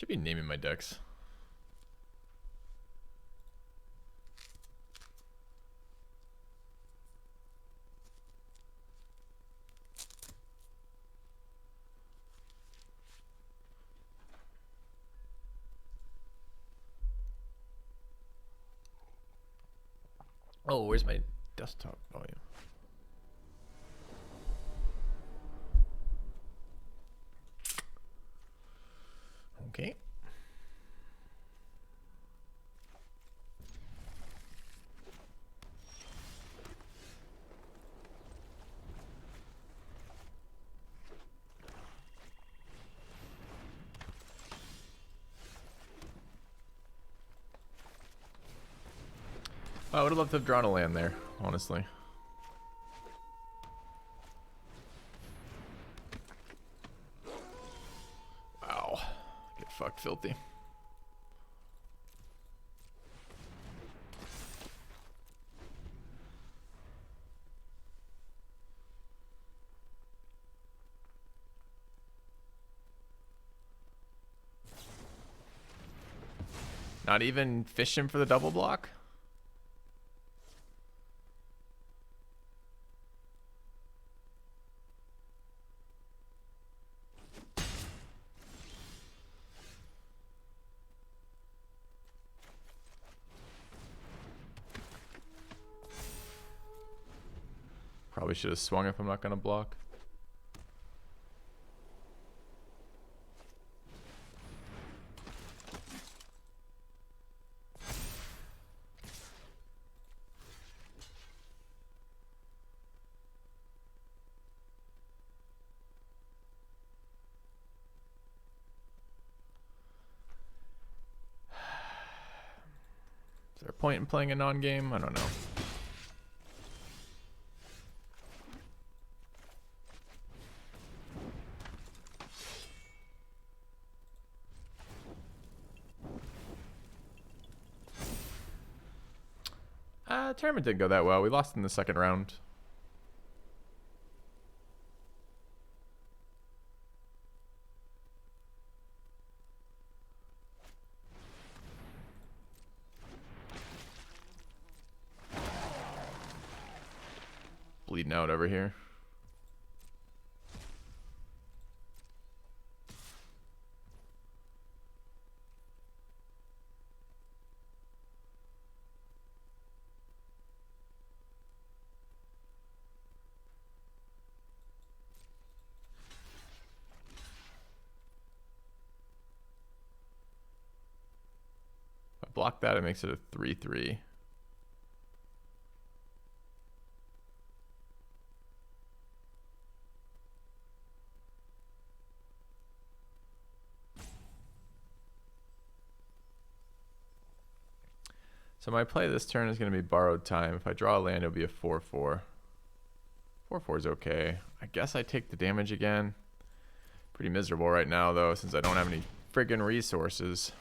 Should be naming my decks. Oh, where's my desktop volume? Okay. I would have loved to have drawn a land there, honestly. Wow. Get fucked filthy. Not even fishing for the double block? Probably should have swung if I'm not gonna block. Is there a point in playing a non-game? I don't know. Tournament didn't go that well. We lost in the second round. Bleeding out over here. Block that, it makes it a 3-3. So my play this turn is going to be borrowed time. If I draw a land, it'll be a 4-4. 4-4 is okay. I guess I take the damage again. Pretty miserable right now, though, since I don't have any friggin' resources.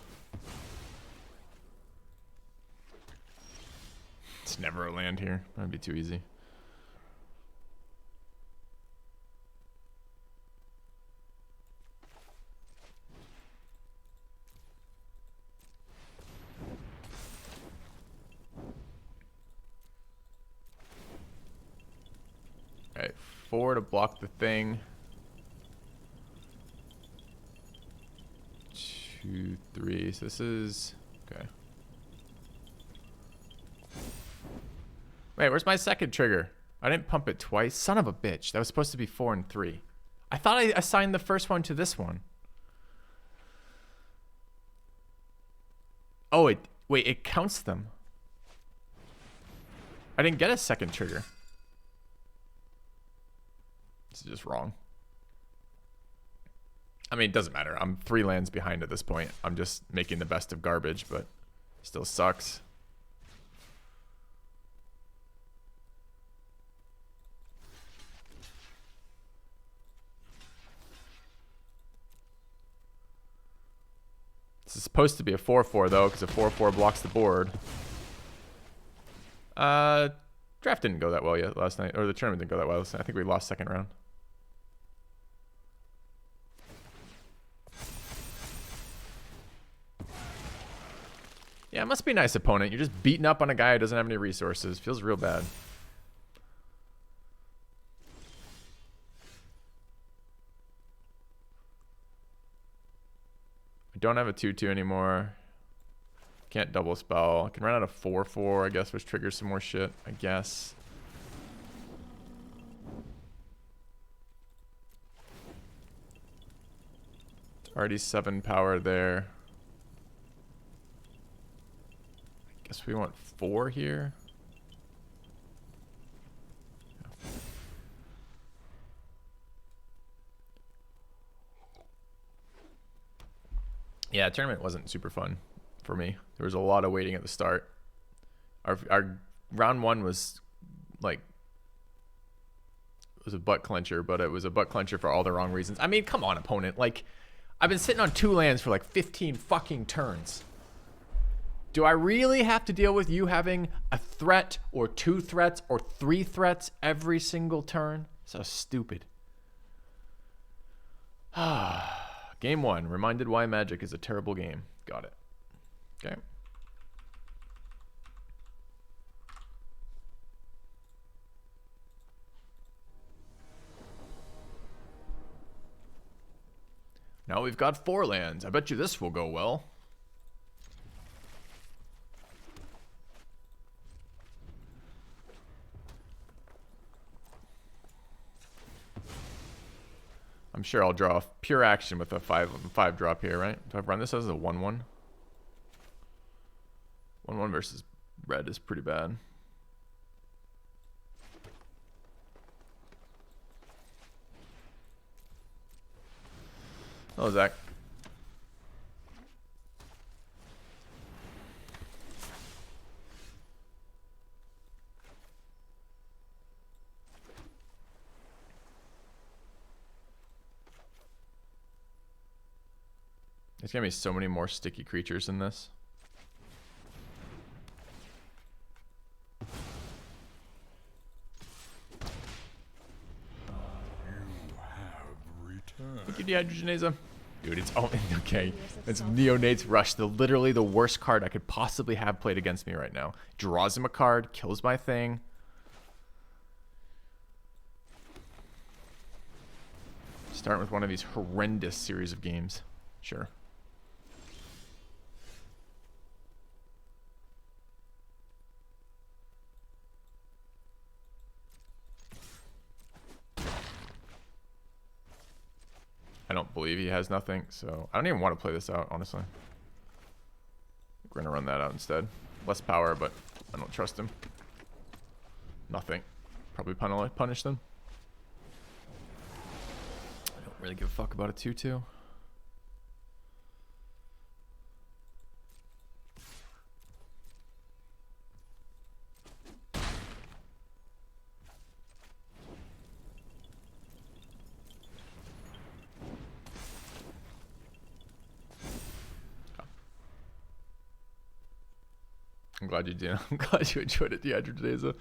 It's never a land here. That'd be too easy. Alright, 4 to block the thing. 2, 3. So this is... okay. Wait, where's my second trigger? I didn't pump it twice. Son of a bitch. That was supposed to be 4 and 3. I thought I assigned the first one to this one. Oh, wait, it counts them. I didn't get a second trigger. This is just wrong. I mean, it doesn't matter. I'm 3 lands behind at this point. I'm just making the best of garbage, but still sucks. This is supposed to be a 4-4 though, because a 4-4 blocks the board. Draft didn't go that well yet last night, or the tournament didn't go that well last night. I think we lost second round. Yeah, it must be a nice opponent. You're just beating up on a guy who doesn't have any resources. Feels real bad. I don't have a 2-2 anymore. Can't double spell. I can run out of 4-4, I guess, which triggers some more shit, I guess. It's already 7 power there. I guess we want 4 here. Yeah, tournament wasn't super fun for me. There was a lot of waiting at the start. Our round 1 was like, it was a butt clencher, but it was a butt clencher for all the wrong reasons. I mean, come on, opponent. Like, I've been sitting on 2 lands for like 15 fucking turns. Do I really have to deal with you having a threat or 2 threats or 3 threats every single turn? So stupid. Game 1. Reminded why Magic is a terrible game. Got it. Okay. Now we've got 4 lands. I bet you this will go well. I'm sure I'll draw pure action with a 5 drop here, right? Do I run this as a 1-1? 1-1 versus red is pretty bad. Hello, Zach. There's gonna be so many more sticky creatures in this. Thank you, Dehydrogenase. Dude, it's all okay. It's Neonate's Rush, literally the worst card I could possibly have played against me right now. Draws him a card, kills my thing. Starting with one of these horrendous series of games. Sure. I don't believe he has nothing, so I don't even want to play this out, honestly. We're going to run that out instead. Less power, but I don't trust him. Nothing. Probably punish them. I don't really give a fuck about a 2-2. I'm glad you did. I'm glad you enjoyed it, Dehydrogenase.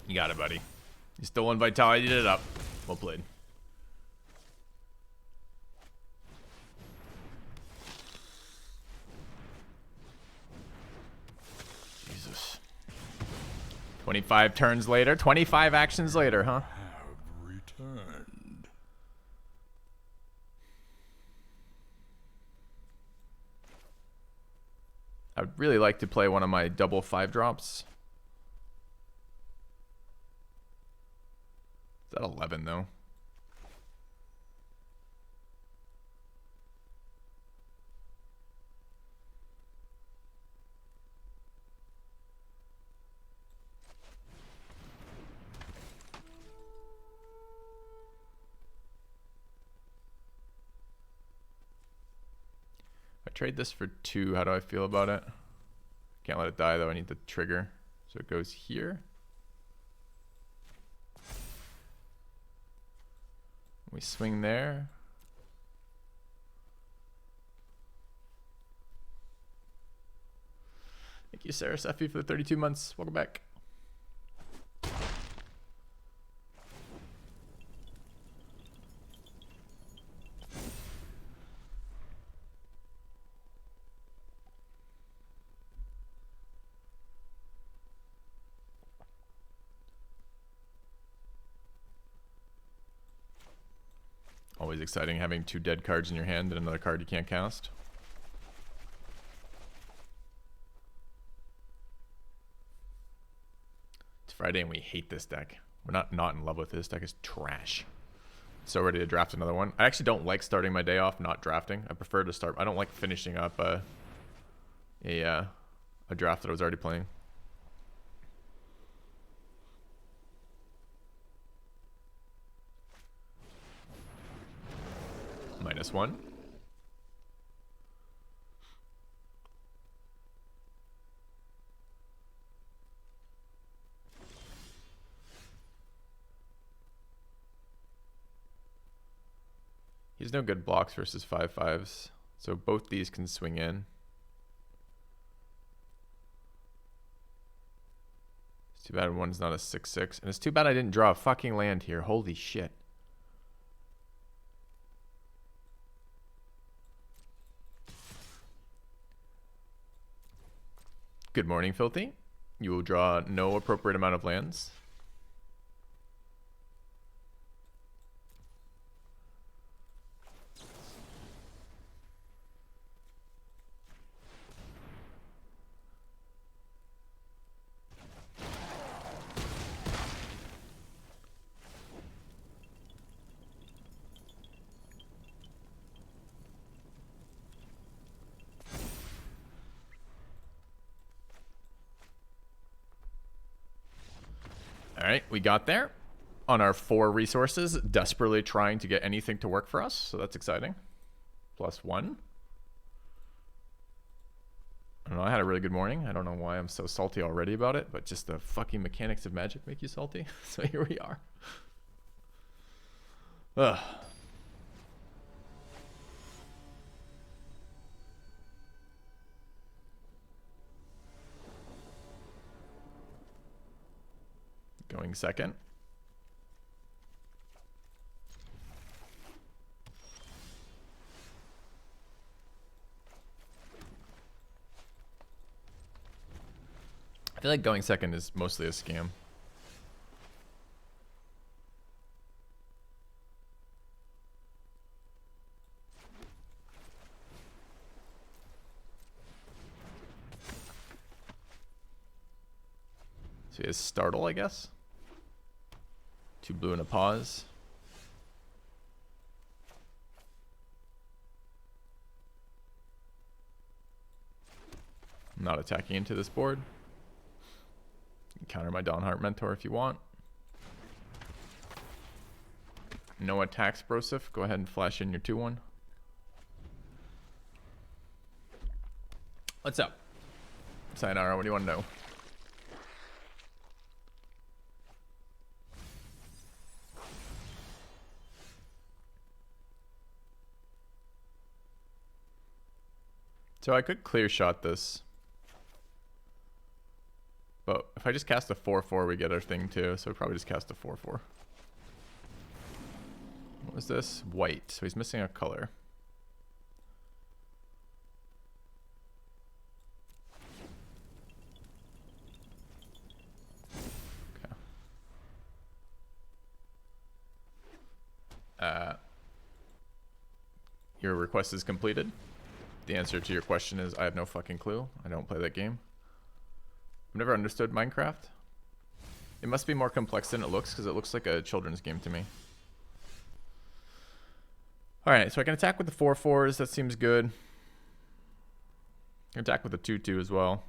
You got it, buddy. You still won Vitality, you did it up. Well played. Jesus. 25 turns later, 25 actions later, huh? Have returned. I would really like to play one of my double 5 drops. Is that 11 though? If I trade this for 2, how do I feel about it? Can't let it die though, I need the trigger. So it goes here. We swing there. Thank you, Sarah Seffi, for the 32 months. Welcome back. Always exciting having 2 dead cards in your hand and another card you can't cast. It's Friday and we hate this deck. We're not in love with this deck. It's trash. So ready to draft another one. I actually don't like starting my day off not drafting. I prefer to start. I don't like finishing up a draft that I was already playing. -1. He's no good blocks versus 5/5s, so both these can swing in. It's too bad one's not a 6/6, and it's too bad I didn't draw a fucking land here. Holy shit. Good morning, Filthy. You will draw no appropriate amount of lands. All right, we got there on our 4 resources, desperately trying to get anything to work for us. So that's exciting. +1. I don't know, I had a really good morning. I don't know why I'm so salty already about it, but just the fucking mechanics of Magic make you salty. So here we are. Ugh. Going second. I feel like going second is mostly a scam. So he has Startle, I guess. 2 blue and a pause. I'm not attacking into this board. You can counter my Dawnhart Mentor if you want. No attacks, Brosif. Go ahead and flash in your 2/1. What's up? Sayonara, what do you want to know? So I could clear shot this. But if I just cast a 4/4, we get our thing too. So probably just cast a 4/4. What was this? White. So he's missing a color. Okay. Your request is completed. The answer to your question is I have no fucking clue. I don't play that game. I've never understood Minecraft. It must be more complex than it looks because it looks like a children's game to me. Alright, so I can attack with the 4/4s. That seems good. I can attack with the 2/2 as well.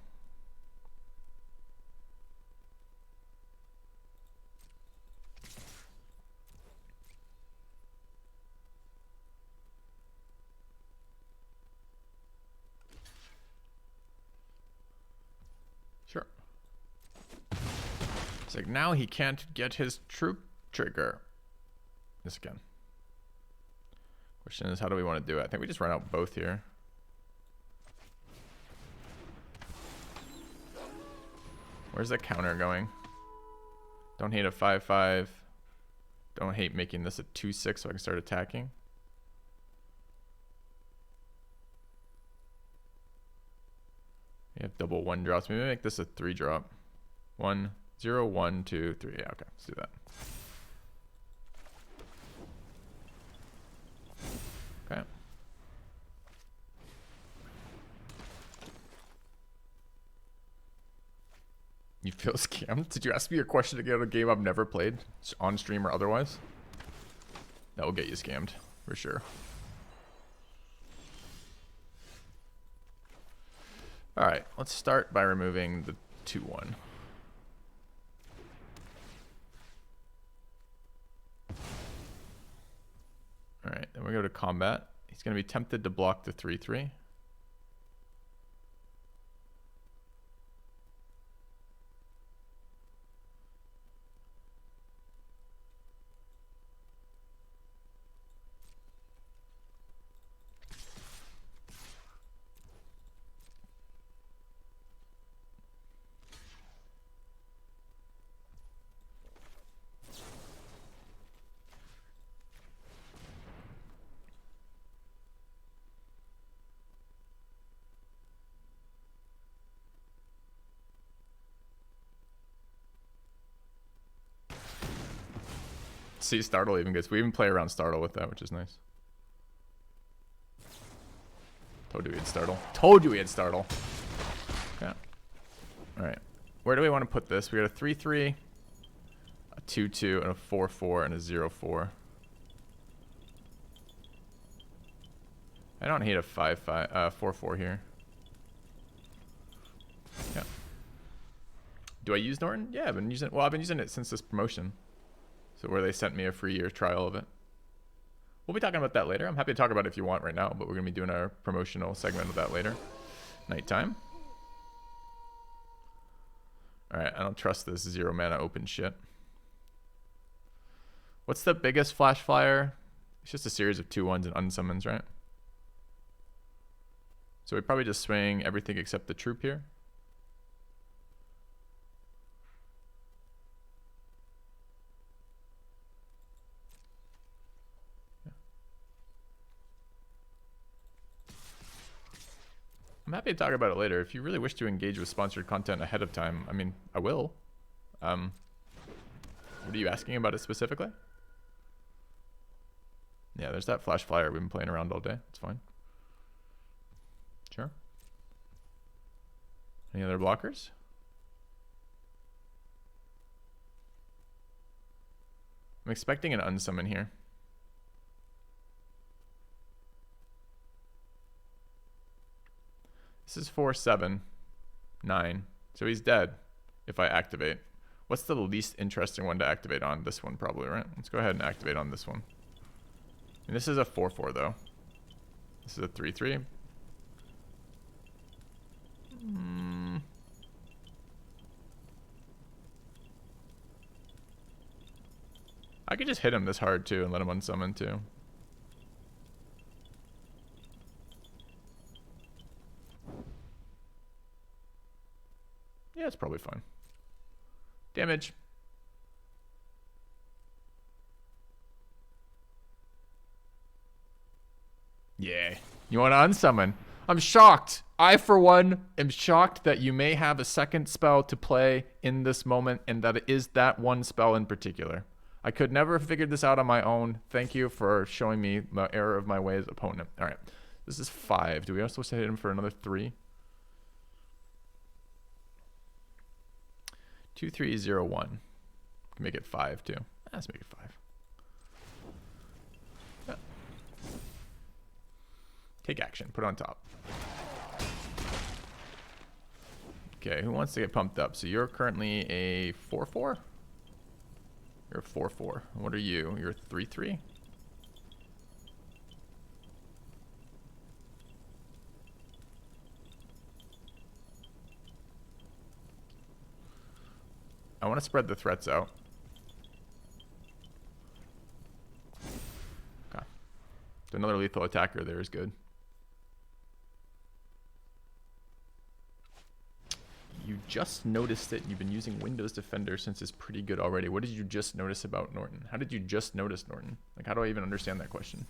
Sure. It's like now he can't get his troop trigger. This again. Question is, how do we want to do it? I think we just run out both here. Where's the counter going? Don't hate a 5-5. Don't hate making this a 2-6 so I can start attacking. We have double 1 drops. Maybe make this a 3 drop. 1, 0, 1, 2, 3. Yeah, okay, let's do that. Okay. You feel scammed? Did you ask me a question to get a game I've never played, on stream or otherwise? That will get you scammed, for sure. Alright, let's start by removing the 2-1. Alright, then we go to combat. He's going to be tempted to block the 3-3. See, Startle even gets. We even play around Startle with that, which is nice. Told you we had Startle. Told you we had Startle. Okay. Alright. Where do we want to put this? We got a 3-3, a 2-2, and a 4-4, and a 0-4. I don't hate a 4-4 here. Yeah. Do I use Norton? Yeah, I've been using it. Well, I've been using it since this promotion. So where they sent me a free year trial of it. We'll be talking about that later. I'm happy to talk about it if you want right now, but we're going to be doing our promotional segment of that later. Nighttime. Alright, I don't trust this 0 mana open shit. What's the biggest flash flyer? It's just a series of 2-1s and unsummons, right? So we probably just swing everything except the troop here. I'm happy to talk about it later. If you really wish to engage with sponsored content ahead of time, I mean, I will. What are you asking about it specifically? Yeah, there's that flash flyer we've been playing around all day. It's fine. Sure. Any other blockers? I'm expecting an unsummon here. This is 4-7, 9. So he's dead if I activate. What's the least interesting one to activate on? This one probably, right? Let's go ahead and activate on this one. And this is a 4-4 though. This is a 3-3. I could just hit him this hard too and let him unsummon too. Yeah, it's probably fine. Damage. Yeah. You want to unsummon? I'm shocked. I, for one, am shocked that you may have a second spell to play in this moment, and that it is that one spell in particular. I could never have figured this out on my own. Thank you for showing me the error of my ways, opponent. All right. This is 5. Do we also hit him for another 3? 2, 3, 0, 1. Can make it 5 too. Let's make it 5. Yeah. Take action. Put it on top. Okay, who wants to get pumped up? So you're currently a 4-4? You're a 4-4. What are you? You're a 3-3? I want to spread the threats out. Okay. Another lethal attacker there is good. You just noticed it. You've been using Windows Defender since it's pretty good already. What did you just notice about Norton? How did you just notice Norton? Like, how do I even understand that question?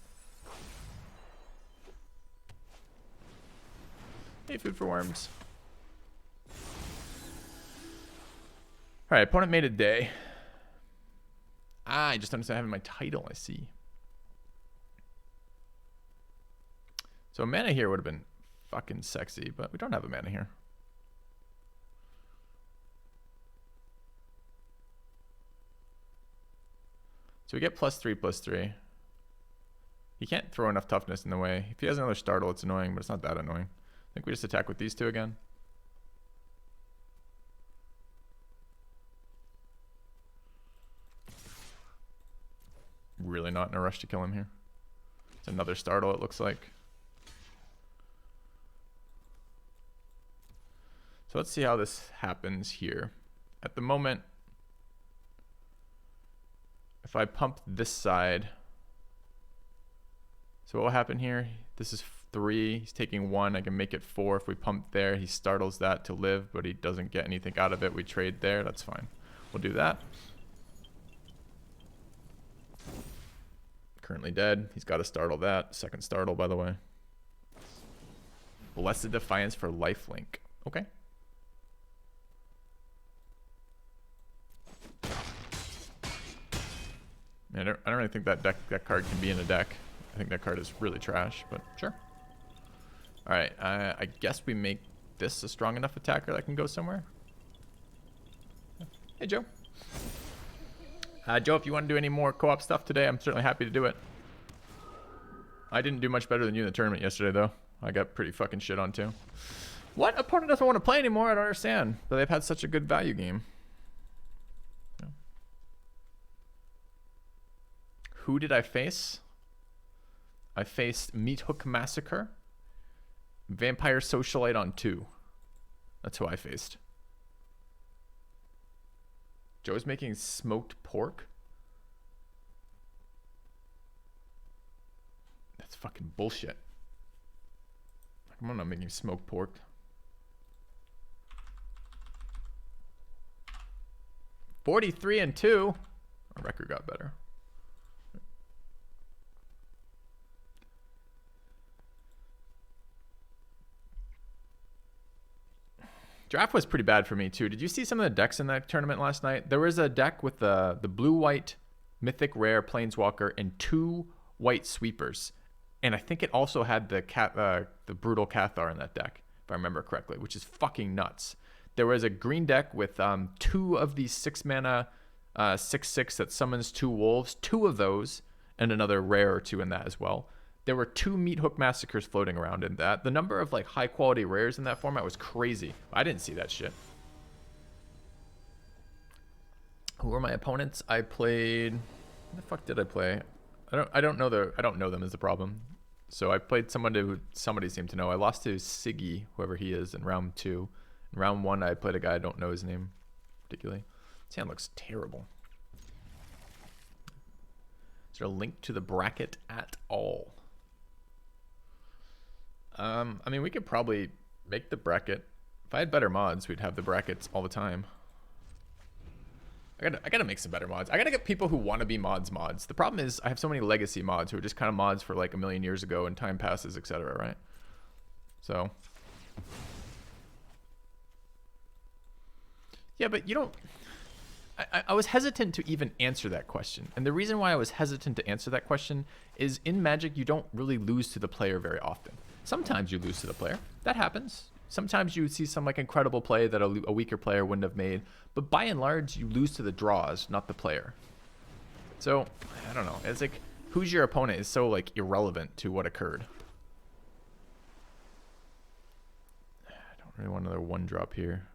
Hey, Food for Worms. Alright, opponent made a day. Ah, I just understand having my title, I see. So a mana here would have been fucking sexy, but we don't have a mana here. So we get +3/+3. He can't throw enough toughness in the way. If he has another startle, it's annoying, but it's not that annoying. I think we just attack with these two again. Really not in a rush to kill him here. It's another startle, it looks like. So let's see how this happens here. At the moment, if I pump this side, so what will happen here? This is 3, he's taking 1, I can make it 4. If we pump there, he startles that to live, but he doesn't get anything out of it. We trade there, that's fine. We'll do that. Currently dead, he's got to startle that. Second startle, by the way. Blessed Defiance for lifelink. Okay. I don't really think that card can be in a deck. I think that card is really trash, but sure. All right, I guess we make this a strong enough attacker that can go somewhere. Hey, Joe. Joe, if you want to do any more co-op stuff today, I'm certainly happy to do it. I didn't do much better than you in the tournament yesterday, though. I got pretty fucking shit on, too. What opponent doesn't want to play anymore? I don't understand. But they've had such a good value game. Yeah. Who did I face? I faced Meat Hook Massacre. Vampire Socialite on 2. That's who I faced. Joe's making smoked pork? That's fucking bullshit. Come on, I'm making smoked pork. (43-2). Our record got better. Draft was pretty bad for me too. Did you see some of the decks in that tournament last night? There was a deck with the blue-white mythic rare planeswalker and 2 white sweepers, and I think it also had the brutal Cathar in that deck, if I remember correctly, which is fucking nuts. There was a green deck with 2 of these 6-mana 6/6 that summons 2 wolves, 2 of those, and another rare or 2 in that as well. There were 2 Meat Hook Massacres floating around in that. The number of like high quality rares in that format was crazy. I didn't see that shit. Who were my opponents? I played. What the fuck did I play? I don't know them is the problem. So I played someone who somebody seemed to know. I lost to Siggy, whoever he is, in round 2. In round 1, I played a guy I don't know his name particularly. This hand looks terrible. Is there a link to the bracket at all? I mean, we could probably make the bracket. If I had better mods, we'd have the brackets all the time. I gotta make some better mods. I gotta get people who want to be mods. The problem is I have so many legacy mods who are just kind of mods for like a million years ago and time passes, etc. Right? So. Yeah, but you don't. I was hesitant to even answer that question. And the reason why I was hesitant to answer that question is in Magic, you don't really lose to the player very often. Sometimes you lose to the player. That happens. Sometimes you see some like incredible play that a weaker player wouldn't have made. But by and large, you lose to the draws, not the player. So, I don't know. It's like, who's your opponent is so like irrelevant to what occurred. I don't really want another 1-drop here.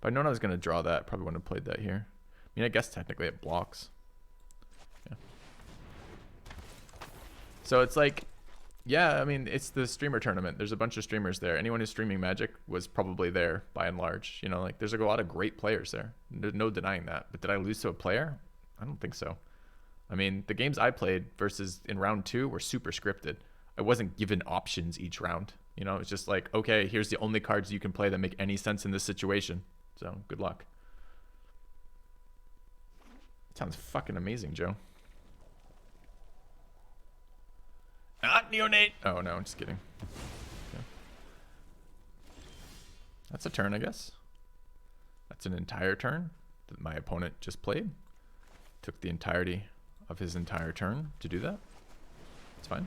If I'd known I was going to draw that, probably wouldn't have played that here. I mean, I guess technically it blocks. Yeah. So it's like, yeah, I mean, it's the streamer tournament. There's a bunch of streamers there. Anyone who's streaming Magic was probably there by and large. You know, like there's like a lot of great players there. There's no denying that. But did I lose to a player? I don't think so. I mean, the games I played versus in round 2 were super scripted. I wasn't given options each round. You know, it's just like, okay, here's the only cards you can play that make any sense in this situation. So good luck. Sounds fucking amazing, Joe. Not neonate. Oh no, I'm just kidding. Okay. That's a turn, I guess. That's an entire turn that my opponent just played. Took the entirety of his entire turn to do that. It's fine.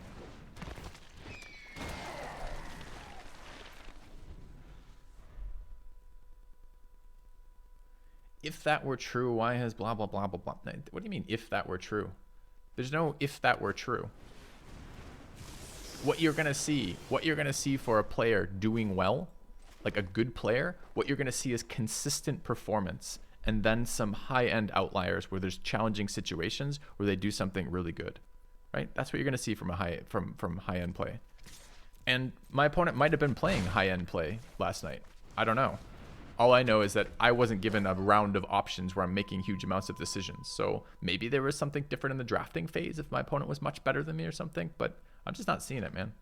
If that were true, why has blah, blah, blah, blah, blah. What do you mean, if that were true? There's no if that were true. What you're going to see for a player doing well, like a good player, what you're going to see is consistent performance and then some high-end outliers where there's challenging situations where they do something really good, right? That's what you're going to see from from high-end play. And my opponent might have been playing high-end play last night. I don't know. All I know is that I wasn't given a round of options where I'm making huge amounts of decisions. So maybe there was something different in the drafting phase if my opponent was much better than me or something, but I'm just not seeing it, man.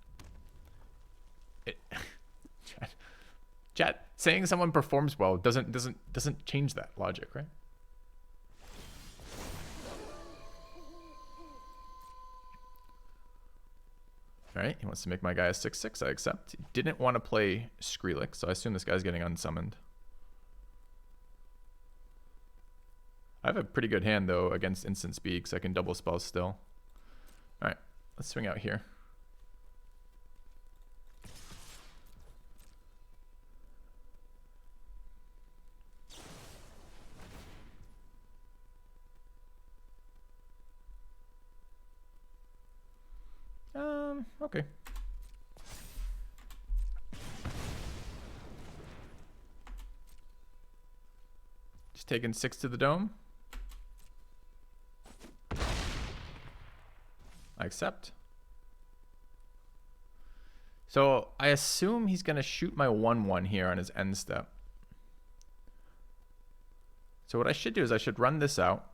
Chat, saying someone performs well doesn't change that logic, right? All right, he wants to make my guy a 6/6. I accept. He didn't want to play Skrillex, so I assume this guy's getting unsummoned. I have a pretty good hand, though, against instant speed, because I can double spell still. All right, let's swing out here. Okay. Just taking 6 to the dome. I accept. So I assume he's going to shoot my 1/1 here on his end step. So what I should do is I should run this out,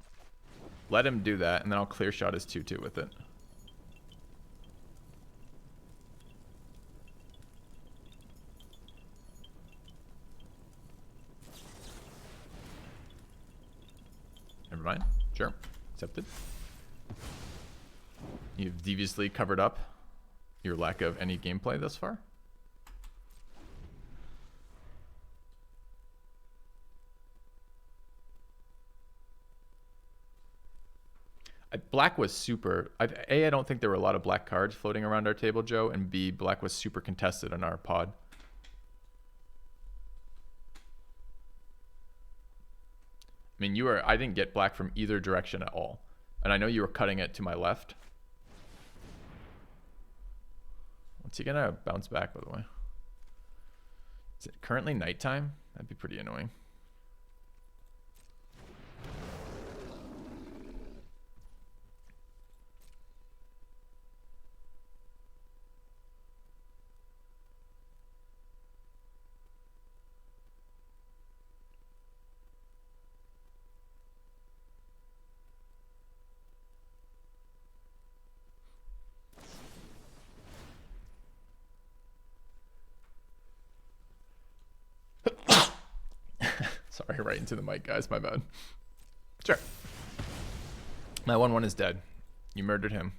let him do that, and then I'll clear shot his 2/2 with it. Never mind. Sure. Accepted. You've deviously covered up your lack of any gameplay thus far. Black was super... A, I don't think there were a lot of black cards floating around our table, Joe, and B, black was super contested on our pod. I mean, I didn't get black from either direction at all. And I know you were cutting it to my left. What's he gonna bounce back, by the way? Is it currently nighttime? That'd be pretty annoying. Sorry, right into the mic, guys. My bad. Sure. My 1/1 is dead. You murdered him.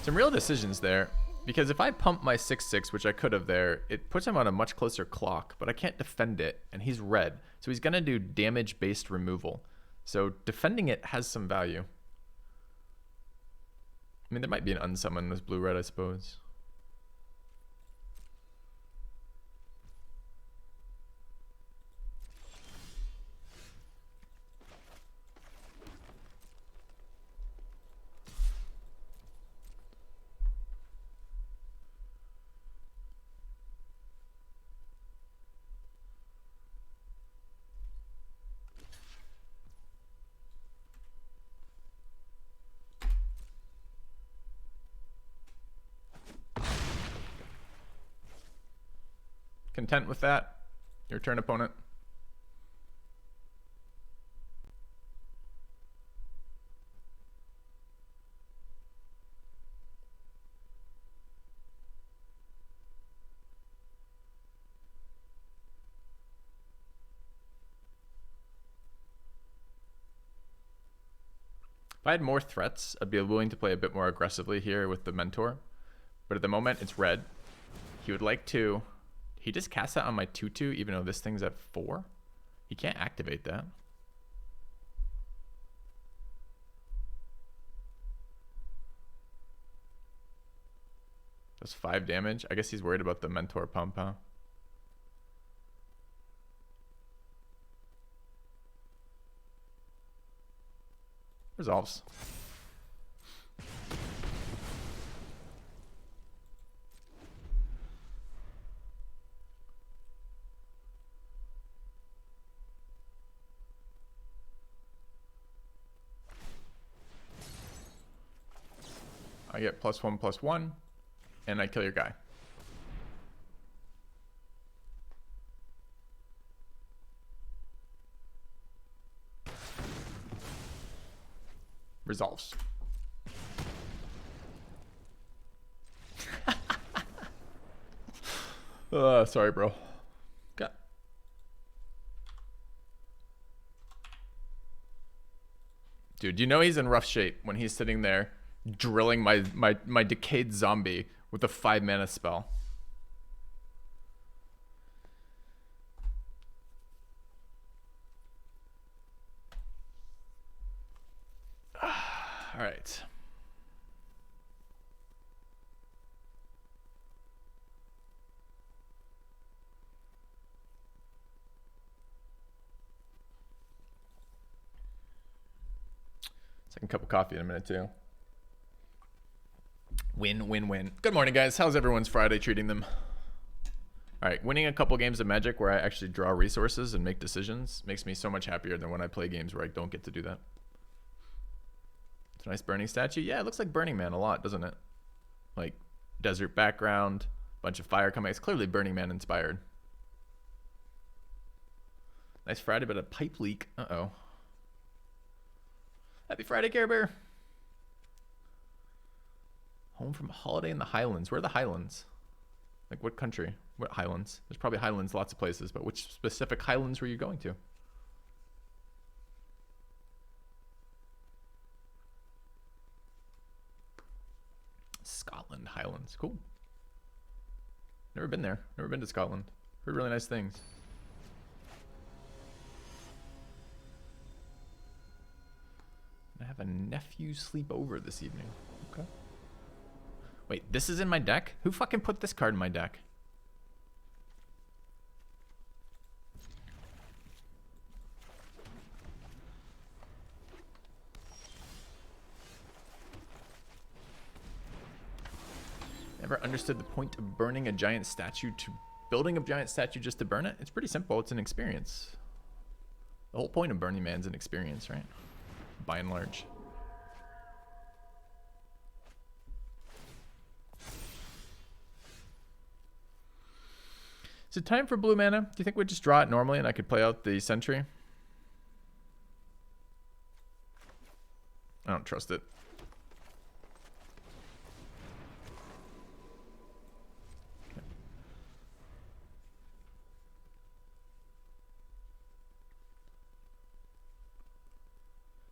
Some real decisions there, because if I pump my 6/6, which I could have there, it puts him on a much closer clock, but I can't defend it, and he's red. So he's going to do damage-based removal. So defending it has some value. I mean, there might be an unsummon with blue-red, I suppose. Content with that? Your turn, opponent. If I had more threats, I'd be willing to play a bit more aggressively here with the Mentor. But at the moment, it's red. He would like to... He just cast that on my 2/2, even though this thing's at 4. He can't activate that. That's 5 damage. I guess he's worried about the Mentor pump, huh? Resolves. I get +1/+1, and I kill your guy. Resolves. Sorry, bro. Okay. Dude, you know he's in rough shape when he's sitting there drilling my decayed zombie with a 5 mana spell. All right. Second cup of coffee in a minute too. Win, win, win. Good morning, guys. How's everyone's Friday treating them? All right, winning a couple games of Magic where I actually draw resources and make decisions makes me so much happier than when I play games where I don't get to do that. It's a nice burning statue. Yeah, it looks like Burning Man a lot, doesn't it? Like desert background, bunch of fire coming. It's clearly Burning Man inspired. Nice Friday, but a pipe leak. Uh-oh. Happy Friday, Care Bear. Home from a holiday in the Highlands. Where are the Highlands? Like what country? What Highlands? There's probably Highlands lots of places, but which specific Highlands were you going to? Scotland Highlands. Cool. Never been there. Never been to Scotland. Heard really nice things. I have a nephew sleep over this evening. Okay. Wait, this is in my deck? Who fucking put this card in my deck? Never understood the point of burning a giant statue to building a giant statue just to burn it. It's pretty simple. It's an experience. The whole point of Burning Man's an experience, right? By and large. Is it time for blue mana? Do you think we'd just draw it normally and I could play out the Sentry? I don't trust it.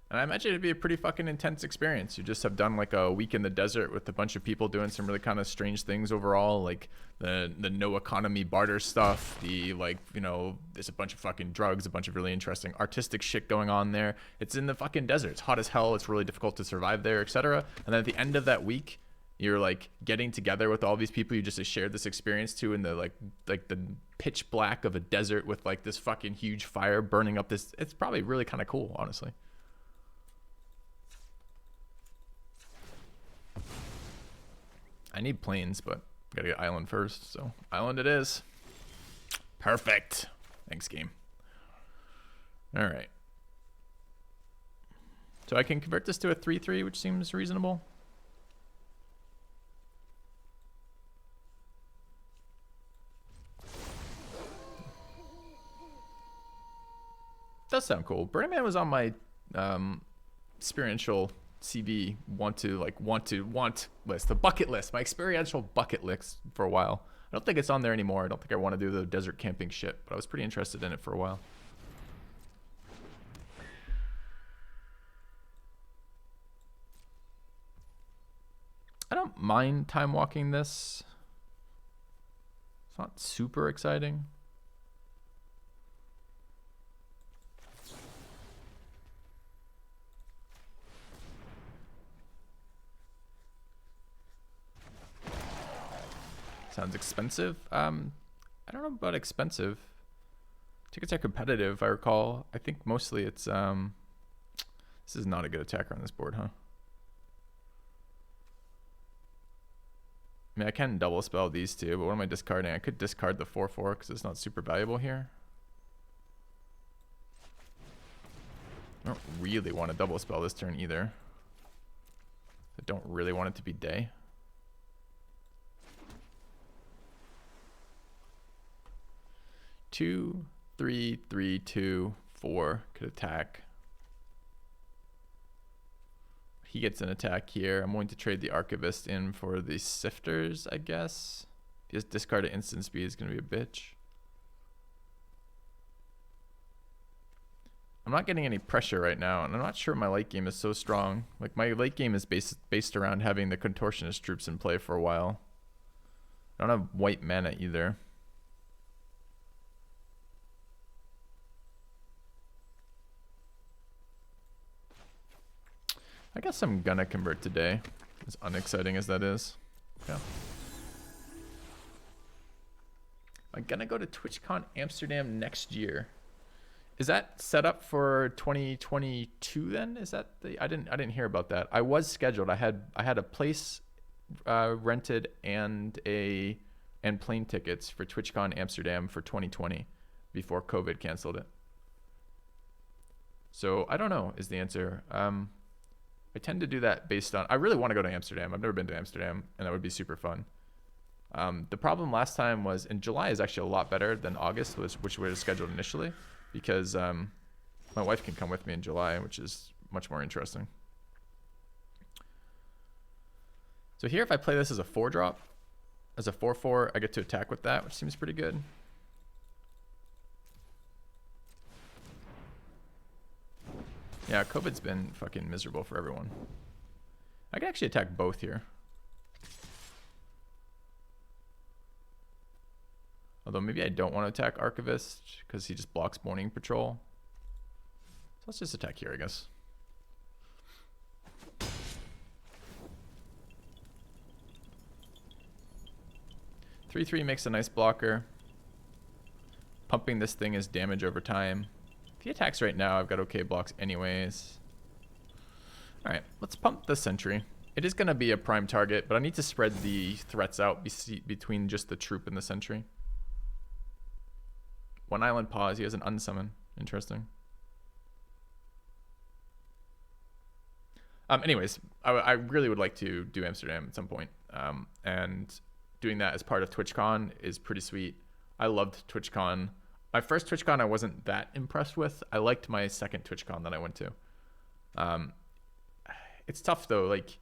And I imagine it'd be a pretty fucking intense experience. You just have done like a week in the desert with a bunch of people doing some really kind of strange things overall, like the no economy barter stuff, the like, you know, there's a bunch of fucking drugs, a bunch of really interesting artistic shit going on there. It's in the fucking desert. It's hot as hell. It's really difficult to survive there, etc. And then at the end of that week, you're like getting together with all these people you just shared this experience to in the like the pitch black of a desert with like this fucking huge fire burning up this. It's probably really kind of cool, honestly. I need plains, but gotta get island first. So island it is. Perfect. Thanks, game. All right. So I can convert this to a 3/3, which seems reasonable. does sound cool. Burning Man was on my experiential CB want list, the bucket list, my experiential bucket list for a while. I don't think it's on there anymore. I don't think I want to do the desert camping shit, but I was pretty interested in it for a while. I don't mind time walking this. It's not super exciting. Sounds expensive. I don't know about expensive. Tickets are competitive, if I recall. I think mostly it's this is not a good attacker on this board, huh? I mean, I can double spell these two, but what am I discarding? I could discard the 4/4 because it's not super valuable here. I don't really want to double spell this turn either. I don't really want it to be day. Two, 3, 3, 2, 4 could attack. He gets an attack here. I'm going to trade the Archivist in for the Sifters, I guess. If he has discard at instant speed, it's going to be a bitch. I'm not getting any pressure right now, and I'm not sure my late game is so strong. Like, my late game is based around having the Contortionist troops in play for a while. I don't have white mana either. I guess I'm gonna convert today, as unexciting as that is. Yeah. I'm gonna go to TwitchCon Amsterdam next year. Is that set up for 2022 then? Is that the I didn't hear about that. I was scheduled. I had a place rented and plane tickets for TwitchCon Amsterdam for 2020 before COVID canceled it. So I don't know is the answer. I tend to do that based on, I really want to go to Amsterdam. I've never been to Amsterdam, and that would be super fun. The problem last time was, in July is actually a lot better than August, which we were scheduled initially, because my wife can come with me in July, which is much more interesting. So here, if I play this as a 4-drop, as a 4/4, I get to attack with that, which seems pretty good. Yeah, COVID's been fucking miserable for everyone. I can actually attack both here. Although maybe I don't want to attack Archivist because he just blocks Morning Patrol. So let's just attack here, I guess. Three, 3 makes a nice blocker. Pumping this thing is damage over time. If he attacks right now, I've got okay blocks anyways. Alright, let's pump the Sentry. It is going to be a prime target, but I need to spread the threats out between just the troop and the Sentry. One Island Pause, he has an unsummon. Interesting. Anyways, I really would like to do Amsterdam at some point. And doing that as part of TwitchCon is pretty sweet. I loved TwitchCon. My first TwitchCon I wasn't that impressed with. I liked my second TwitchCon that I went to. It's tough though, like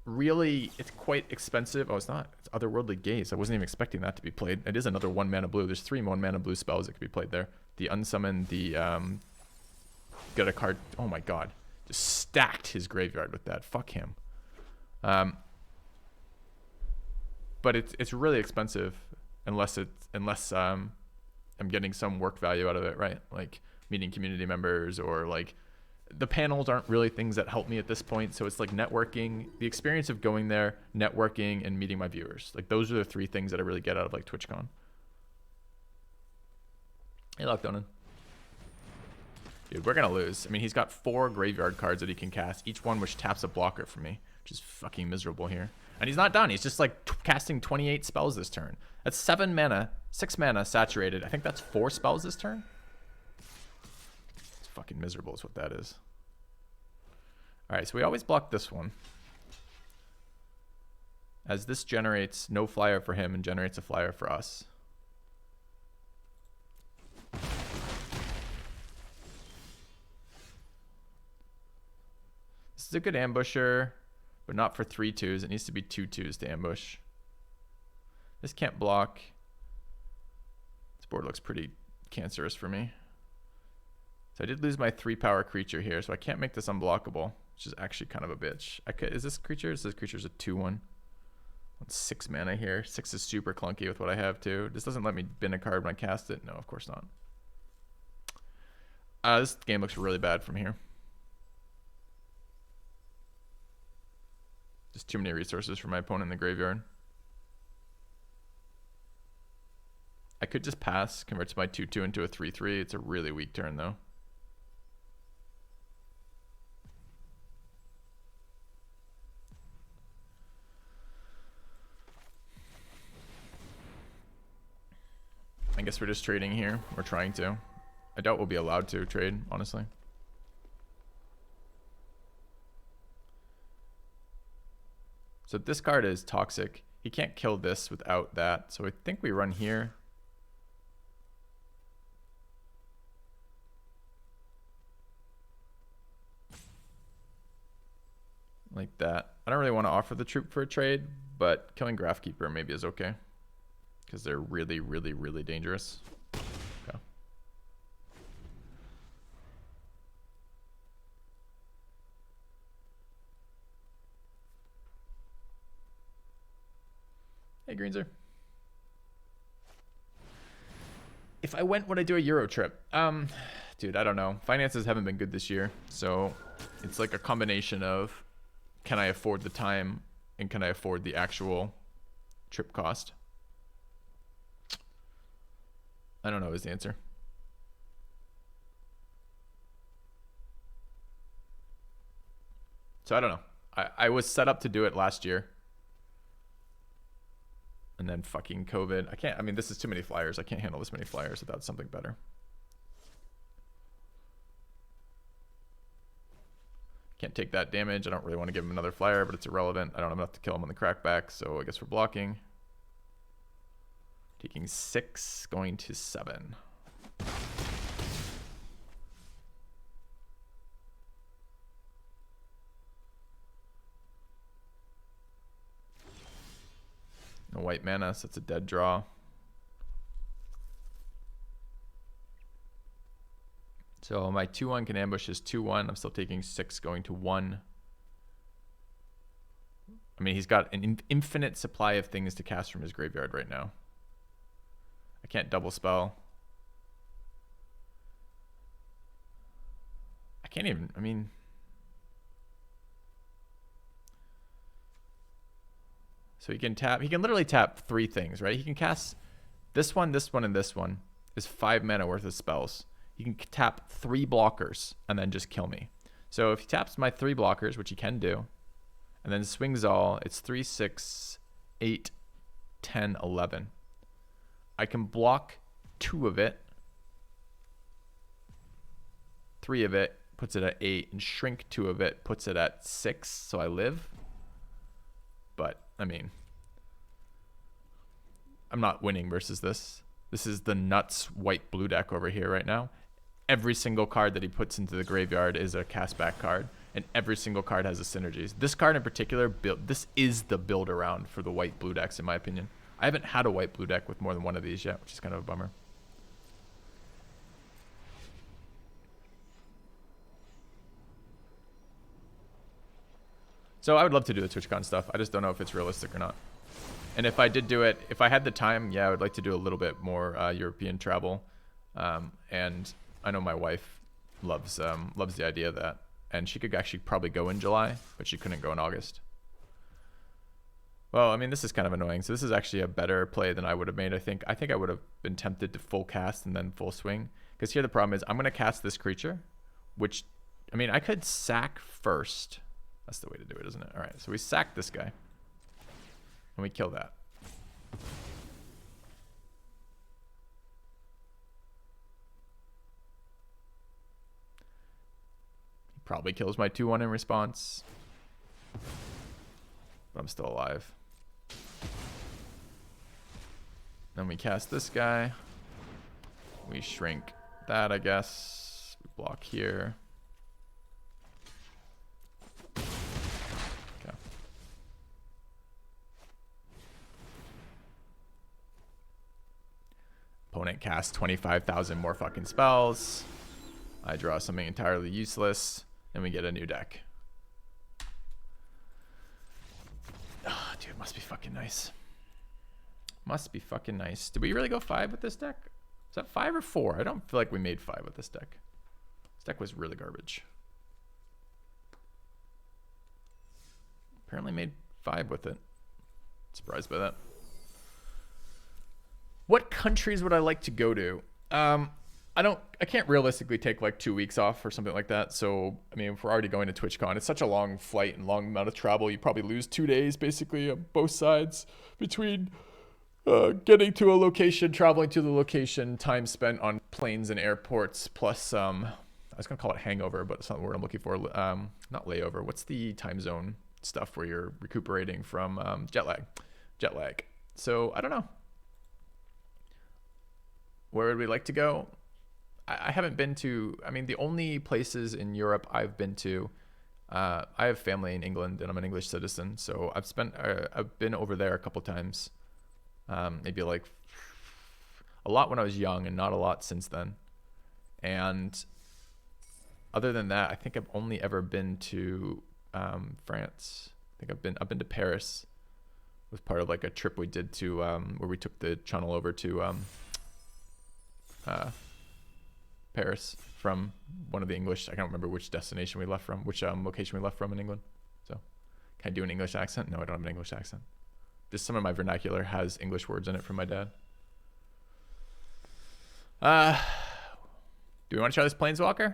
really it's quite expensive. Oh, it's not. It's Otherworldly Gaze. I wasn't even expecting that to be played. It is another 1 mana blue. There's 3 1 mana blue spells that could be played there. The Unsummon, the get a card. Oh my god. Just stacked his graveyard with that. Fuck him. But it's really expensive unless I'm getting some work value out of it, right? Like meeting community members, or like the panels aren't really things that help me at this point. So it's like networking, the experience of going there, networking, and meeting my viewers. Like those are the 3 things that I really get out of like TwitchCon. Hey, luck, Donan. Dude, we're gonna lose. I mean, he's got 4 graveyard cards that he can cast, each one which taps a blocker for me, which is fucking miserable here. And he's not done. He's just like casting 28 spells this turn. That's 7 mana, 6 mana saturated. I think that's 4 spells this turn. It's fucking miserable is what that is. All right, so we always block this one, as this generates no flyer for him and generates a flyer for us. is a good ambusher, but not for 3/2s. It needs to be 2/2s to ambush. This can't block. This board looks pretty cancerous for me. So I did lose my 3-power creature here, so I can't make this unblockable, which is actually kind of a bitch. Is this creature? This creature's a 2/1. 6 mana here. 6 is super clunky with what I have too. This doesn't let me bin a card when I cast it. No, of course not. This game looks really bad from here. Just too many resources for my opponent in the graveyard. I could just pass, convert my 2/2 into a 3/3. It's a really weak turn though. I guess we're just trading here. We're trying to. I doubt we'll be allowed to trade, honestly. So this card is toxic. He can't kill this without that. So I think we run here. Like that. I don't really want to offer the troop for a trade, but killing Graphkeeper maybe is okay. Because they're really, really, really dangerous. Okay. Hey, Greenzer. If I went, would I do a Euro trip? Dude, I don't know. Finances haven't been good this year. So it's like a combination of, can I afford the time and can I afford the actual trip cost? I don't know is the answer. So I don't know. I was set up to do it last year. And then fucking COVID. I mean, this is too many flyers. I can't handle this many flyers without something better. Can't take that damage. I don't really want to give him another flyer, but it's irrelevant. I don't have enough to kill him on the crackback, so I guess we're blocking. Taking 6, going to 7. No white mana, so it's a dead draw. So my 2/1 can ambush is 2/1. I'm still taking 6, going to 1. I mean, he's got an infinite supply of things to cast from his graveyard right now. I can't double spell. I can't even, I mean. So he can literally tap 3 things, right? He can cast this one, and this one is 5 mana worth of spells. He can tap 3 blockers and then just kill me. So if he taps my 3 blockers, which he can do, and then swings all, it's 3, 6, 8, 10, 11. I can block 2 of it. 3 of it puts it at 8, and shrink 2 of it puts it at 6, so I live. But, I mean, I'm not winning versus this. This is the nuts white blue deck over here right now. Every single card that he puts into the graveyard is a castback card, and every single card has a synergies. This card in particular, this is the build around for the white blue decks, in my opinion. I haven't had a white blue deck with more than one of these yet, which is kind of a bummer. So I would love to do the TwitchCon stuff. I just don't know if it's realistic or not. And if I did do it, if I had the time, yeah, I would like to do a little bit more European travel. And I know my wife loves the idea of that. And she could actually probably go in July, but she couldn't go in August. Well, I mean, this is kind of annoying. So this is actually a better play than I would have made, I think. I think I would have been tempted to full cast and then full swing. Because here the problem is I'm going to cast this creature, which, I mean, I could sack first. That's the way to do it, isn't it? All right, so we sack this guy. And we kill that. He probably kills my 2/1 in response. But I'm still alive. Then we cast this guy. We shrink that, I guess. We block here. Opponent casts 25,000 more fucking spells. I draw something entirely useless, and we get a new deck. Oh, dude, it must be fucking nice. Must be fucking nice. Did we really go 5 with this deck? Is that 5 or 4? I don't feel like we made 5 with this deck. This deck was really garbage. Apparently made 5 with it. Surprised by that. What countries would I like to go to? I can't realistically take like 2 weeks off or something like that. So, I mean, if we're already going to TwitchCon, it's such a long flight and long amount of travel. You probably lose 2 days basically on both sides between getting to a location, traveling to the location, time spent on planes and airports, plus I was going to call it hangover, but it's not the word I'm looking for. Not layover. What's the time zone stuff where you're recuperating from jet lag? Jet lag. So, I don't know. Where would we like to go? I haven't been to, I mean, the only places in Europe I've been to, I have family in England and I'm an English citizen. So I've been over there a couple times. Maybe like a lot when I was young and not a lot since then. And other than that, I think I've only ever been to France. I think I've been to Paris. It was part of like a trip we did to where we took the channel over to Paris from one of the English, I can't remember which destination we left from, which location we left from in England. So can I do an English accent? No, I don't have an English accent. Just some of my vernacular has English words in it from my dad. Do we want to try this Planeswalker?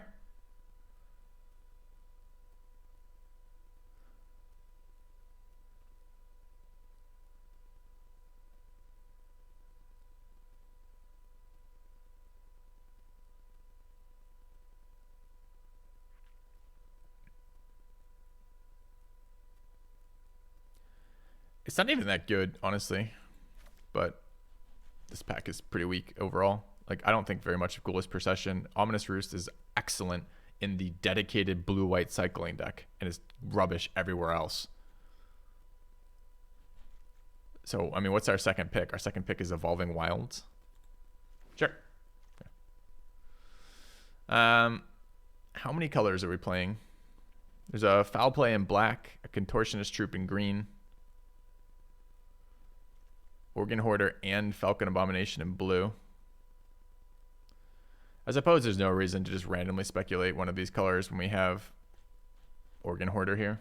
It's not even that good, honestly, but this pack is pretty weak overall. Like, I don't think very much of Ghoulish Procession. Ominous Roost is excellent in the dedicated blue-white cycling deck and is rubbish everywhere else. So, I mean, what's our second pick? Our second pick is Evolving Wilds. Sure. Okay. How many colors are we playing? There's a Foul Play in black, a Contortionist Troop in green, Organ Hoarder and Falcon Abomination in blue. I suppose there's no reason to just randomly speculate one of these colors when we have Organ Hoarder here.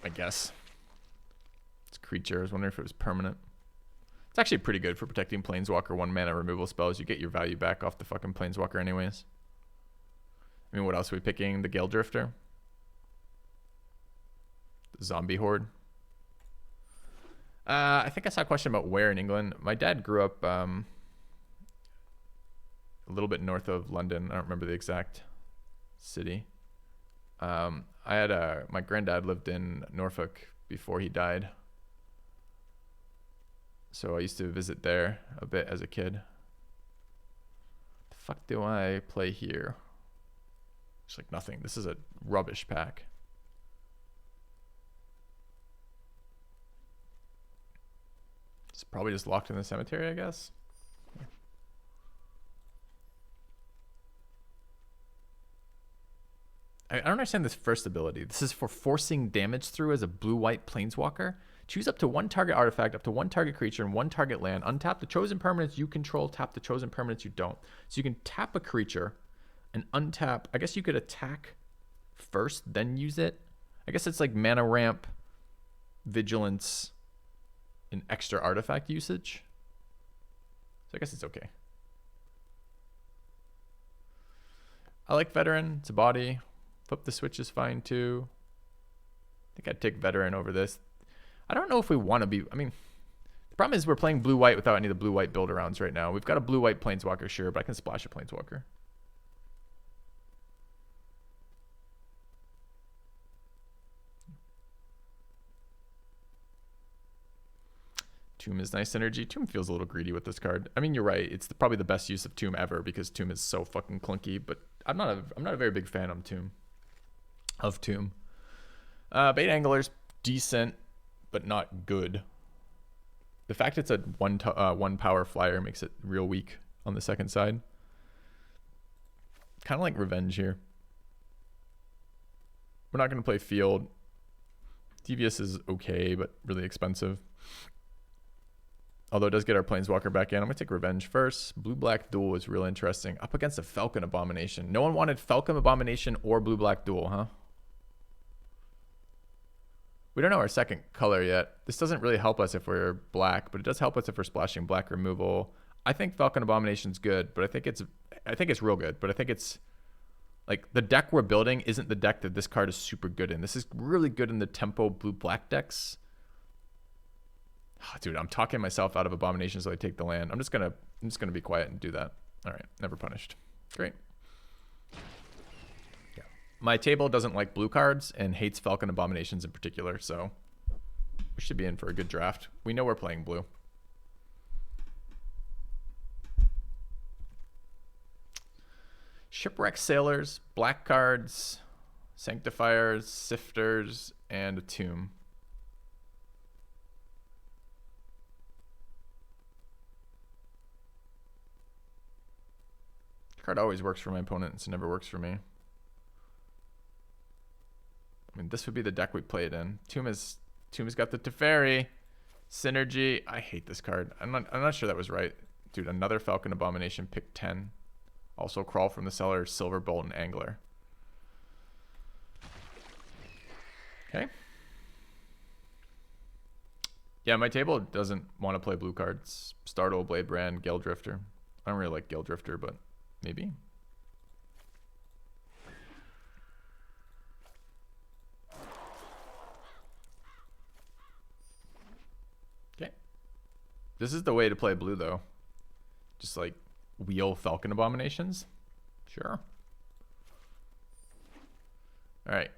I guess. It's a creature. I was wondering if it was permanent. It's actually pretty good for protecting Planeswalker 1-mana removal spells. You get your value back off the fucking Planeswalker anyways. I mean, what else are we picking? The Gale Drifter? Zombie Horde. I think I saw a question about where in England. My dad grew up a little bit north of London. I don't remember the exact city. I had my granddad lived in Norfolk before he died, so I used to visit there a bit as a kid. The fuck do I play here? It's like nothing. This is a rubbish pack. It's probably just locked in the cemetery, I guess. I don't understand this first ability. This is for forcing damage through as a blue-white Planeswalker. Choose up to one target artifact, up to one target creature, and one target land. Untap the chosen permanents you control. Tap the chosen permanents you don't. So you can tap a creature and untap. I guess you could attack first, then use it. I guess it's like mana ramp, vigilance, and extra artifact usage. So I guess it's okay. I like Veteran. It's a body. Flip the switch is fine too. I think I'd take Veteran over this. I don't know if we want to be... I mean, the problem is we're playing blue-white without any of the blue-white build-arounds right now. We've got a blue-white Planeswalker, sure, but I can splash a Planeswalker. Tomb is nice energy. Tomb feels a little greedy with this card. I mean, you're right. It's probably the best use of Tomb ever because Tomb is so fucking clunky. But I'm not a very big fan of Tomb. Bait Angler's decent. but not good. The fact it's a one power flyer makes it real weak on the second side. Kind of like Revenge here. We're not going to play Field. Devious is okay, but really expensive. Although it does get our Planeswalker back in. I'm going to take Revenge first. Blue-Black Duel is real interesting. Up against a Falcon Abomination. No one wanted Falcon Abomination or Blue-Black Duel, huh? We don't know our second color yet. This doesn't really help us if we're black, but it does help us if we're splashing black removal. I think Falcon Abomination's good, but I think it's real good, but I think it's like the deck we're building isn't the deck that this card is super good in. This is really good in the tempo blue-black decks. Oh, dude, I'm talking myself out of Abomination, so I take the land. I'm just gonna be quiet and do that. All right, never punished. Great. Yeah. My table doesn't like blue cards and hates Falcon Abominations in particular, so we should be in for a good draft. We know we're playing blue. Shipwreck Sailors, black cards, Sanctifiers, Sifters, and a Tomb. Card always works for my opponents, it never works for me. I mean, this would be the deck we played in. Tomb has got the Teferi, Synergy. I hate this card. I'm not sure that was right. Dude, another Falcon Abomination, pick 10. Also Crawl from the Cellar, Silverbolt, and Angler. Okay. Yeah, my table doesn't want to play blue cards. Startle, Blade Brand, Gale Drifter. I don't really like Gale Drifter, but maybe. Okay. This is the way to play blue, though. Just like wheel Falcon Abominations. Sure. All right.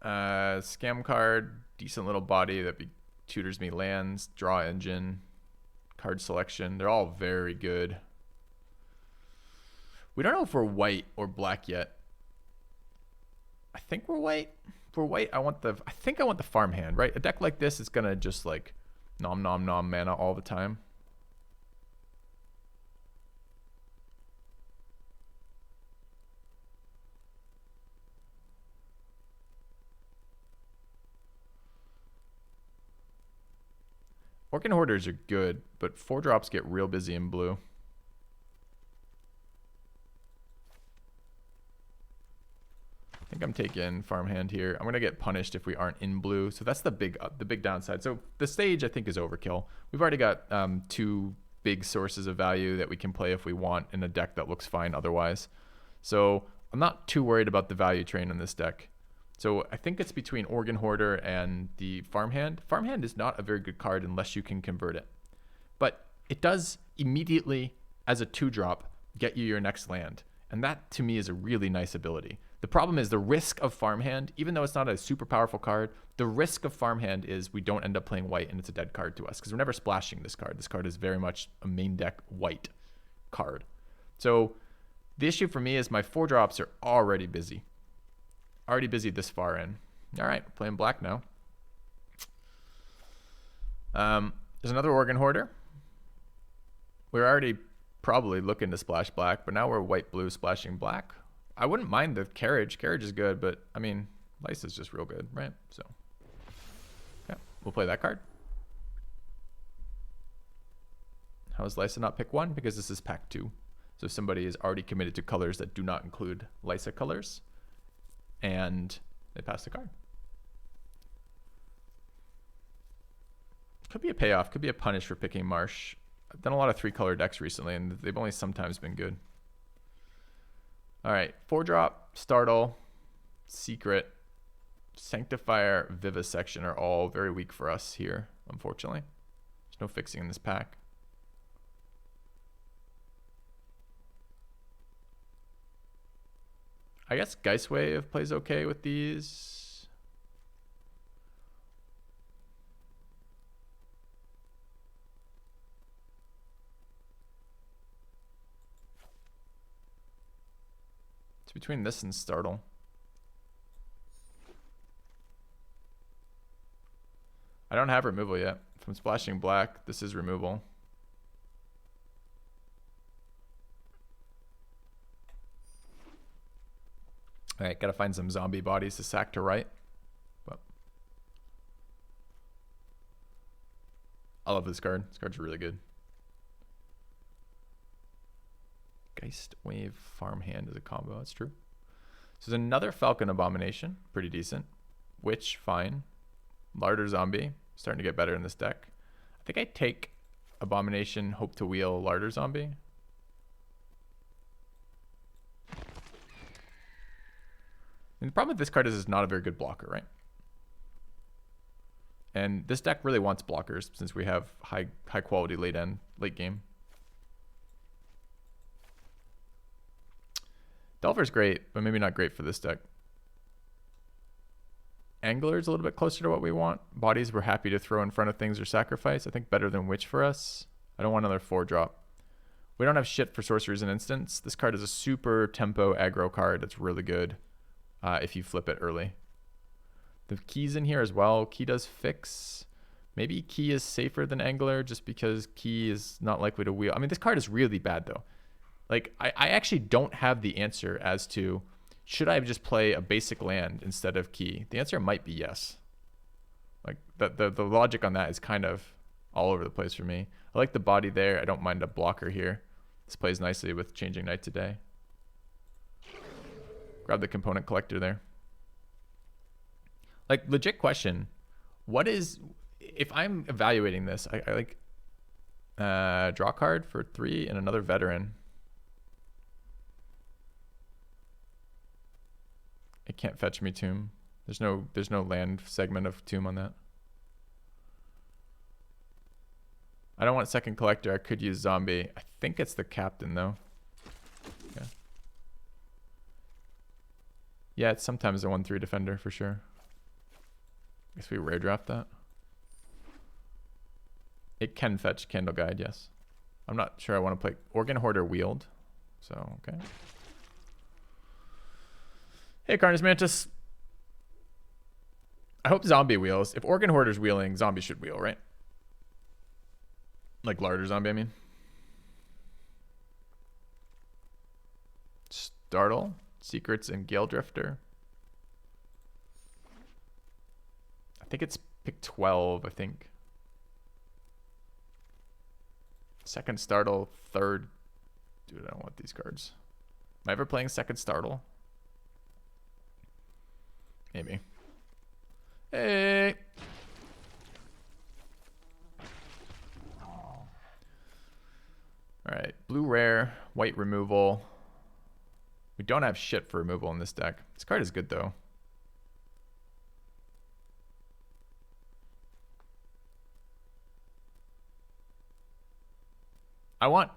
Scam card, decent little body that tutors me lands, draw engine, card selection. They're all very good. We don't know if we're white or black yet. I think we're white. If we're white, I think I want the farmhand, right? A deck like this is gonna just like nom nom nom mana all the time. Organ Hoarders are good, but 4-drops get real busy in blue. I think I'm taking Farmhand here. I'm gonna get punished if we aren't in blue, so that's the big downside. So the stage I think is overkill. We've already got 2 big sources of value that we can play if we want in a deck that looks fine otherwise. So I'm not too worried about the value train in this deck. So I think it's between Organ Hoarder and the Farmhand. Farmhand is not a very good card unless you can convert it. But it does immediately, as a 2-drop, get you your next land. And that, to me, is a really nice ability. The problem is the risk of Farmhand, even though it's not a super powerful card, the risk of Farmhand is we don't end up playing white and it's a dead card to us because we're never splashing this card. This card is very much a main deck white card. So the issue for me is my 4-drops are already busy. Already busy this far in. All right, playing black now. There's another Organ Hoarder. We're already probably looking to splash black, but now we're white-blue splashing black. I wouldn't mind the Carriage. Carriage is good, but, I mean, Lice is just real good, right? So, yeah, we'll play that card. How is Lysa not pick 1? Because this is pack 2. So somebody is already committed to colors that do not include Lysa colors. And they pass the card. Could be a payoff, could be a punish for picking Marsh. I've done a lot of 3-color decks recently, and they've only sometimes been good. All right, 4-drop, Startle, Secret, Sanctifier, Vivisection are all very weak for us here, unfortunately. There's no fixing in this pack. I guess Geist Wave plays okay with these. It's between this and Startle. I don't have removal yet. If I'm splashing black, this is removal. All right, gotta find some zombie bodies to sack to right. But I love this card. This card's really good. Geist Wave Farmhand is a combo. That's true. So there's another Falcon Abomination. Pretty decent. Witch, fine. Larder Zombie. Starting to get better in this deck. I think I take Abomination, Hope to Wheel, Larder Zombie. And the problem with this card is it's not a very good blocker, right? And this deck really wants blockers since we have high quality late game. Delver's great, but maybe not great for this deck. Angler's a little bit closer to what we want. Bodies we're happy to throw in front of things or sacrifice. I think better than Witch for us. I don't want another 4-drop. We don't have shit for sorceries and instants. This card is a super tempo aggro card that's really good if you flip it early. The Key's in here as well. Key does fix. Maybe Key is safer than Angler just because Key is not likely to wheel. I mean, this card is really bad though. Like, I actually don't have the answer as to should I just play a basic land instead of Key. The answer might be yes. Like, the logic on that is kind of all over the place for me. I like the body there. I don't mind a blocker here. This plays nicely with changing night to day. Grab the component collector there. Like, legit question. What is, if I'm evaluating this, I like draw card for 3 and another veteran. It can't fetch me Tomb. There's no land segment of Tomb on that. I don't want second collector. I could use zombie. I think it's the captain though. Yeah. Yeah, it's sometimes a 1/3 defender for sure. Guess we rare draft that. It can fetch Candle Guide, yes. I'm not sure I want to play Organ Hoarder Wield. So, okay. Hey, Carnage Mantis. I hope Zombie wheels. If Organ Hoarder's wheeling, Zombie should wheel, right? Like Larder Zombie, I mean. Startle, Secrets, and Gale Drifter. I think it's pick 12, I think. Second Startle, third. Dude, I don't want these cards. Am I ever playing second Startle? Maybe. Hey. All right, blue rare, white removal. We don't have shit for removal in this deck. This card is good though. I want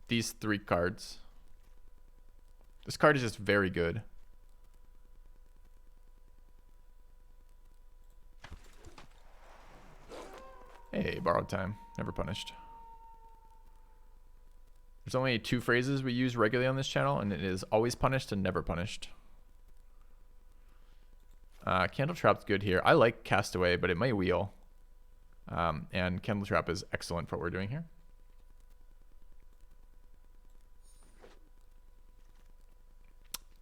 these 3 cards. This card is just very good. Hey, borrowed time. Never punished. There's only 2 phrases we use regularly on this channel, and it is always punished and never punished. Candle Trap's good here. I like Castaway, but it might wheel. And Candle Trap is excellent for what we're doing here.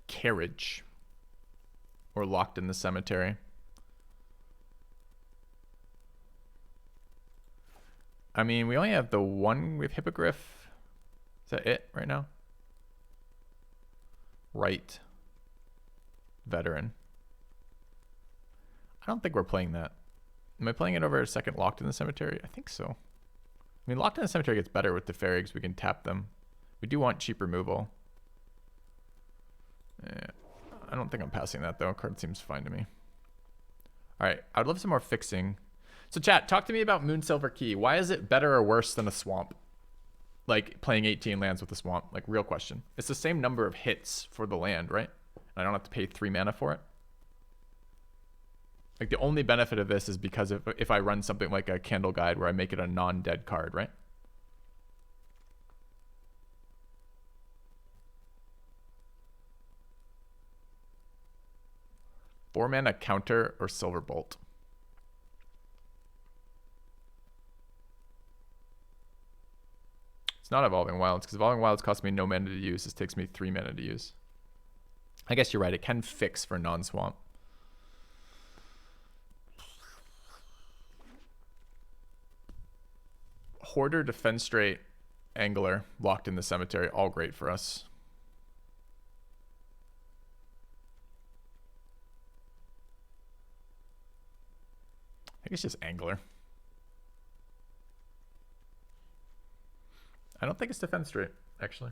Carriage. Or Locked in the Cemetery. I mean, we only have the one. We have Hippogriff. Is that it right now? Right. Veteran. I don't think we're playing that. Am I playing it over a second Locked in the Cemetery? I think so. I mean, Locked in the Cemetery gets better with the Ferrigs. We can tap them. We do want cheap removal. Yeah, I don't think I'm passing that, though. Card seems fine to me. All right. I'd love some more fixing. So chat, talk to me about Moonsilver Key. Why is it better or worse than a swamp? Like playing 18 lands with a swamp. Like, real question. It's the same number of hits for the land, right? And I don't have to pay 3 mana for it. Like, the only benefit of this is because if I run something like a Candle Guide where I make it a non-dead card, right? Four mana counter or Silverbolt. It's not Evolving Wilds, because Evolving Wilds costs me no mana to use. This takes me 3 mana to use. I guess you're right. It can fix for non-swamp. Hoarder, Defense Straight, Angler, Locked in the Cemetery. All great for us. I think it's just Angler. I don't think it's Defense Straight, actually.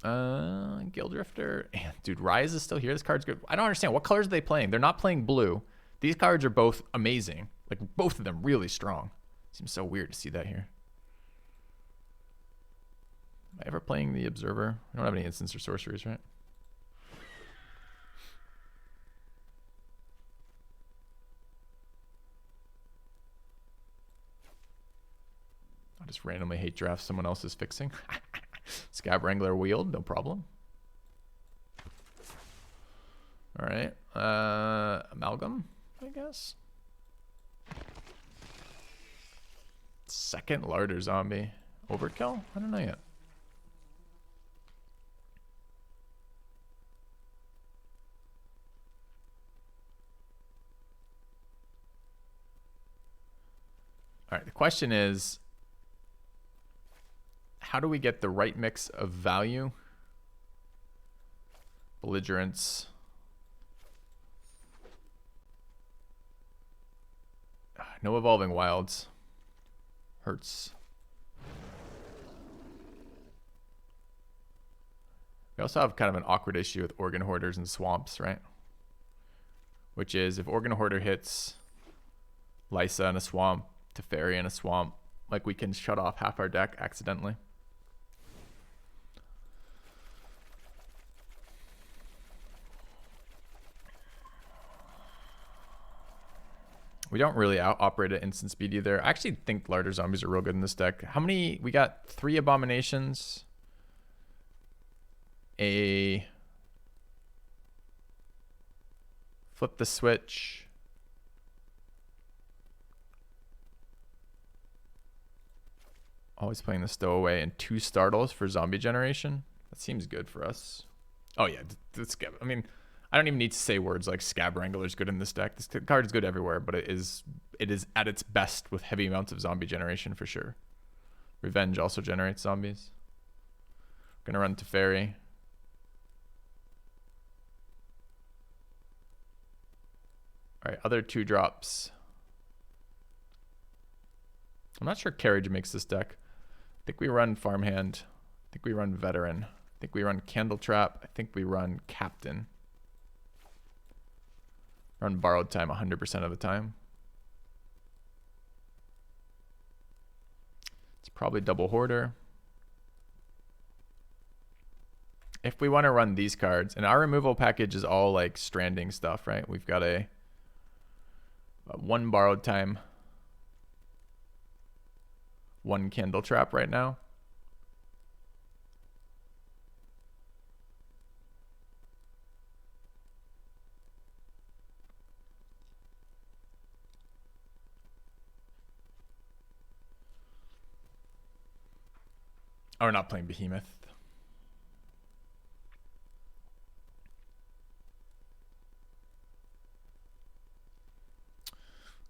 Gildrifter. Dude, Rise is still here. This card's good. I don't understand. What colors are they playing? They're not playing blue. These cards are both amazing. Like, both of them really strong. Seems so weird to see that here. Am I ever playing the Observer? I don't have any instants or sorceries, right? I'll just randomly hate draft someone else is fixing. Scab Wrangler Wield, no problem. All right. Amalgam, I guess. Second Larder Zombie. Overkill? I don't know yet. All right, the question is, how do we get the right mix of value, belligerence, no Evolving Wilds, hurts. We also have kind of an awkward issue with Organ Hoarders and Swamps, right? Which is if Organ Hoarder hits Lysa in a swamp, Teferi in a swamp, like we can shut off half our deck accidentally. We don't really operate at instant speed either. I actually think Larder Zombies are real good in this deck. How many? We got 3 Abominations. A Flip the Switch. Always playing the Stowaway and 2 Startles for zombie generation. That seems good for us. Oh yeah, I mean, I don't even need to say words like Scab Wrangler is good in this deck. This card is good everywhere, but it is at its best with heavy amounts of zombie generation for sure. Revenge also generates zombies. Gonna run Teferi. All right, other 2 drops. I'm not sure Carriage makes this deck. I think we run Farmhand. I think we run Veteran. I think we run Candle Trap. I think we run Captain. Run Borrowed Time 100% of the time. It's probably double Hoarder. If we want to run these cards, and our removal package is all like stranding stuff, right? We've got a 1 Borrowed Time, 1 Candle Trap right now. Oh, we're not playing Behemoth.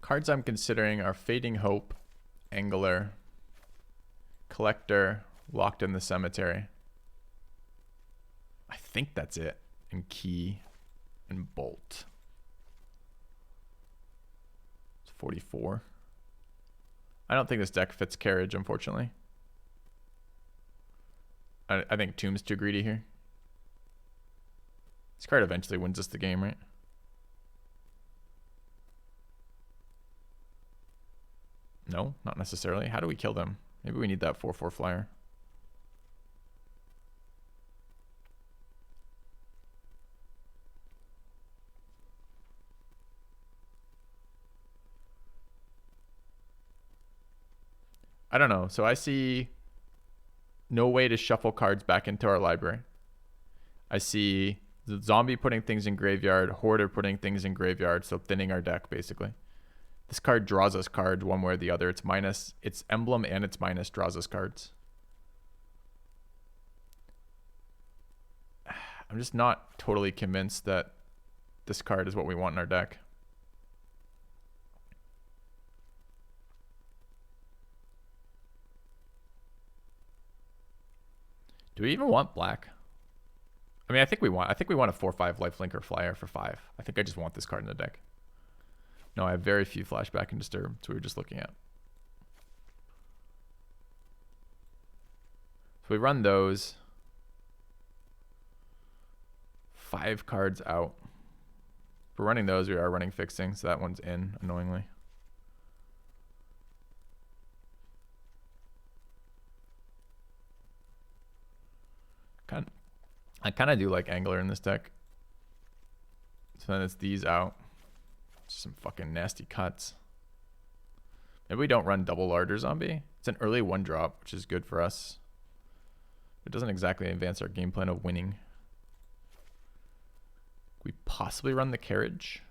Cards I'm considering are Fading Hope, Angler, Collector, Locked in the Cemetery. I think that's it. And Key and Bolt. It's 44. I don't think this deck fits Carriage, unfortunately. I think Tomb's too greedy here. This card eventually wins us the game, right? No, not necessarily. How do we kill them? Maybe we need that 4/4 flyer. I don't know. So I see no way to shuffle cards back into our library. I see the zombie putting things in graveyard, Hoarder putting things in graveyard, so thinning our deck basically. This card draws us cards one way or the other. It's minus, its emblem and its minus draws us cards. I'm just not totally convinced that this card is what we want in our deck. Do we even want black? I mean, I think we want a 4/5 lifelink or flyer for 5. I think I just want this card in the deck. No, I have very few flashback and disturb, so we were just looking at. So we run those. 5 cards out. If we're running those, we are running fixing, so that one's in, annoyingly. I kind of do like Angler in this deck. So then it's these out. Some fucking nasty cuts. Maybe we don't run double larger zombie. It's an early 1-drop, which is good for us. It doesn't exactly advance our game plan of winning. We possibly run the carriage.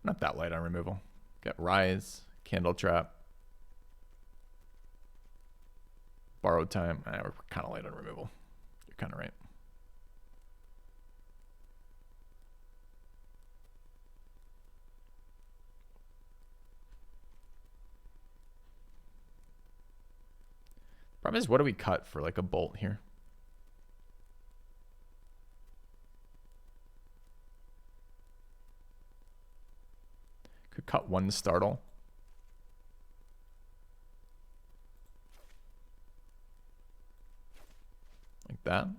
Not that light on removal. Get Rise, Candle Trap, Borrowed Time. We're kind of light on removal. You're kind of right. Problem is, what do we cut for like a bolt here? Could cut 1 startle. Like that. I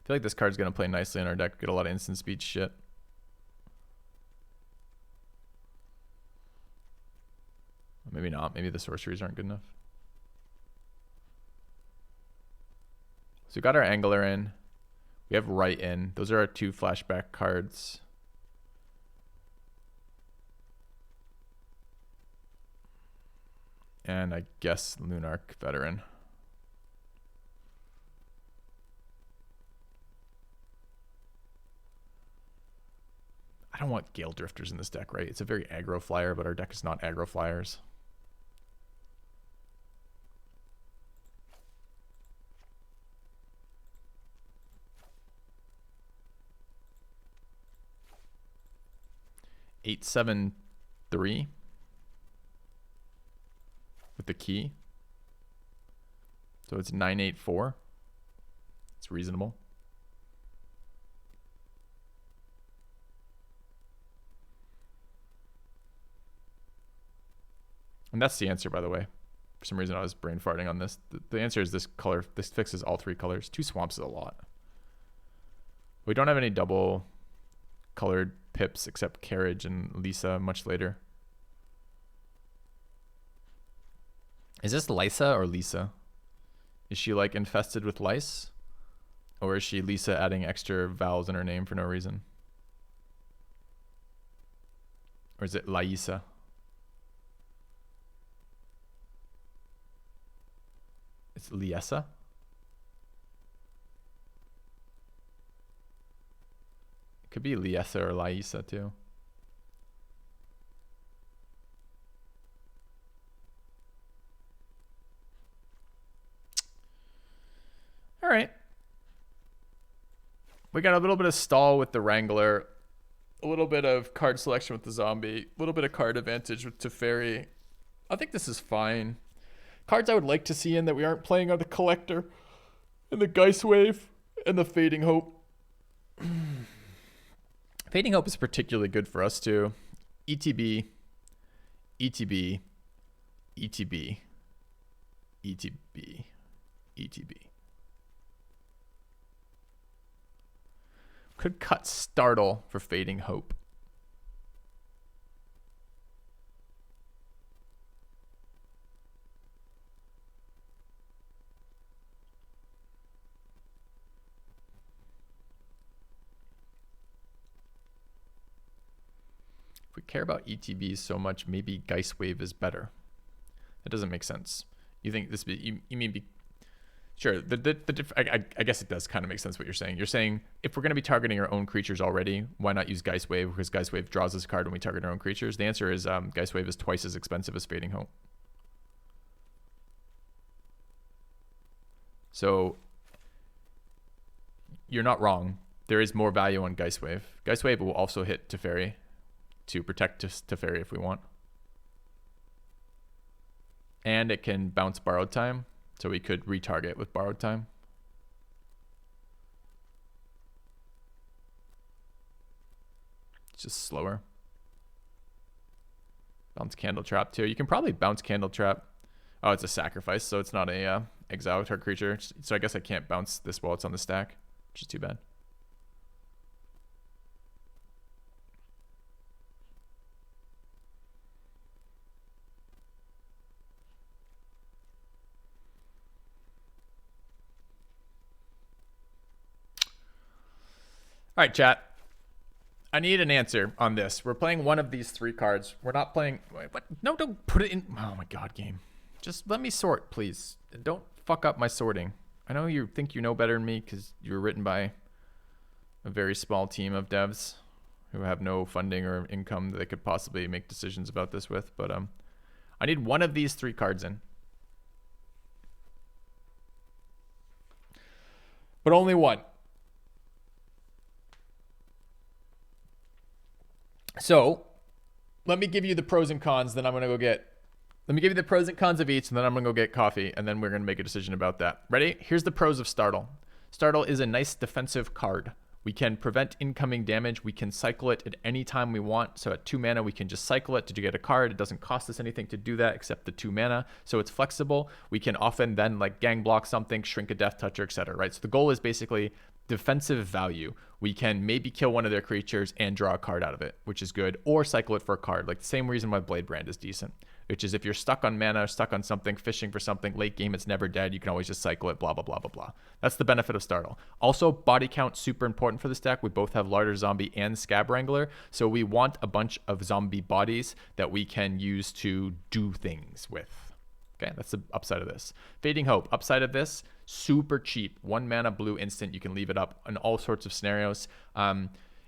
feel like this card's going to play nicely in our deck. Get a lot of instant speed shit. Maybe not. Maybe the sorceries aren't good enough. So we got our Angler in. We have Right in. Those are our 2 flashback cards. And I guess Lunarch Veteran. I don't want Gale Drifters in this deck, right? It's a very aggro flyer, but our deck is not aggro flyers. Eight, 7, 3 with the key. So it's 9, 8, 4. It's reasonable. And that's the answer, by the way. For some reason, I was brain farting on this. The answer is this color. This fixes all 3 colors. 2 swamps is a lot. We don't have any double colored pips except Carriage and Lisa much later. Is this Lysa or Lisa? Is she like infested with lice? Or is she Lisa adding extra vowels in her name for no reason? Or is it Laisa? It's Liesa? It could be Liesa or Laisa too. All right. We got a little bit of stall with the Wrangler, a little bit of card selection with the zombie, a little bit of card advantage with Teferi. I think this is fine. Cards I would like to see in that we aren't playing are the Collector and the Geist Wave and the Fading Hope. Fading Hope is particularly good for us too. ETB, ETB, ETB, ETB, ETB. Could cut Startle for Fading Hope. If we care about ETBs so much, maybe Geist Wave is better. It doesn't make sense. You think this? You mean sure. I guess it does kind of make sense what you're saying. You're saying if we're going to be targeting our own creatures already, why not use Geist Wave? Because Geist Wave draws this card when we target our own creatures. The answer is Geist Wave is twice as expensive as Fading Hope. So you're not wrong. There is more value on Geist Wave. Geist Wave will also hit Teferi to protect Teferi if we want. And it can bounce Borrowed Time, so we could retarget with Borrowed Time. It's just slower. Bounce Candle Trap too. You can probably bounce Candle Trap. Oh, it's a sacrifice, so it's not a exile target creature. So I guess I can't bounce this while it's on the stack, which is too bad. All right, chat. I need an answer on this. We're playing one of these three cards. We're not playing... What? No, don't put it in... Oh, my God, game. Just let me sort, please. Don't fuck up my sorting. I know you think you know better than me because you're written by a very small team of devs who have no funding or income that they could possibly make decisions about this with. But I need one of these three cards in. But only one. So let me give you the pros and cons, then I'm going to go get... Let me give you the pros and cons of each, and then I'm going to go get coffee, and then we're going to make a decision about that. Ready? Here's the pros of Startle. Startle is a nice defensive card. We can prevent incoming damage. We can cycle it at any time we want. So at 2 mana, we can just cycle it to get a card. It doesn't cost us anything to do that except the 2 mana. So it's flexible. We can often then like gang block something, shrink a Death Toucher, etc. Right? So the goal is basically defensive value. We can maybe kill one of their creatures and draw a card out of it, which is good, or cycle it for a card. Like the same reason why Blade Brand is decent, which is if you're stuck on mana, stuck on something, fishing for something, late game, it's never dead. You can always just cycle it, blah, blah, blah, blah, blah. That's the benefit of Startle. Also, body count, super important for this deck. We both have Larder Zombie and Scab Wrangler, so we want a bunch of zombie bodies that we can use to do things with. Okay, that's the upside of this. Fading Hope, upside of this, super cheap. 1 mana blue instant, you can leave it up in all sorts of scenarios.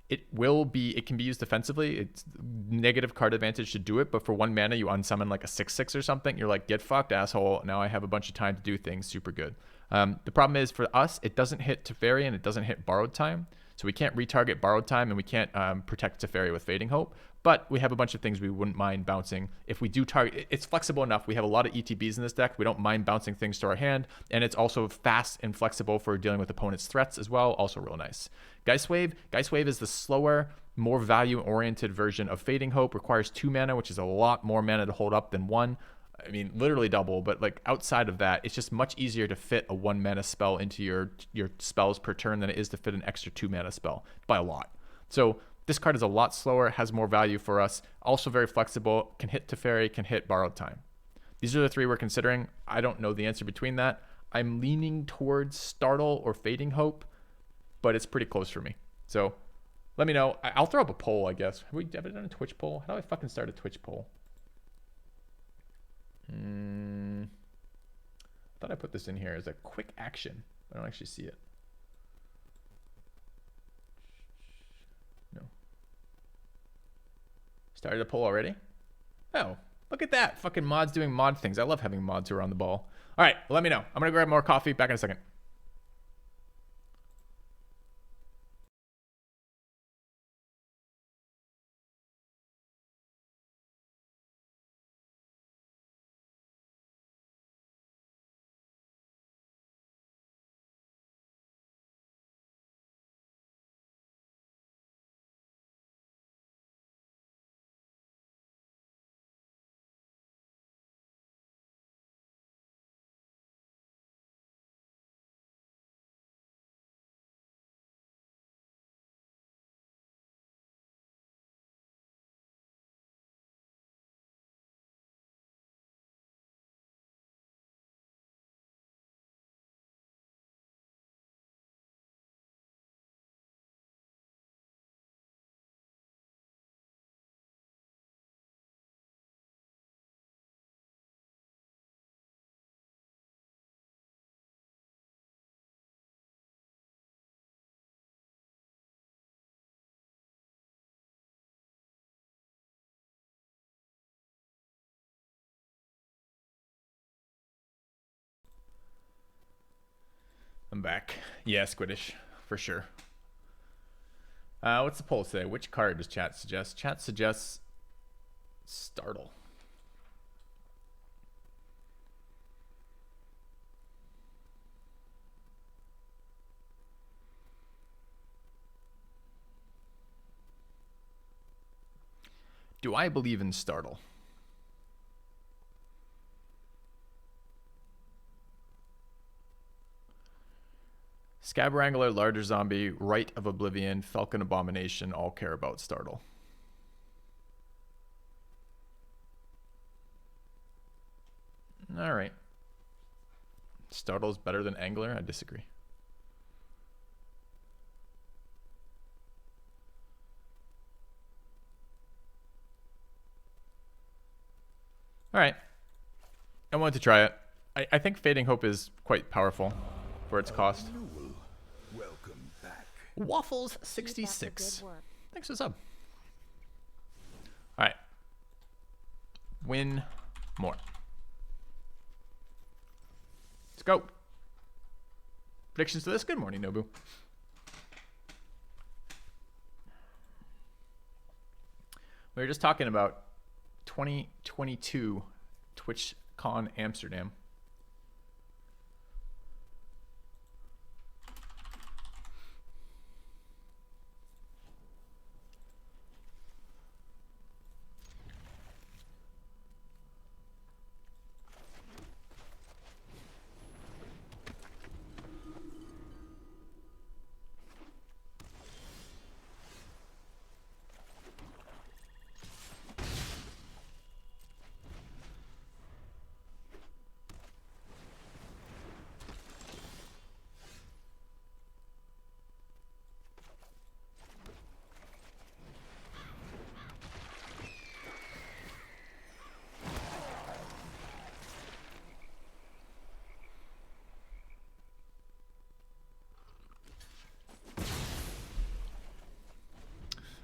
It can be used defensively. It's negative card advantage to do it, but for 1 mana, you unsummon like a 6/6 or something. You're like, get fucked, asshole. Now I have a bunch of time to do things. Super good. The problem is for us, it doesn't hit Teferi and it doesn't hit Borrowed Time. So we can't retarget Borrowed Time and we can't protect Teferi with Fading Hope. But we have a bunch of things we wouldn't mind bouncing. If we do target, it's flexible enough. We have a lot of ETBs in this deck. We don't mind bouncing things to our hand. And it's also fast and flexible for dealing with opponents' threats as well. Also real nice. Geist Wave is the slower, more value-oriented version of Fading Hope. Requires 2 mana, which is a lot more mana to hold up than 1. I mean, literally double, but like outside of that, it's just much easier to fit a 1 mana spell into your spells per turn than it is to fit an extra 2 mana spell by a lot. So this card is a lot slower, has more value for us, also very flexible, can hit Teferi, can hit Borrowed Time. These are the three we're considering. I don't know the answer between that. I'm leaning towards Startle or Fading Hope, but it's pretty close for me. So let me know. I'll throw up a poll, I guess. Have we ever done a Twitch poll? How do I fucking start a Twitch poll? I thought I put this in here as a quick action. I don't actually see it. No. Started a poll already? Oh, look at that. Fucking mods doing mod things. I love having mods who are on the ball. All right, let me know. I'm going to grab more coffee. Back in a second. I'm back. Yeah, Squiddish, for sure. What's the poll say? Which card does chat suggest? Chat suggests Startle. Do I believe in Startle? Scab Wrangler, Larger Zombie, Rite of Oblivion, Falcon Abomination all care about Startle. Alright. Startle's better than Angler? I disagree. Alright. I wanted to try it. I think Fading Hope is quite powerful for its cost. Welcome back. Waffles66. Thanks for the sub. Alright. Win more. Let's go. Predictions to this? Good morning, Nobu. We were just talking about 2022 TwitchCon Amsterdam.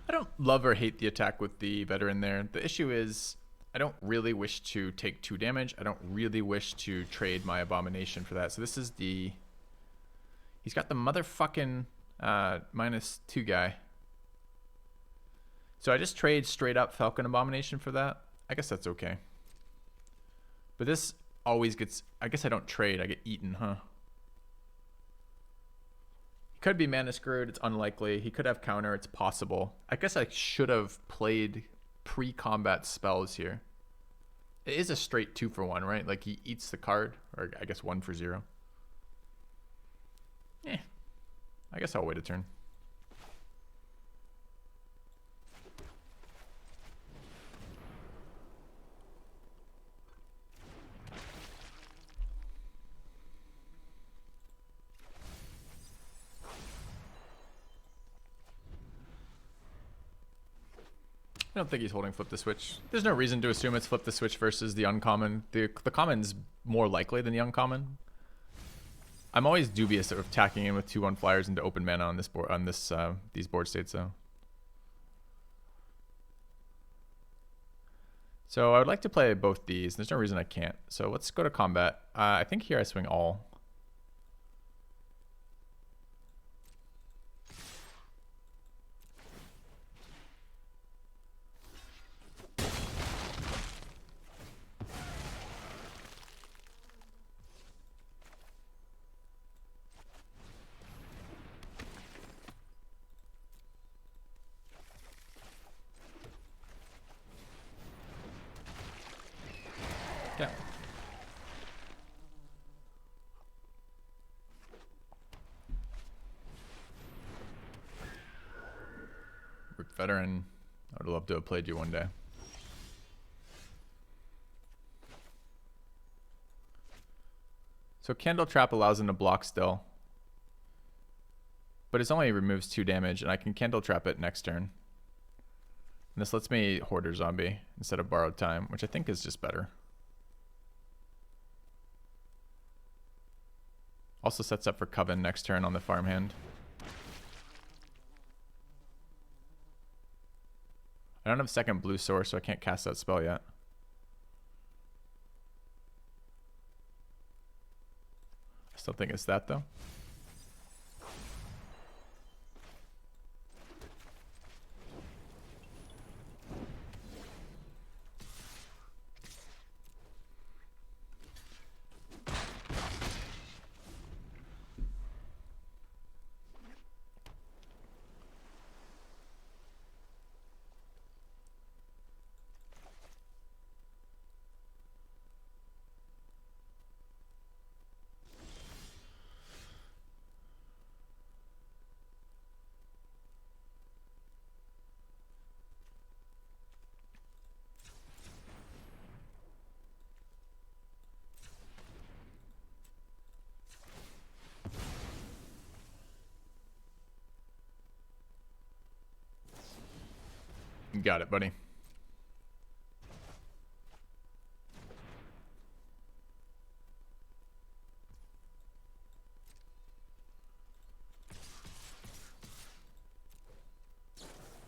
I don't love or hate the attack with the veteran there. The issue is I don't really wish to take 2 damage. I don't really wish to trade my Abomination for that. So this is the... He's got the motherfucking -2 guy. So I just trade straight up Falcon Abomination for that. I guess that's okay. But this always gets... I guess I don't trade. I get eaten, huh? Could be mana screwed. It's unlikely. He could have counter. It's possible. I guess I should have played pre-combat spells here. It is a straight 2-for-1, right? Like he eats the card, or I guess 1 for 0. Eh. I guess I'll wait a turn. I don't think he's holding Flip the Switch. There's no reason to assume it's Flip the Switch versus the uncommon. The common's more likely than the uncommon. I'm always dubious of tacking in with 2/1 flyers into open mana on this board, on this these board states though. So I would like to play both these. There's no reason I can't. So let's go to combat. I think here I swing all. Yeah. Rick Veteran. I would love to have played you one day. So Candle Trap allows him to block still. But it only removes 2 damage, and I can Candle Trap it next turn. And this lets me Hoarder Zombie instead of Borrowed Time, which I think is just better. Also sets up for Coven next turn on the farmhand. I don't have second blue source, so I can't cast that spell yet. I still think it's that though. got it, buddy.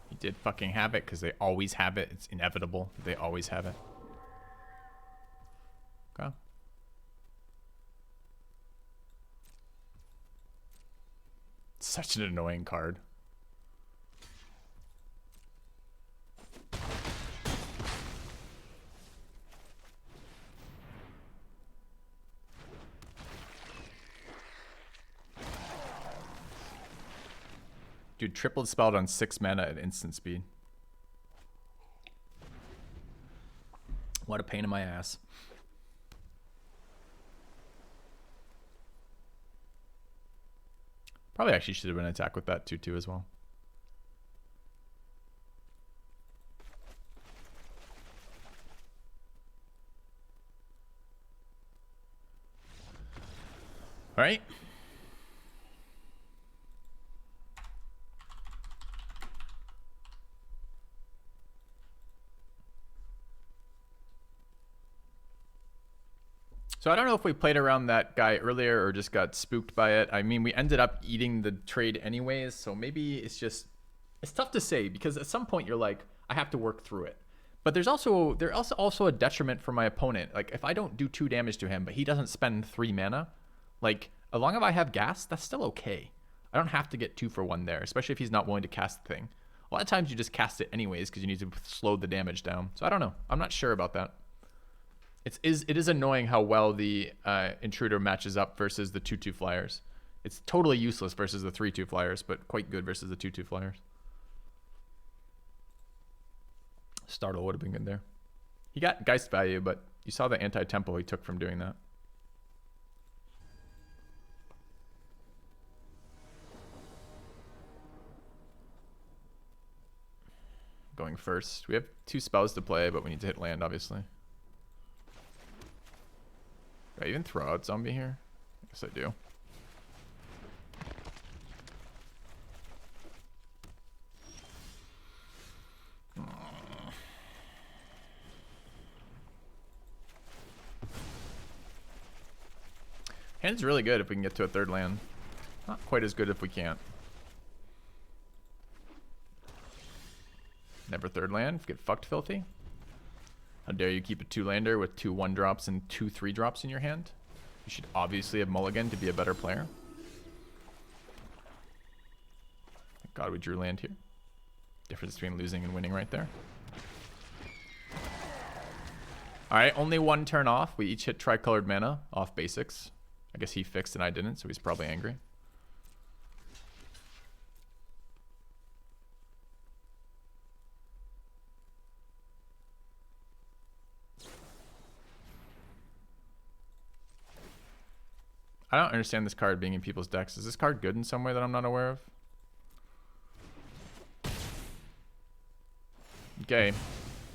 He did fucking have it because they always have it. It's inevitable. They always have it. Okay. Such an annoying card. Dude, triple dispelled on 6 mana at instant speed. What a pain in my ass. Probably actually should have been an attack with that 2/2 as well. All right. So I don't know if we played around that guy earlier or just got spooked by it. I mean, we ended up eating the trade anyways, so maybe it's just, it's tough to say because at some point you're like, I have to work through it. But there's also a detriment for my opponent. Like if I don't do 2 damage to him, but he doesn't spend 3 mana, like as long as I have gas, that's still okay. I don't have to get 2 for 1 there, especially if he's not willing to cast the thing. A lot of times you just cast it anyways because you need to slow the damage down. So I don't know. I'm not sure about that. It is annoying how well the intruder matches up versus the 2/2 flyers. It's totally useless versus the 3/2 flyers, but quite good versus the 2/2 flyers. Startle would have been good there. He got Geist value, but you saw the anti-tempo he took from doing that. Going first. We have 2 spells to play, but we need to hit land, obviously. Do I even throw out zombie here? I guess I do. Hand's really good if we can get to a 3rd land. Not quite as good if we can't. Never 3rd land. Get fucked, filthy. How dare you keep a 2-lander with 2 1-drops and 2 3-drops in your hand? You should obviously have mulligan to be a better player. Thank God we drew land here. Difference between losing and winning right there. Alright, only 1 turn off. We each hit tricolored mana off basics. I guess he fixed and I didn't, so he's probably angry. I don't understand this card being in people's decks. Is this card good in some way that I'm not aware of? Okay.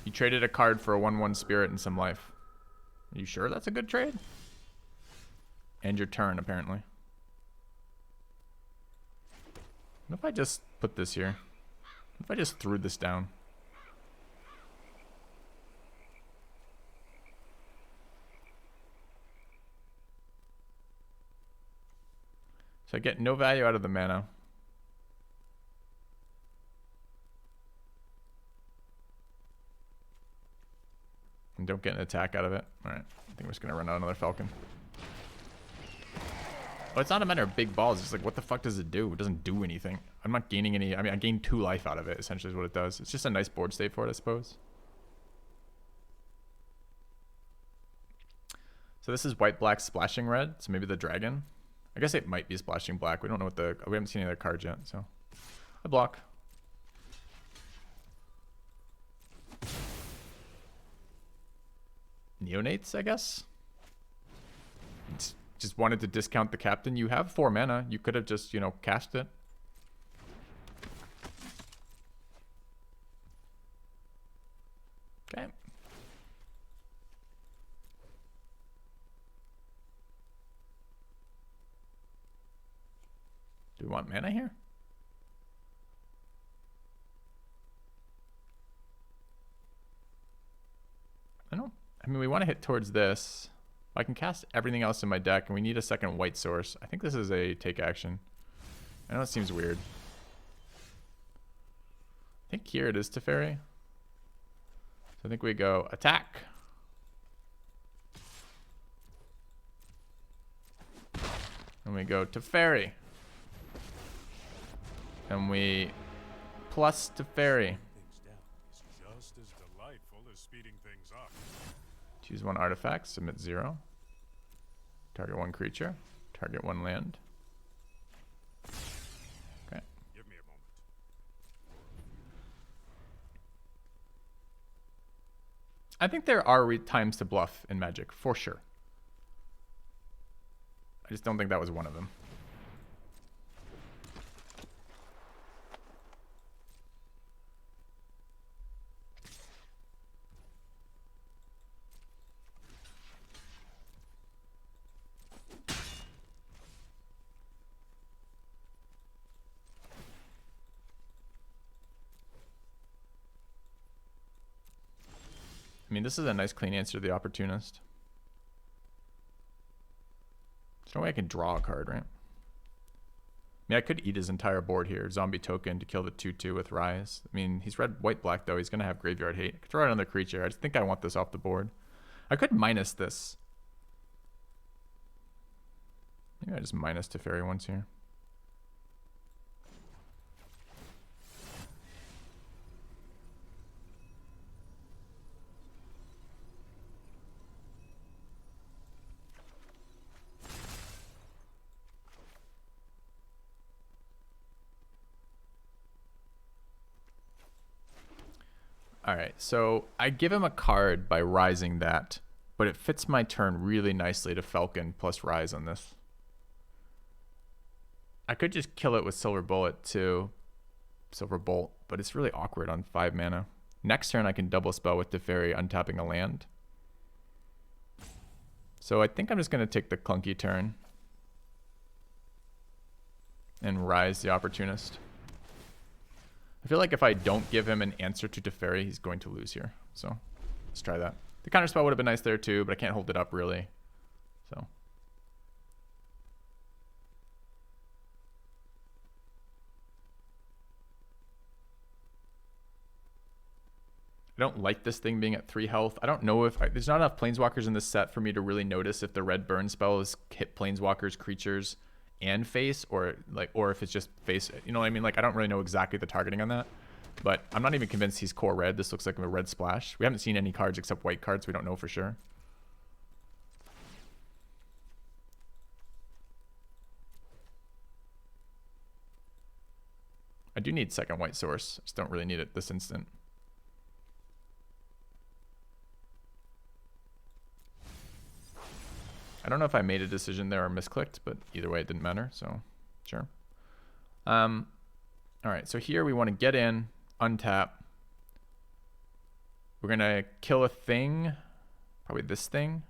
You traded a card for a 1/1 spirit and some life. Are you sure that's a good trade? And your turn, apparently. What if I just put this here? What if I just threw this down? So I get no value out of the mana. And don't get an attack out of it. Alright, I think we're just gonna run out another Falcon. Well, it's not a matter of big balls. It's like, what the fuck does it do? It doesn't do anything. I'm not gaining any. I mean, I gain 2 life out of it, essentially, is what it does. It's just a nice board state for it, I suppose. So this is white, black, splashing red. So maybe the dragon. I guess it might be splashing black. We don't know what the. We haven't seen any other cards yet, so. I block. Neonates, I guess? Just wanted to discount the captain. You have 4 mana. You could have just, you know, cast it. Okay. Do we want mana here? I mean, we want to hit towards this. I can cast everything else in my deck, and we need a second white source. I think this is a take action. I know it seems weird. I think here it is Teferi. So I think we go attack. And we go Teferi. And we plus Teferi. Just as delightful as speeding things up. Choose one artifact, submit 0. Target one creature, target one land. Okay. Give me a moment. I think there are times to bluff in Magic, for sure. I just don't think that was one of them. I mean, this is a nice clean answer to the Opportunist. There's no way I can draw a card, right? I mean, I could eat his entire board here. Zombie token to kill the 2/2 with Rise. I mean, he's red, white, black, though. He's going to have Graveyard Hate. I could draw another creature. I just think I want this off the board. I could minus this. Maybe I just minus Teferi once here. All right, so I give him a card by rising that, but it fits my turn really nicely to Falcon plus Rise on this. I could just kill it with Silver Bullet too, Silver Bolt, but it's really awkward on 5 mana. Next turn I can double spell with Teferi, untapping a land. So I think I'm just going to take the clunky turn and Rise the Opportunist. I feel like if I don't give him an answer to Teferi, he's going to lose here. So let's try that. The counterspell would have been nice there too, but I can't hold it up really. So I don't like this thing being at 3 health. I don't know if there's not enough Planeswalkers in this set for me to really notice if the red burn spell is hit Planeswalkers, creatures, and face, or if it's just face. You know what I mean? Like, I don't really know exactly the targeting on that, but I'm not even convinced he's core red. This looks like a red splash. We haven't seen any cards except white cards. We don't know for sure. I do need second white source. I just don't really need it this instant. I don't know if I made a decision there or misclicked, but either way it didn't matter, so sure. All right, so here we want to get in, untap. We're going to kill a thing, probably this thing.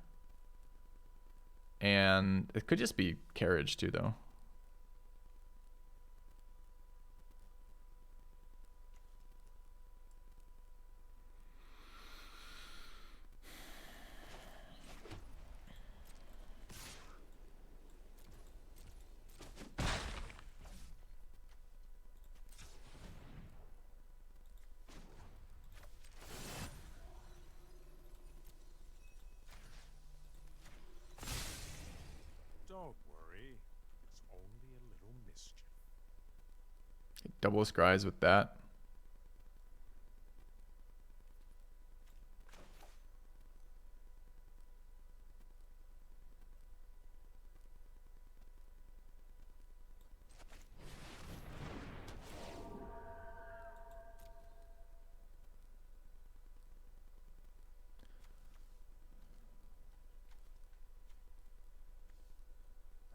And it could just be Carriage too, though. Don't worry. It's only a little mischief. Double scries with that.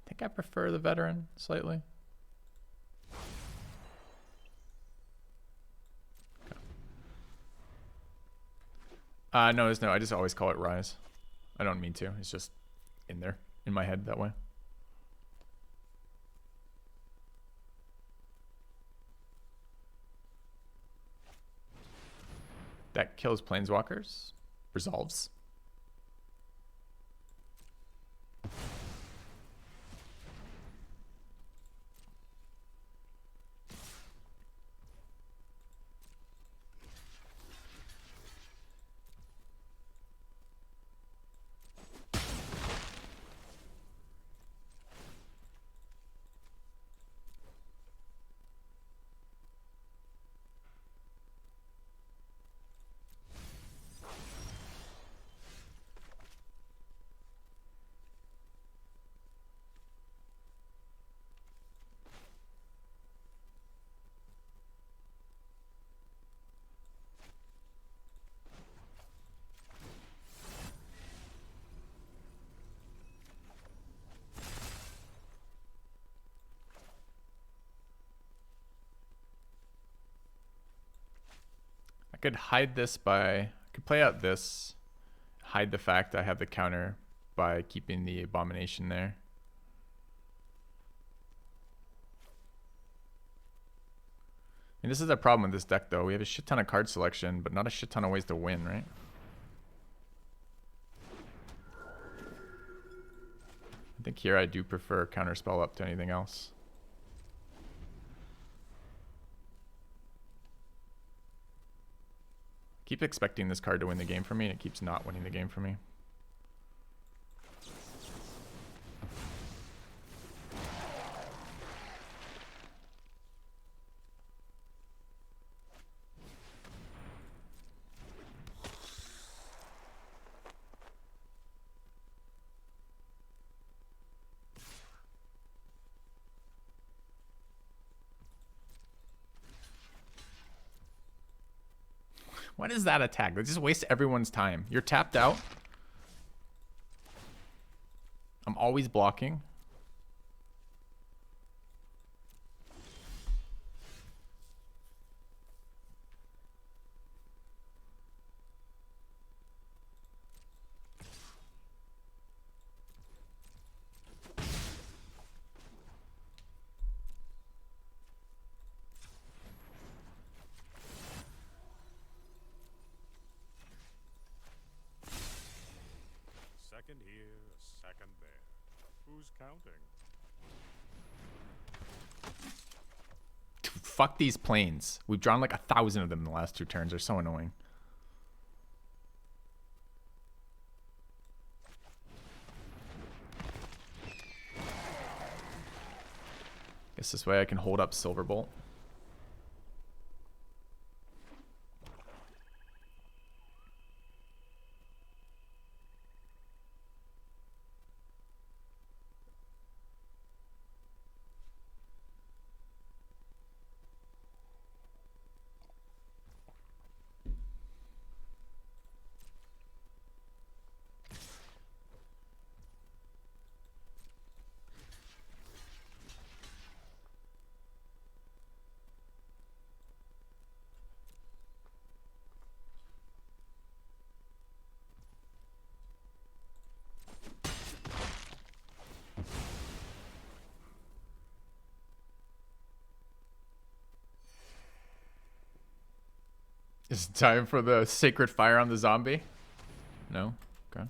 I think I prefer the veteran slightly. No, there's no. I just always call it Rise. I don't mean to. It's just in there, in my head that way. That kills Planeswalkers. Resolves. could hide this by... I could play out this. Hide the fact I have the counter by keeping the Abomination there. And this is a problem with this deck, though. We have a shit ton of card selection, but not a shit ton of ways to win, right? I think here I do prefer Counterspell up to anything else. Keep expecting this card to win the game for me, and it keeps not winning the game for me. What is that attack? They just waste everyone's time. You're tapped out. I'm always blocking. Second here, a second there. Who's counting? Dude, fuck these planes. We've drawn like 1,000 of them in the last 2 turns. They're so annoying. Guess this way I can hold up Silverbolt. Is it time for the Sacred Fire on the zombie? No? Okay.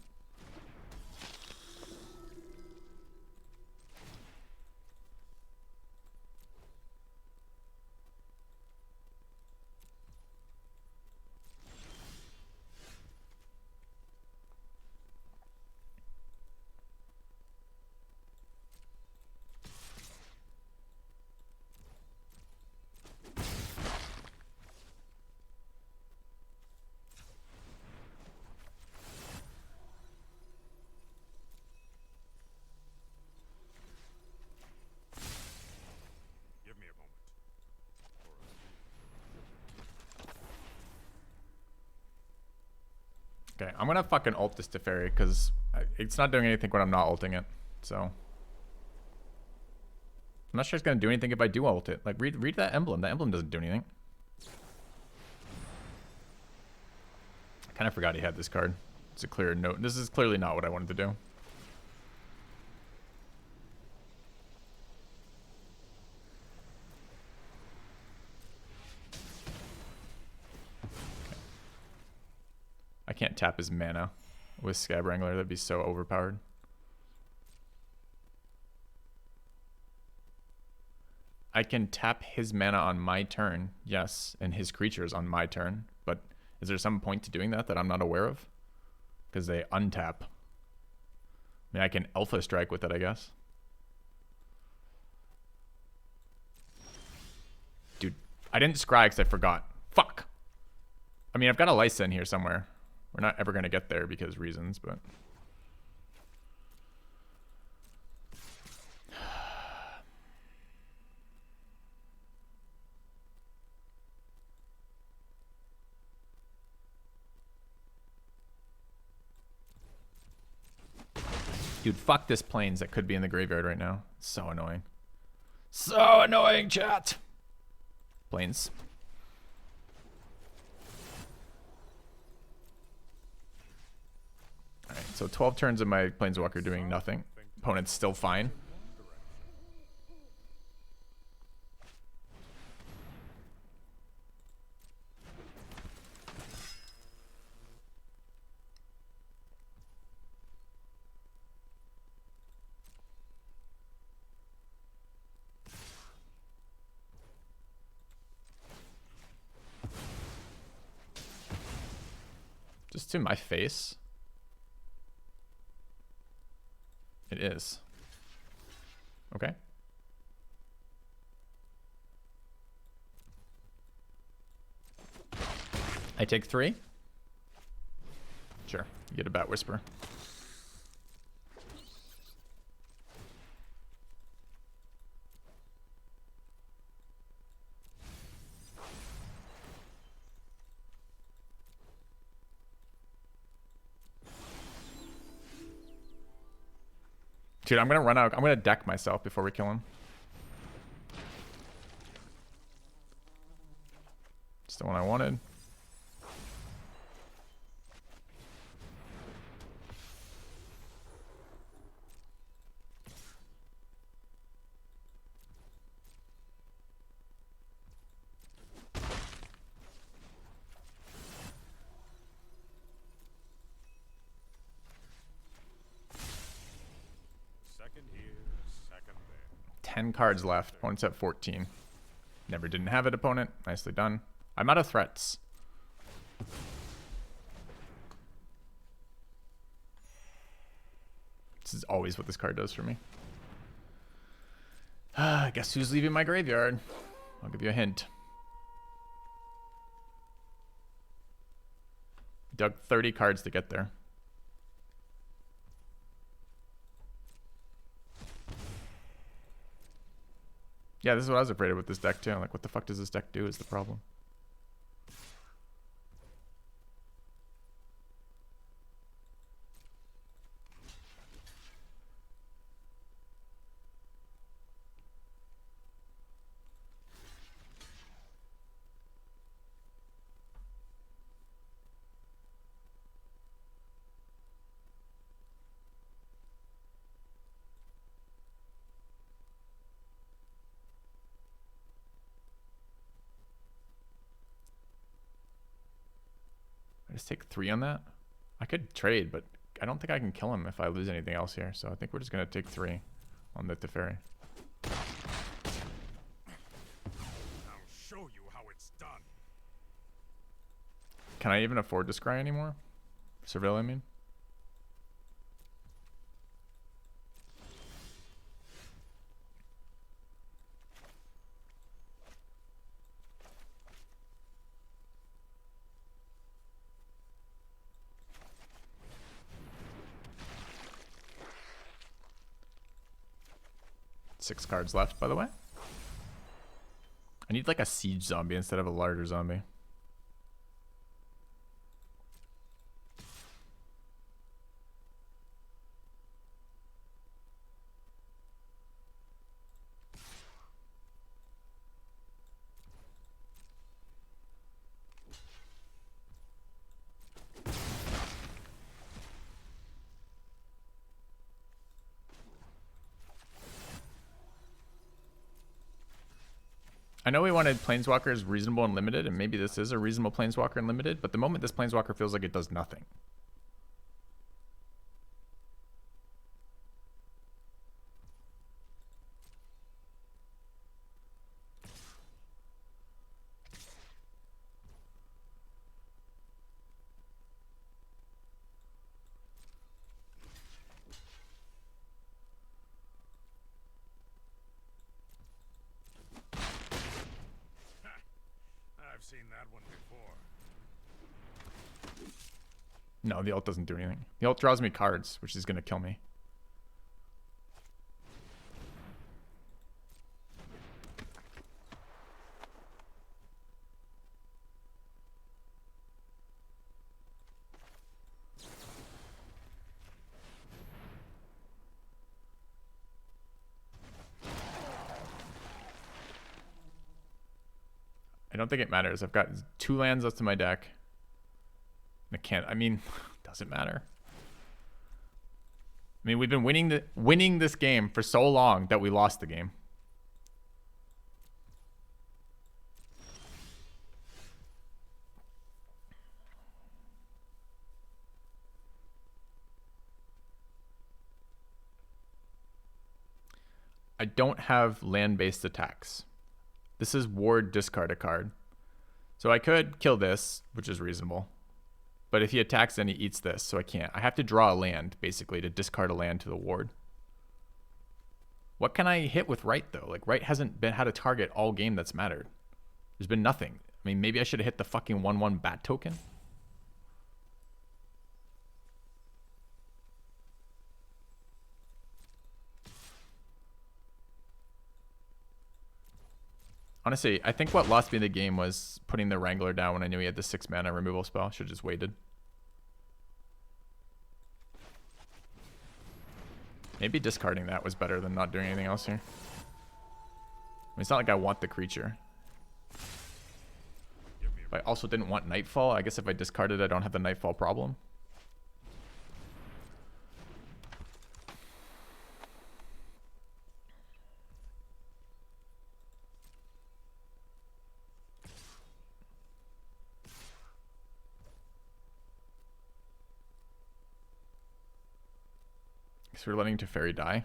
Give me a moment. Okay, I'm gonna fucking ult this Teferi because it's not doing anything when I'm not ulting it. So I'm not sure it's gonna do anything if I do ult it. Like read that emblem. That emblem doesn't do anything. I kind of forgot he had this card. It's a clear note. This is clearly not what I wanted to do. I can't tap his mana with Scab Wrangler. That'd be so overpowered. I can tap his mana on my turn, yes, and his creatures on my turn. But is there some point to doing that I'm not aware of? Because they untap. I mean, I can Alpha Strike with it, I guess. Dude, I didn't scry because I forgot. Fuck. I mean, I've got a Lysa in here somewhere. We're not ever going to get there because reasons, but... Dude, fuck this planes that could be in the graveyard right now. It's so annoying. So annoying, chat. Planes. So 12 turns of my Planeswalker doing nothing. Opponent's still fine. Just to my face. It is. Okay. I take 3. Sure. You get a Bat Whisper. Dude, I'm gonna run out. I'm gonna deck myself before we kill him. It's the one I wanted. Second here, second there. 10 cards left. Opponent's at 14. Never didn't have it, opponent. Nicely done. I'm out of threats. This is always what this card does for me. Guess who's leaving my graveyard? I'll give you a hint. Dug 30 cards to get there. Yeah, this is what I was afraid of with this deck too. Like, what the fuck does this deck do is the problem. I just take 3 on that. I could trade, but I don't think I can kill him if I lose anything else here. So I think we're just going to take 3 on the Teferi. I'll show you how it's done. Can I even afford to scry anymore? Surveil, I mean. Six cards left, by the way. I need like a siege zombie instead of a larger zombie. I know we wanted Planeswalkers reasonable and limited, and maybe this is a reasonable Planeswalker and limited, but the moment this Planeswalker feels like it does nothing. I've seen that one before. No, the ult doesn't do anything. The ult draws me cards, which is going to kill me. I don't think it matters. I've got 2 lands left in my deck. I can't, I mean, doesn't matter. I mean, we've been winning this game for so long that we lost the game. I don't have land-based attacks. This is ward discard a card. So I could kill this, which is reasonable. But if he attacks, then he eats this, so I can't. I have to draw a land, basically, to discard a land to the ward. What can I hit with Right, though? Like, Right hasn't had a target all game that's mattered. There's been nothing. I mean, maybe I should have hit the fucking 1/1 bat token. Honestly, I think what lost me the game was putting the Wrangler down when I knew he had the 6 mana removal spell. Should have just waited. Maybe discarding that was better than not doing anything else here. I mean, it's not like I want the creature. But I also didn't want Nightfall. I guess if I discarded, I don't have the Nightfall problem. Guess we're letting Teferi die.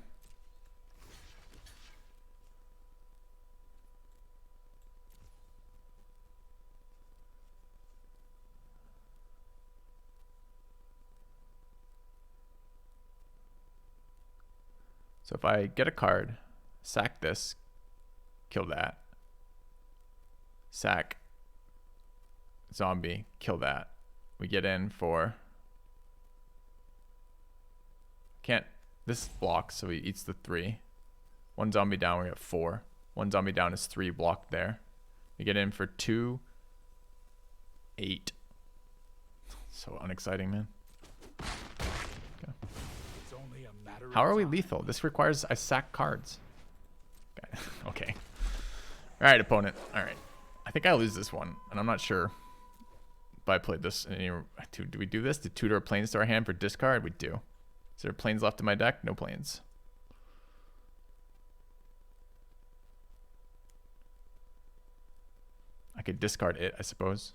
So if I get a card, sack this, kill that, sack zombie, kill that. We get in for... Can't... This blocks, so he eats the 3. 1 zombie down, we're at 4. 1 zombie down is 3 blocked there. We get in for 2, 8. So unexciting, man. Okay. How are we lethal? This requires I sack cards. Okay. Alright, opponent. Alright. I think I lose this one, and I'm not sure if I played this. Do we do this? To tutor planes to our hand for discard? We do. Is there planes left in my deck? No planes. I could discard it, I suppose.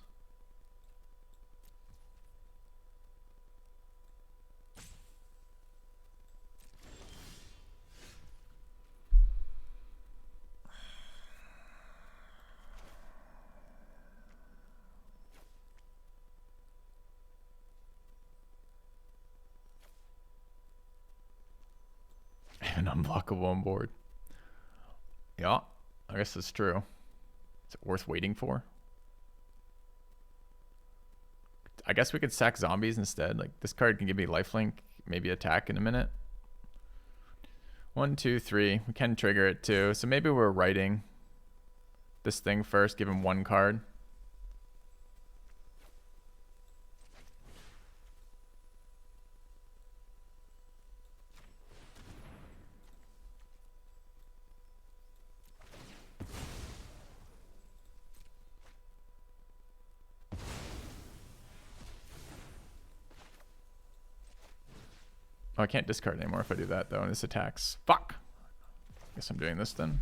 An unblockable on board. Yeah, I guess that's true. Is it worth waiting for? I guess we could sack zombies instead. Like, this card can give me lifelink, maybe attack in a minute. 1, 2, 3. We can trigger it too. So maybe we're writing this thing first, give him 1 card. Oh, I can't discard anymore if I do that, though, and this attacks. Fuck! Guess I'm doing this then.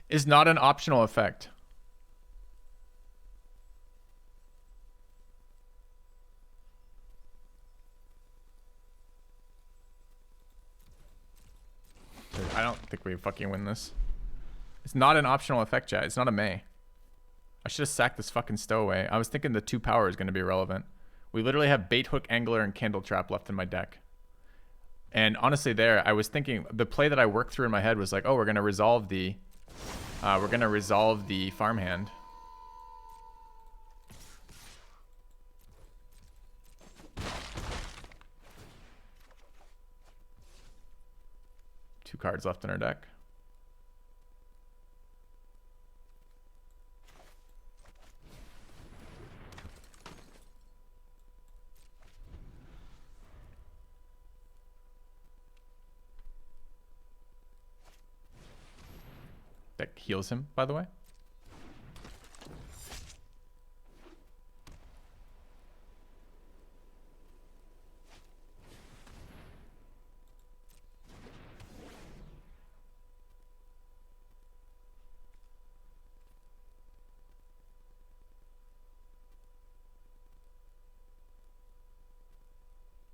Is not an optional effect. I don't think we fucking win this. It's not an optional effect, chat. It's not a May. I should have sacked this fucking stowaway. I was thinking the 2 power is going to be relevant. We literally have Bait Hook, Angler, and Candle Trap left in my deck. And honestly there, I was thinking, the play that I worked through in my head was like, oh, we're going to resolve the farmhand. Two cards left in our deck. heals him, by the way.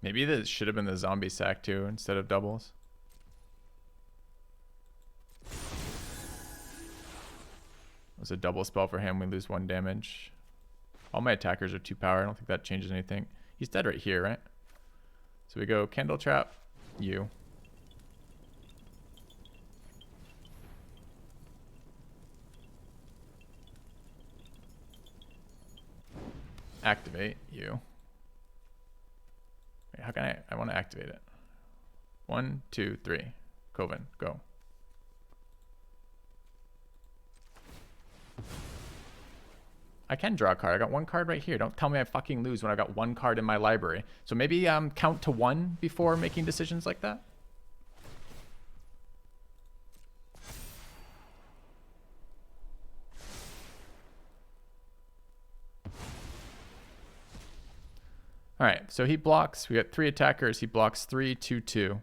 Maybe this should have been the zombie sack too instead of doubles. It was a double spell for him. We lose 1 damage. All my attackers are 2 power. I don't think that changes anything. He's dead right here, right? So we go Candle Trap, you. Activate, you. Wait, how can I want to activate it. 1, 2, 3. Coven, go. I can draw a card. I got 1 card right here. Don't tell me I fucking lose when I've got 1 card in my library. So maybe count to 1 before making decisions like that. All right, so he blocks. We got 3 attackers. He blocks 3, 2, 2.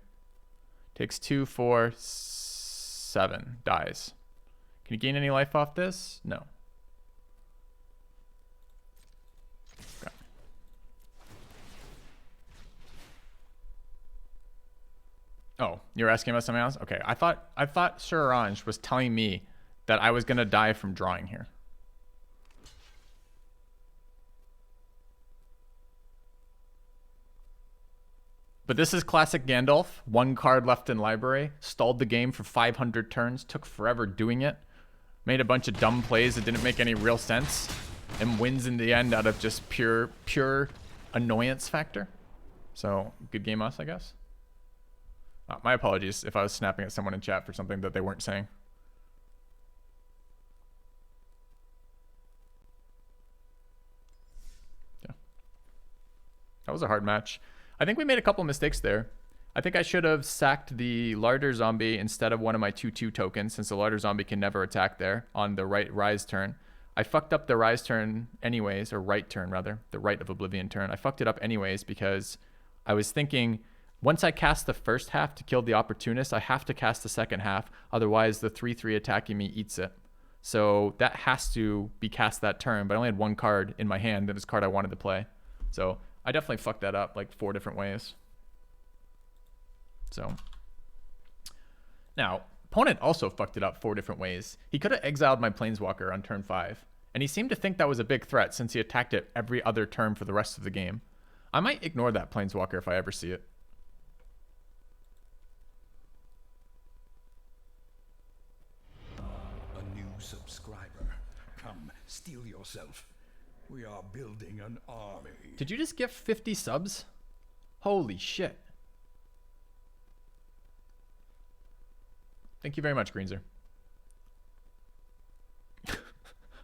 Takes 2, 4, 7. Dies. Can you gain any life off this? No. Okay. Oh, you're asking about something else? Okay, I thought Sir Orange was telling me that I was gonna die from drawing here. But this is classic Gandalf. 1 card left in library. Stalled the game for 500 turns. Took forever doing it. Made a bunch of dumb plays that didn't make any real sense. And wins in the end out of just pure annoyance factor. So, good game us, I guess. My apologies if I was snapping at someone in chat for something that they weren't saying. Yeah. That was a hard match. I think we made a couple mistakes there. I think I should have sacked the Larder Zombie instead of one of my 2/2 tokens, since the Larder Zombie can never attack there on the right rise turn. I fucked up the rise turn anyways, or right turn rather, the right of Oblivion turn. I fucked it up anyways because I was thinking once I cast the first half to kill the Opportunist, I have to cast the second half. Otherwise, the 3/3 attacking me eats it. So that has to be cast that turn, but I only had 1 card in my hand, and this card I wanted to play. So I definitely fucked that up like 4 different ways. So now, opponent also fucked it up 4 different ways. He could have exiled my Planeswalker on turn 5, and he seemed to think that was a big threat since he attacked it every other turn for the rest of the game. I might ignore that Planeswalker if I ever see it. A new subscriber. Come, steel yourself. We are building an army. Did you just give 50 subs? Holy shit. Thank you very much, Greenzer.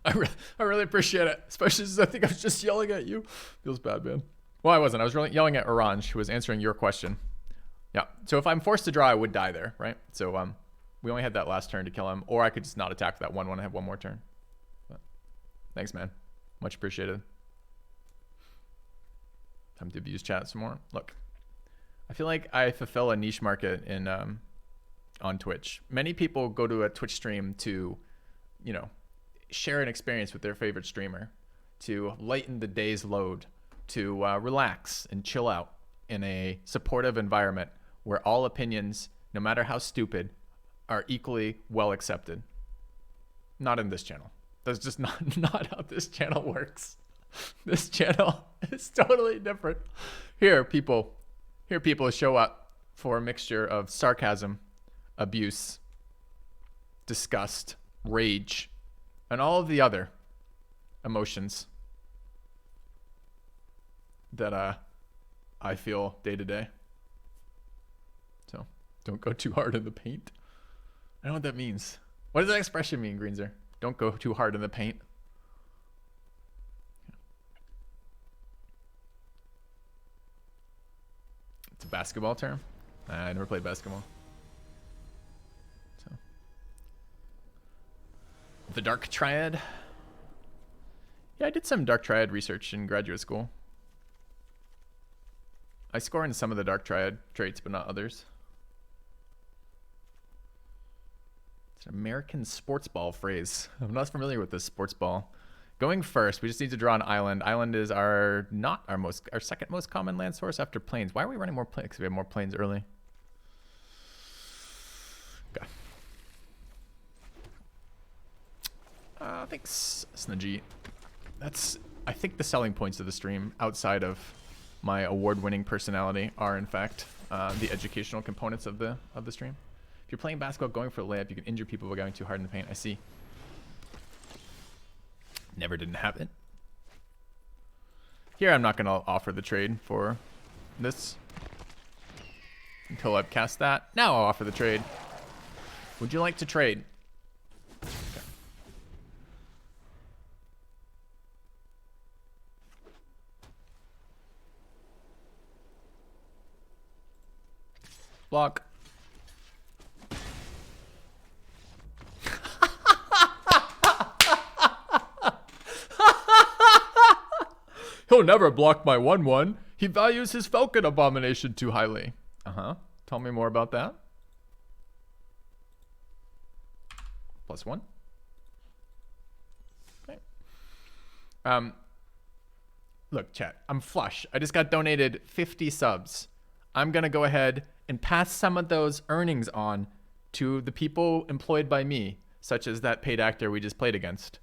I really appreciate it, especially since I think I was just yelling at you. Feels bad, man. Well, I wasn't. I was really yelling at Orange, who was answering your question. Yeah. So if I'm forced to draw, I would die there, right? So we only had that last turn to kill him, or I could just not attack that 1 when I have 1 more turn. But thanks, man. Much appreciated. Time to abuse chat some more. Look, I feel like I fulfill a niche market in on Twitch. Many people go to a Twitch stream to, you know, share an experience with their favorite streamer, to lighten the day's load, to relax and chill out in a supportive environment where all opinions, no matter how stupid, are equally well accepted. Not in this channel. That's just not how this channel works. This channel is totally different. Here people show up for a mixture of sarcasm, abuse, disgust, rage, and all of the other emotions that I feel day to day. So don't go too hard in the paint. I don't know what that means. What does that expression mean, Greenzer? Don't go too hard in the paint. It's a basketball term. I never played basketball. So The Dark Triad. Yeah, I did some Dark Triad research in graduate school. I score in some of the Dark Triad traits, but not others. It's an American sports ball phrase. I'm not familiar with this sports ball. Going first, we just need to draw an island. Island is our second most common land source after plains. Why are we running more plains? Because we have more plains early. Okay. Thanks, Snudgy. That's, I think, the selling points of the stream outside of my award-winning personality are, in fact, the educational components of the stream. If you're playing basketball, going for a layup, you can injure people by going too hard in the paint. I see. Never didn't happen. Here, I'm not going to offer the trade for this until I've cast that. Now I'll offer the trade. Would you like to trade? Okay. Block. He'll never block my 1/1. He values his Falcon Abomination too highly. Tell me more about that. +1. Okay. Look, chat. I'm flush. I just got donated 50 subs. I'm going to go ahead and pass some of those earnings on to the people employed by me, such as that paid actor we just played against.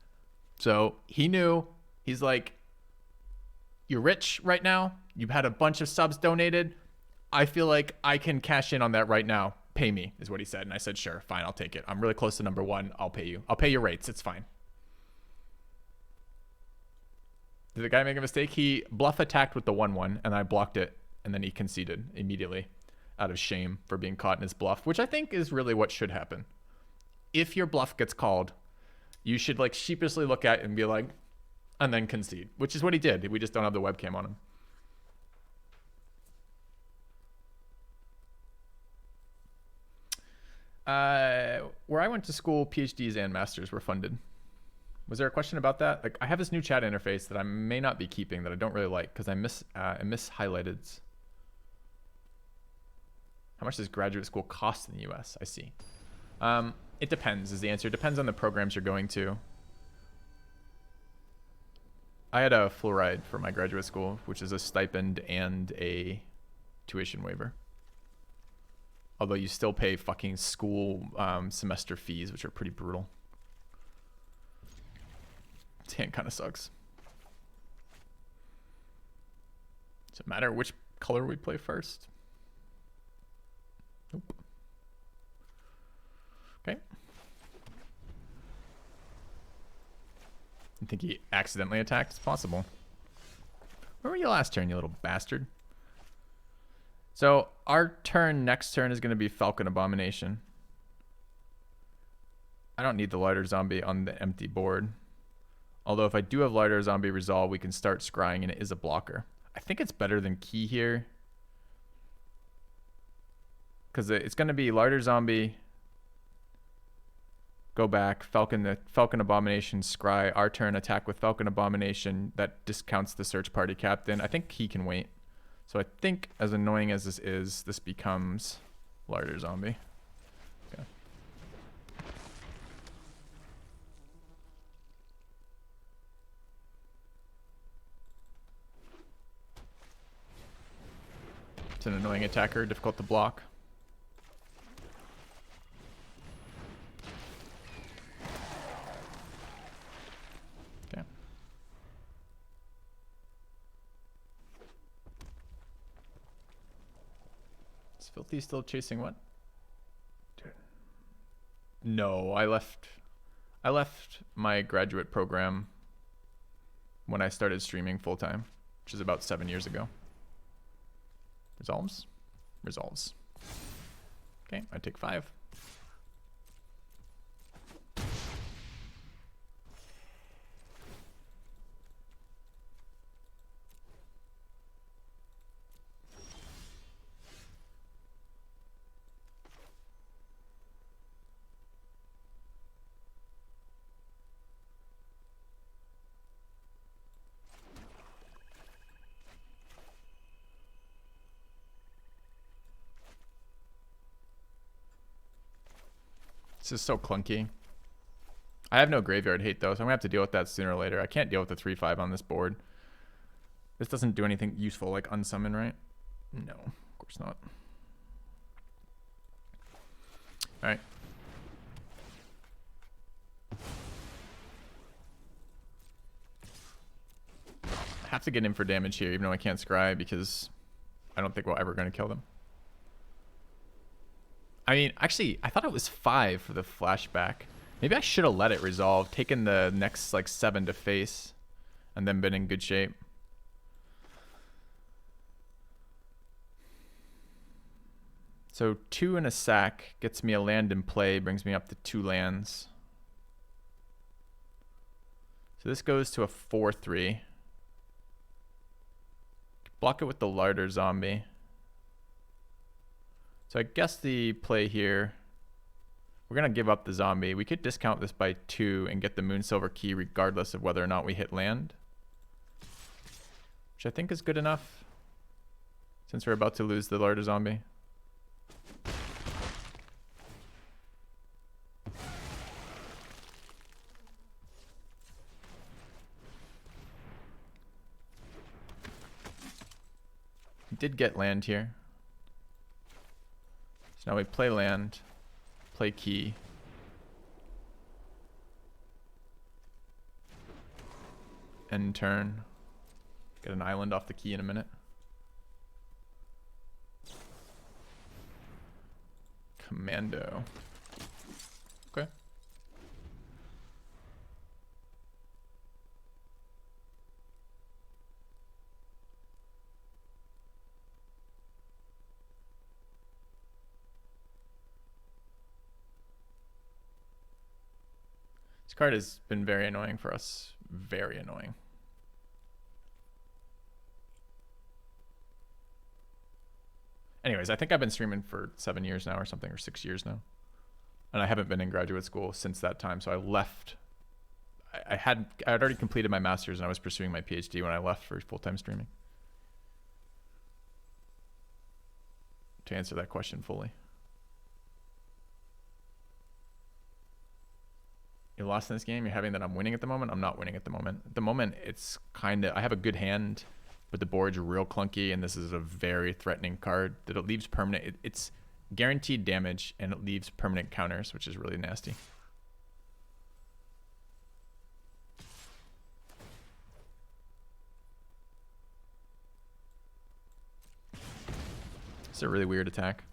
So he knew. He's like, you're rich right now. You've had a bunch of subs donated. I feel like I can cash in on that right now. Pay me, is what he said. And I said, sure, fine, I'll take it. I'm really close to #1. I'll pay you. I'll pay your rates. It's fine. Did the guy make a mistake? He bluff attacked with the 1/1, and I blocked it, and then he conceded immediately out of shame for being caught in his bluff, which I think is really what should happen. If your bluff gets called, you should like sheepishly look at it and be like, and then concede, which is what he did. We just don't have the webcam on him. Where I went to school, PhDs and masters were funded. Was there a question about that? Like, I have this new chat interface that I may not be keeping that I don't really like because I miss highlighted. How much does graduate school cost in the US? I see. It depends is the answer. It depends on the programs you're going to. I had a fluoride for my graduate school, which is a stipend and a tuition waiver. Although you still pay fucking school semester fees, which are pretty brutal. This hand kind of sucks. Does it matter which color we play first? Nope. Okay. I think he accidentally attacked. It's possible. Where were you last turn, you little bastard? So our turn, next turn, is going to be Falcon Abomination. I don't need the lighter zombie on the empty board. Although if I do have lighter zombie resolve, we can start scrying, and it is a blocker. I think it's better than key here. Because it's going to be lighter zombie, go back, Falcon Abomination, scry, our turn, attack with Falcon Abomination. That discounts the search party captain. I think he can wait. So I think, as annoying as this is, this becomes larger zombie. Okay. It's an annoying attacker, difficult to block. Okay. Is Filthy still chasing what? No, I left my graduate program when I started streaming full time, which is about 7 years ago. Resolves? Resolves. Okay, I take 5. It's just so clunky. I have no graveyard hate though, so I'm gonna have to deal with that sooner or later. I can't deal with the 3/5 on this board. This doesn't do anything useful like unsummon, right? No, of course not. Alright. I have to get in for damage here, even though I can't scry, because I don't think we're ever going to kill them. I mean, actually, I thought it was 5 for the flashback. Maybe I should have let it resolve, taken the next like 7 to face, and then been in good shape. So 2 and a sack gets me a land in play, brings me up to 2 lands. So this goes to a 4/3. Block it with the Larder Zombie. So I guess the play here, we're going to give up the zombie. We could discount this by 2 and get the Moonsilver Key regardless of whether or not we hit land, which I think is good enough since we're about to lose the Larder Zombie. Did get land here. So now we play land, play key. End turn. Get an island off the key in a minute. Commando. Okay. This card has been very annoying for us. Very annoying. Anyways, I think I've been streaming for 7 years now or something, or 6 years now. And I haven't been in graduate school since that time. So I left. I had already completed my master's and I was pursuing my PhD when I left for full-time streaming. To answer that question fully. You're lost in this game. You're having that I'm winning at the moment. I'm not winning at the moment. At the moment, it's kind of, I have a good hand, but the board's real clunky, and this is a very threatening card that it leaves permanent. It's guaranteed damage, and it leaves permanent counters, which is really nasty. It's a really weird attack.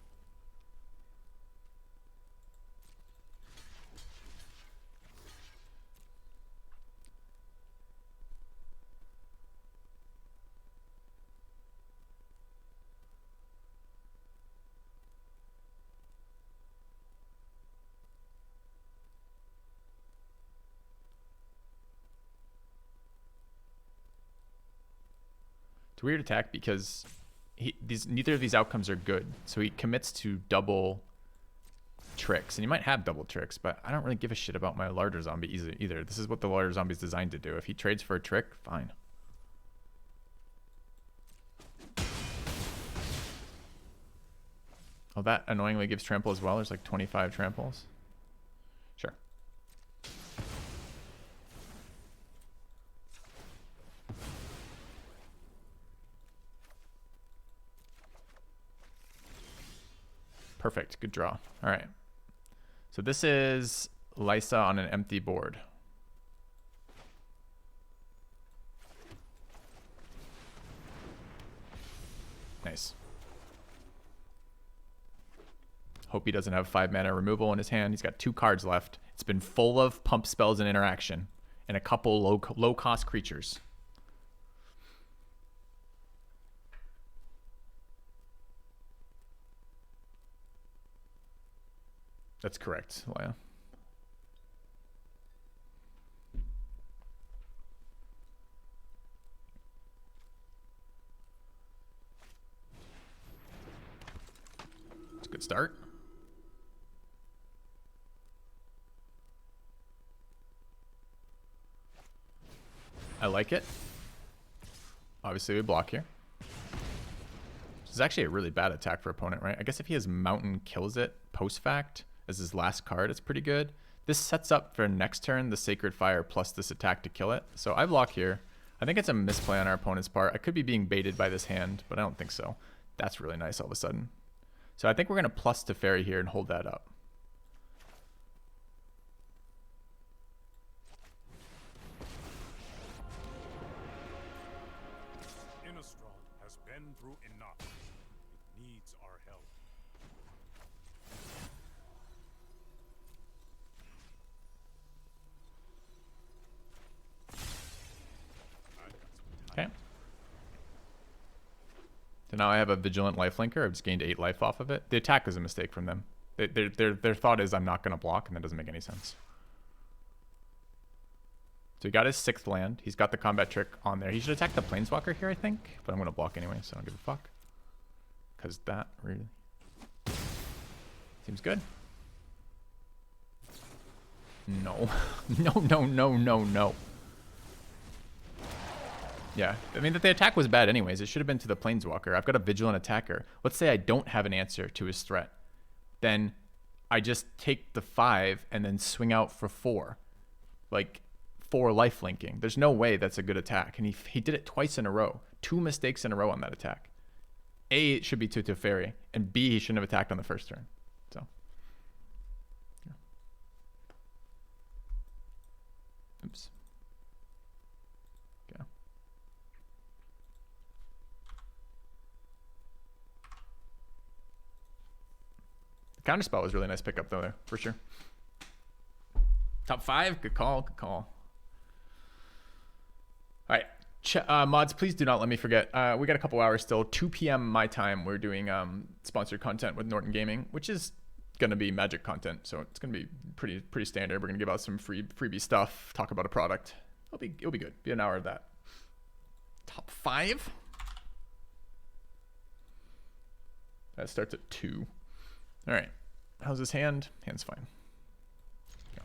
It's a weird attack because neither of these outcomes are good. So he commits to double tricks, and you might have double tricks, but I don't really give a shit about my Larder Zombie either. This is what the Larder Zombie is designed to do. If he trades for a trick, fine. Oh, that annoyingly gives trample as well. There's like 25 tramples. Sure. Perfect. Good draw. All right. So this is Lysa on an empty board. Nice. Hope he doesn't have 5 mana removal in his hand. He's got 2 cards left. It's been full of pump spells and interaction and a couple low cost creatures. That's correct, Leia. It's a good start. I like it. Obviously, we block here. This is actually a really bad attack for opponent, right? I guess if he has Mountain kills it post-fact, as his last card. It's pretty good. This sets up for next turn the Sacred Fire plus this attack to kill it. So I block here. I think it's a misplay on our opponent's part. I could be being baited by this hand, but I don't think so. That's really nice all of a sudden. So I think we're going to plus Teferi here and hold that up. Innistrad has been through enough. It needs our help. Okay. So now I have a Vigilant Lifelinker. I've just gained 8 life off of it. The attack was a mistake from them. Their thought is I'm not going to block, and that doesn't make any sense. So he got his 6th land. He's got the combat trick on there. He should attack the Planeswalker here, I think. But I'm going to block anyway, so I don't give a fuck. Because that really seems good. No. No. Yeah, I mean, that the attack was bad anyways. It should have been to the Planeswalker. I've got a Vigilant Attacker. Let's say I don't have an answer to his threat. Then I just take the 5 and then swing out for 4. Like, 4 life linking. There's no way that's a good attack. And he did it twice in a row. 2 mistakes in a row on that attack. A, it should be to Teferi. And B, he shouldn't have attacked on the first turn. So. Yeah. Oops. Okay. Counterspell was really nice pickup though there, for sure. Top 5, good call, good call. All right, mods, please do not let me forget. We got a couple hours still. 2 p.m. my time. We're doing sponsored content with Norton Gaming, which is gonna be Magic content, so it's gonna be pretty standard. We're gonna give out some freebie stuff, talk about a product. It'll be good. Be an hour of that. Top 5. That starts at 2. All right, how's his hand? Hand's fine. Yeah.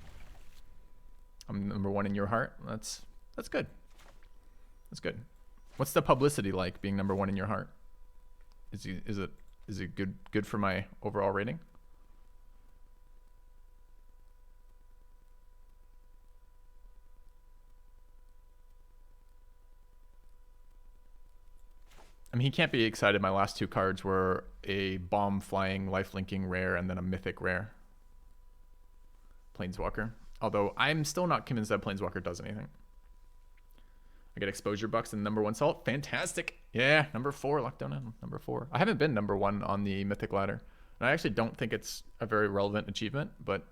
I'm number 1 in your heart. That's good. That's good. What's the publicity like being number 1 in your heart? Is it good for my overall rating? I mean, he can't be excited. My last 2 cards were a bomb flying, life linking rare, and then a mythic rare. Planeswalker. Although I'm still not convinced that Planeswalker does anything. I get exposure bucks and number 1 salt. Fantastic. Yeah, number 4. Lockdown in. Number 4. I haven't been number 1 on the mythic ladder. And I actually don't think it's a very relevant achievement, but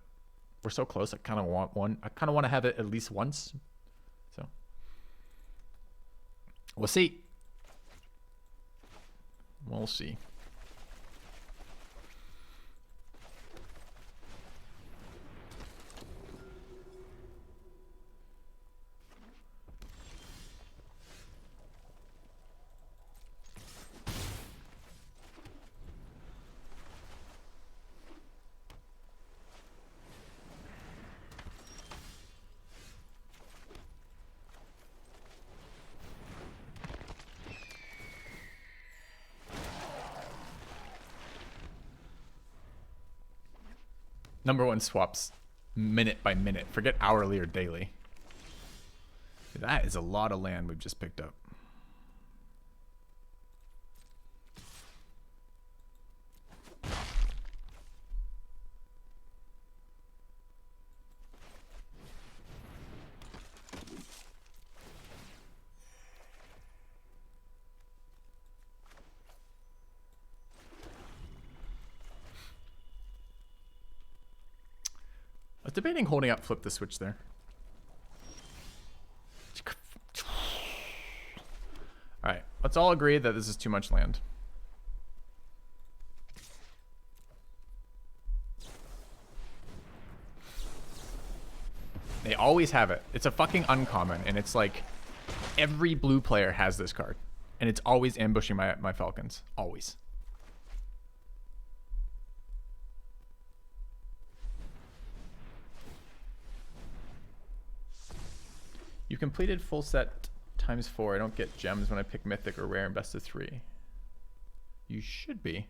we're so close. I kind of want one. I kind of want to have it at least once. So we'll see. We'll see. Number 1 swaps minute by minute. Forget hourly or daily. That is a lot of land we've just picked up. I was debating holding up flip the switch there. Alright, let's all agree that this is too much land. They always have it. It's a fucking uncommon, and it's like every blue player has this card. And it's always ambushing my Falcons. Always. You completed full set ×4. I don't get gems when I pick mythic or rare in best of 3. You should be.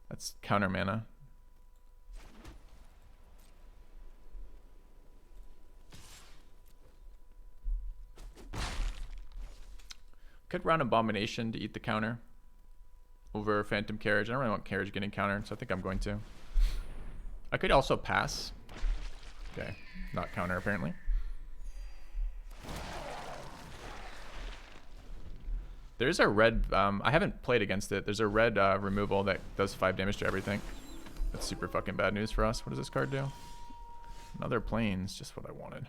That's counter mana. Could run Abomination to eat the counter over Phantom Carriage. I don't really want Carriage getting countered, so I think I'm going to. I could also pass. Okay, not counter apparently. There's a red, I haven't played against it. There's a red removal that does 5 damage to everything. That's super fucking bad news for us. What does this card do? Another Plains, just what I wanted.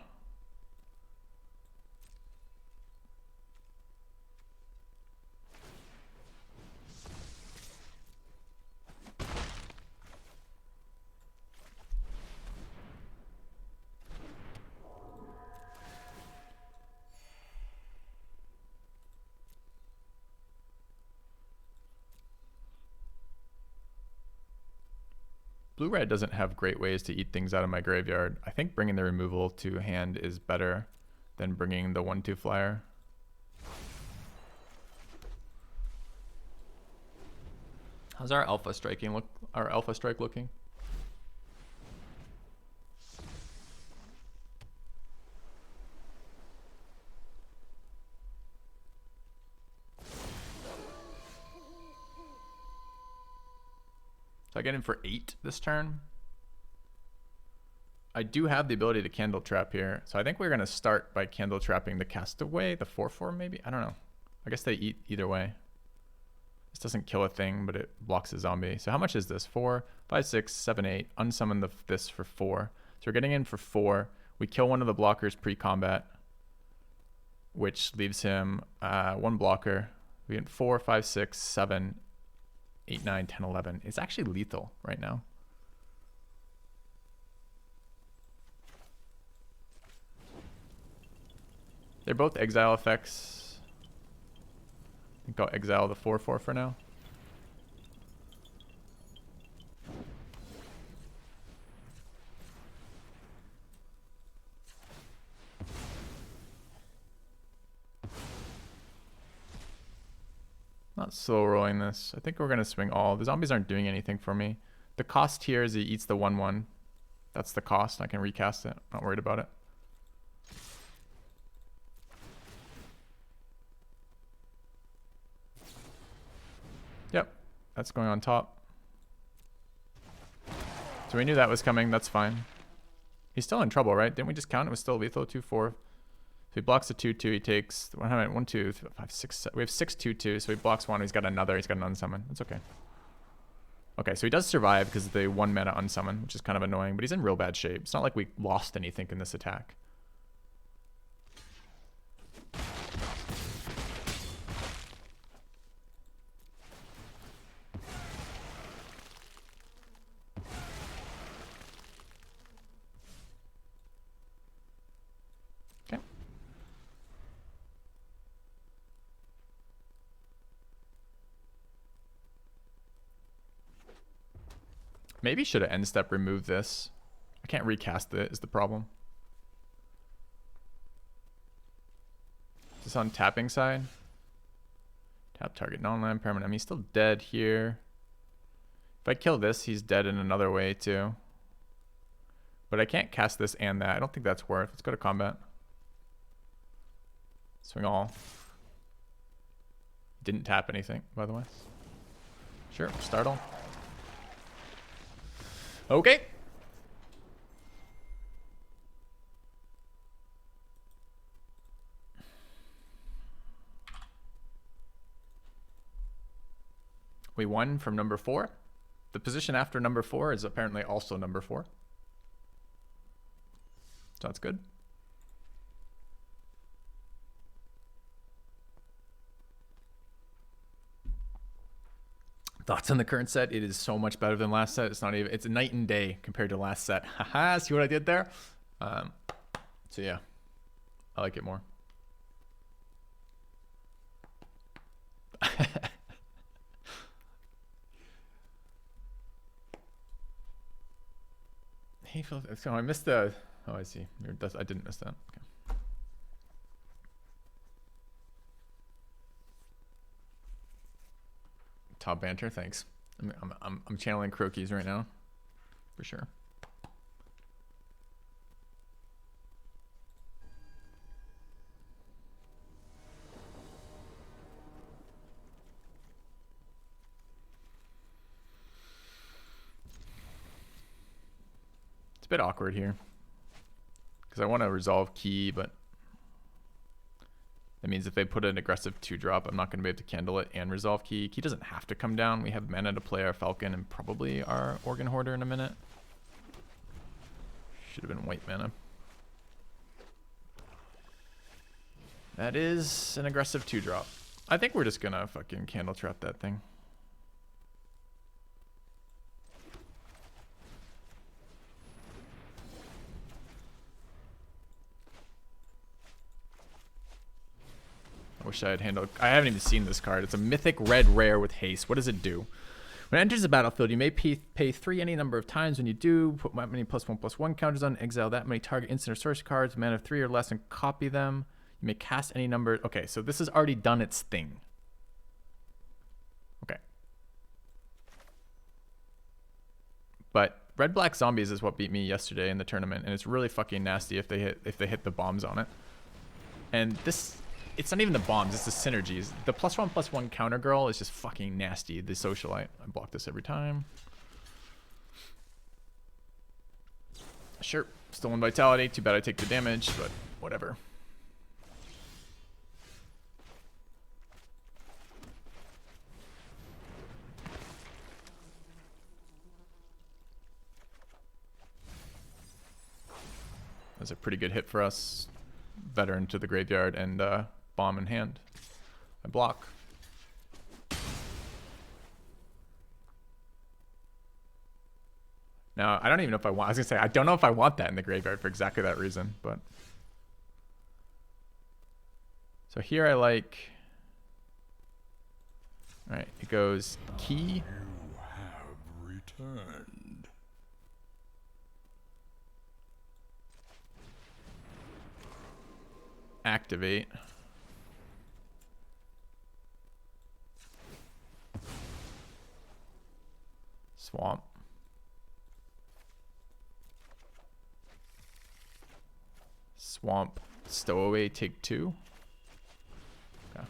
Blue-red doesn't have great ways to eat things out of my graveyard. I think bringing the removal to hand is better than bringing the 1/2 flyer. How's our alpha striking look? Our alpha strike looking? So I get in for 8 this turn. I do have the ability to Candle Trap here. So I think we're going to start by Candle Trapping the Castaway, the 4/4 maybe? I don't know. I guess they eat either way. This doesn't kill a thing, but it blocks a zombie. So how much is this? 4, 5, 6, 7, 8. Unsummon this for 4. So we're getting in for 4. We kill one of the blockers pre-combat, which leaves him 1 blocker. We get 4, 5, 6, 7, 8, 9, 10, 11. It's actually lethal right now. They're both exile effects. I think I'll exile the 4/4 for now. Not slow rolling this. I think we're going to swing all. The zombies aren't doing anything for me. The cost here is he eats the 1/1. That's the cost. I can recast it. Not worried about it. Yep. That's going on top. So we knew that was coming. That's fine. He's still in trouble, right? Didn't we just count? It was still lethal. 2/4. So he blocks a 2/2. He takes 1, 2, 3, 5, 6, 7. We have 6 2/2. So he blocks 1. He's got another. He's got an unsummon. That's okay. Okay, so he does survive because of the 1 mana unsummon, which is kind of annoying, but he's in real bad shape. It's not like we lost anything in this attack. Okay. Maybe should have end step removed this. I can't recast it is the problem. Is this on tapping side? Tap target non-land permanent. I mean, he's still dead here. If I kill this, he's dead in another way too. But I can't cast this and that. I don't think that's worth. Let's go to combat. Swing all. Didn't tap anything, by the way. Sure, startle. Okay. We won from number 4. The position after number 4 is apparently also number 4. So that's good. Thoughts on the current set? It is so much better than last set. It's not even, it's a night and day compared to last set. Haha, see what I did there? So yeah, I like it more. He feels, so I missed the, oh I see, I didn't miss that, okay. Top banter, thanks. I'm channeling Croakies right now, for sure. It's a bit awkward here. Because I want to resolve Key, but that means if they put an aggressive 2-drop, I'm not going to be able to candle it and resolve Key. Key doesn't have to come down. We have mana to play our Falcon and probably our Organ Hoarder in a minute. Should have been white mana. That is an aggressive 2-drop. I think we're just going to fucking Candle Trap that thing. I wish I had handled. I haven't even seen this card. It's a mythic red rare with haste. What does it do? When it enters the battlefield, you may pay 3 any number of times. When you do, put that many +1/+1 counters on, exile that many target instant or sorcery cards, mana of 3 or less, and copy them. You may cast any number. Okay, so this has already done its thing. Okay. But red black zombies is what beat me yesterday in the tournament, and it's really fucking nasty if they hit the bombs on it. And this. It's not even the bombs, it's the synergies. The +1/+1 counter girl is just fucking nasty. The socialite. I block this every time. Sure, stolen vitality. Too bad I take the damage, but whatever. That's a pretty good hit for us. Veteran to the graveyard and bomb in hand. I block. Now, I don't even know if I want. I was gonna say I don't know if I want that in the graveyard for exactly that reason, but so here I like. All right, it goes Key. You have returned. Activate. Swamp. Swamp. Stowaway, take 2. Okay.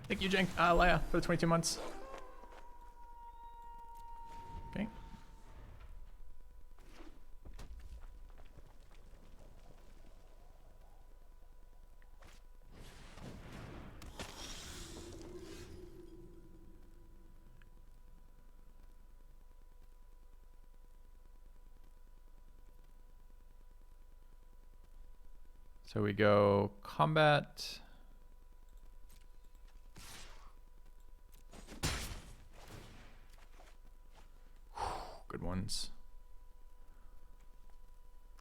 Thank you, Jenk. Leia, for the 22 months. Okay. So we go combat. Good ones.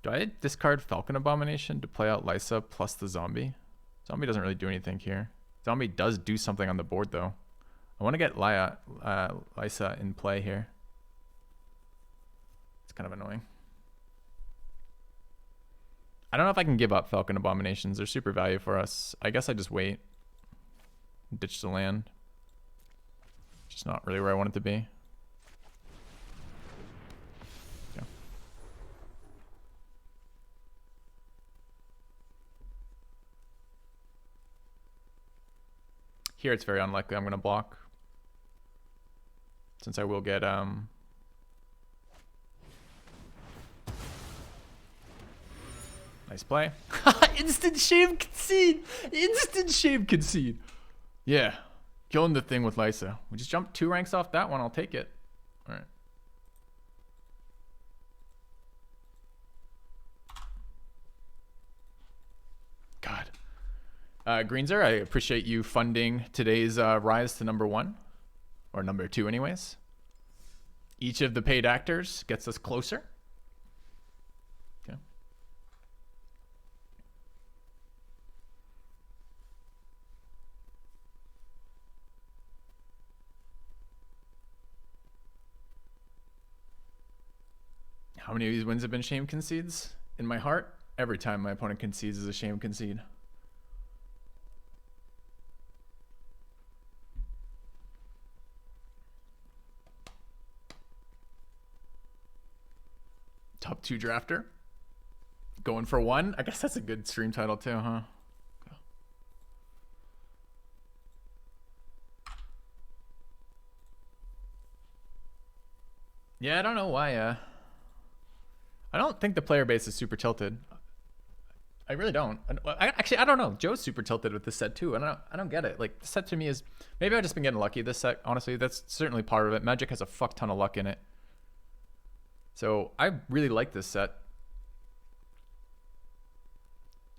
Do I discard Falcon Abomination to play out Lysa plus the zombie? Zombie doesn't really do anything here. Zombie does do something on the board though. I want to get Lysa in play here. It's kind of annoying. I don't know if I can give up Falcon Abominations. They're super value for us. I guess I just wait. Ditch the land. Just not really where I want it to be. Okay. Here it's very unlikely I'm going to block. Since I will get nice play. Instant shame concede. Instant shame concede. Yeah. Killing the thing with Lysa. We just jumped 2 ranks off that one. I'll take it. All right. God. Greenzer, I appreciate you funding today's rise to #1. Or #2 anyways. Each of the paid actors gets us closer. Okay. How many of these wins have been shame concedes? In my heart, every time my opponent concedes is a shame concede. Top 2 drafter. Going for 1. I guess that's a good stream title too, huh? Yeah, I don't know why. I don't think the player base is super tilted. I really don't. Actually, I don't know. Joe's super tilted with this set too, and I don't get it. Like, the set to me is, maybe I've just been getting lucky this set. Honestly, that's certainly part of it. Magic has a fuck ton of luck in it. So I really like this set.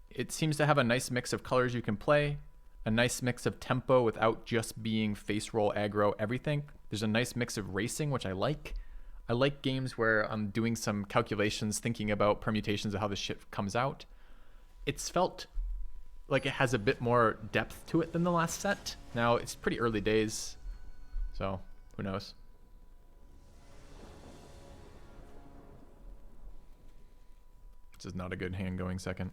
It seems to have a nice mix of colors you can play, a nice mix of tempo without just being face roll, aggro, everything. There's a nice mix of racing, which I like. I like games where I'm doing some calculations, thinking about permutations of how this shit comes out. It's felt like it has a bit more depth to it than the last set. Now, it's pretty early days, so who knows? This is not a good hand going second.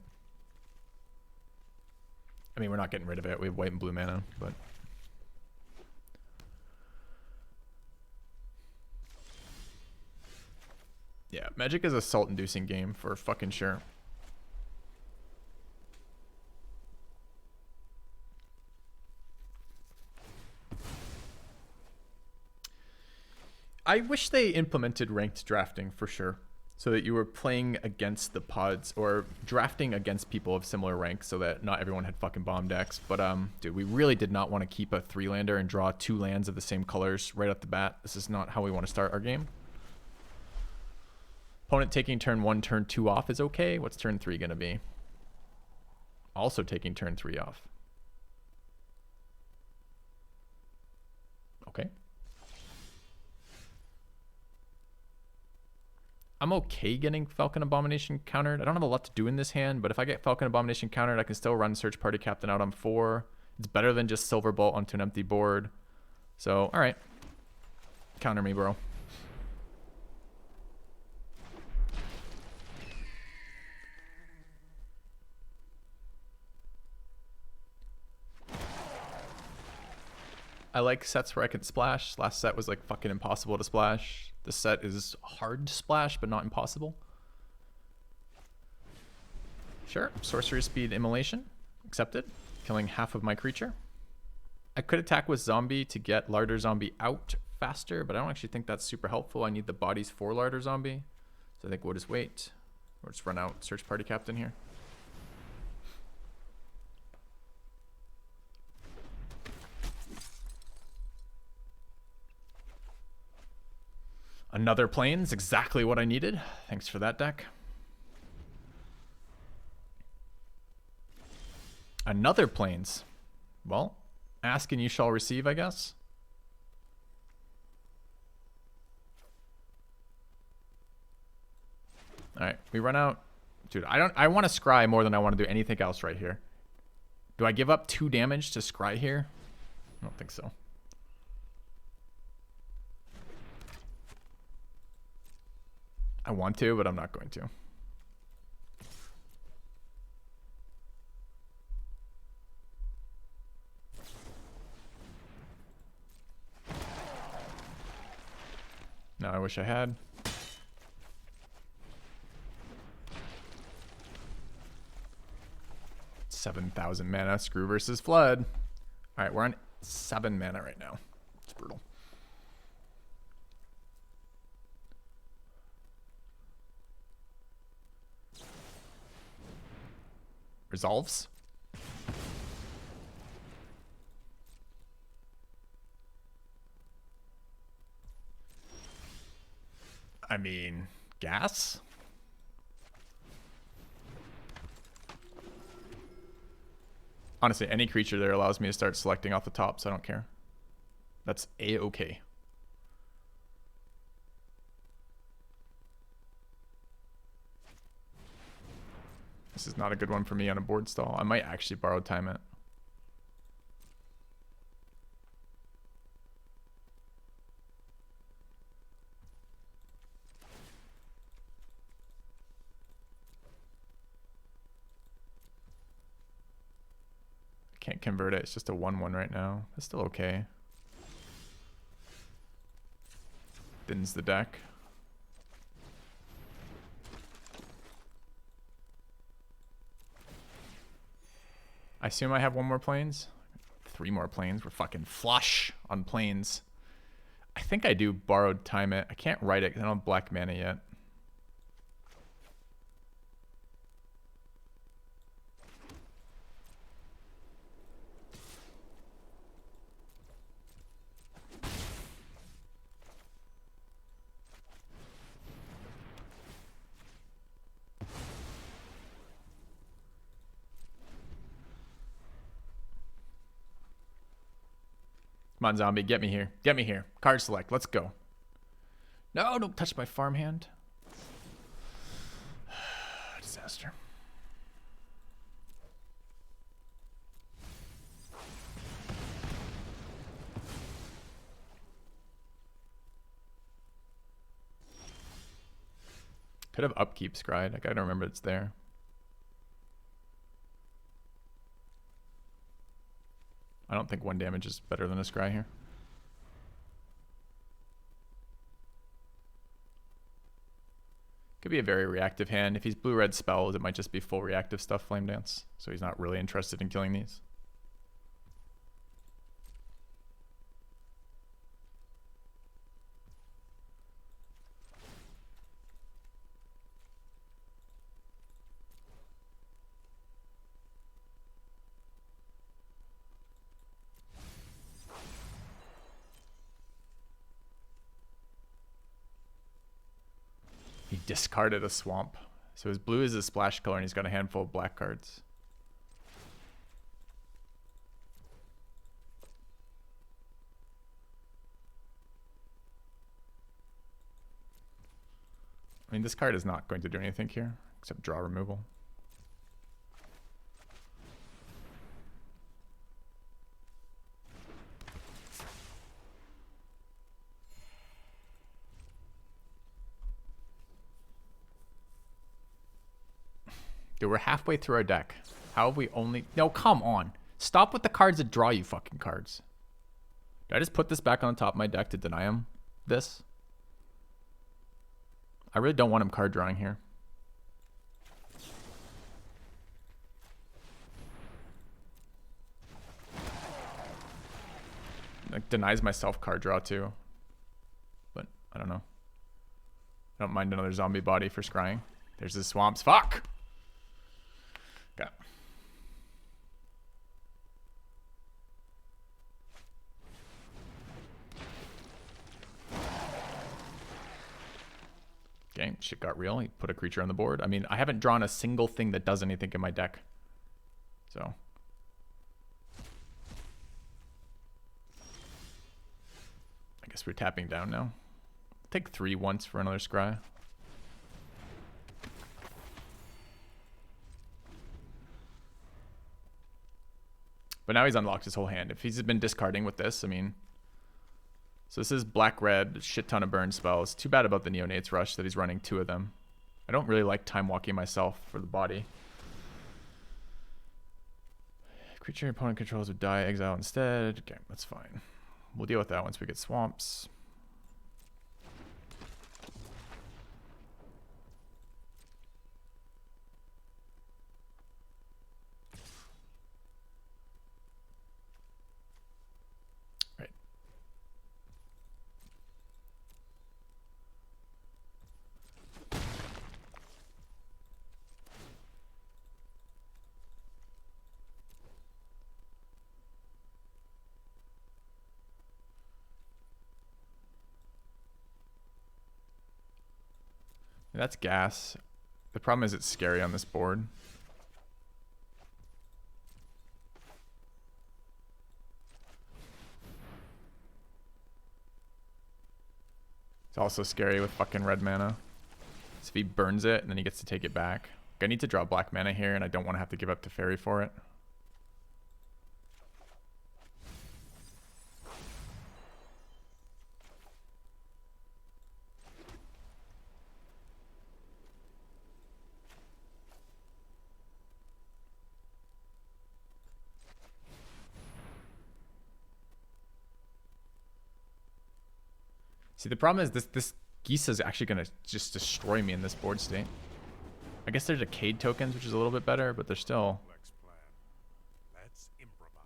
I mean, we're not getting rid of it. We have white and blue mana, but... yeah, Magic is a salt-inducing game for fucking sure. I wish they implemented ranked drafting for sure, so that you were playing against the pods or drafting against people of similar rank, so that not everyone had fucking bomb decks. But dude, we really did not want to keep a 3-lander and draw 2 lands of the same colors right off the bat. This is not how we want to start our game. Opponent taking turn 1, turn 2 off is okay. What's turn 3 gonna be? Also taking turn 3 off. Okay. I'm okay getting Falcon Abomination countered. I don't have a lot to do in this hand, but if I get Falcon Abomination countered, I can still run Search Party Captain out on 4. It's better than just Silver Bolt onto an empty board. So, alright. Counter me, bro. I like sets where I can splash. Last set was like fucking impossible to splash. This set is hard to splash, but not impossible. Sure, sorcery speed immolation. Accepted. Killing half of my creature. I could attack with zombie to get Larder Zombie out faster, but I don't actually think that's super helpful. I need the bodies for Larder Zombie. So I think we'll just wait. Or just run out Search Party Captain here. Another Plains, exactly what I needed. Thanks for that, deck. Another Plains. Well, ask and you shall receive, I guess. Alright, we run out. Dude, I want to scry more than I want to do anything else right here. Do I give up 2 damage to scry here? I don't think so. I want to, but I'm not going to. Now I wish I had. $7,000 mana, Screw versus Flood. Alright, we're on 7 mana right now. It's brutal. Resolves. I mean, gas? Honestly, any creature there allows me to start selecting off the top, so I don't care. That's A-okay. This is not a good one for me on a board stall. I might actually borrow time it. Can't convert it. It's just a 1/1 right now. It's still okay. Thins the deck. I assume I have 1 more Plains. 3 more Plains. We're fucking flush on Plains. I think I do borrowed time it. I can't write it because I don't have black mana yet. Come on, zombie, get me here. Get me here. Card select. Let's go. No, don't touch my farmhand. Disaster. Could have upkeep scryed. I gotta remember it's there. I don't think 1 damage is better than a scry here. Could be a very reactive hand. If he's blue-red spells, it might just be full reactive stuff, Flame Dance. So he's not really interested in killing these. He discarded a swamp. So his blue is a splash color and he's got a handful of black cards. I mean, this card is not going to do anything here except draw removal. Dude, we're halfway through our deck. How have we only... No, come on. Stop with the cards that draw you fucking cards. Did I just put this back on the top of my deck to deny him this? I really don't want him card drawing here. Like, denies myself card draw too. But, I don't know. I don't mind another zombie body for scrying. There's the swamps. Fuck! Okay. Okay, shit got real. He put a creature on the board. I mean, I haven't drawn a single thing that does anything in my deck. So. I guess we're tapping down now. Take 3 once for another scry. But now he's unlocked his whole hand. If he's been discarding with this, I mean... So this is black-red, shit ton of burn spells. Too bad about the Neonates Rush that he's running 2 of them. I don't really like time walking myself for the body. Creature your opponent controls would die, exile instead. Okay, that's fine. We'll deal with that once we get swamps. That's gas. The problem is it's scary on this board. It's also scary with fucking red mana. So if he burns it and then he gets to take it back. I need to draw black mana here and I don't want to have to give up to fairy for it. See, the problem is this Gisa is actually going to just destroy me in this board state. I guess there's Decayed tokens, which is a little bit better, but they're still... Complex plan. Let's improvise.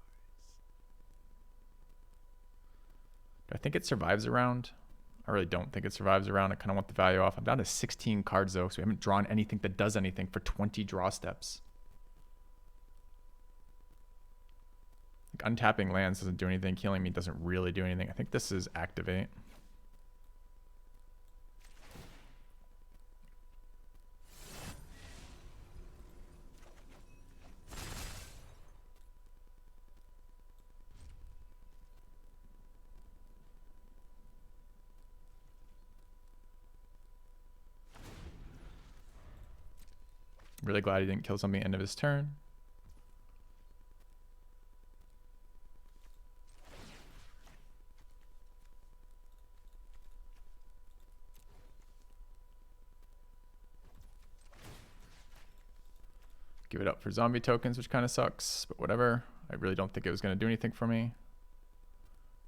Do I think it survives around? I really don't think it survives around. I kind of want the value off. I'm down to 16 cards, though, so we haven't drawn anything that does anything for 20 draw steps. Like, untapping lands doesn't do anything. Killing me doesn't really do anything. I think this is activate. Really glad he didn't kill something at the end of his turn. Give it up for zombie tokens, which kind of sucks, but whatever. I really don't think it was going to do anything for me.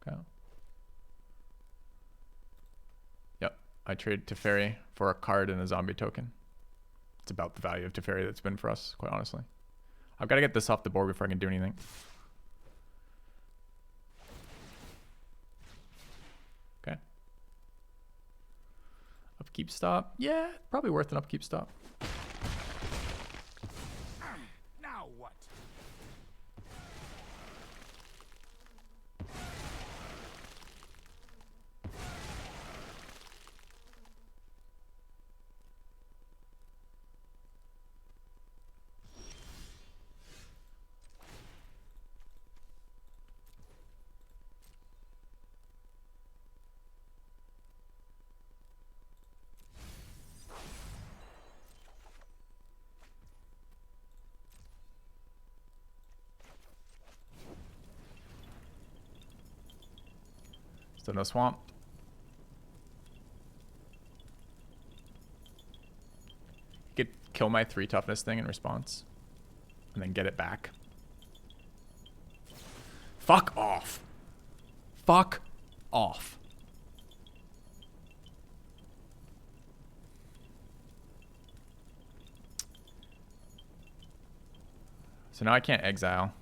Okay. Yep, I traded Teferi for a card and a zombie token. It's about the value of Teferi that's been for us, quite honestly. I've got to get this off the board before I can do anything. Okay. Upkeep stop. Yeah, probably worth an upkeep stop. Now what? Still no swamp. Could kill my 3 toughness thing in response. And then get it back. Fuck off. Fuck off. So now I can't exile.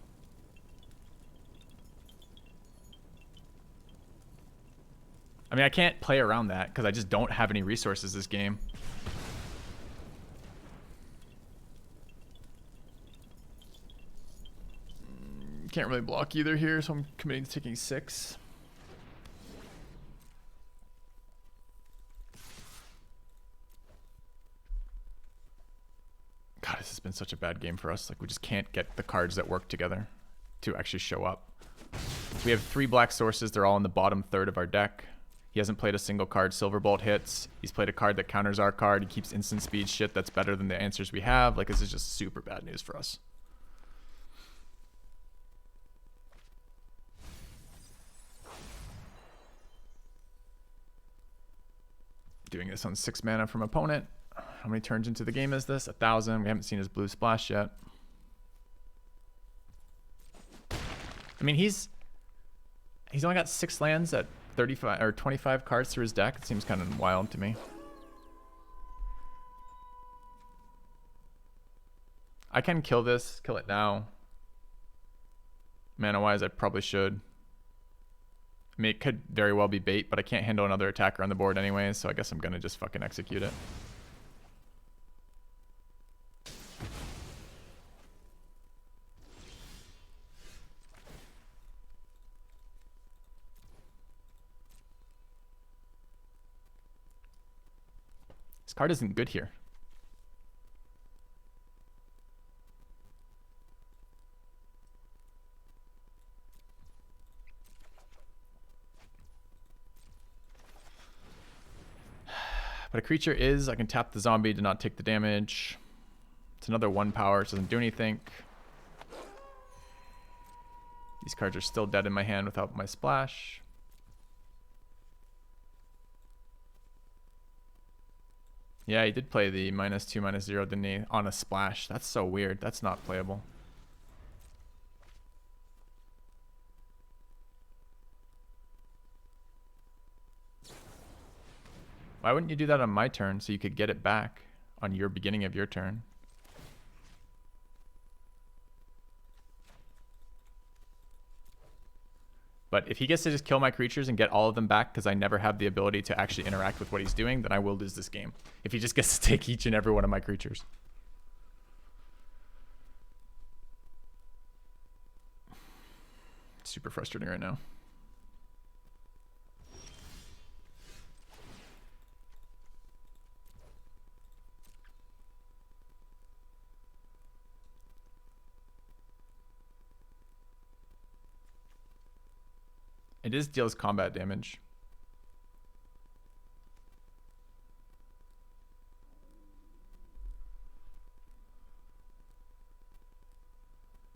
I mean, I can't play around that because I just don't have any resources this game. Can't really block either here, so I'm committing to taking 6. God, this has been such a bad game for us. Like, we just can't get the cards that work together to actually show up. We have 3 black sources. They're all in the bottom third of our deck. He hasn't played a single card. Silverbolt hits. He's played a card that counters our card. He keeps instant speed shit that's better than the answers we have. Like, this is just super bad news for us. Doing this on 6 mana from opponent. How many turns into the game is this? 1,000. We haven't seen his blue splash yet. I mean, he's only got 6 lands at 35 or 25 cards through his deck. It seems kind of wild to me. I can kill this, kill it now. Mana wise, I probably should. I mean, it could very well be bait, but I can't handle another attacker on the board anyways, so I guess I'm gonna just fucking execute it. This card isn't good here. But a creature is, I can tap the zombie to not take the damage. It's another 1 power, it doesn't do anything. These cards are still dead in my hand without my splash. Yeah, he did play the -2, -0, didn't he? On a splash. That's so weird. That's not playable. Why wouldn't you do that on my turn so you could get it back on your beginning of your turn? But if he gets to just kill my creatures and get all of them back because I never have the ability to actually interact with what he's doing, then I will lose this game. If he just gets to take each and every one of my creatures. Super frustrating right now. It is deals combat damage.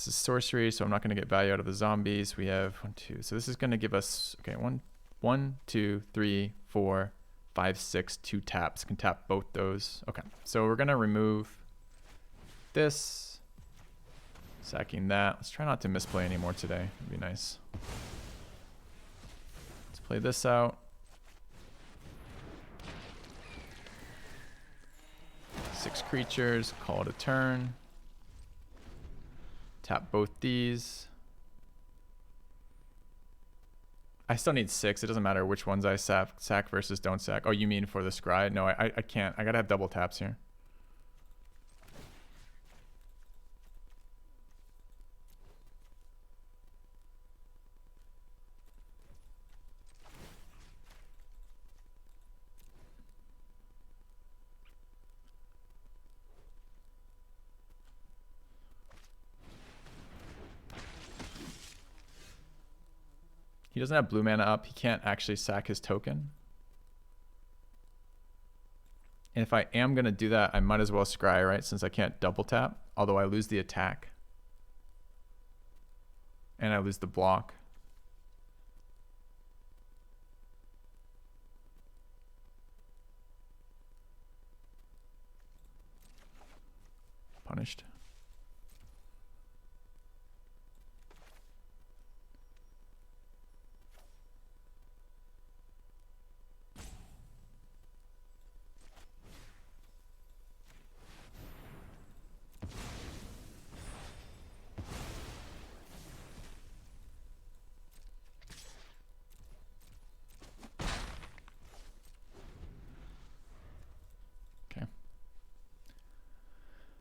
This is sorcery, so I'm not going to get value out of the zombies. We have 1, 2. So this is going to give us, okay, 1, 2, 3, 4, 5, 6, 2 taps. Can tap both those. Okay, so we're going to remove this. Sacking that. Let's try not to misplay anymore today. It'd be nice. Let's play this out. 6 creatures. Call it a turn. Tap both these. I still need 6. It doesn't matter which ones I sack versus don't sack. Oh, you mean for the scry? No, I can't. I gotta have double taps here. He doesn't have blue mana up. He can't actually sack his token. And if I am going to do that, I might as well scry, right? Since I can't double tap. Although I lose the attack. And I lose the block. Punished.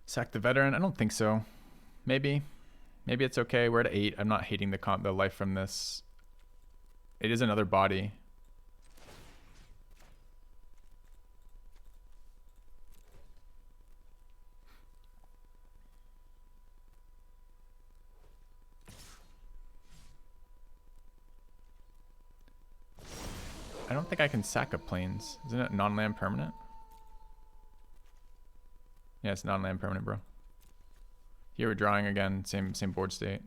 Sack the veteran? I don't think so. Maybe. Maybe it's okay. We're at 8. I'm not hating the life from this. It is another body. I don't think I can sack a plains. Isn't it non-land permanent? Yeah, it's non-land permanent, bro. Here we're drawing again, same board state.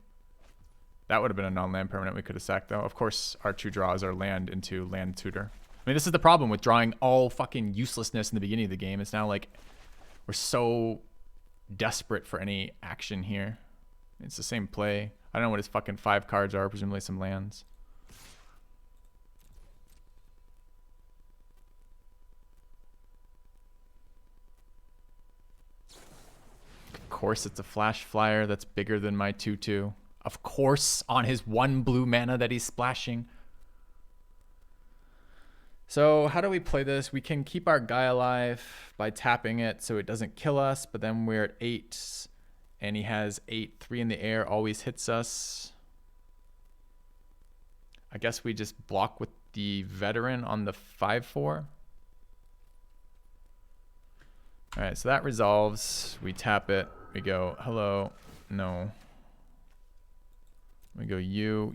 That would have been a non-land permanent we could have sacked, though. Of course, our 2 draws are land into land tutor. I mean, this is the problem with drawing all fucking uselessness in the beginning of the game. It's now like we're so desperate for any action here. It's the same play. I don't know what his fucking 5 cards are, presumably some lands. Of course it's a flash flyer that's bigger than my 2/2. Of course, on his 1 blue mana that he's splashing. So how do we play this? We can keep our guy alive by tapping it so it doesn't kill us, but then we're at 8 and he has 8, 3 in the air, always hits us. I guess we just block with the veteran on the 5/4. All right, so that resolves. We tap it. We go, hello, no. We go, you.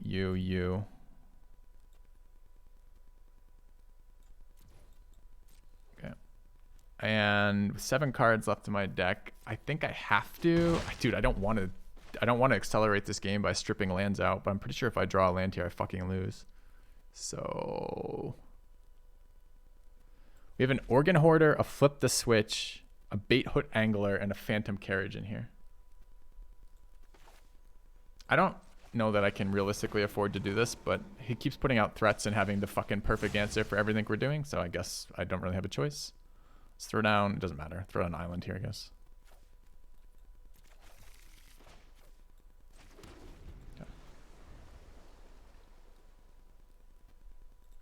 Okay. And with 7 cards left in my deck, I think I have to. Dude, I don't want to accelerate this game by stripping lands out, but I'm pretty sure if I draw a land here, I fucking lose. So we have an Organ Hoarder, a Flip the Switch, a Bait Hook Angler, and a Phantom Carriage in here. I don't know that I can realistically afford to do this, but he keeps putting out threats and having the fucking perfect answer for everything we're doing, so I guess I don't really have a choice. Let's throw down, it doesn't matter, throw down an island here, I guess. Yeah.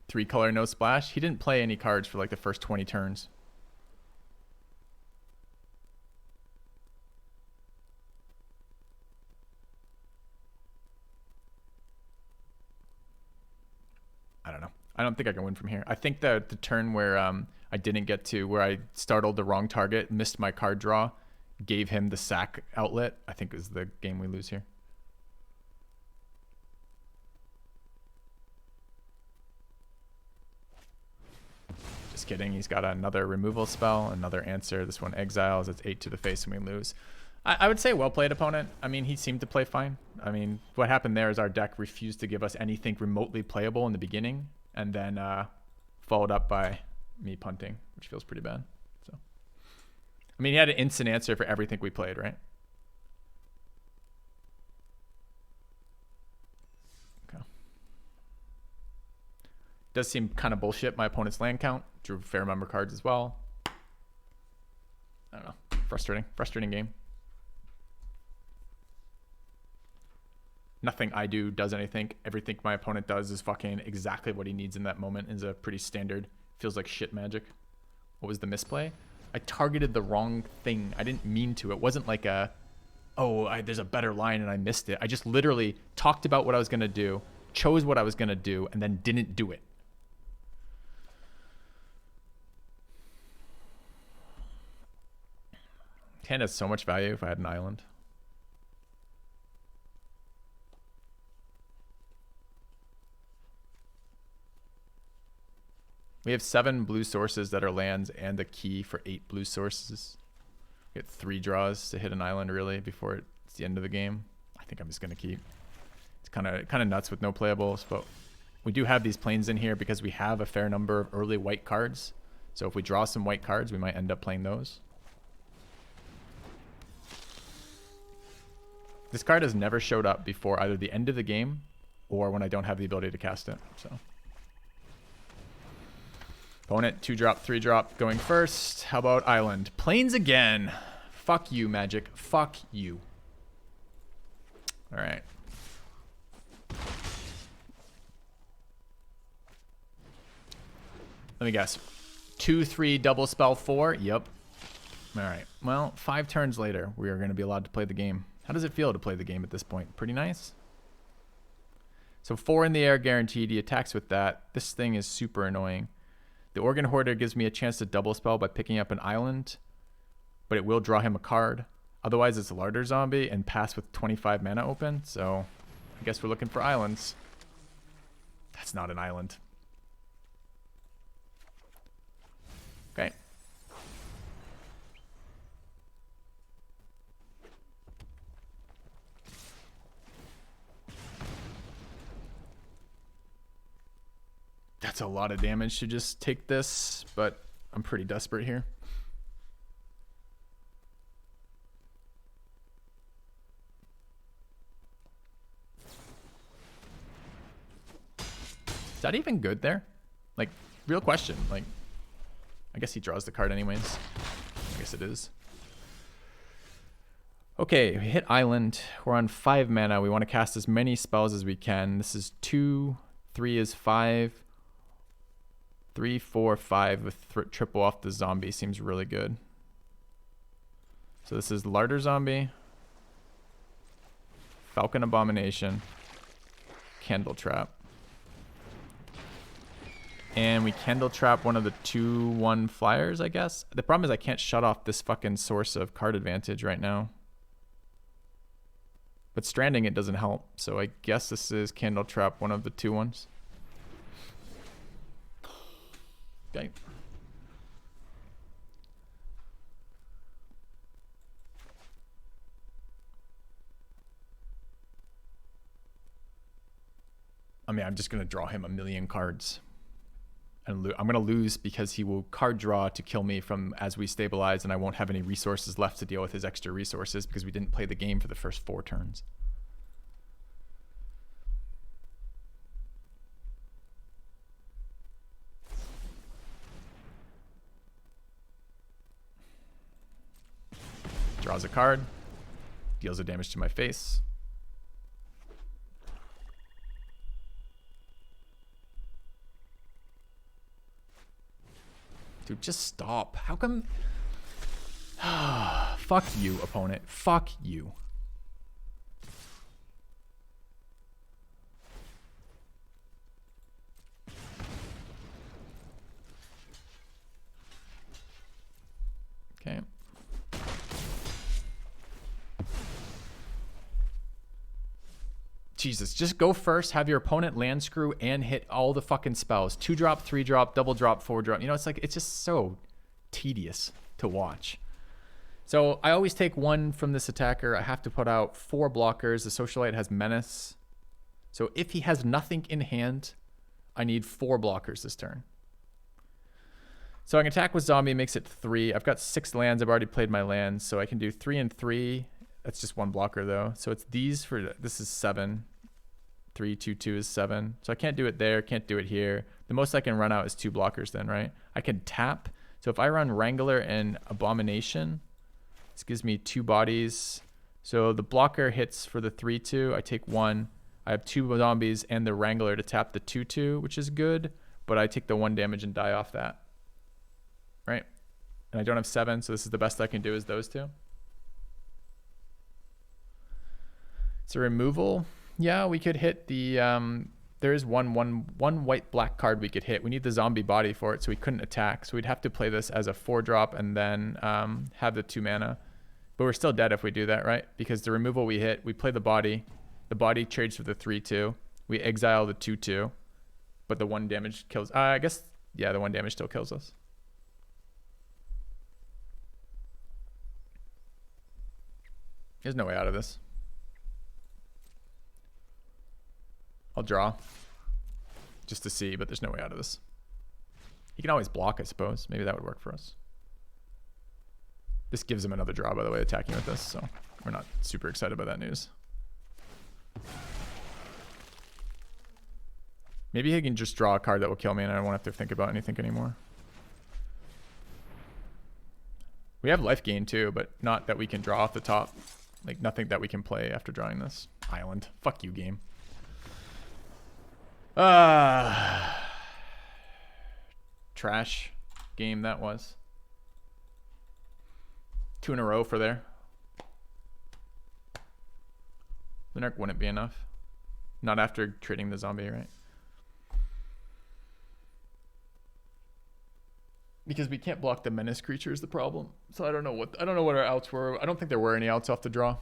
3 color, no splash. He didn't play any cards for like the first 20 turns. I don't know. I don't think I can win from here. I think that the turn where I didn't get to, where I startled the wrong target, missed my card draw, gave him the sack outlet, I think is the game we lose here. Just kidding. He's got another removal spell, another answer. This one exiles. It's 8 to the face and we lose. I would say well played, opponent. I mean, he seemed to play fine. I mean, what happened there is our deck refused to give us anything remotely playable in the beginning, and then followed up by me punting, which feels pretty bad. So, I mean, he had an instant answer for everything we played, right? Okay. Does seem kind of bullshit. My opponent's land count drew a fair number of cards as well. I don't know. Frustrating game. Nothing I do does anything. Everything my opponent does is fucking exactly what he needs in that moment. Is a pretty standard. Feels like shit magic. What was the misplay? I targeted the wrong thing. I didn't mean to. It wasn't like a, there's a better line and I missed it. I just literally talked about what I was going to do, chose what I was going to do, and then didn't do it. Hand has so much value if I had an island. We have 7 blue sources that are lands and a key for 8 blue sources. We get 3 draws to hit an island really before it's the end of the game. I think I'm just gonna keep. It's kind of nuts with no playables, but we do have these planes in here because we have a fair number of early white cards. So if we draw some white cards, we might end up playing those. This card has never showed up before either the end of the game or when I don't have the ability to cast it. So. Opponent, 2-drop, 3-drop, going first. How about island? Planes again. Fuck you, Magic. Fuck you. All right. Let me guess. 2-3 double spell 4. Yep. All right. Well, 5 turns later, we are going to be allowed to play the game. How does it feel to play the game at this point? Pretty nice. So 4 in the air guaranteed. He attacks with that. This thing is super annoying. The Organ Hoarder gives me a chance to double spell by picking up an island, but it will draw him a card. Otherwise, it's a Larder Zombie and pass with 25 mana open, so I guess we're looking for islands. That's not an island. Okay. That's a lot of damage to just take this, but I'm pretty desperate here. Is that even good there? Like, real question. Like, I guess he draws the card anyways. I guess it is. Okay, we hit island. We're on 5 mana. We want to cast as many spells as we can. This is 2, 3 is 5. 3, 4, 5 with triple off the zombie seems really good. So this is Larder Zombie, Falcon Abomination, Candle Trap. And we Candle Trap one of the 2/1 flyers, I guess. The problem is I can't shut off this fucking source of card advantage right now. But stranding it doesn't help, so I guess this is Candle Trap one of the 2/1s. Okay. I mean, I'm just going to draw him a million cards. And I'm going to lose because he will card draw to kill me from as we stabilize, and I won't have any resources left to deal with his extra resources because we didn't play the game for the first 4 turns. Draws a card, deals a damage to my face. Dude, just stop. How come? Fuck you, opponent. Fuck you. Okay. Jesus, just go first, have your opponent land screw and hit all the fucking spells. 2-drop, 3-drop, double drop, 4-drop. You know, it's like, it's just so tedious to watch. So I always take one from this attacker. I have to put out 4 blockers. The Socialite has Menace. So if he has nothing in hand, I need 4 blockers this turn. So I can attack with Zombie, makes it 3. I've got 6 lands. I've already played my lands, so I can do 3 and 3. That's just 1 blocker though. So it's these for, this is 7. 3, 2, 2 is 7. So I can't do it there, can't do it here. The most I can run out is 2 blockers then, right? I can tap. So if I run Wrangler and Abomination, this gives me 2 bodies. So the blocker hits for the 3-2. I take 1. I have 2 zombies and the Wrangler to tap the 2-2, which is good. But I take the 1 damage and die off that. Right? And I don't have 7, so this is the best I can do is those 2. So removal. Yeah, we could hit the... there is one white-black card we could hit. We need the zombie body for it, so we couldn't attack. So we'd have to play this as a 4-drop and then have the 2 mana. But we're still dead if we do that, right? Because the removal we hit, we play the body. The body trades for the 3-2. We exile the 2-2. But the 1 damage kills... I guess, yeah, the 1 damage still kills us. There's no way out of this. I'll draw. Just to see, but there's no way out of this. He can always block, I suppose. Maybe that would work for us. This gives him another draw, by the way, attacking with this, so we're not super excited by that news. Maybe he can just draw a card that will kill me and I won't have to think about anything anymore. We have life gain too, but not that we can draw off the top. Like nothing that we can play after drawing this. Island. Fuck you, game. Trash game that was. 2 in a row for there. Lunark wouldn't be enough. Not after trading the zombie, right? Because we can't block the menace creature is the problem. So I don't know what our outs were. I don't think there were any outs off the draw.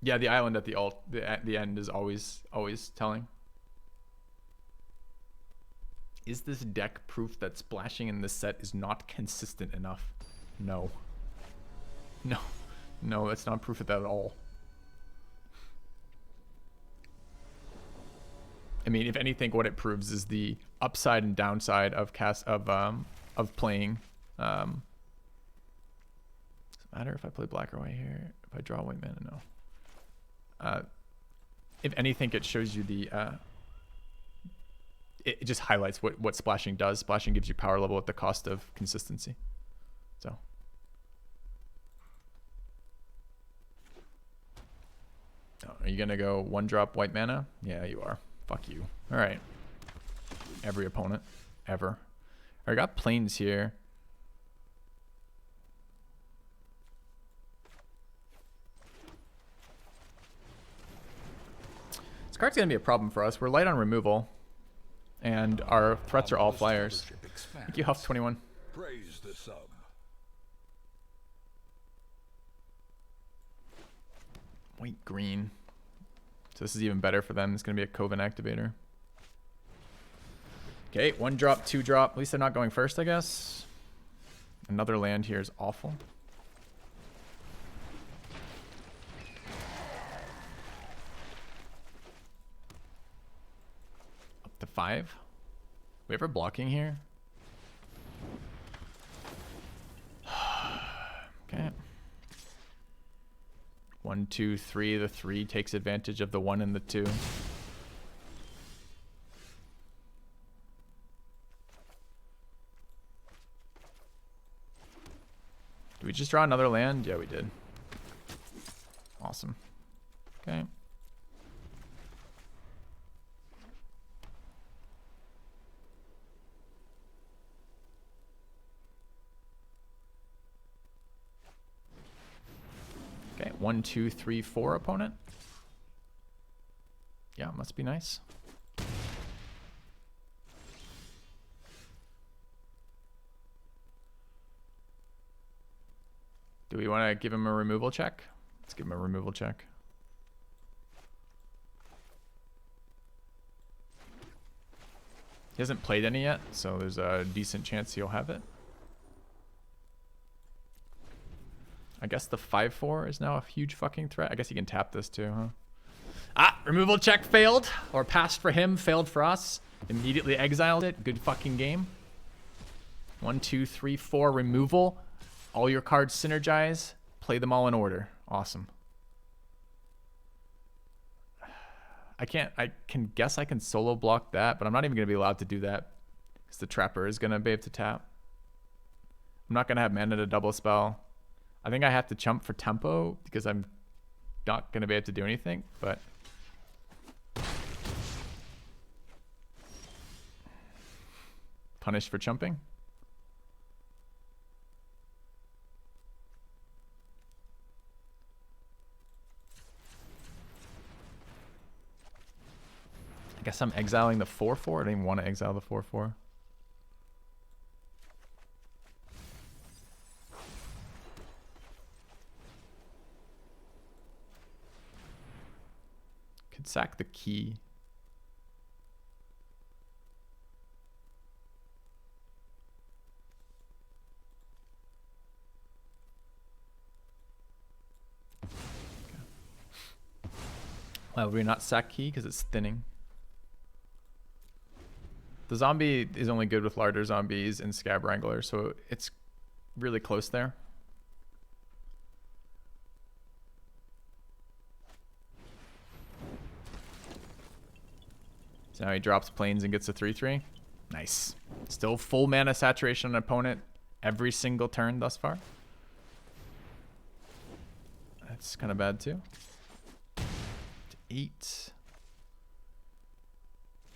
Yeah, the island at the end is always telling. Is this deck proof that splashing in this set is not consistent enough? No. No. No, that's not proof of that at all. I mean, if anything, what it proves is the upside and downside of playing. Does it matter if I play black or white here? If I draw white mana, no. If anything, it shows you the it just highlights what splashing does. Splashing gives you power level at the cost of consistency. So are you gonna go 1-drop white mana? Yeah, you are. Fuck you. All right. Every opponent ever. I got planes here. This card's gonna be a problem for us. We're light on removal, and our threats are all flyers. Thank you, Huff21. Praise the sub. White green. So this is even better for them. It's gonna be a Coven activator. Okay, 1-drop, 2-drop. At least they're not going first, I guess. Another land here is awful. Up to 5. We ever blocking here? Okay. 1, 2, 3. The 3 takes advantage of the 1 and the 2. Did we just draw another land? Yeah, we did. Awesome. Okay. Okay, 1, 2, 3, 4 opponent. Yeah, must be nice. Do we want to give him a removal check? Let's give him a removal check. He hasn't played any yet, so there's a decent chance he'll have it. I guess the 5/4 is now a huge fucking threat. I guess he can tap this too, huh? Ah, removal check failed. Or passed for him, failed for us. Immediately exiled it. Good fucking game. 1, 2, 3, 4 removal. All your cards synergize. Play them all in order. Awesome. I can guess I can solo block that, but I'm not even going to be allowed to do that because the Trapper is going to be able to tap. I'm not going to have mana to double spell. I think I have to chump for tempo because I'm not going to be able to do anything, but punished for chumping. I guess I'm exiling the 4/4. I didn't even want to exile the 4/4. Could sack the key. Why would we not sack key? Because it's thinning. The zombie is only good with larger zombies and Scab Wrangler, so it's really close there. So now he drops planes and gets a 3/3. Nice. Still full mana saturation on opponent every single turn thus far. That's kind of bad too. 8.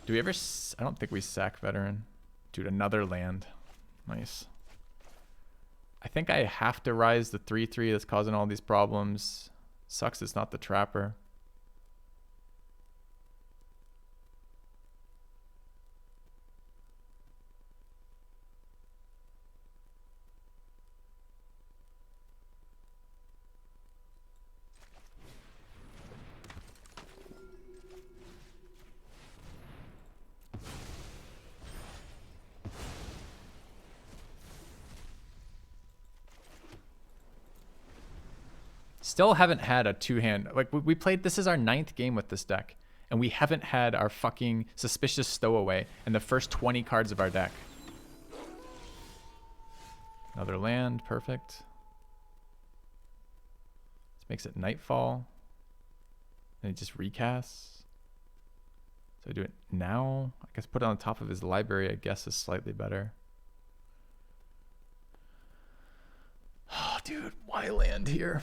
Do we ever... I don't think we sack Veteran. Dude, another land. Nice. I think I have to rise the 3/3 that's causing all these problems. Sucks it's not the Trapper. Still haven't had a two-hand... Like, we played... This is our 9th game with this deck. And we haven't had our fucking Suspicious Stowaway in the first 20 cards of our deck. Another land. Perfect. This makes it Nightfall. And it just recasts. So I do it now. I guess put it on top of his library, I guess, is slightly better. Oh, dude. Why land here?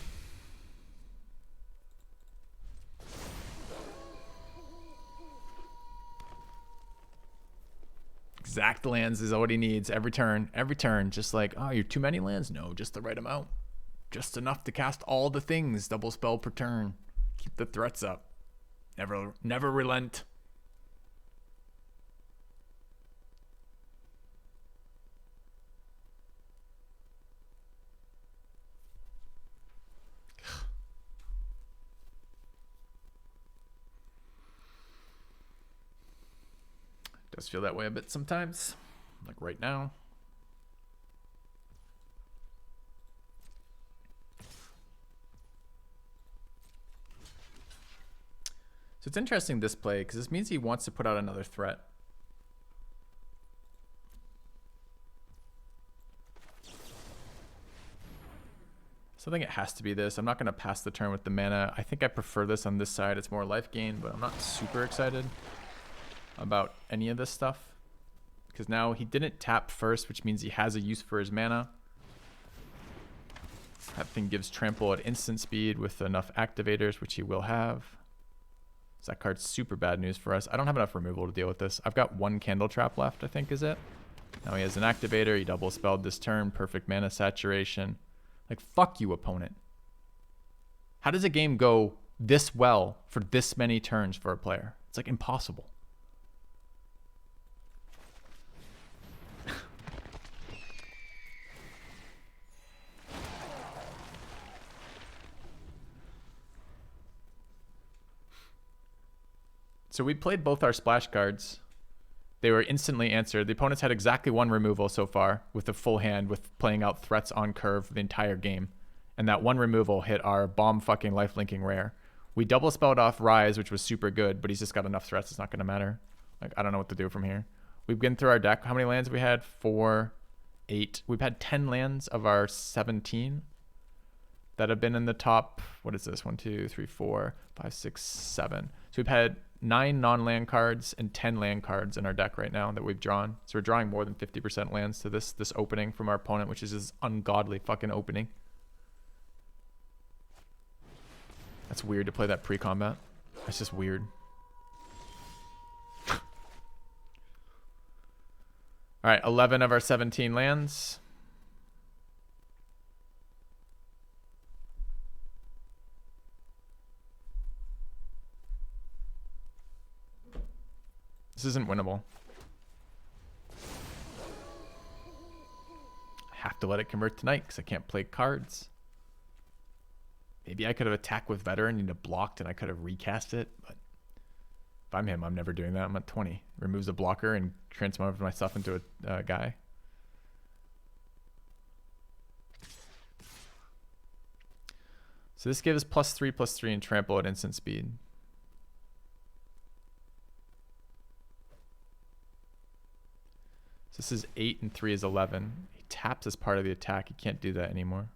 Exact lands is what he needs every turn. Every turn. Just like, oh, you're too many lands? No, just the right amount. Just enough to cast all the things. Double spell per turn. Keep the threats up. Never relent. Does feel that way a bit sometimes, like right now. So it's interesting this play because this means he wants to put out another threat. So I think it has to be this. I'm not going to pass the turn with the mana. I think I prefer this on this side. It's more life gain, but I'm not super excited about any of this stuff because now he didn't tap first, which means he has a use for his mana. That thing gives trample at instant speed with enough activators, which he will have. So that card's super bad news for us. I don't have enough removal to deal with this. I've got 1 Candle Trap left, I think is it. Now he has an activator. He double spelled this turn. Perfect mana saturation. Like, fuck you, opponent. How does a game go this well for this many turns for a player? It's like impossible. So we played both our splash cards. They were instantly answered. The opponents had exactly one removal so far with a full hand with playing out threats on curve the entire game. And that one removal hit our bomb fucking lifelinking rare. We double spelled off Rise, which was super good, but he's just got enough threats. It's not going to matter. Like, I don't know what to do from here. We've been through our deck. How many lands have we had? 4, 8. We've had 10 lands of our 17 that have been in the top. What is this? 1, 2, 3, 4, 5, 6, 7. So we've had 9 non-land cards and 10 land cards in our deck right now that we've drawn. So we're drawing more than 50% lands to this opening from our opponent, which is this ungodly fucking opening. That's weird to play that pre-combat. That's just weird. All right, 11 of our 17 lands. This isn't winnable. I have to let it convert tonight because I can't play cards. Maybe I could have attacked with veteran and blocked and I could have recast it, but if I'm him, I'm never doing that. I'm at 20. Removes a blocker and transforms myself into a guy. So this gives +3/+3 and trample at instant speed. So this is 8 and 3 is 11. He taps as part of the attack. He can't do that anymore.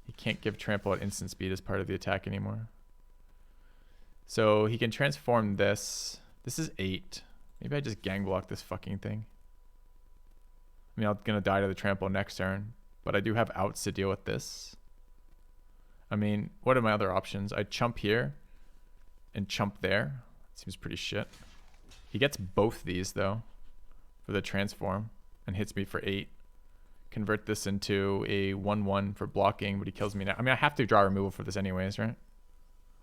He can't give trample at instant speed as part of the attack anymore. So he can transform this. This is 8. Maybe I just gang block this fucking thing. I mean, I'm going to die to the trample next turn, but I do have outs to deal with this. I mean, what are my other options? I chump here and chump there. Seems pretty shit. He gets both these, though, for the transform and hits me for 8. Convert this into a 1/1 for blocking, but he kills me now. I mean, I have to draw removal for this anyways, right?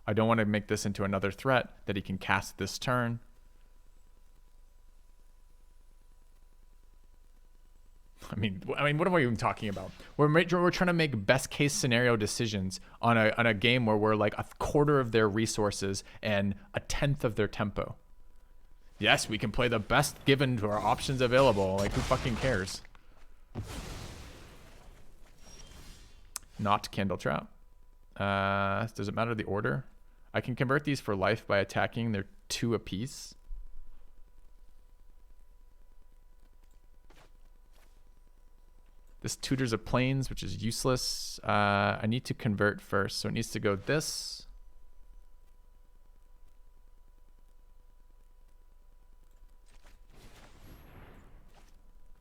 I don't want to make this into another threat that he can cast this turn. I mean, what am I even talking about? We're trying to make best case scenario decisions on a game where we're like 1/4 of their resources and 1/10 of their tempo. Yes, we can play the best given to our options available. Like, who fucking cares? Not Candle Trap. Does it matter the order? I can convert these for life by attacking. They're 2 apiece. This tutors a planes, which is useless. I need to convert first, so it needs to go this.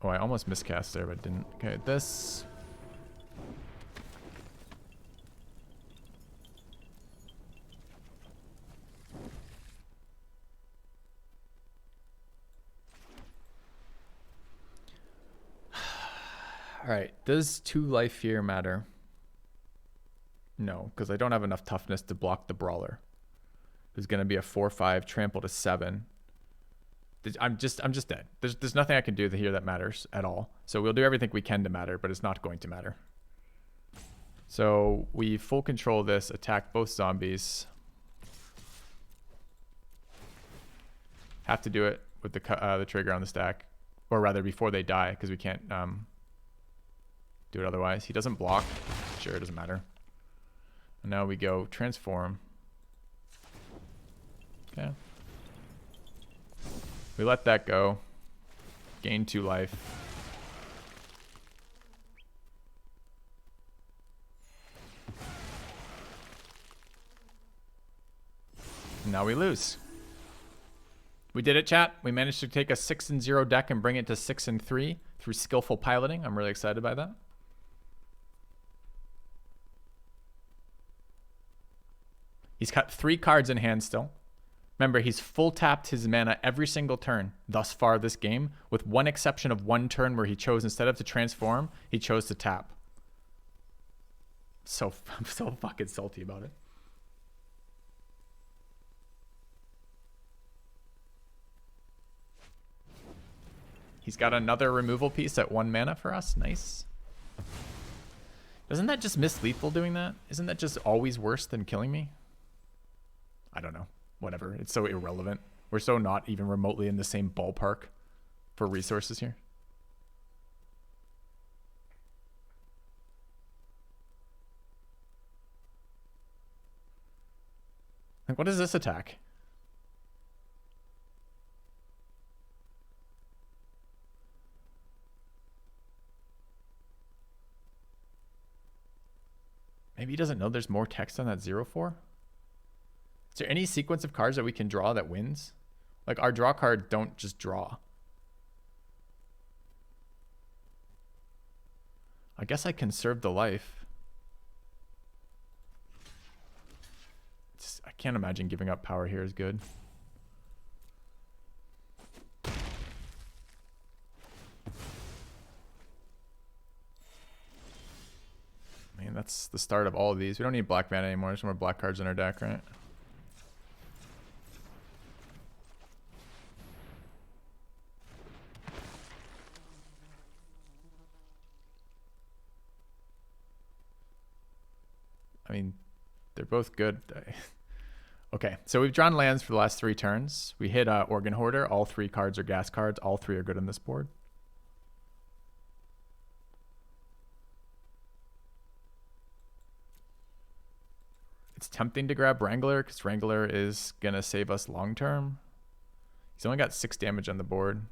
Oh, I almost miscast there, but didn't. Okay, this. All right, does 2 life here matter? No, because I don't have enough toughness to block the brawler. There's going to be a 4/5 trample to 7. I'm just dead. There's nothing I can do here that matters at all. So we'll do everything we can to matter, but it's not going to matter. So we full control this, attack both zombies. Have to do it with the trigger on the stack, or rather before they die, because we can't do it otherwise. He doesn't block. Sure, it doesn't matter. And now we go transform. Okay. We let that go. Gain 2 life. And now we lose. We did it, chat. We managed to take a 6-0 deck and bring it to 6-3 through skillful piloting. I'm really excited by that. He's got 3 cards in hand still. Remember, he's full tapped his mana every single turn thus far this game, with one exception of one turn where he chose, instead of to transform, he chose to tap. I'm so fucking salty about it. He's got another removal piece at 1 mana for us. Nice. Doesn't that just miss lethal doing that? Isn't that just always worse than killing me? I don't know. Whatever. It's so irrelevant. We're so not even remotely in the same ballpark for resources here. Like, what is this attack? Maybe he doesn't know there's more text on that 0-4? Is there any sequence of cards that we can draw that wins? Like, our draw card don't just draw. I guess I conserve the life. I can't imagine giving up power here is good. Man, that's the start of all of these. We don't need black mana anymore. There's more black cards in our deck, right? I mean, they're both good. Okay, so we've drawn lands for the last 3 turns. We hit Organ Hoarder. All 3 cards are gas cards. All 3 are good on this board. It's tempting to grab Wrangler because Wrangler is going to save us long term. He's only got 6 damage on the board.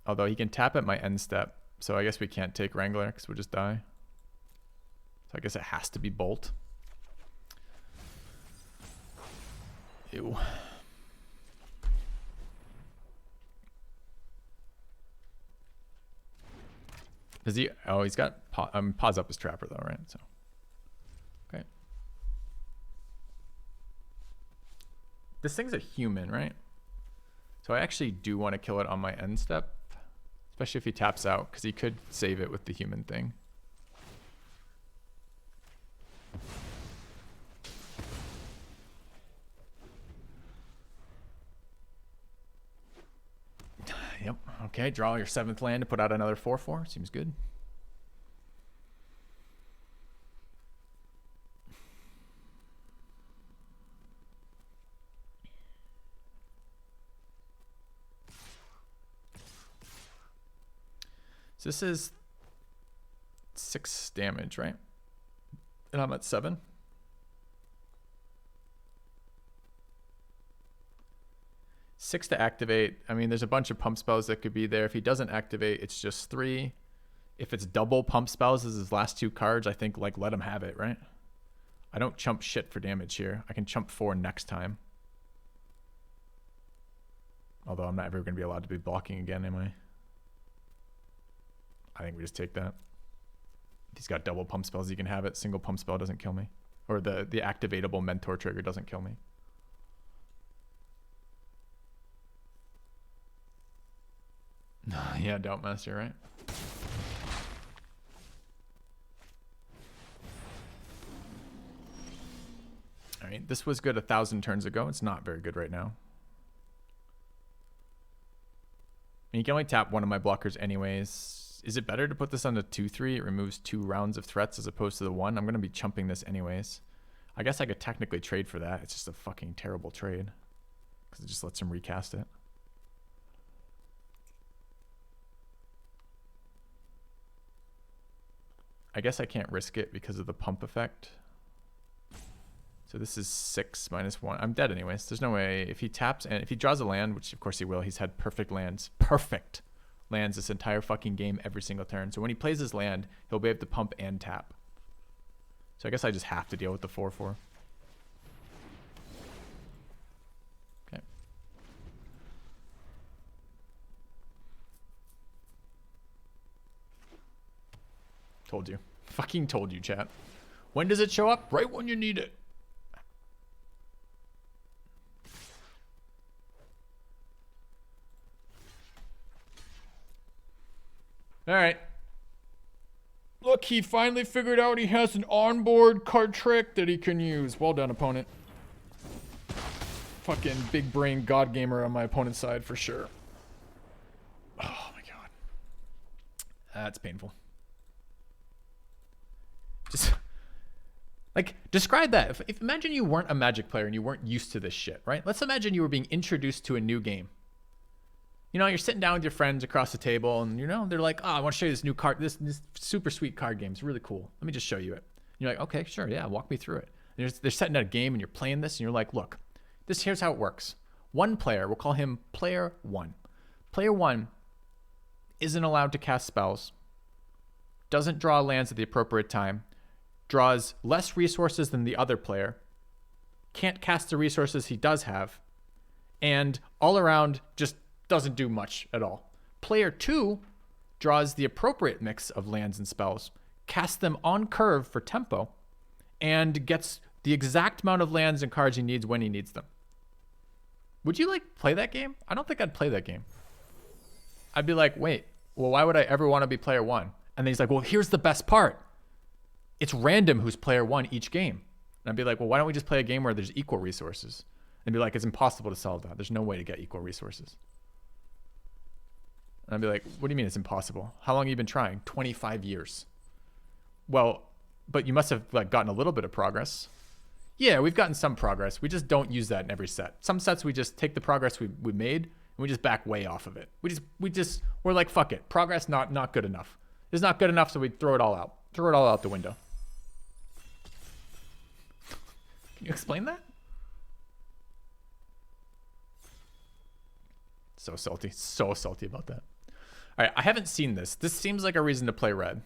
Although he can tap at my end step. So I guess we can't take Wrangler because we'll just die. So I guess it has to be Bolt. Ew. Does he? Oh, he's got pause up his Trapper though, right? So, okay. This thing's a human, right? So I actually do want to kill it on my end step, especially if he taps out, because he could save it with the human thing. Yep. Okay, draw your 7th land to put out another 4/4. Seems good. So this is 6 damage, right? And I'm at 7. Six to activate. I mean, there's a bunch of pump spells that could be there. If he doesn't activate, it's just 3. If it's double pump spells as his last 2 cards, I think, like, let him have it, right? I don't chump shit for damage here. I can chump 4 next time. Although I'm not ever going to be allowed to be blocking again, am I? I think we just take that. If he's got double pump spells, he can have it. Single pump spell doesn't kill me. Or the activatable mentor trigger doesn't kill me. Yeah, Doubtmaster, right? All right, this was good 1,000 turns ago. It's not very good right now. And you can only tap one of my blockers anyways. Is it better to put this on the 2/3? It removes 2 rounds of threats as opposed to the 1. I'm going to be chumping this anyways. I guess I could technically trade for that. It's just a fucking terrible trade because it just lets him recast it. I guess I can't risk it because of the pump effect. So this is 6 minus 1. I'm dead anyways. There's no way. If he taps and if he draws a land, which of course he will, he's had perfect lands this entire fucking game every single turn. So when he plays his land, he'll be able to pump and tap. So I guess I just have to deal with the 4/4. Okay. Told you. Fucking told you, chat. When does it show up? Right when you need it. All right. Look, he finally figured out he has an onboard card trick that he can use. Well done, opponent. Fucking big brain god gamer on my opponent's side for sure. Oh my god. That's painful. Just Like, describe that. If imagine you weren't a Magic player and you weren't used to this shit, right? Let's imagine you were being introduced to a new game. You know, you're sitting down with your friends across the table, and you know they're like, "Oh, I want to show you this new card. This super sweet card game. It's really cool. Let me just show you it." And you're like, "Okay, sure, yeah, walk me through it." And they're setting out a game, and you're playing this, and you're like, "Look, here's how it works. One player, we'll call him Player One. Player One isn't allowed to cast spells, doesn't draw lands at the appropriate time, draws less resources than the other player, can't cast the resources he does have, and all around just doesn't do much at all. Player 2 draws the appropriate mix of lands and spells, casts them on curve for tempo, and gets the exact amount of lands and cards he needs when he needs them." Would you like play that game? I don't think I'd play that game. I'd be like, wait, well, why would I ever want to be Player One? And then he's like, well, here's the best part. It's random who's Player One each game. And I'd be like, well, why don't we just play a game where there's equal resources? And be like, it's impossible to solve that. There's no way to get equal resources. And I'd be like, what do you mean it's impossible? How long have you been trying? 25 years. Well, but you must have like gotten a little bit of progress. Yeah, we've gotten some progress. We just don't use that in every set. Some sets we just take the progress we made and we just back way off of it. We're like, fuck it. Progress not good enough. It's not good enough, so we throw it all out. Throw it all out the window. Can you explain that? So salty about that. All right, I haven't seen this. This seems like a reason to play red.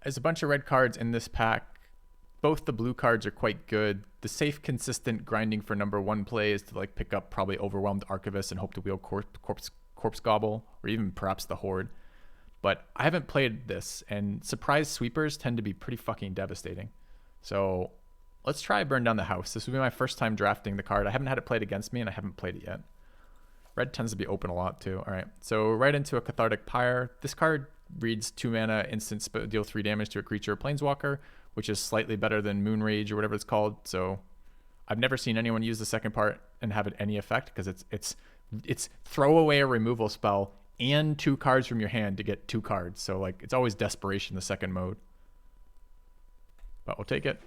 There's a bunch of red cards in this pack. Both the blue cards are quite good. The safe, consistent grinding for number 1 play is to like pick up probably Overwhelmed Archivist and hope to wheel Corpse Gobble, or even perhaps the Horde. But I haven't played this, and surprise sweepers tend to be pretty fucking devastating. So let's try Burn Down the House. This will be my first time drafting the card. I haven't had it played against me, and I haven't played it yet. Red tends to be open a lot too. All right, so right into a Cathartic Pyre. This card reads 2 mana, instant deal 3 damage to a creature or planeswalker, which is slightly better than Moonrage or whatever it's called. So I've never seen anyone use the second part and have it any effect, because it's throw away a removal spell and 2 cards from your hand to get 2 cards. So like it's always desperation, the second mode. But we'll take it.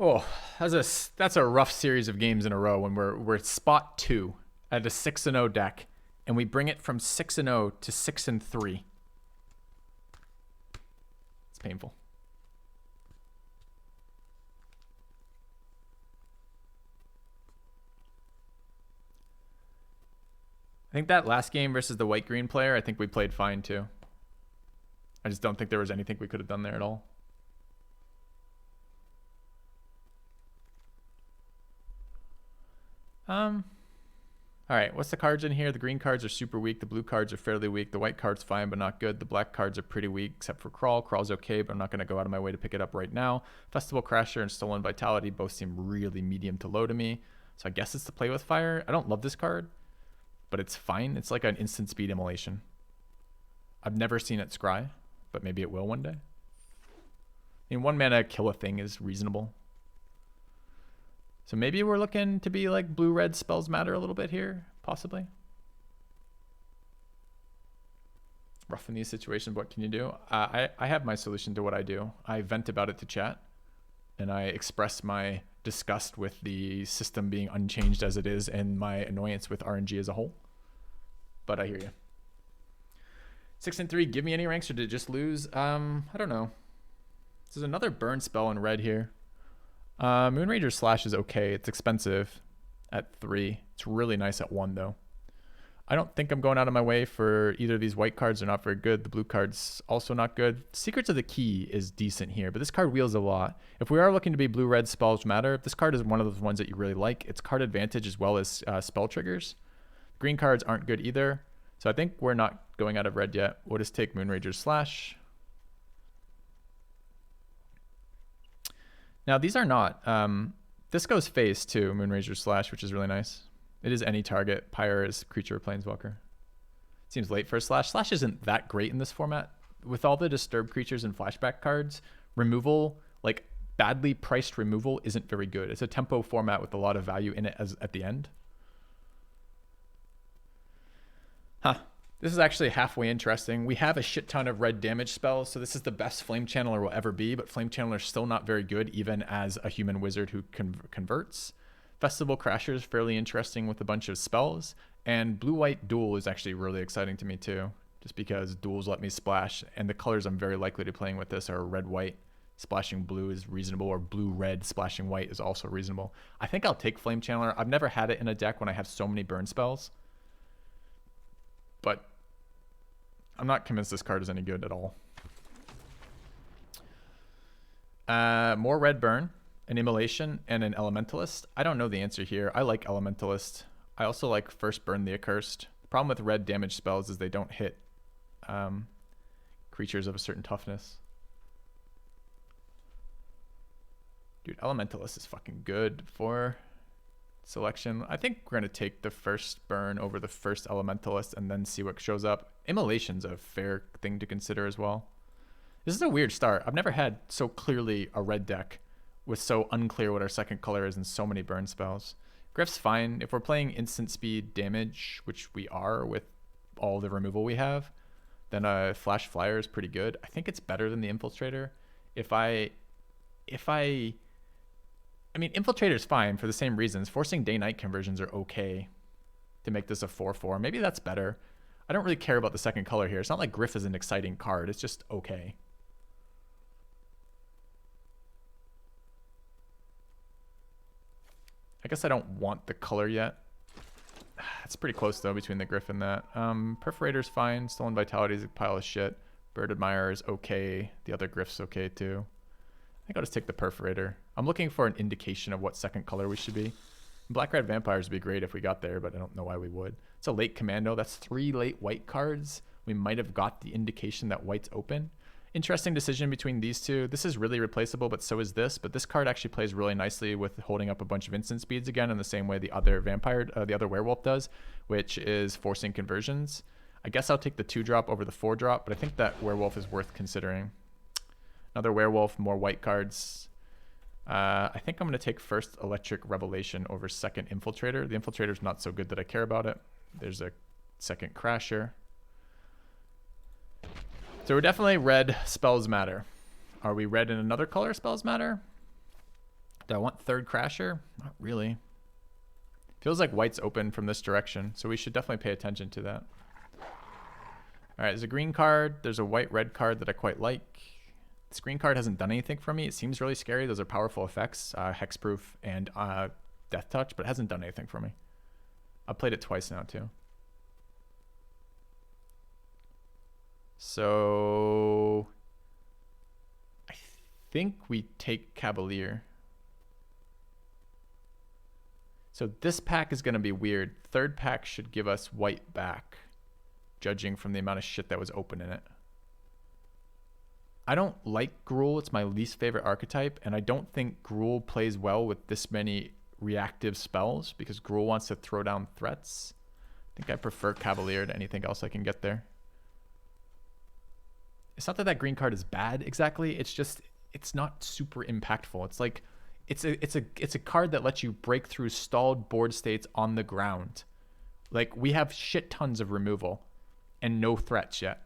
Oh, that's a rough series of games in a row when we're at spot 2 at a 6-0 deck, and we bring it from 6-0 to 6-3. It's painful. I think that last game versus the white-green player, I think we played fine too. I just don't think there was anything we could have done there at all. All right, what's the cards in here? The green cards are super weak. The blue cards are fairly weak. The white card's fine, but not good. The black cards are pretty weak, except for Crawl. Crawl's okay, but I'm not going to go out of my way to pick it up right now. Festival Crasher and Stolen Vitality both seem really medium to low to me. So I guess it's to play with fire. I don't love this card, but it's fine. It's like an instant speed immolation. I've never seen it scry, but maybe it will one day. I mean, 1 mana kill a thing is reasonable. So maybe we're looking to be like blue-red spells matter a little bit here, possibly. Rough in these situations, what can you do? I have my solution to what I do. I vent about it to chat, and I express my disgust with the system being unchanged as it is and my annoyance with RNG as a whole. But I hear you. 6-3, give me any ranks, or did it just lose? I don't know. There's another burn spell in red here. Moonrager Slash is okay. It's expensive at 3. It's really nice at 1 though. I don't think I'm going out of my way for either of these white cards. Are not very good. The blue card's also not good. Secrets of the Key is decent here, but this card wheels a lot. If we are looking to be blue-red spells matter, this card is one of those ones that you really like. It's card advantage as well as spell triggers. Green cards aren't good either. So I think we're not going out of red yet. We'll just take Moonrager Slash. Now, these are not. This goes face too, Moonrager Slash, which is really nice. It is any target. Pyre is creature or planeswalker. Seems late for a Slash. Slash isn't that great in this format. With all the disturbed creatures and flashback cards, removal, like badly priced removal, isn't very good. It's a tempo format with a lot of value in it as at the end. Huh. This is actually halfway interesting. We have a shit ton of red damage spells, so this is the best Flame Channeler will ever be, but Flame Channeler is still not very good, even as a human wizard who converts. Festival Crasher is fairly interesting with a bunch of spells, and Blue-White Duel is actually really exciting to me too, just because duels let me splash, and the colors I'm very likely to playing with this are red-white. Splashing blue is reasonable, or blue-red splashing white is also reasonable. I think I'll take Flame Channeler. I've never had it in a deck when I have so many burn spells, but I'm not convinced this card is any good at all. More red burn, an Immolation, and an Elementalist. I don't know the answer here. I like Elementalist. I also like First Burn the Accursed. The problem with red damage spells is they don't hit creatures of a certain toughness. Dude, Elementalist is fucking good for selection. I think we're going to take the first burn over the first Elementalist and then see what shows up. Immolation's a fair thing to consider as well. This is a weird start. I've never had so clearly a red deck with so unclear what our second color is and so many burn spells. Griff's fine. If we're playing instant speed damage, which we are with all the removal we have, then a Flash Flyer is pretty good. I think it's better than the Infiltrator. I mean, Infiltrator's fine for the same reasons. Forcing day-night conversions are okay to make this a 4/4. Maybe that's better. I don't really care about the second color here. It's not like Griff is an exciting card. It's just okay. I guess I don't want the color yet. It's pretty close, though, between the Griff and that. Perforator's fine. Stolen Vitality's a pile of shit. Bird Admirer is okay. The other Griff's okay, too. I think I'll just take the Perforator. I'm looking for an indication of what second color we should be. Black-Red Vampires would be great if we got there, but I don't know why we would. It's a late Commando. That's 3 late white cards. We might have got the indication that white's open. Interesting decision between these two. This is really replaceable, but so is this. But this card actually plays really nicely with holding up a bunch of instant speeds again in the same way the other the other werewolf does, which is forcing conversions. I guess I'll take the 2-drop over the 4-drop, but I think that werewolf is worth considering. Another werewolf, more white cards. I think I'm going to take first Electric Revelation over second Infiltrator. The Infiltrator's not so good that I care about it. There's a second Crasher. So we're definitely red spells matter. Are we red in another color spells matter? Do I want third Crasher? Not really. Feels like white's open from this direction, so we should definitely pay attention to that. All right, there's a green card. There's a white-red card that I quite like. This green card hasn't done anything for me. It seems really scary. Those are powerful effects, Hexproof and Death Touch, but it hasn't done anything for me. I've played it twice now, too. So I think we take Cavalier. So this pack is going to be weird. Third pack should give us white back, judging from the amount of shit that was open in it. I don't like Gruul. It's my least favorite archetype, and I don't think Gruul plays well with this many reactive spells because Gruul wants to throw down threats. I think I prefer Cavalier to anything else I can get there. It's not that that green card is bad exactly. It's just it's not super impactful. It's like it's a card that lets you break through stalled board states on the ground. Like we have shit tons of removal and no threats yet.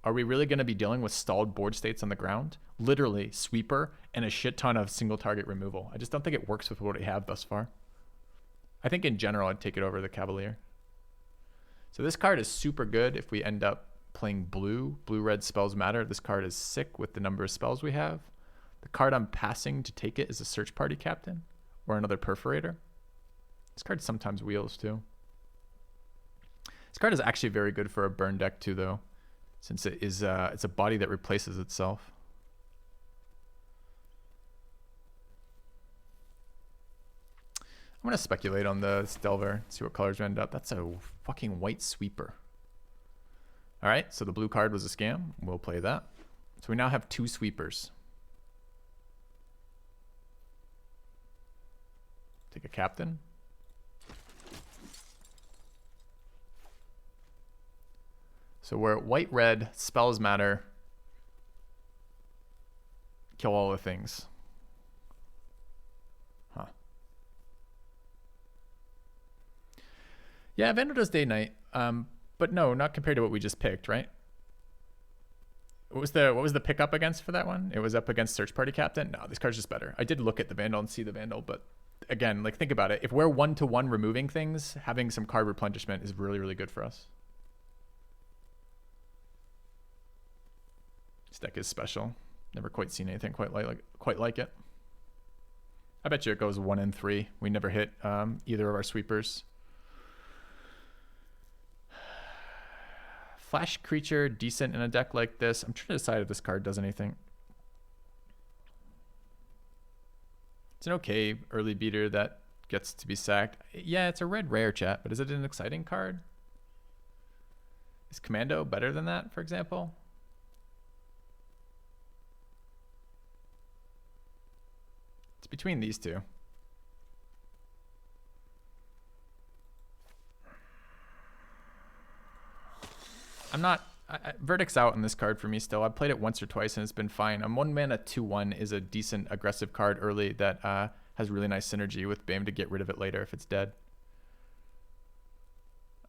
Are we really going to be dealing with stalled board states on the ground? Literally sweeper and a shit ton of single target removal. I just don't think it works with what we have thus far. I think in general I'd take it over the Cavalier. So this card is super good if we end up playing blue. Blue-red spells matter. This card is sick with the number of spells we have. The card I'm passing to take it is a Search Party Captain or another Perforator. This card sometimes wheels too. This card is actually very good for a burn deck too, though, since it is it's a body that replaces itself. I'm going to speculate on the Delver, see what colors we end up. That's a fucking white sweeper. All right, so the blue card was a scam. We'll play that. So we now have 2 sweepers. Take a captain. So we're white, red, spells matter. Kill all the things. Huh. Yeah, Vandal does day night. But no, not compared to what we just picked, right? What was the pickup against for that one? It was up against Search Party Captain. No, this card's just better. I did look at the Vandal and see the Vandal, but again, like think about it. If we're 1-to-1 removing things, having some card replenishment is really, really good for us. This deck is special. Never quite seen anything quite like it. I bet you it goes 1 and 3. We never hit either of our sweepers. Flash creature, decent in a deck like this. I'm trying to decide if this card does anything. It's an okay early beater that gets to be sacked. Yeah, it's a red rare, chat, but is it an exciting card? Is Commando better than that, for example? It's between these two. I'm not... Verdict's out on this card for me still. I've played it once or twice and it's been fine. 1 mana 2/1 is a decent aggressive card early that has really nice synergy with BAME to get rid of it later if it's dead.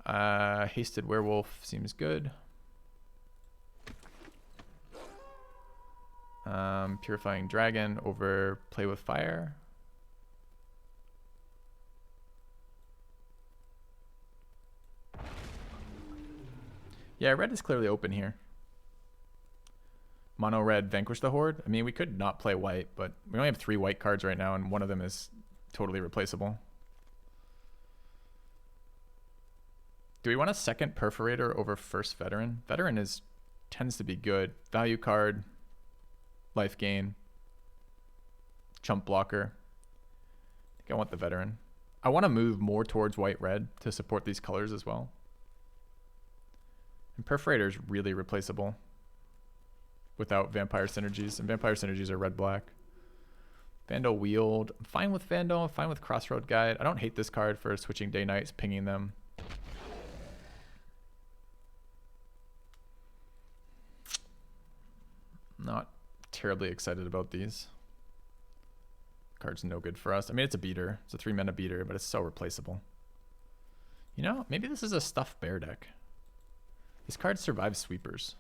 Hasted Werewolf seems good. Purifying Dragon over Play with Fire. Yeah, red is clearly open here. Mono red Vanquish the Horde. I mean, we could not play white, but we only have 3 white cards right now, and one of them is totally replaceable. Do we want a second Perforator over first Veteran? Veteran tends to be good. Value card, life gain, chump blocker. I think I want the Veteran. I want to move more towards white-red to support these colors as well. And Perforator is really replaceable without Vampire Synergies. And Vampire Synergies are red-black. Vandal Wield. I'm fine with Vandal. I'm fine with Crossroad Guide. I don't hate this card for switching day-nights, pinging them. Not terribly excited about these. Card's no good for us. I mean, it's a beater. It's a 3-mana beater, but it's so replaceable. You know, maybe this is a stuffed bear deck. This card survives sweepers.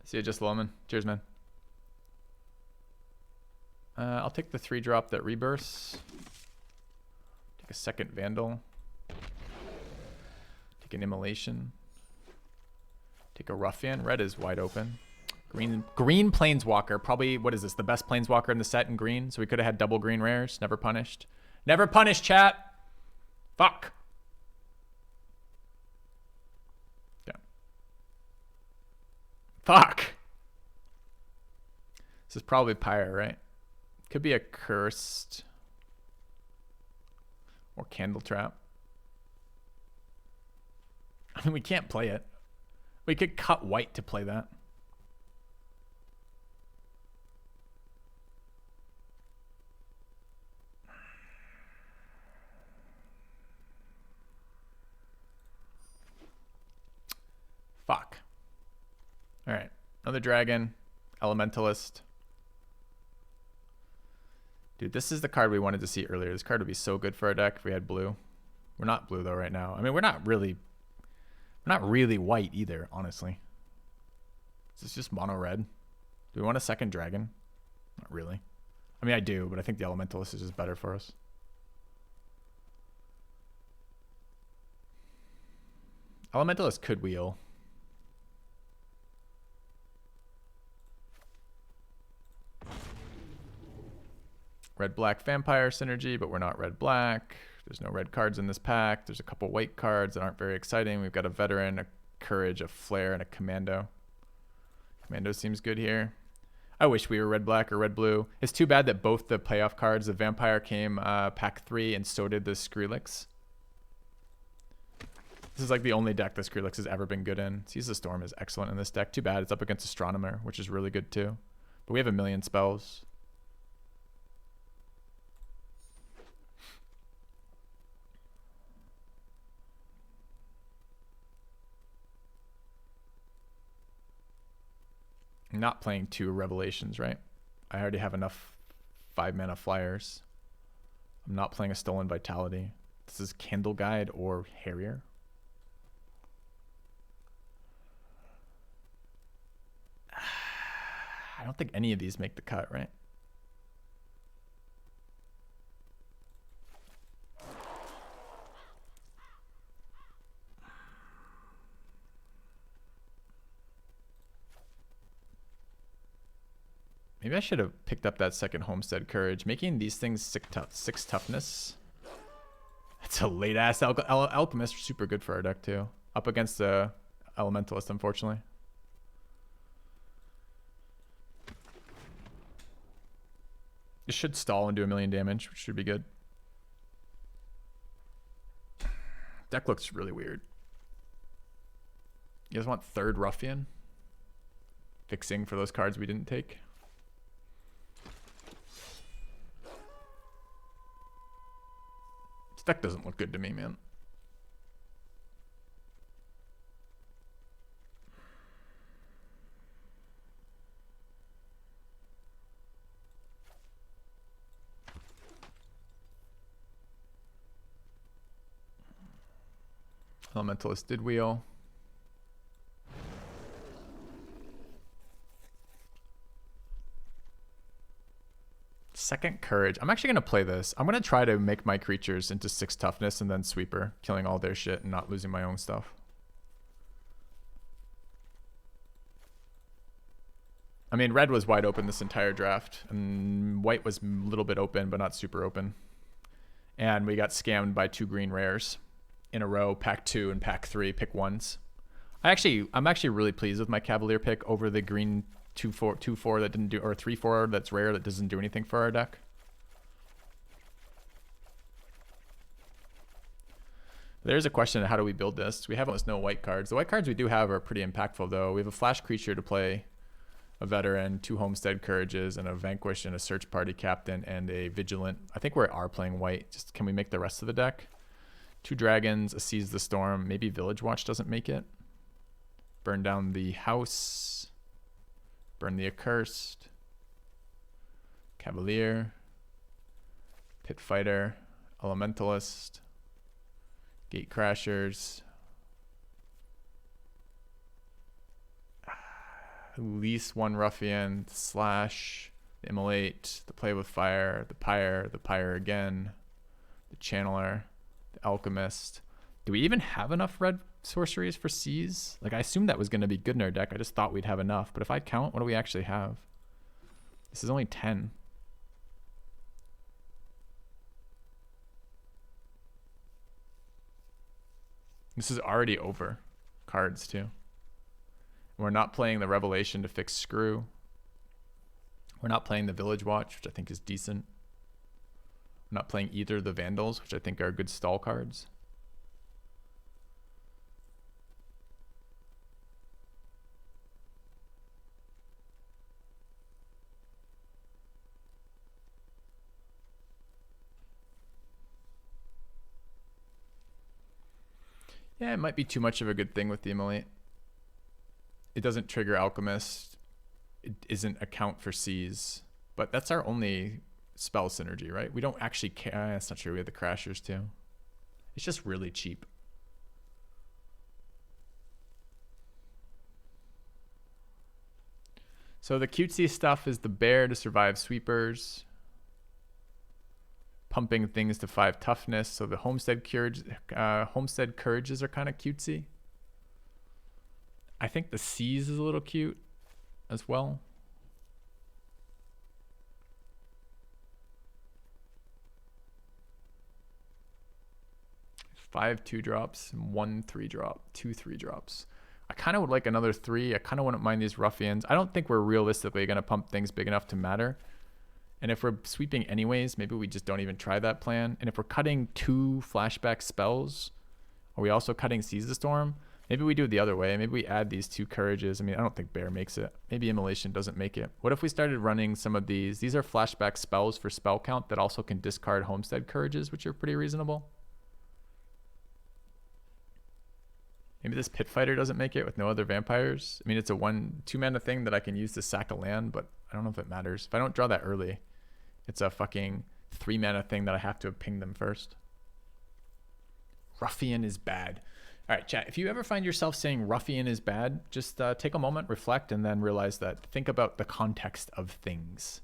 See you, Just Lowman. Cheers, man. I'll take the 3-drop that rebirths. Take a second Vandal. Take an Immolation. Take a Ruffian. Red is wide open. Green Planeswalker. Probably, what is this? The best Planeswalker in the set in green. So we could have had double green rares. Never punished. Never punished, chat. Fuck. Yeah. Fuck. This is probably Pyre, right? Could be a Cursed. Or Candle Trap. I mean, we can't play it. We could cut white to play that. Fuck. All right. Another dragon. Elementalist. Dude, this is the card we wanted to see earlier. This card would be so good for our deck if we had blue. We're not blue, though, right now. I mean, we're not really white either, honestly. This is just mono red. Do we want a second dragon? Not really. I mean, I do, but I think the Elementalist is just better for us. Elementalist could wheel. Red-black Vampire Synergy, but we're not red-black. There's no red cards in this pack. There's a couple white cards that aren't very exciting. We've got a Veteran, a Courage, a Flare, and a Commando. Commando seems good here. I wish we were red-black or red-blue. It's too bad that both the playoff cards, the Vampire came pack 3, and so did the Skrillex. This is like the only deck that Skrillex has ever been good in. Seize the Storm is excellent in this deck. Too bad it's up against Astronomer, which is really good too. But we have a million spells. I'm not playing 2 Revelations, right? I already have enough 5-mana flyers. I'm not playing a Stolen Vitality. This is Candle Guide or Harrier. I don't think any of these make the cut, right? Maybe I should have picked up that second Homestead Courage. Making these things 6 toughness. It's a late ass Alchemist. Super good for our deck too. Up against the Elementalist, unfortunately. It should stall and do 1,000,000 damage, which should be good. Deck looks really weird. You guys want 3rd Ruffian? Fixing for those cards we didn't take. This deck doesn't look good to me, man. Elementalist did wheel. Second Courage. I'm actually going to play this. I'm going to try to make my creatures into 6 toughness and then sweeper, killing all their shit and not losing my own stuff. I mean, red was wide open this entire draft, and white was a little bit open, but not super open. And we got scammed by 2 green rares in a row, pack 2 and pack 3, pick 1s. I'm actually really pleased with my Cavalier pick over the green 2/4 that didn't do, or 3/4 that's rare that doesn't do anything for our deck. There's a question of how do we build this. We have almost no white cards. The white cards we do have are pretty impactful though. We have a flash creature to play, a veteran, 2 Homestead Courages, and a Vanquish and a Search Party Captain and a Vigilant. I think we are playing white. Just can we make the rest of the deck? 2 dragons, a Seize the Storm. Maybe Village Watch doesn't make it. Burn down the house. Burn the Accursed. Cavalier. Pit Fighter. Elementalist. Gate Crashers. At least 1 Ruffian. Slash. The Immolate. The Play with Fire. The Pyre again. The Channeler. The Alchemist. Do we even have enough red sorceries for Seize? Like, I assumed that was going to be good in our deck. I just thought we'd have enough. But if I count, what do we actually have? This is only 10. This is already over cards, too. We're not playing the Revelation to fix Screw. We're not playing the Village Watch, which I think is decent. We're not playing either the Vandals, which I think are good stall cards. Yeah, it might be too much of a good thing with the Immolate. It doesn't trigger Alchemist. It isn't account for Seize. But that's our only spell synergy, right? We don't actually care. That's not true. We have the Crashers too. It's just really cheap. So the cutesy stuff is the Bear to survive sweepers. Pumping things to 5 toughness. So the Homestead Courages are kind of cutesy. I think the Seize is a little cute as well. Five 2-drops, 1 3-drop, 2 3-drops. I kind of would like another 3. I kind of wouldn't mind these Ruffians. I don't think we're realistically going to pump things big enough to matter. And if we're sweeping anyways, maybe we just don't even try that plan. And if we're cutting 2 flashback spells, are we also cutting Seize the Storm? Maybe we do it the other way. Maybe we add these 2 Courages. I mean, I don't think Bear makes it. Maybe Immolation doesn't make it. What if we started running some of these? These are flashback spells for spell count that also can discard Homestead Courages, which are pretty reasonable. Maybe this Pit Fighter doesn't make it with no other vampires. I mean, it's a 1-2 mana thing that I can use to sack a land, but I don't know if it matters. If I don't draw that early, it's a fucking 3 mana thing that I have to ping them first. Ruffian is bad. All right, chat, if you ever find yourself saying Ruffian is bad, just take a moment, reflect, and then realize that. Think about the context of things.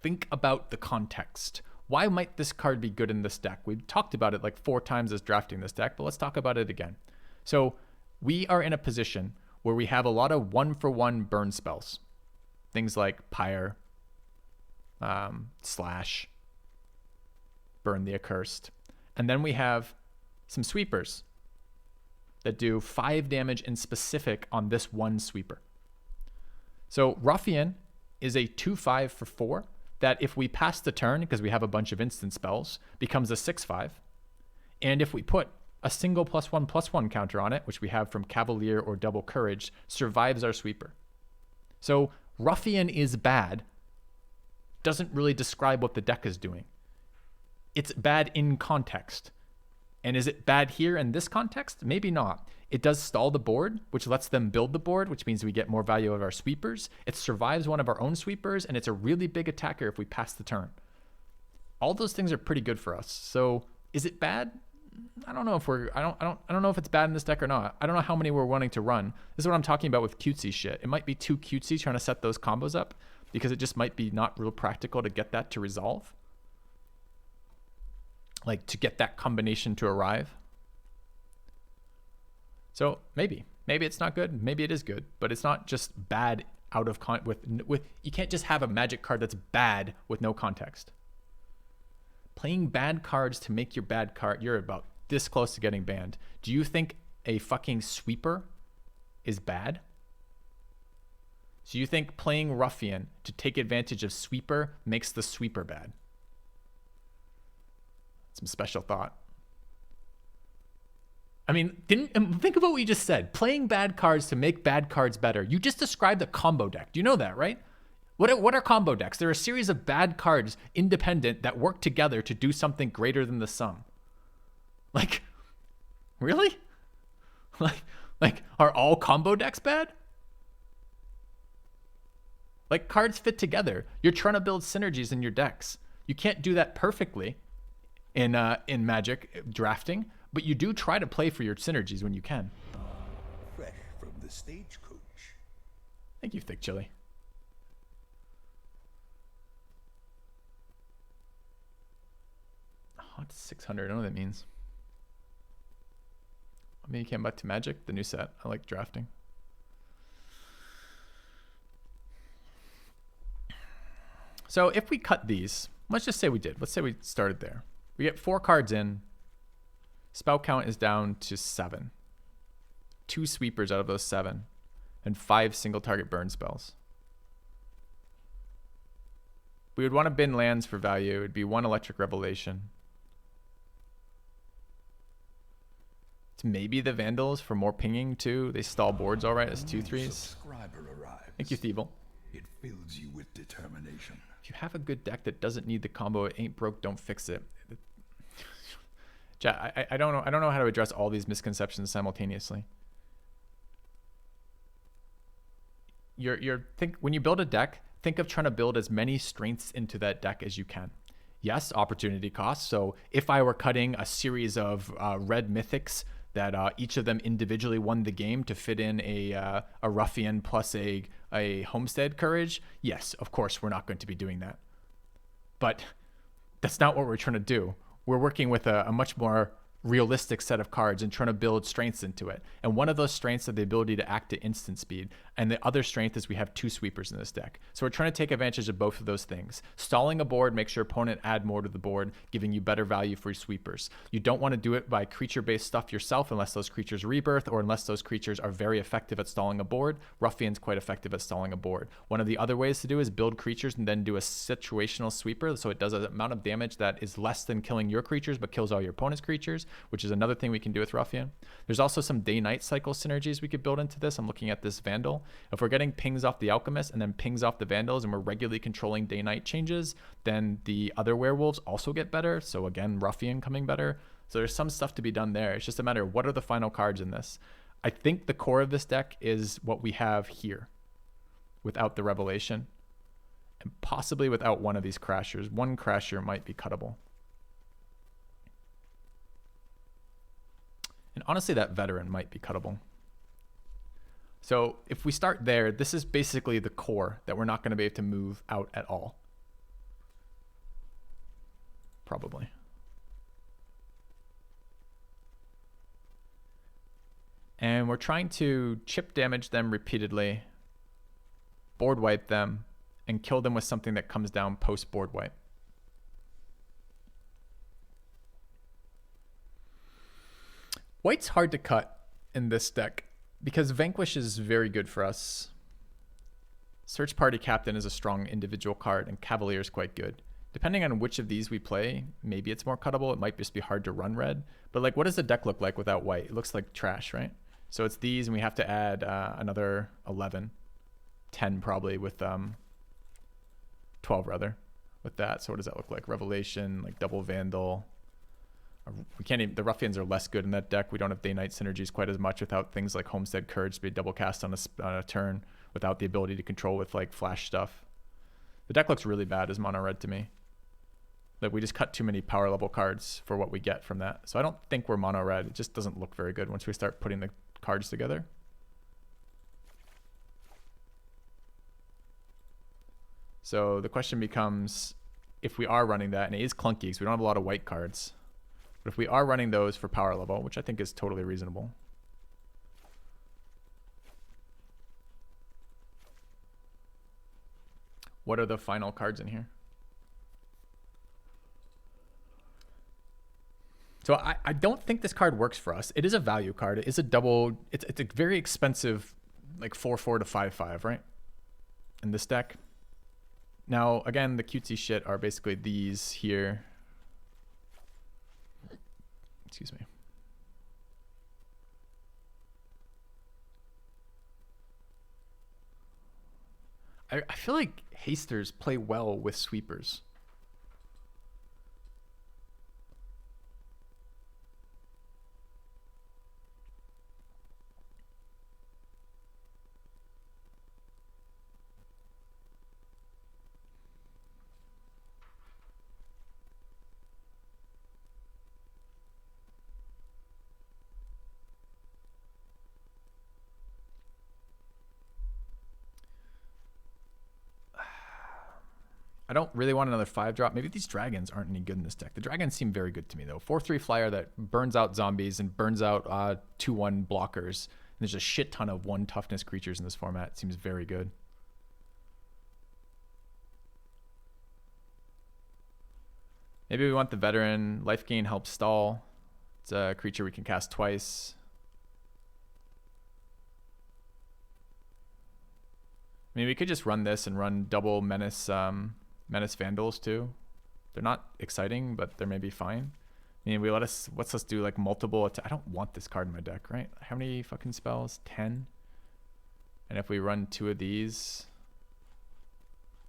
Think about the context. Why might this card be good in this deck? We've talked about it like 4 times as drafting this deck, but let's talk about it again. So we are in a position where we have a lot of 1-for-1 burn spells. Things like Pyre, Slash, Burn the Accursed. And then we have some sweepers that do 5 damage in specific on this one sweeper. So Ruffian is a 2/5 for 4 that if we pass the turn, because we have a bunch of instant spells, becomes a 6/5. And if we put a single +1/+1 counter on it, which we have from Cavalier or Double Courage, survives our sweeper. So Ruffian is bad doesn't really describe what the deck is doing. It's bad in context. And is it bad here in this context? Maybe not. It does stall the board, which lets them build the board, which means we get more value of our sweepers. It survives one of our own sweepers, and it's a really big attacker if we pass the turn. All those things are pretty good for us. So is it bad? I don't know if I don't know if it's bad in this deck or not. I don't know how many we're wanting to run. This is what I'm talking about with cutesy shit. It might be too cutesy trying to set those combos up because it just might be not real practical to get that to resolve. Like to get that combination to arrive. So maybe it's not good. Maybe it is good, but it's not just bad out of with you can't just have a Magic card that's bad with no context. Playing bad cards to make your bad card, you're about this close to getting banned. Do you think a fucking sweeper is bad? So you think playing Ruffian to take advantage of sweeper makes the sweeper bad? Some special thought. I mean, think about what you just said. Playing bad cards to make bad cards better. You just described a combo deck. Do you know that, right? What are combo decks? They're a series of bad cards, independent, that work together to do something greater than the sum. Like, really? Like, are all combo decks bad? Like, cards fit together. You're trying to build synergies in your decks. You can't do that perfectly in Magic drafting, but you do try to play for your synergies when you can. Fresh from the stagecoach. Thank you, Thick Chili. Hot 600. I don't know what that means. I mean, you came back to Magic, the new set. I like drafting. So if we cut these, let's just say we did. Let's say we started there. We get 4 cards in. Spell count is down to 7. 2 sweepers out of those 7. And 5 single target burn spells. We would want to bin lands for value. It would be 1 Electric Revelation. It's maybe the Vandals for more pinging too. They stall boards all right as 2/3s. Subscriber arrives. Thank you, Thievul. It fills you with determination. If you have a good deck that doesn't need the combo, it ain't broke, don't fix it. Chat, I don't know how to address all these misconceptions simultaneously. When you build a deck, think of trying to build as many strengths into that deck as you can. Yes, opportunity cost. So if I were cutting a series of red mythics that each of them individually won the game to fit in a Ruffian plus a Homestead Courage, yes, of course, we're not going to be doing that. But that's not what we're trying to do. We're working with a much more realistic set of cards and trying to build strengths into it. And one of those strengths is the ability to act at instant speed. And the other strength is we have 2 sweepers in this deck. So we're trying to take advantage of both of those things. Stalling a board makes your opponent add more to the board, giving you better value for your sweepers. You don't want to do it by creature-based stuff yourself unless those creatures rebirth or unless those creatures are very effective at stalling a board. Ruffian's quite effective at stalling a board. One of the other ways to do is build creatures and then do a situational sweeper. So it does an amount of damage that is less than killing your creatures but kills all your opponent's creatures, which is another thing we can do with Ruffian. There's also some day-night cycle synergies we could build into this. I'm looking at this Vandal. If we're getting pings off the Alchemist and then pings off the Vandals and we're regularly controlling day-night changes, then the other werewolves also get better. So again, Ruffian coming better. So there's some stuff to be done there. It's just a matter of what are the final cards in this. I think the core of this deck is what we have here without the Revelation and possibly without one of these Crashers. One Crasher might be cuttable. And honestly, that Veteran might be cuttable. So if we start there, this is basically the core that we're not going to be able to move out at all. Probably. And we're trying to chip damage them repeatedly, board wipe them, and kill them with something that comes down post board wipe. White's hard to cut in this deck because Vanquish is very good for us. Search Party Captain is a strong individual card, and Cavalier is quite good. Depending on which of these we play, maybe it's more cuttable. It might just be hard to run red. But like, what does the deck look like without white? It looks like trash, right? So it's these, and we have to add another 11, 10 probably with 12 rather with that. So what does that look like? Revelation, like double Vandal. We can't even, the Ruffians are less good in that deck. We don't have Day-Night synergies quite as much without things like Homestead Courage to be double cast on a turn without the ability to control with like flash stuff. The deck looks really bad as mono red to me. Like, we just cut too many power level cards for what we get from that. So I don't think we're mono red. It just doesn't look very good once we start putting the cards together. So the question becomes, if we are running that, and it is clunky because we don't have a lot of white cards, but if we are running those for power level, which I think is totally reasonable, what are the final cards in here? So I don't think this card works for us. It is a value card. It is a double. It's a very expensive, like 4/4 to 5/5, right? In this deck. Now, again, the cutesy shit are basically these here. Excuse me. I feel like hasters play well with sweepers. I don't really want another 5-drop. Maybe these dragons aren't any good in this deck. The dragons seem very good to me, though. 4/3 flyer that burns out zombies and burns out 2/1 blockers. And there's a shit ton of 1 toughness creatures in this format. It seems very good. Maybe we want the veteran. Life gain helps stall. It's a creature we can cast twice. I mean, we could just run this and run double menace menace vandals too. They're not exciting, but they're maybe fine. I mean, let's do like multiple I don't want this card in my deck, right? How many fucking spells? 10. And if we run 2 of these,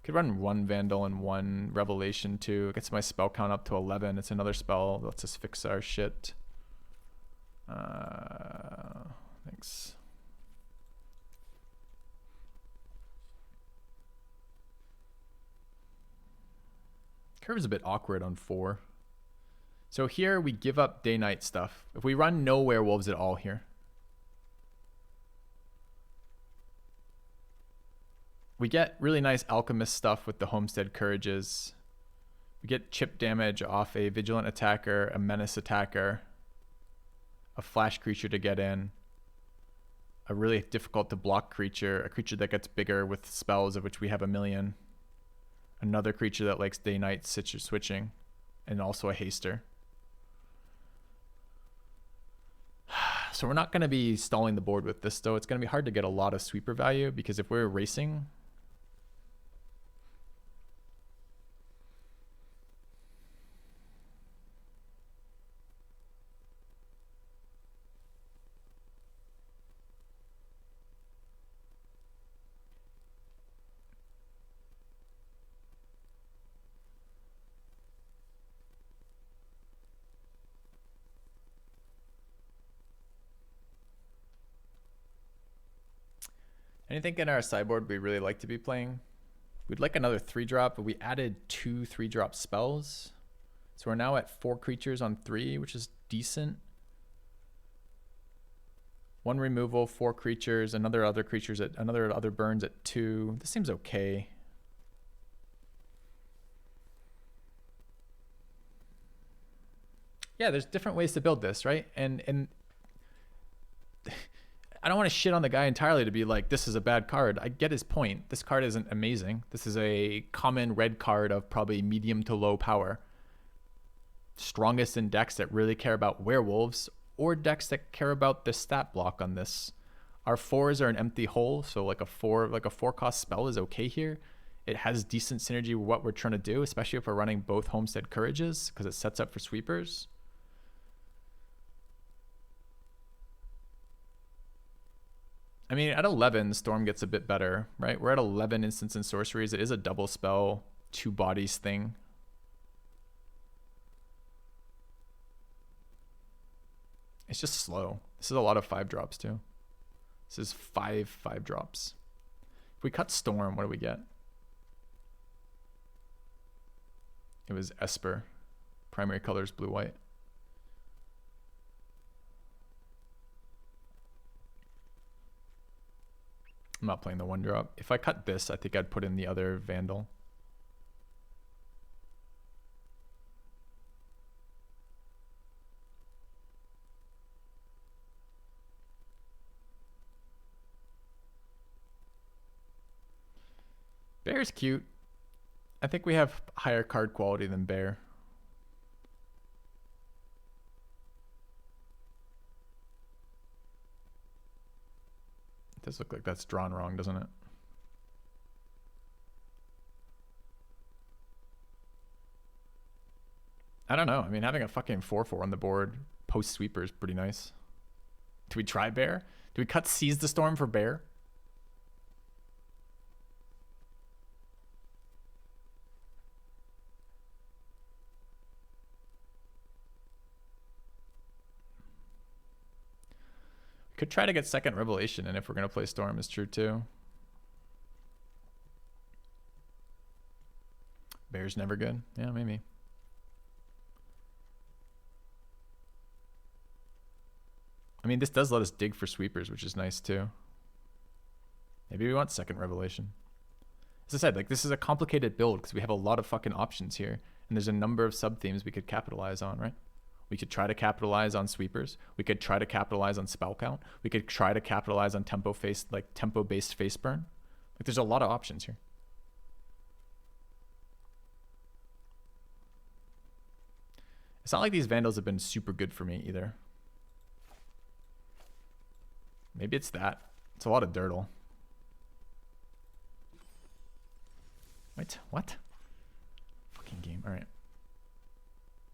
could run 1 vandal and 1 revelation too. It gets my spell count up to 11. It's another spell. Let's just fix our shit. Thanks. Curve is a bit awkward on 4. So here we give up day-night stuff. If we run no werewolves at all here, we get really nice alchemist stuff with the Homestead Courages. We get chip damage off a vigilant attacker, a menace attacker, a flash creature to get in, a really difficult to block creature, a creature that gets bigger with spells of which we have a million, another creature that likes day-night switching, and also a haster. So we're not going to be stalling the board with this, though. It's going to be hard to get a lot of sweeper value, because if we're racing, Anything in our sideboard we really like to be playing? We'd like another 3-drop, but we added 2 3-drop spells. So we're now at 4 creatures on 3, which is decent. 1 removal, 4 creatures, another other burns at 2. This seems okay. Yeah, there's different ways to build this, right? And I don't want to shit on the guy entirely to be like, this is a bad card. I get his point. This card isn't amazing. This is a common red card of probably medium to low power. Strongest in decks that really care about werewolves, or decks that care about the stat block on this. Our 4s are an empty hole, so like a 4 cost spell is okay here. It has decent synergy with what we're trying to do, especially if we're running both Homestead Courages, because it sets up for sweepers. I mean, at 11, Storm gets a bit better, right? We're at 11 instants and sorceries. It is a double spell, 2 bodies thing. It's just slow. This is a lot of 5-drops too. This is 5 5-drops. If we cut Storm, what do we get? It was Esper. Primary colors blue-white. I'm not playing the 1-drop. If I cut this, I think I'd put in the other Vandal. Bear's cute. I think we have higher card quality than Bear. It does look like that's drawn wrong, doesn't it? I don't know. I mean, having a fucking 4/4 on the board post sweeper is pretty nice. Do we try Bear? Do we cut Seize the Storm for Bear? Could try to get second Revelation, and if we're going to play Storm is true too. Bear's never good. Yeah, maybe. I mean, this does let us dig for sweepers, which is nice too. Maybe we want second Revelation. As I said, like, this is a complicated build because we have a lot of fucking options here, and there's a number of sub-themes we could capitalize on, right? We could try to capitalize on sweepers. We could try to capitalize on spell count. We could try to capitalize on tempo-based face burn. Like, there's a lot of options here. It's not like these Vandals have been super good for me either. Maybe it's that. It's a lot of Dirtle. Wait, what? Fucking game. All right.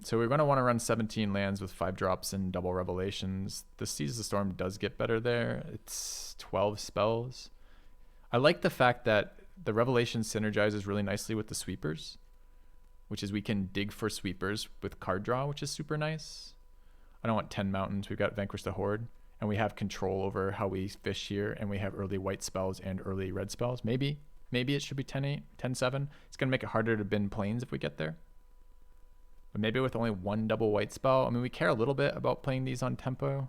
So we're going to want to run 17 lands with 5-drops and double Revelations. The Seize the Storm does get better there. It's 12 spells. I like the fact that the Revelation synergizes really nicely with the sweepers, which is we can dig for sweepers with card draw, which is super nice. I don't want 10 mountains. We've got Vanquish the Horde, and we have control over how we fish here, and we have early white spells and early red spells. Maybe it should be 10-8, 10-7. It's going to make it harder to bin planes if we get there. But maybe with only 1 double white spell. I mean, we care a little bit about playing these on tempo.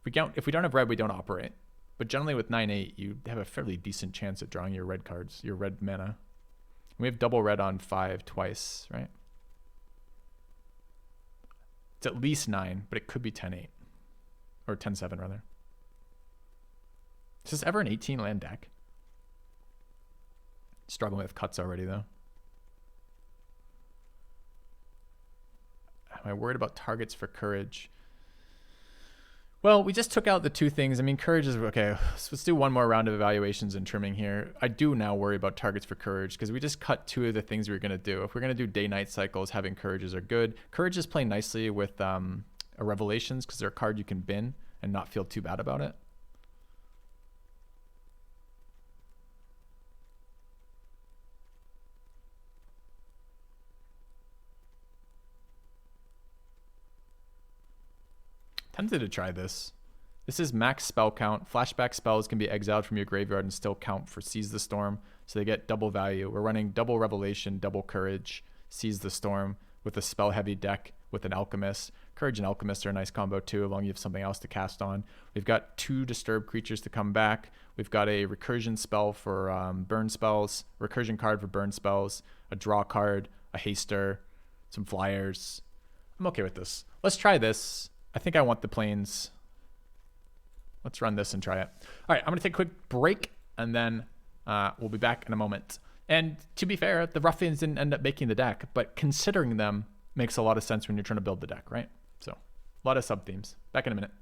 If we don't have red, we don't operate. But generally with 9-8, you have a fairly decent chance at drawing your red cards, your red mana. And we have double red on 5 twice, right? It's at least 9, but it could be 10-8. Or 10-7, rather. Is this ever an 18 land deck? Struggling with cuts already, though. Am I worried about targets for Courage? Well, we just took out the 2 things. I mean, Courage is okay. So let's do one more round of evaluations and trimming here. I do now worry about targets for Courage because we just cut 2 of the things we were going to do. If we're going to do day-night cycles, having Courages are good. Courage is playing nicely with a Revelations because they're a card you can bin and not feel too bad about it. Tempted to try this. This is max spell count. Flashback spells can be exiled from your graveyard and still count for Seize the Storm, so they get double value. We're running double Revelation, double Courage, Seize the Storm with a spell-heavy deck with an Alchemist. Courage and Alchemist are a nice combo too, as long as you have something else to cast on. We've got 2 Disturb creatures to come back. We've got a Recursion spell for burn spells, Recursion card for burn spells, a draw card, a Haster, some flyers. I'm okay with this. Let's try this. I think I want the planes. Let's run this and try it. All right, I'm going to take a quick break, and then we'll be back in a moment. And to be fair, the Ruffians didn't end up making the deck, but considering them makes a lot of sense when you're trying to build the deck, right? So a lot of sub-themes. Back in a minute.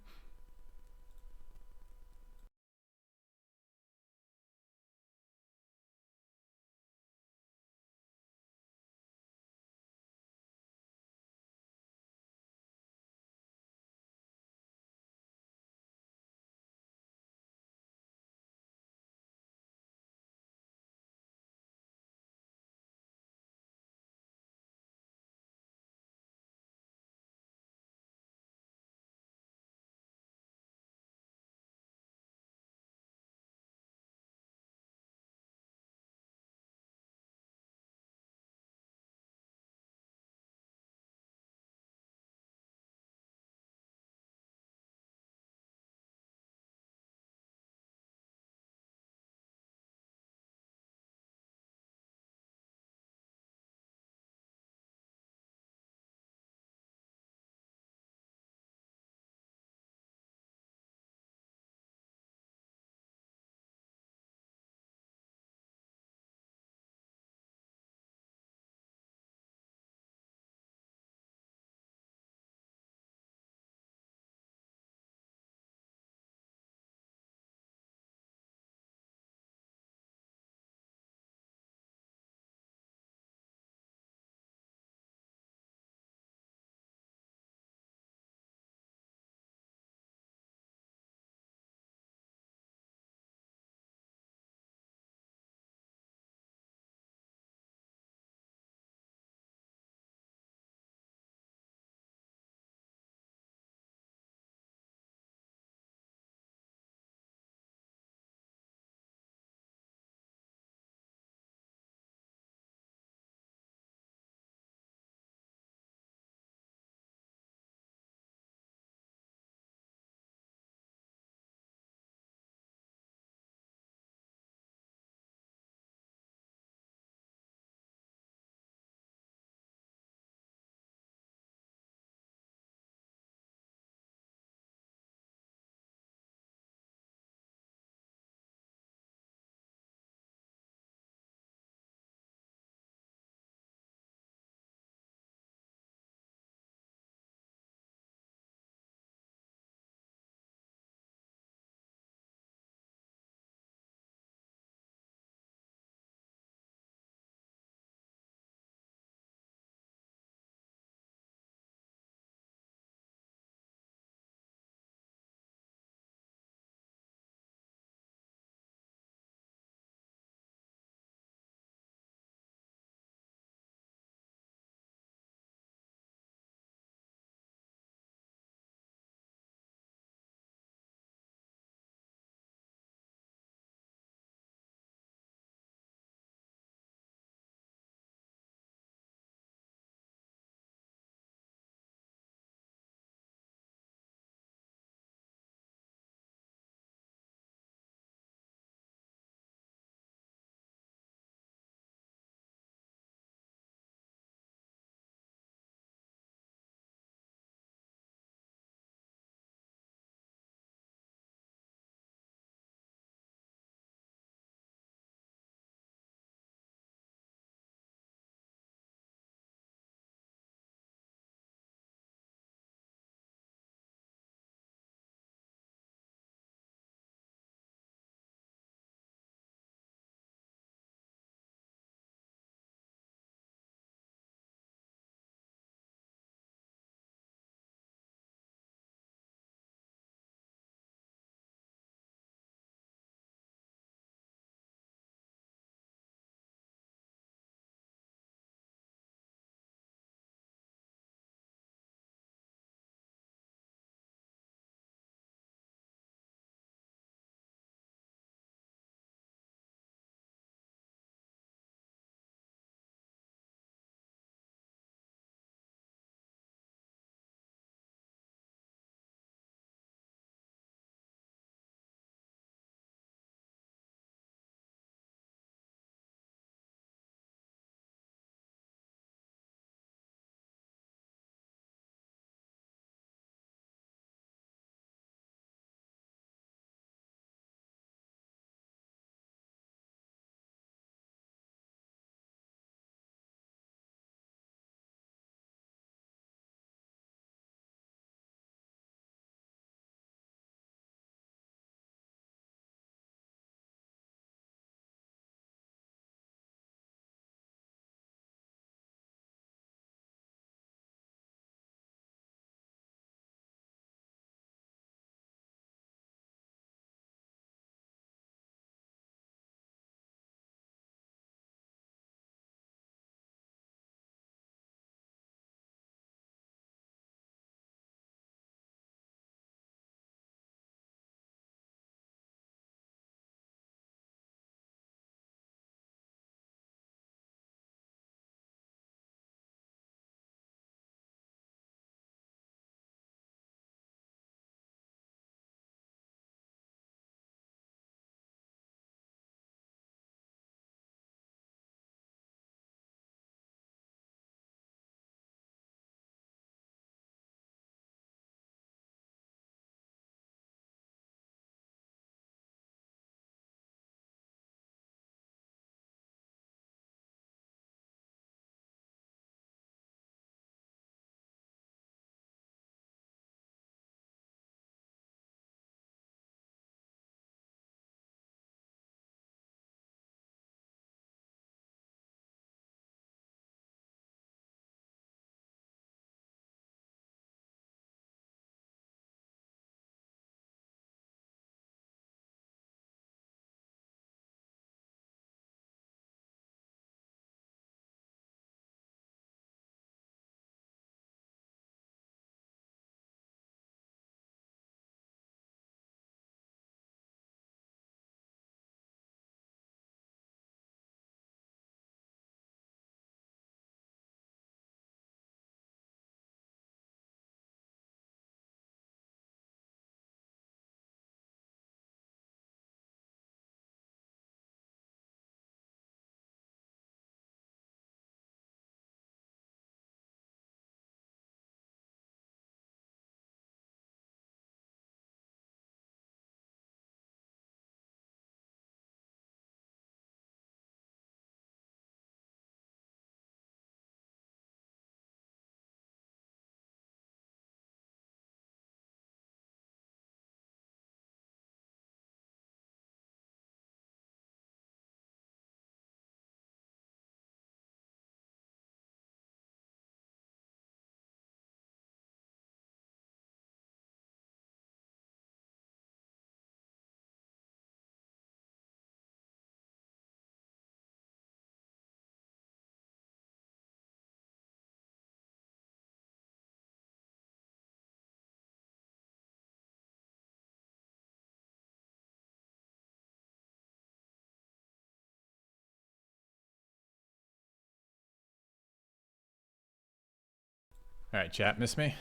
All right, chat, miss me?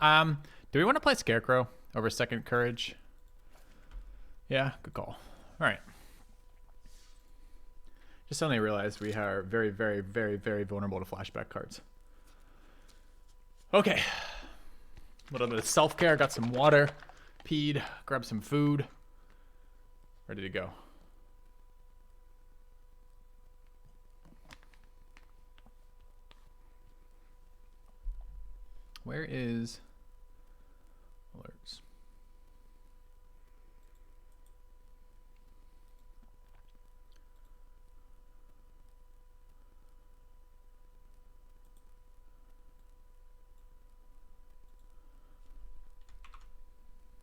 Do we want to play Scarecrow over Second Courage? Yeah, good call. All right. Just suddenly realized we are very, very, very, very vulnerable to flashback cards. Okay. A little bit of self-care. Got some water. Peed. Grabbed some food. Ready to go. Where is alerts?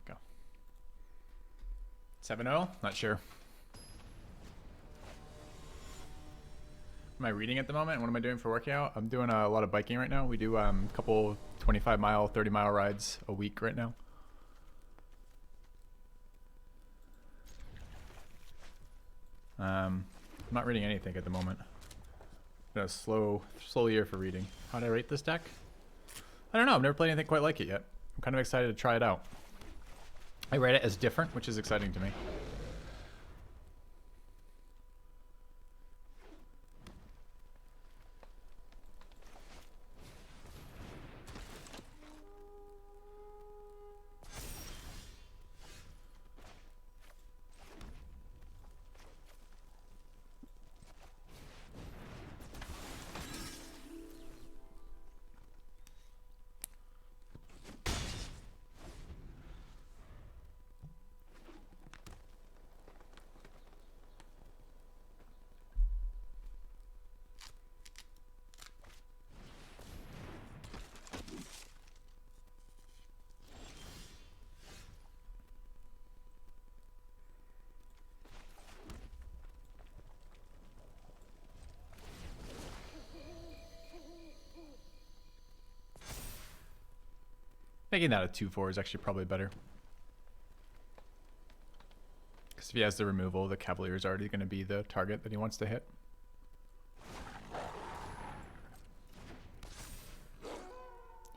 Go. 7-0? Not sure. Am I reading at the moment? What am I doing for working out? I'm doing a lot of biking right now. We do a couple 25-mile, 30-mile rides a week right now. I'm not reading anything at the moment. A slow year for reading. How do I rate this deck? I don't know. I've never played anything quite like it yet. I'm kind of excited to try it out. I rate it as different, which is exciting to me. Making that a 2/4 is actually probably better. Because if he has the removal, the Cavalier is already going to be the target that he wants to hit.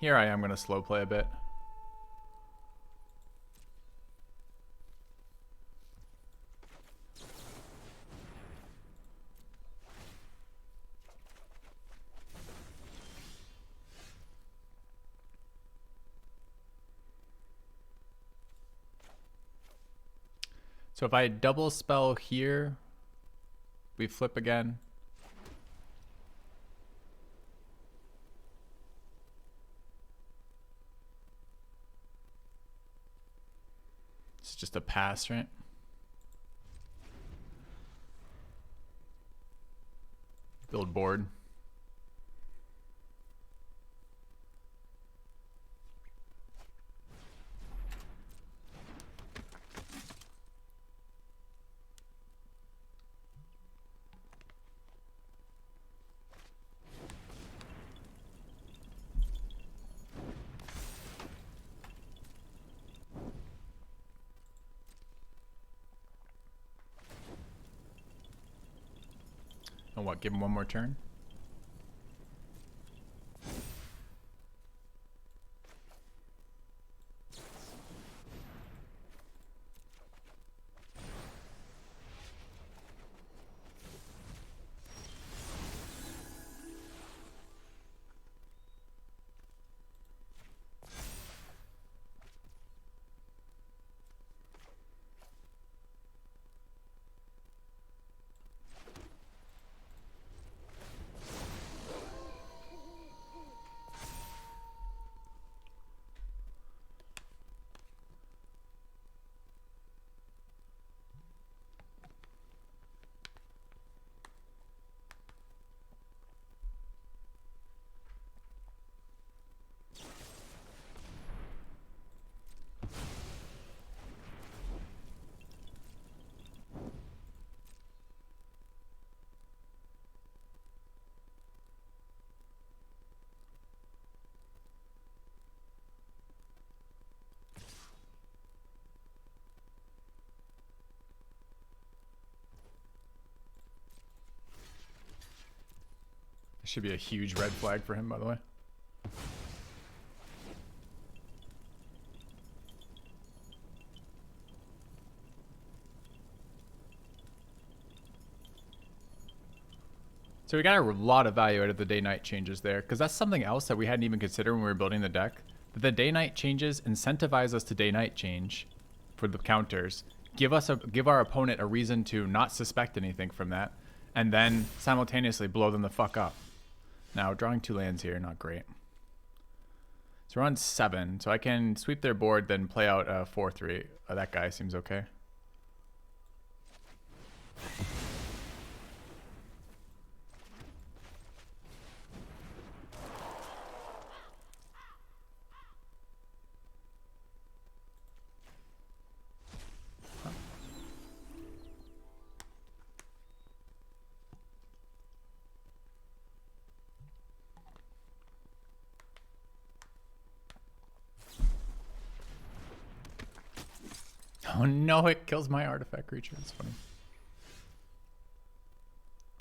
Here I am going to slow play a bit. So if I double spell here, we flip again. It's just a pass, right? Build board. And what, give him one more turn? Should be a huge red flag for him, by the way. So we got a lot of value out of the day-night changes there, because that's something else that we hadn't even considered when we were building the deck. That the day-night changes incentivize us to day-night change for the counters, give our opponent a reason to not suspect anything from that, and then simultaneously blow them the fuck up. Now drawing 2 lands here, not great. So we're on 7, so I can sweep their board, then play out a 4-3. That guy seems okay. Oh no, it kills my artifact creature. That's funny.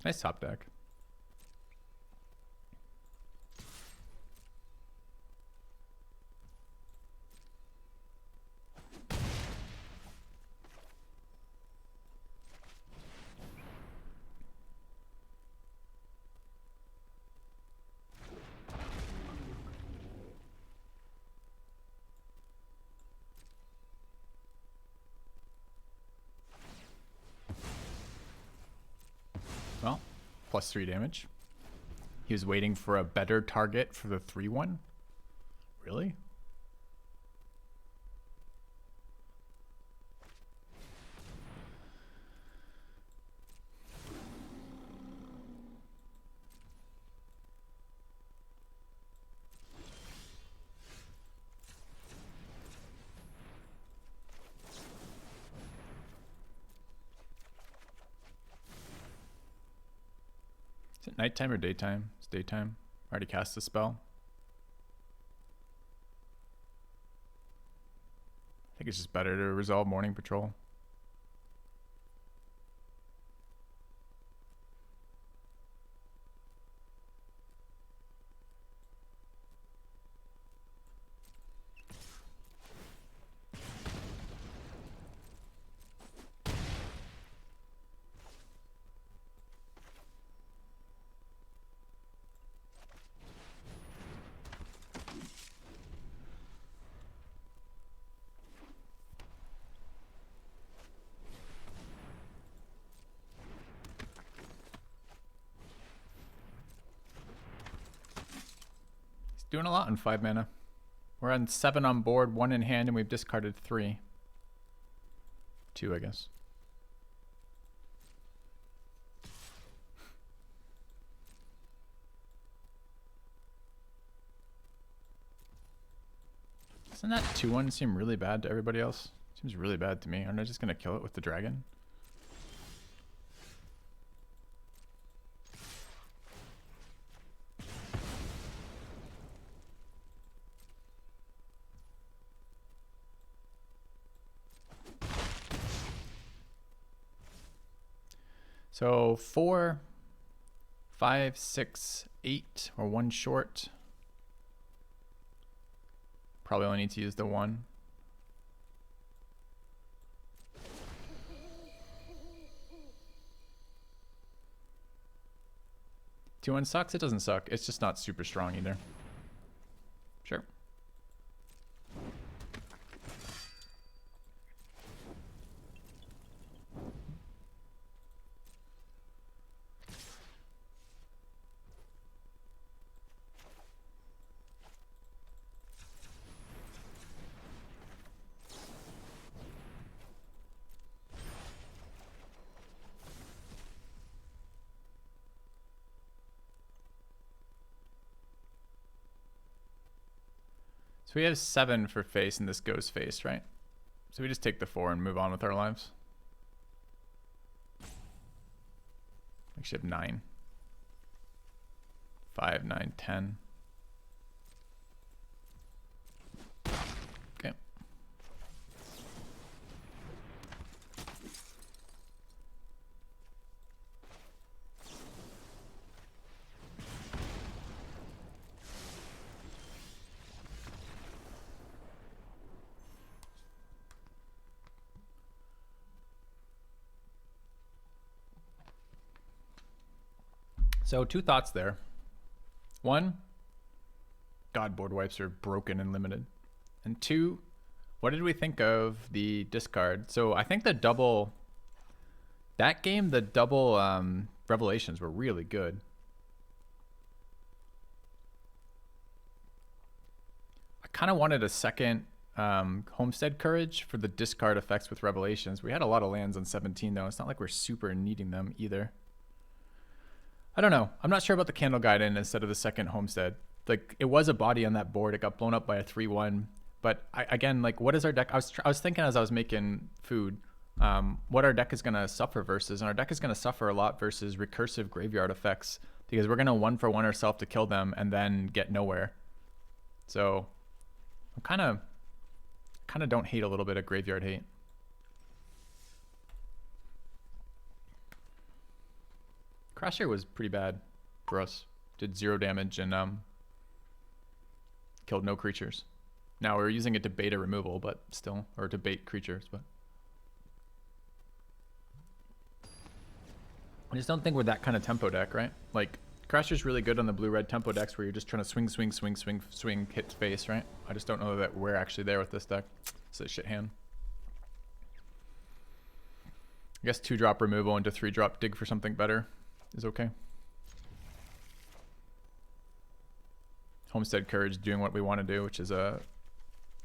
Nice top deck. Well, +3 damage. He was waiting for a better target for the 3-1? Really? Is it nighttime or daytime? It's daytime. Already cast the spell. I think it's just better to resolve Morning Patrol. Doing a lot in 5 mana. We're on 7 on board, 1 in hand, and we've discarded 3. 2, I guess. Doesn't that 2-1 seem really bad to everybody else? Seems really bad to me. Aren't I just gonna kill it with the dragon? So 4, 5, 6, 8, or 1 short. Probably only need to use the 1. Two-one sucks? It doesn't suck. It's just not super strong either. Sure. So we have 7 for face and this goes face, right? So we just take the 4 and move on with our lives. Actually have 9. 5, 9, 10. Okay. So 2 thoughts there. 1, God, board wipes are broken and limited. And 2, what did we think of the discard? So I think the double, that game, the double revelations were really good. I kind of wanted a second Homestead Courage for the discard effects with revelations. We had a lot of lands on 17 though. It's not like we're super needing them either. I don't know. I'm not sure about the Candle Guidon instead of the second Homestead. Like, it was a body on that board. It got blown up by a 3-1. But again, like, what is our deck? I was thinking as I was making food, what our deck is going to suffer versus. And our deck is going to suffer a lot versus recursive graveyard effects because we're going to 1-for-1 ourselves to kill them and then get nowhere. So I'm kind of don't hate a little bit of graveyard hate. Crasher was pretty bad for us. Did 0 damage and killed no creatures. Now we're using it to bait a removal, but still, or to bait creatures, but I just don't think we're that kind of tempo deck, right? Like, Crasher's really good on the blue-red tempo decks where you're just trying to swing, hit face, right? I just don't know that we're actually there with this deck. It's a shit hand. I guess 2-drop removal into 3-drop dig for something better is okay. Homestead Courage doing what we want to do, which is a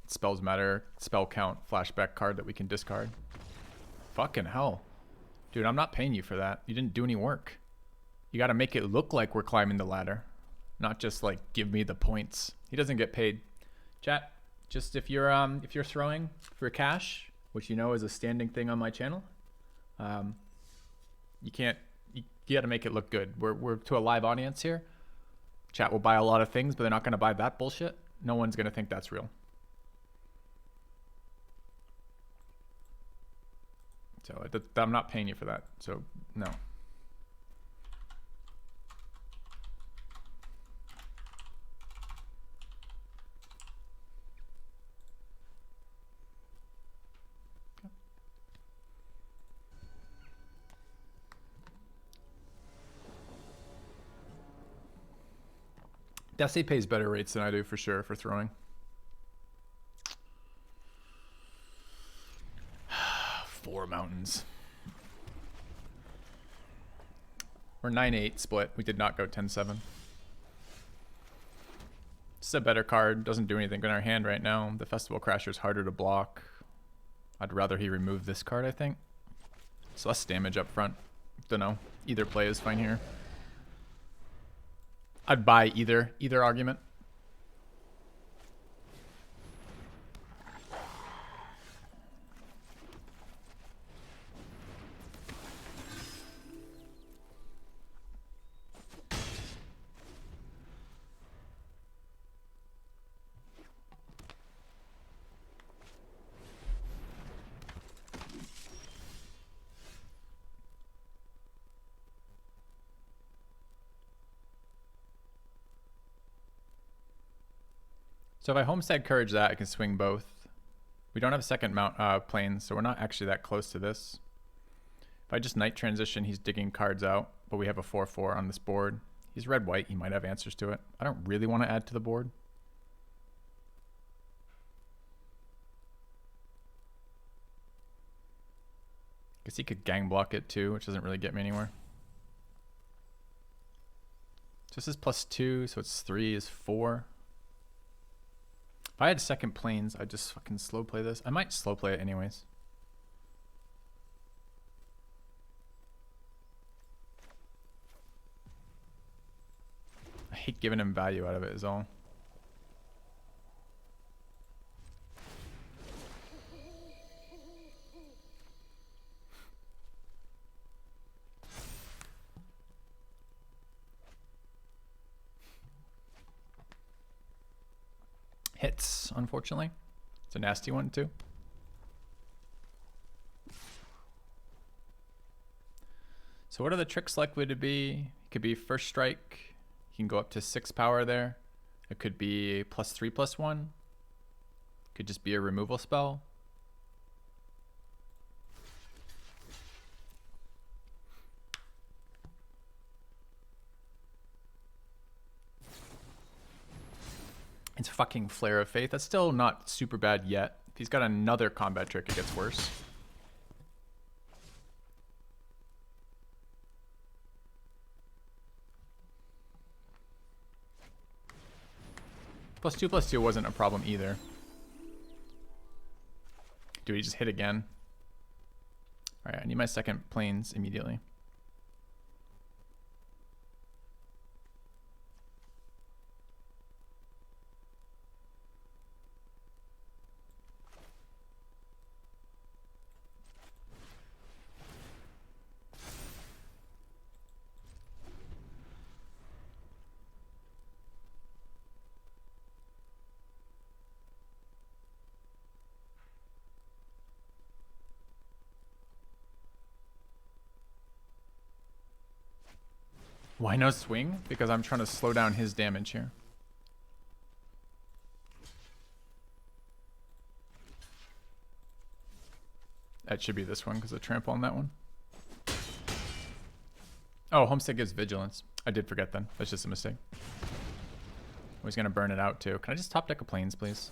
spells matter, spell count, flashback card that we can discard. Fucking hell. Dude, I'm not paying you for that. You didn't do any work. You got to make it look like we're climbing the ladder, not just like give me the points. He doesn't get paid. Chat, just if you're throwing for cash, which you know is a standing thing on my channel, you got to make it look good. We're to a live audience here. Chat will buy a lot of things, but they're not going to buy that bullshit. No one's going to think that's real. So I'm not paying you for that. So no. Desi pays better rates than I do for sure for throwing. Four mountains. We're 9-8 split. We did not go 10-7. It's a better card. Doesn't do anything in our hand right now. The Festival Crasher is harder to block. I'd rather he remove this card, I think. It's less damage up front. Don't know. Either play is fine here. I'd buy either argument. So if I Homestead Courage that, I can swing both. We don't have a second mount plane, so we're not actually that close to this. If I just Night Transition, he's digging cards out, but we have a 4/4 on this board. He's red-white, he might have answers to it. I don't really want to add to the board. Guess he could gang block it too, which doesn't really get me anywhere. This is +2, so it's 3 is 4. If I had second planes, I'd just fucking slow play this. I might slow play it anyways. I hate giving him value out of it is all. Hits, unfortunately. It's a nasty one too. So what are the tricks likely to be? It could be first strike. You can go up to 6 power there. It could be a +3/+1. Could just be a removal spell. It's fucking Flare of Faith. That's still not super bad yet. If he's got another combat trick, it gets worse. +2/+2 wasn't a problem either. Do we just hit again? Alright, I need my second planes immediately. Why no swing? Because I'm trying to slow down his damage here. That should be this one because I trample on that one. Oh, Homestead gives Vigilance. I did forget then. That's just a mistake. Oh, he's going to burn it out too. Can I just top deck a planes, please?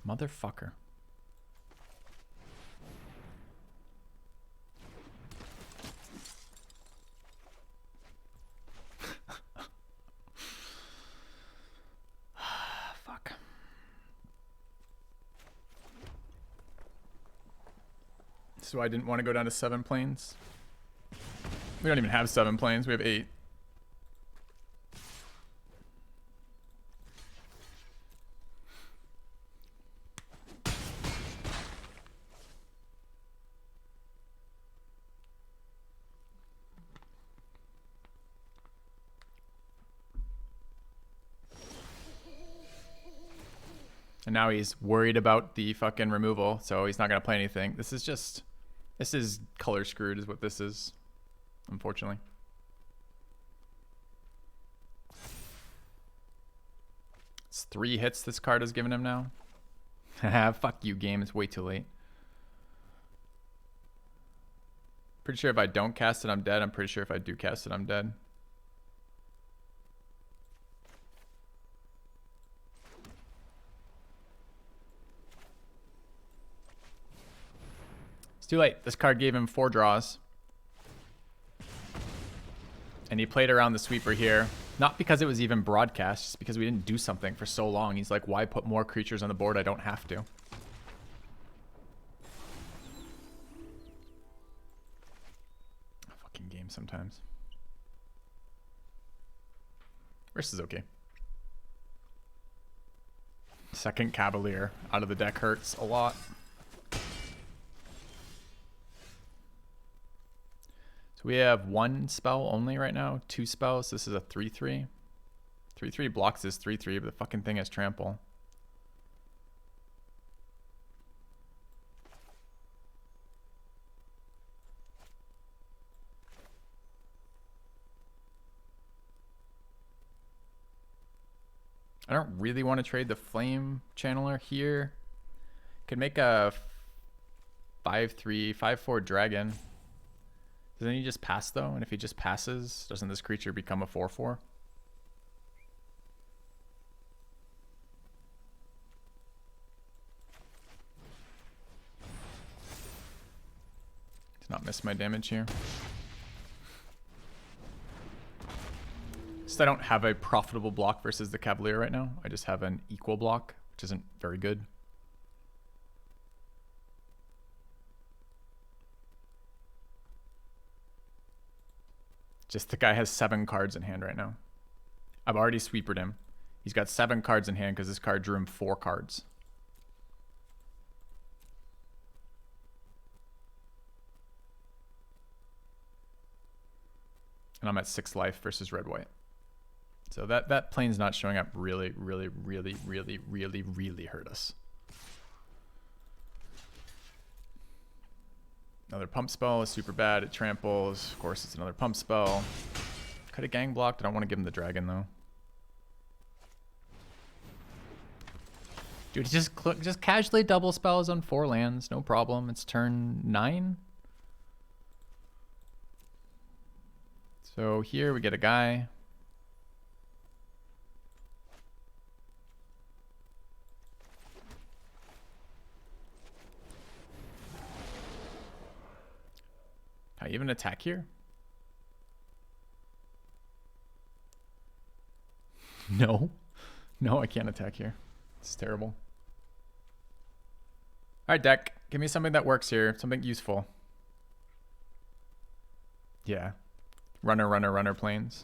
Motherfucker. Fuck. So I didn't want to go down to 7 planes. We don't even have 7 planes. We have 8. And now he's worried about the fucking removal, so he's not going to play anything. This is color screwed is what this is, unfortunately. It's 3 hits this card has given him now. Fuck you, game. It's way too late. Pretty sure if I don't cast it, I'm dead. I'm pretty sure if I do cast it, I'm dead. It's too late. This card gave him 4 draws. And he played around the sweeper here. Not because it was even broadcast, just because we didn't do something for so long. He's like, why put more creatures on the board? I don't have to. Fucking game sometimes. Wrist is okay. Second Cavalier out of the deck hurts a lot. We have 1 spell only right now, 2 spells. This is a 3/3. 3/3 blocks this 3/3, but the fucking thing has trample. I don't really want to trade the Flame Channeler here. Could make a 5/3, 5/4 dragon. Doesn't he just pass though? And if he just passes, doesn't this creature become a 4/4? Did not miss my damage here. So I don't have a profitable block versus the Cavalier right now. I just have an equal block, which isn't very good. Just the guy has 7 cards in hand right now. I've already sweepered him. He's got 7 cards in hand because this card drew him 4 cards. And I'm at 6 life versus red-white. So that plane's not showing up really hurt us. Another pump spell is super bad. It tramples. Of course, it's another pump spell. Could have gang blocked. I don't want to give him the dragon, though. Dude, just casually double spells on 4 lands. No problem. It's turn 9. It's So here we get a guy. Can I even attack here? No. No, I can't attack here. It's terrible. All right, deck. Give me something that works here. Something useful. Yeah. Runner planes.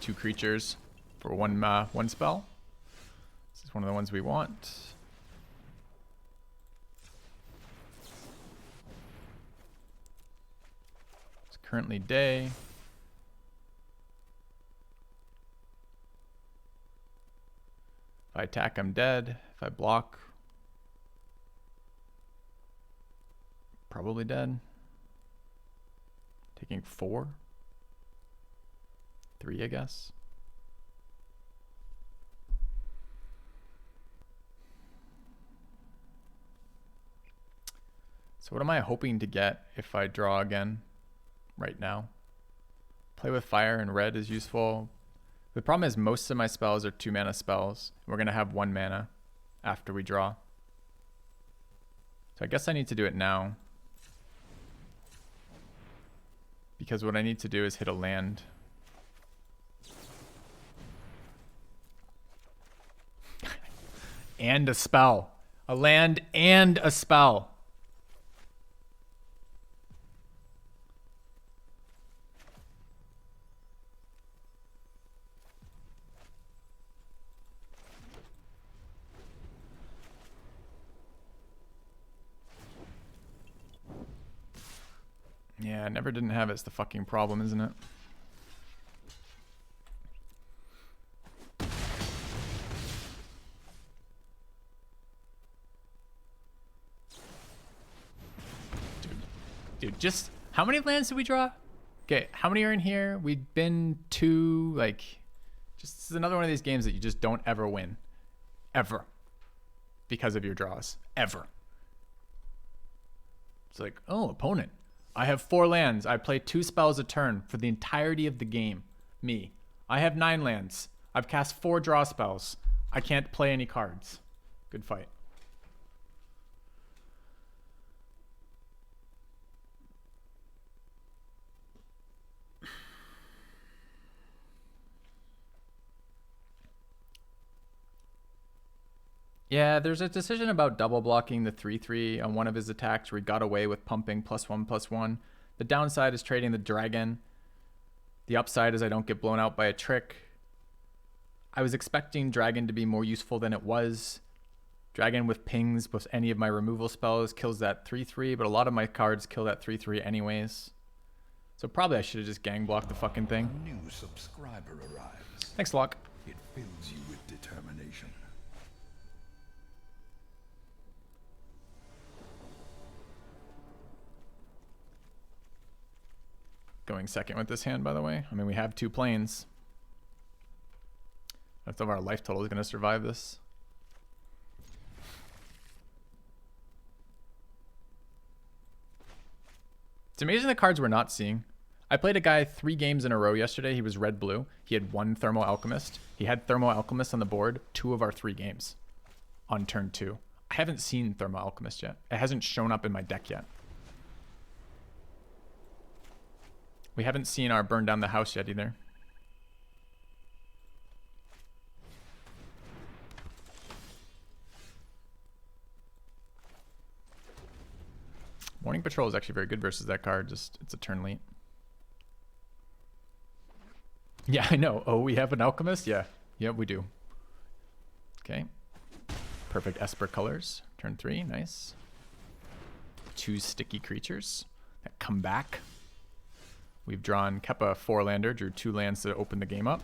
2 creatures for one spell. This is one of the ones we want. It's currently day. If I attack, I'm dead. If I block, probably dead. Taking 4. 3, I guess. So what am I hoping to get if I draw again right now? Play with fire and red is useful. The problem is most of my spells are 2 mana spells. We're going to have 1 mana after we draw. So I guess I need to do it now. Because what I need to do is hit a land. And a spell. A land and a spell. Yeah, never didn't have it's the fucking problem, isn't it? Dude, just how many lands did we draw? Okay, how many are in here? We've been 2, like, just this is another one of these games that you just don't ever win. Ever. Because of your draws. Ever. It's like, oh, opponent. I have 4 lands. I play 2 spells a turn for the entirety of the game. Me. I have 9 lands. I've cast 4 draw spells. I can't play any cards. Good fight. Yeah, there's a decision about double blocking the 3/3 on one of his attacks where he got away with pumping +1/+1. The downside is trading the dragon. The upside is I don't get blown out by a trick. I was expecting dragon to be more useful than it was. Dragon with pings with any of my removal spells kills that 3/3, but a lot of my cards kill that 3/3 anyways. So probably I should have just gang blocked the fucking A thing. new subscriber arrives. Thanks, Locke. It fills you with determination. Going second with this hand, by the way. I mean, we have 2 planes. I don't know if our life total is going to survive this. It's amazing the cards we're not seeing. I played a guy 3 games in a row yesterday. He was red-blue. He had 1 Thermo Alchemist. He had Thermo Alchemist on the board 2 of our 3 games on turn 2. I haven't seen Thermo Alchemist yet. It hasn't shown up in my deck yet. We haven't seen our burn down the house yet either. Morning Patrol is actually very good versus that card. Just it's a turn late. Yeah, I know. Oh, we have an alchemist? Yeah. Yeah, we do. Okay. Perfect Esper colors. Turn 3. Nice. 2 sticky creatures that come back. We've drawn Keppa 4-lander, drew 2 lands to open the game up.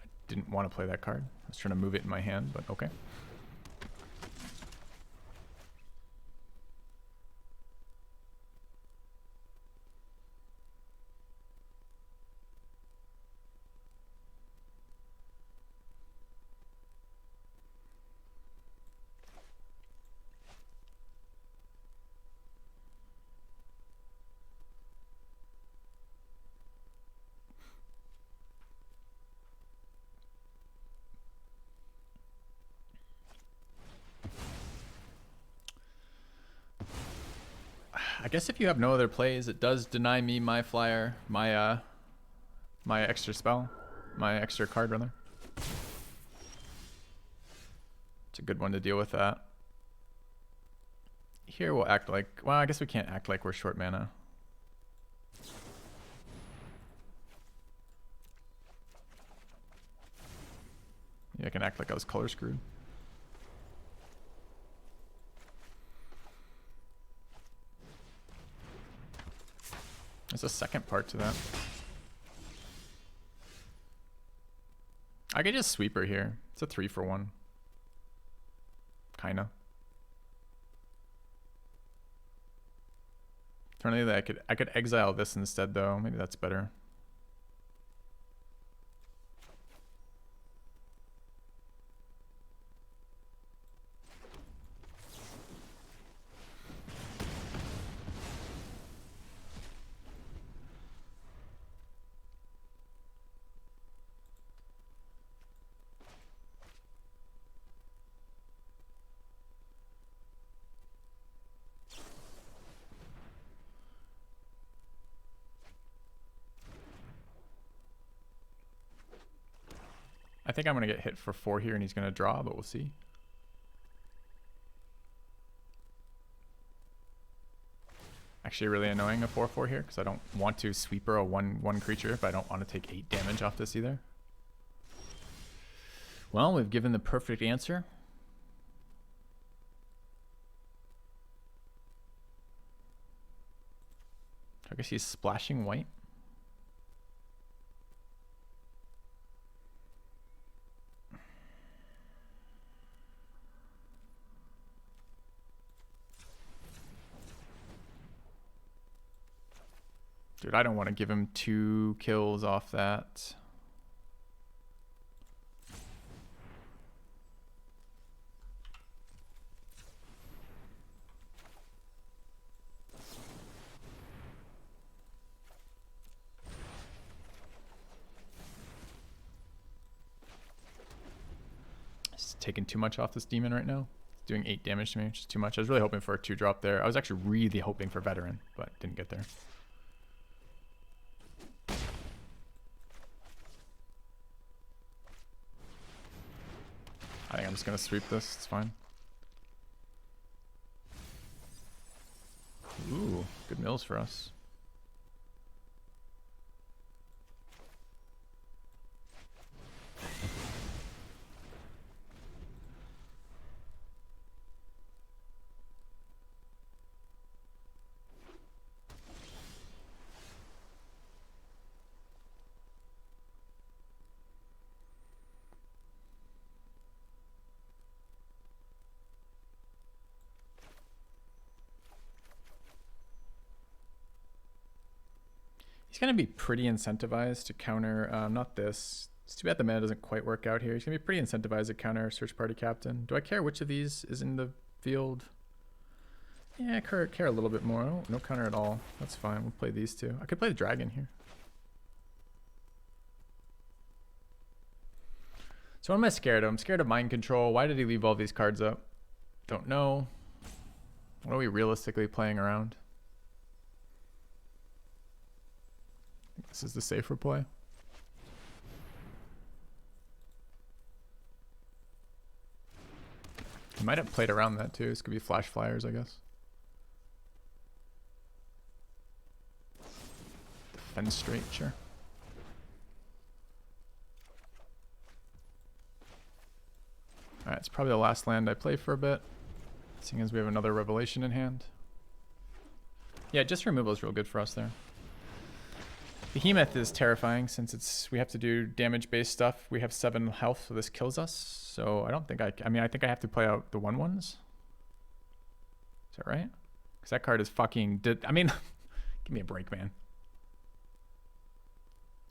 I didn't want to play that card. I was trying to move it in my hand, but okay. guess if you have no other plays, it does deny me my flyer, my extra spell, my extra card rather. It's a good one to deal with that. Here we'll act like, well, I guess we can't act like we're short mana. Yeah, I can act like I was color screwed. There's a second part to that. I could just sweeper here. It's a 3-for-1. Kinda. Alternatively, I could exile this instead though. Maybe that's better. I think I'm going to get hit for 4 here and he's going to draw, but we'll see. Actually really annoying a 4-4 here because I don't want to sweeper a 1/1 creature if I don't want to take 8 damage off this either. Well, we've given the perfect answer. I guess he's splashing white. Dude, I don't want to give him 2 kills off that. It's taking too much off this demon right now. It's doing 8 damage to me, which is too much. I was really hoping for a 2-drop there. I was actually really hoping for veteran, but didn't get there. I think I'm just going to sweep this. It's fine. Ooh, good mills for us. He's going to be pretty incentivized to counter, not this. It's too bad the mana doesn't quite work out here. He's going to be pretty incentivized to counter Search Party Captain. Do I care which of these is in the field? Yeah, I care a little bit more. Oh, no counter at all. That's fine. We'll play these two. I could play the dragon here. So what am I scared of? I'm scared of mind control. Why did he leave all these cards up? Don't know. What are we realistically playing around? This is the safer play. He might have played around that too. This could be flash flyers, I guess. Defend straight, sure. Alright, it's probably the last land I play for a bit, seeing as we have another revelation in hand. Yeah, just removal is real good for us there. Behemoth is terrifying since we have to do damage-based stuff. We have 7 health, so this kills us. So I don't think I mean, I think I have to play out the 1/1s. Is that right? Because that card is fucking... I mean, give me a break, man.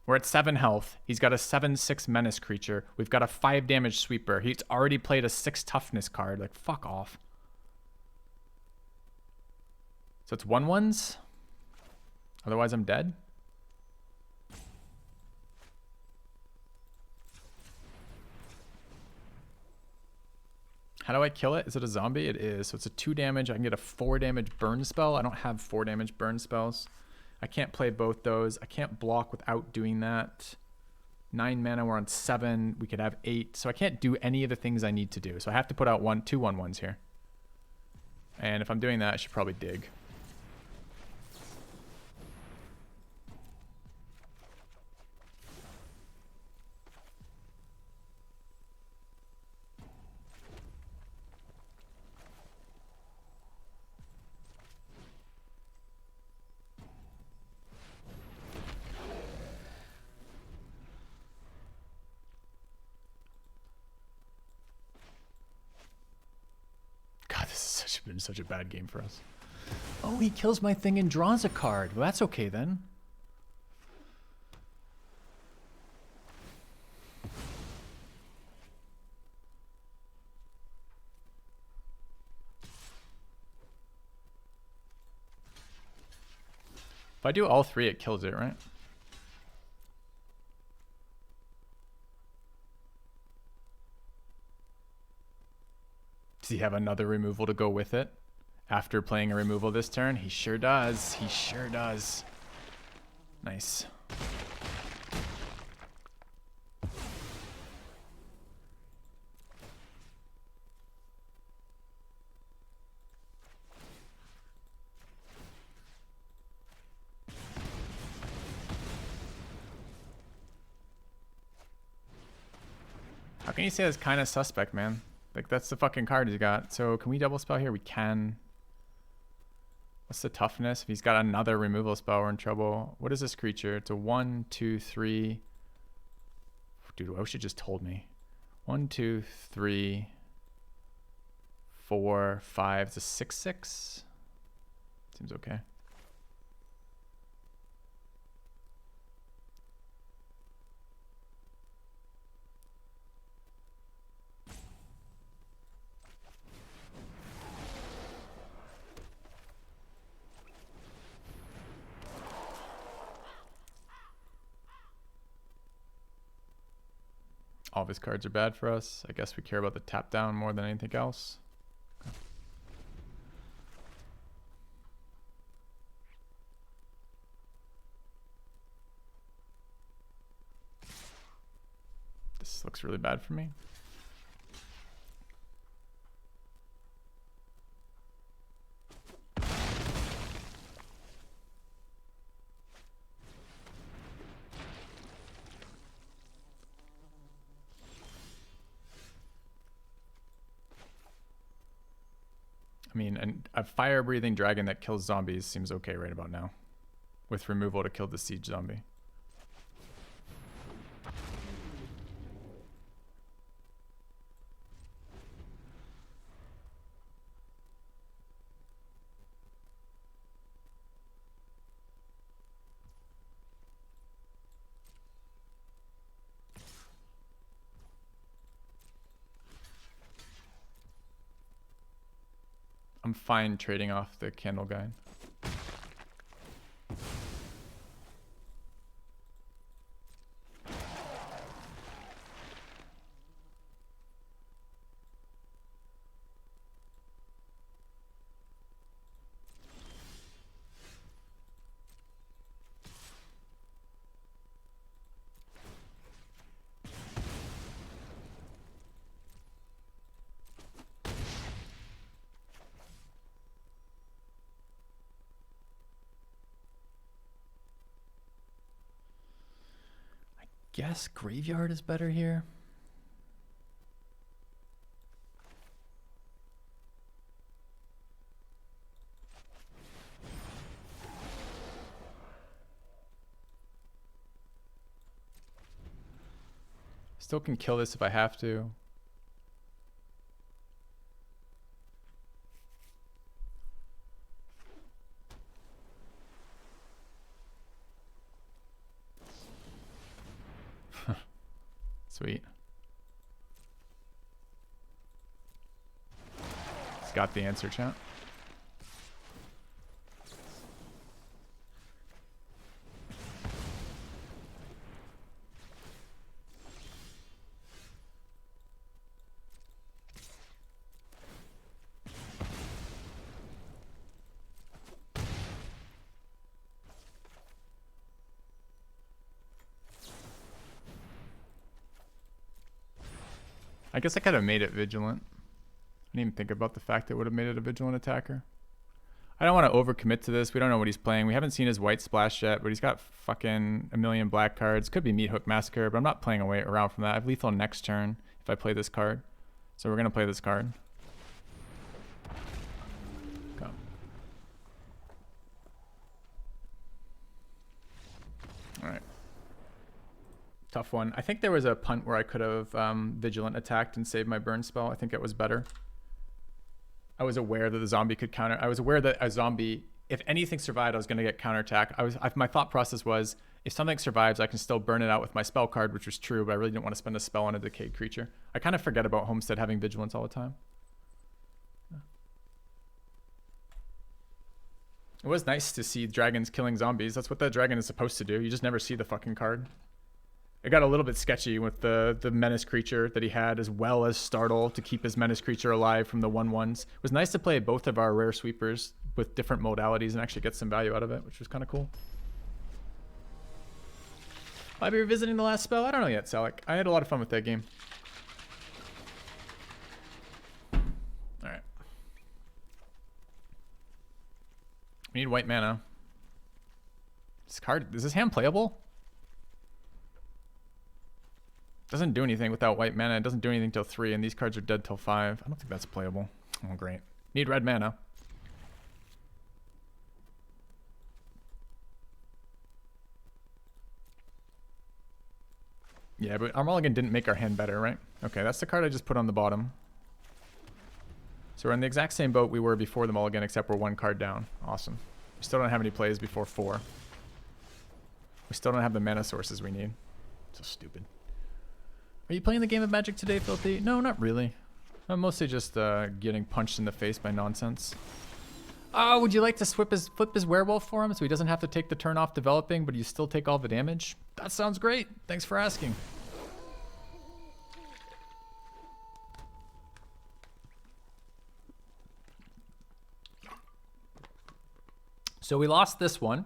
We're at 7 health. He's got a 7/6 menace creature. We've got a 5 damage sweeper. He's already played a 6 toughness card. Like, fuck off. So it's 1/1s? Otherwise I'm dead? How do I kill it? Is it a zombie? It is. So it's a 2 damage. I can get a 4 damage burn spell. I don't have 4 damage burn spells. I can't play both those. I can't block without doing that. 9 mana, we're on 7. We could have 8. So I can't do any of the things I need to do. So I have to put out 2 1/1s here. And if I'm doing that, I should probably dig. God, this has been such a bad game for us. Oh, he kills my thing and draws a card. Well, that's okay then. If I do all 3, it kills it, right? Does he have another removal to go with it? After playing a removal this turn? He sure does. He sure does. Nice. How can you say that's kind of suspect, man? Like, that's the fucking card he's got. So can we double spell here? We can. What's the toughness? If he's got another removal spell, we're in trouble. What is this creature? It's a 1, 2, 3. Dude, I wish you just told me. 1, 2, 3, 4, 5. It's a 6/6. Seems okay. All of his cards are bad for us. I guess we care about the tap down more than anything else. This looks really bad for me. I mean, a fire-breathing dragon that kills zombies seems okay right about now. With removal to kill the siege zombie. I'm fine trading off the candle guide. Guess graveyard is better here. Still can kill this if I have to. Sweet. It's got the answer, chat. I guess I could have made it vigilant. I didn't even think about the fact that it would have made it a vigilant attacker. I don't want to overcommit to this. We don't know what he's playing. We haven't seen his white splash yet, but he's got fucking a million black cards. Could be Meat Hook Massacre, but I'm not playing away around from that. I have lethal next turn if I play this card. So we're going to play this card. Come. All right. Tough one. I think there was a punt where I could have Vigilant attacked and saved my burn spell. I think it was better. I was aware that the zombie could counter. I was aware that a zombie, if anything survived, I was going to get counterattack. My thought process was, if something survives, I can still burn it out with my spell card, which was true, but I really didn't want to spend a spell on a decayed creature. I kind of forget about Homestead having Vigilance all the time. It was nice to see dragons killing zombies. That's what that dragon is supposed to do. You just never see the fucking card. It got a little bit sketchy with the menace creature that he had, as well as Startle to keep his menace creature alive from the 1/1s. It was nice to play both of our rare sweepers with different modalities and actually get some value out of it, which was kind of cool. Will I be revisiting the last spell? I don't know yet, Salik. I had a lot of fun with that game. Alright. We need white mana. This card, is this hand playable? Doesn't do anything without white mana. It doesn't do anything till 3, and these cards are dead till 5. I don't think that's playable. Oh, great. Need red mana. Yeah, but our mulligan didn't make our hand better, right? Okay, that's the card I just put on the bottom. So we're in the exact same boat we were before the mulligan, except we're 1 card down. Awesome. We still don't have any plays before 4. We still don't have the mana sources we need. So stupid. Are you playing the game of Magic today, Filthy? No, not really. I'm mostly just getting punched in the face by nonsense. Oh, would you like to flip his werewolf for him so he doesn't have to take the turn off developing, but you still take all the damage? That sounds great. Thanks for asking. So we lost this one.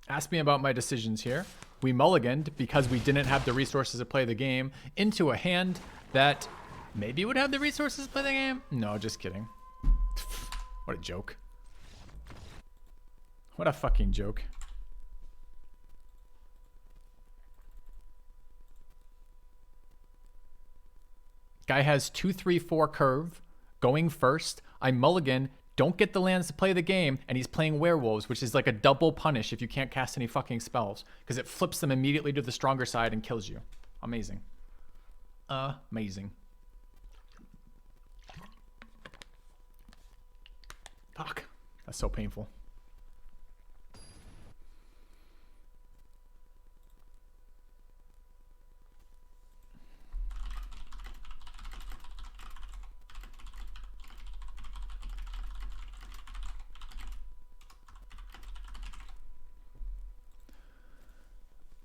Ask me about my decisions here. We mulliganed because we didn't have the resources to play the game into a hand that maybe would have the resources to play the game. No, just kidding. What a joke. What a fucking joke. Guy has 2/3/4 curve going first. I mulligan, don't get the lands to play the game, and he's playing werewolves, which is like a double punish if you can't cast any fucking spells, because it flips them immediately to the stronger side and kills you. Amazing. Amazing. Fuck. That's so painful.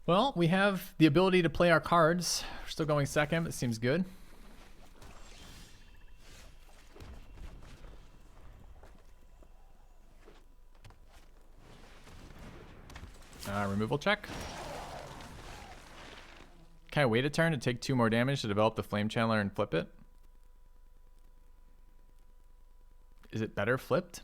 Well, we have the ability to play our cards. We're still going second, but it seems good. Removal check. Can I wait a turn to take 2 more damage to develop the Flame Channeler and flip it? Is it better flipped?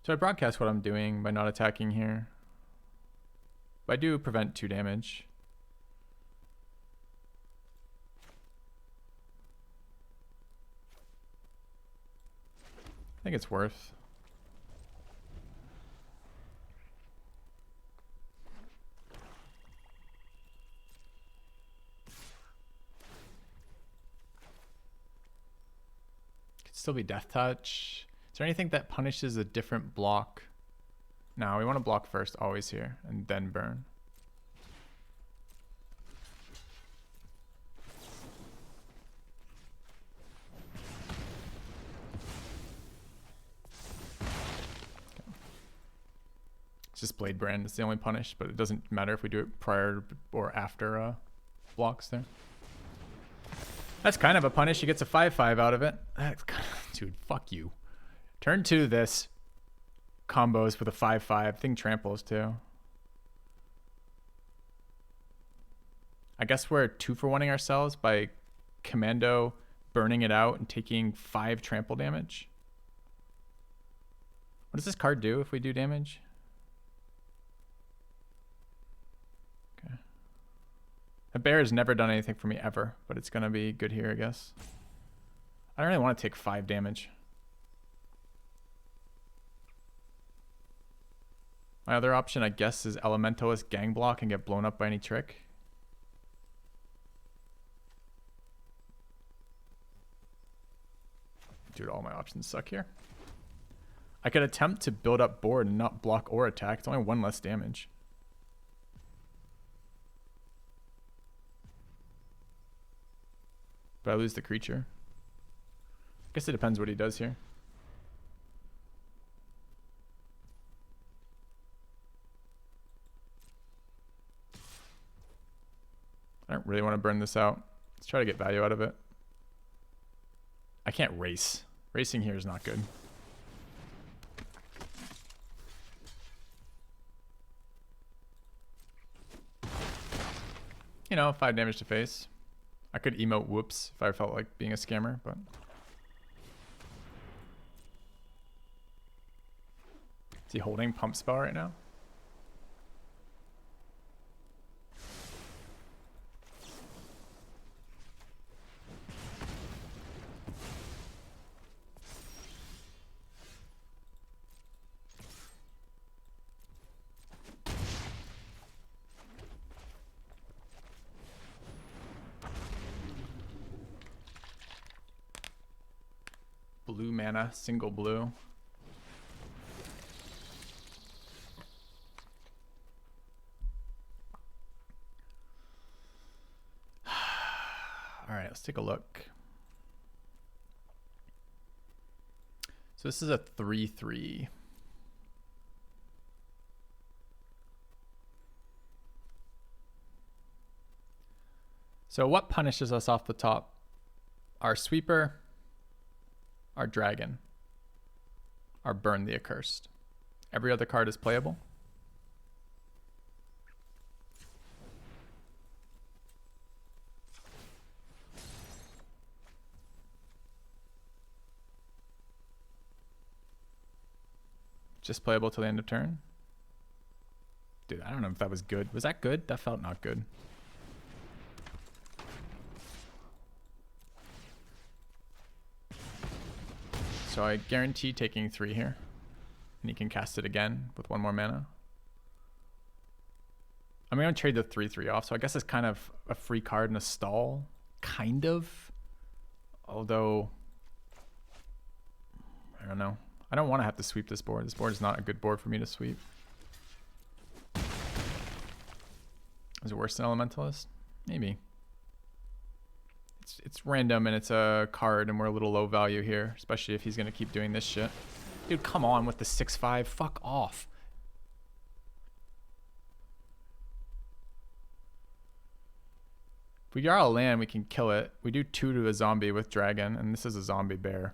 So I broadcast what I'm doing by not attacking here. But I do prevent 2 damage. I think it's worth. Could still be Death Touch. Is there anything that punishes a different block? No, we want to block first, always here, and then burn. Just Blade Brand is the only punish, but it doesn't matter if we do it prior or after blocks there. That's kind of a punish. He gets a 5/5 out of it. That's kind of, dude, fuck you. Turn 2 this. Combos with a 5/5. Thing tramples too. I guess we're 2-for-1ing ourselves by Commando burning it out and taking 5 trample damage. What does this card do if we do damage? Okay. A bear has never done anything for me ever, but it's going to be good here, I guess. I don't really want to take 5 damage. My other option, I guess, is Elementalist gang block and get blown up by any trick. Dude, all my options suck here. I could attempt to build up board and not block or attack. It's only 1 less damage. But I lose the creature. I guess it depends what he does here. I don't really want to burn this out. Let's try to get value out of it. I can't race. Racing here is not good. You know, 5 damage to face. I could emote whoops if I felt like being a scammer, but... Is he holding pump spell right now? Blue mana, single blue. All right, let's take a look. So this is a 3/3. So what punishes us off the top? Our sweeper, our dragon, our burn the accursed. Every other card is playable. Just playable till the end of turn. Dude, I don't know if that was good. Was that good? That felt not good. So I guarantee taking 3 here. And he can cast it again with 1 more mana. I'm going to trade the 3/3 off, so I guess it's kind of a free card in a stall. Kind of. Although, I don't know. I don't want to have to sweep this board. This board is not a good board for me to sweep. Is it worse than Elementalist? Maybe. It's random and it's a card and we're a little low value here, especially if he's going to keep doing this shit. Dude, come on with the 6/5. Fuck off. If we draw a land, we can kill it. We do 2 to a zombie with dragon, and this is a zombie bear.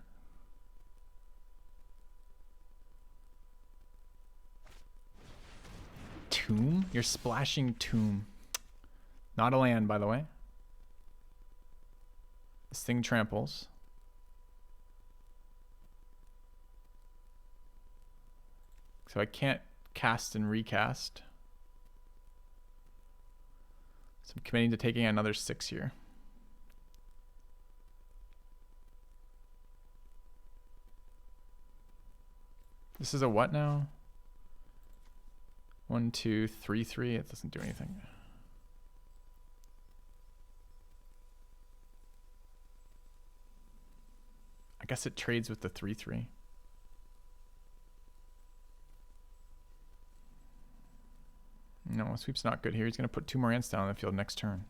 Tomb? You're splashing Tomb. Not a land, by the way. This thing tramples. So I can't cast and recast. So I'm committing to taking another 6 here. This is a what now? 1, 2, 3, 3. It doesn't do anything. I guess it trades with the 3/3. No, sweep's not good here. He's going to put 2 more ants down on the field next turn.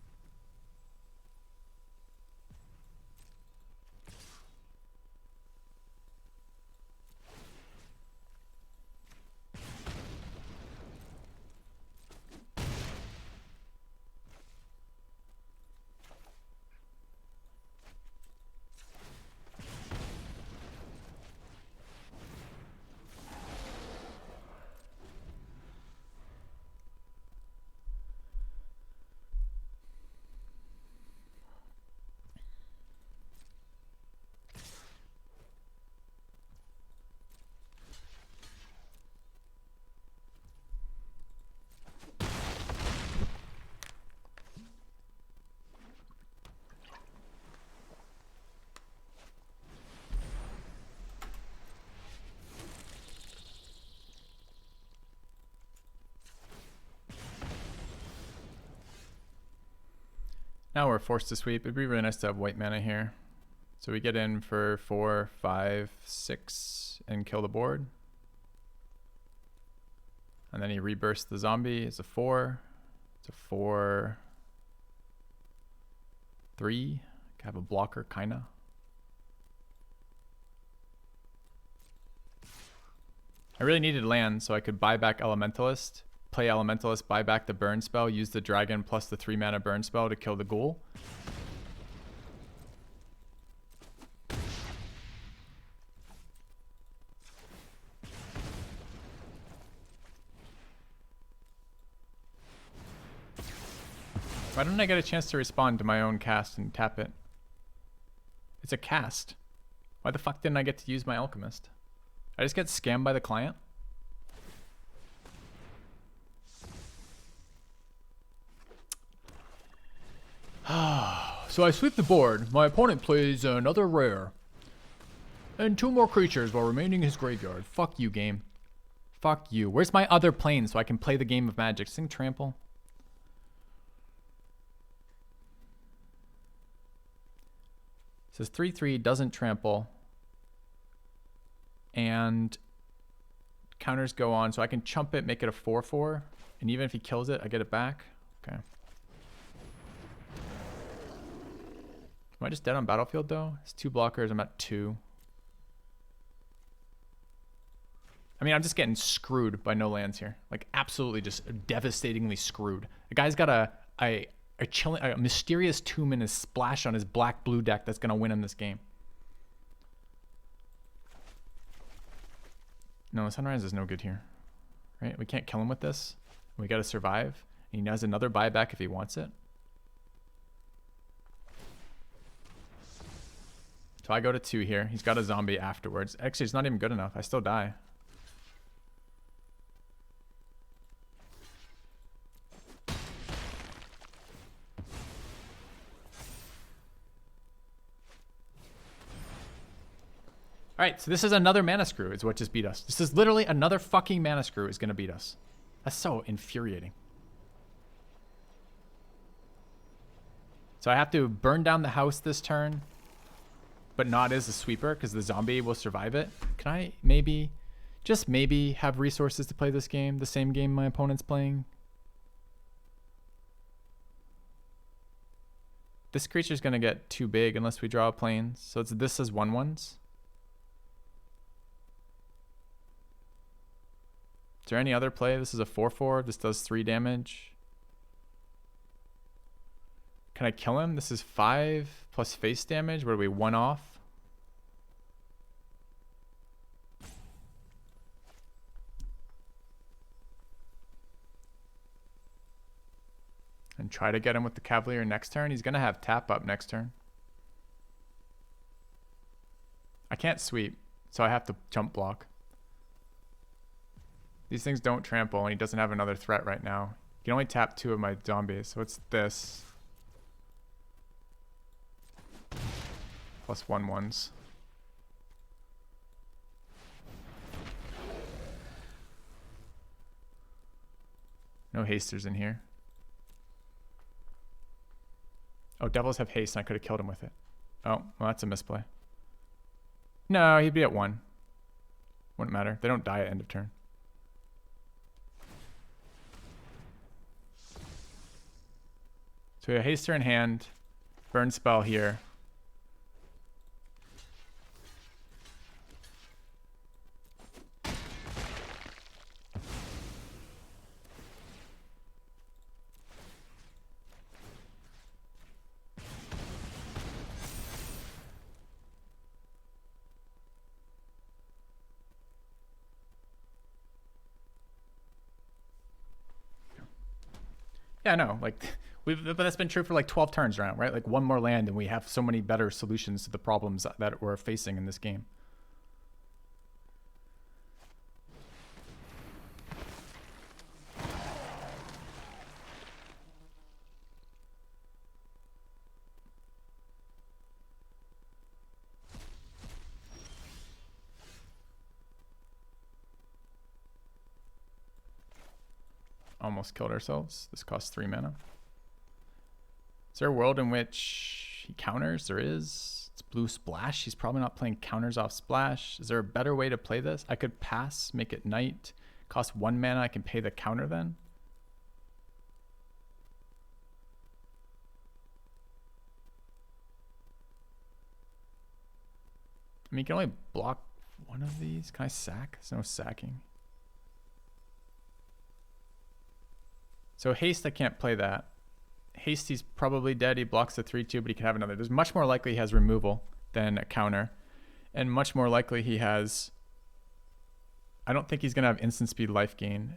Now we're forced to sweep. It'd be really nice to have white mana here. So we get in for 4, 5, 6 and kill the board. And then he rebursts the zombie. It's a 4. It's a 4, 3. Have a blocker, kinda. I really needed land so I could buy back Elementalist, play Elementalist, buy back the burn spell, use the dragon plus the 3 mana burn spell to kill the ghoul. Why don't I get a chance to respond to my own cast and tap it? It's a cast. Why the fuck didn't I get to use my Alchemist? I just get scammed by the client? So I sweep the board. My opponent plays another rare. And 2 more creatures while remaining in his graveyard. Fuck you, game. Fuck you. Where's my other plane so I can play the game of Magic? Sing Trample. It says 3/3 doesn't trample. And counters go on, so I can chump it, make it a 4/4. And even if he kills it, I get it back. Okay. Am I just dead on battlefield though? It's 2 blockers, I'm at 2. I mean, I'm just getting screwed by no lands here. Like, absolutely just devastatingly screwed. The guy's got a mysterious tomb in his splash on his black-blue deck that's going to win in this game. No, Sunrise is no good here. Right? We can't kill him with this. We got to survive. And he has another buyback if he wants it. So I go to 2 here. He's got a zombie afterwards. Actually, it's not even good enough. I still die. Alright, so this is another mana screw is what just beat us. This is literally another fucking mana screw is going to beat us. That's so infuriating. So I have to burn down the house this turn, but not as a sweeper because the zombie will survive it. Can I maybe, just maybe, have resources to play this game, the same game my opponent's playing? This creature's going to get too big unless we draw a plane. So this is 1/1s. Is there any other play? This is a 4/4. This does 3 damage. Can I kill him? This is 5 plus face damage. What are we, 1 off? And try to get him with the Cavalier next turn. He's going to have tap up next turn. I can't sweep, so I have to jump block. These things don't trample, and he doesn't have another threat right now. He can only tap 2 of my zombies, so it's this. Plus 1/1s. No hasters in here. Oh, devils have haste, and I could have killed him with it. Oh, well, that's a misplay. No, he'd be at 1. Wouldn't matter. They don't die at end of turn. So we have haster in hand, burn spell here. Yeah, no, like but that's been true for like 12 turns around, right? Like 1 more land and we have so many better solutions to the problems that we're facing in this game. Almost killed ourselves. This costs 3 mana. Is there a world in which he counters? There is. It's blue splash. He's probably not playing counters off splash. Is there a better way to play this? I could pass, make it night, cost 1 mana. I can pay the counter then. I mean, you can only block one of these. Can I sack? There's no sacking. So haste, I can't play that. Haste, he's probably dead. He blocks the 3/2, but he can have another. There's much more likely he has removal than a counter. And much more likely he has... I don't think he's going to have instant speed life gain.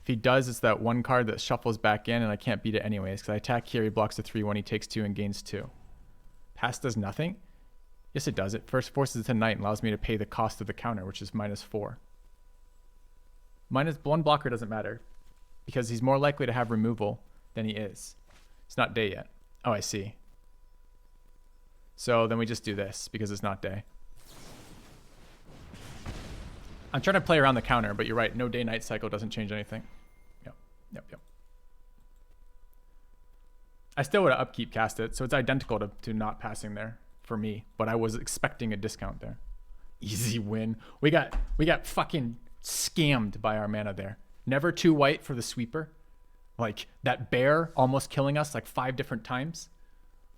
If he does, it's that one card that shuffles back in, and I can't beat it anyways, because I attack here, he blocks the 3/1, he takes 2 and gains 2. Pass does nothing? Yes, it does. It first forces it to night and allows me to pay the cost of the counter, which is -4. One blocker doesn't matter, because he's more likely to have removal than he is. It's not day yet. Oh, I see. So then we just do this because it's not day. I'm trying to play around the counter, but you're right. No day-night cycle doesn't change anything. Yep. I still would have upkeep cast it, so it's identical to not passing there for me, but I was expecting a discount there. Easy win. We got fucking scammed by our mana there. Never 2 white for the sweeper. Like that bear almost killing us like 5 different times.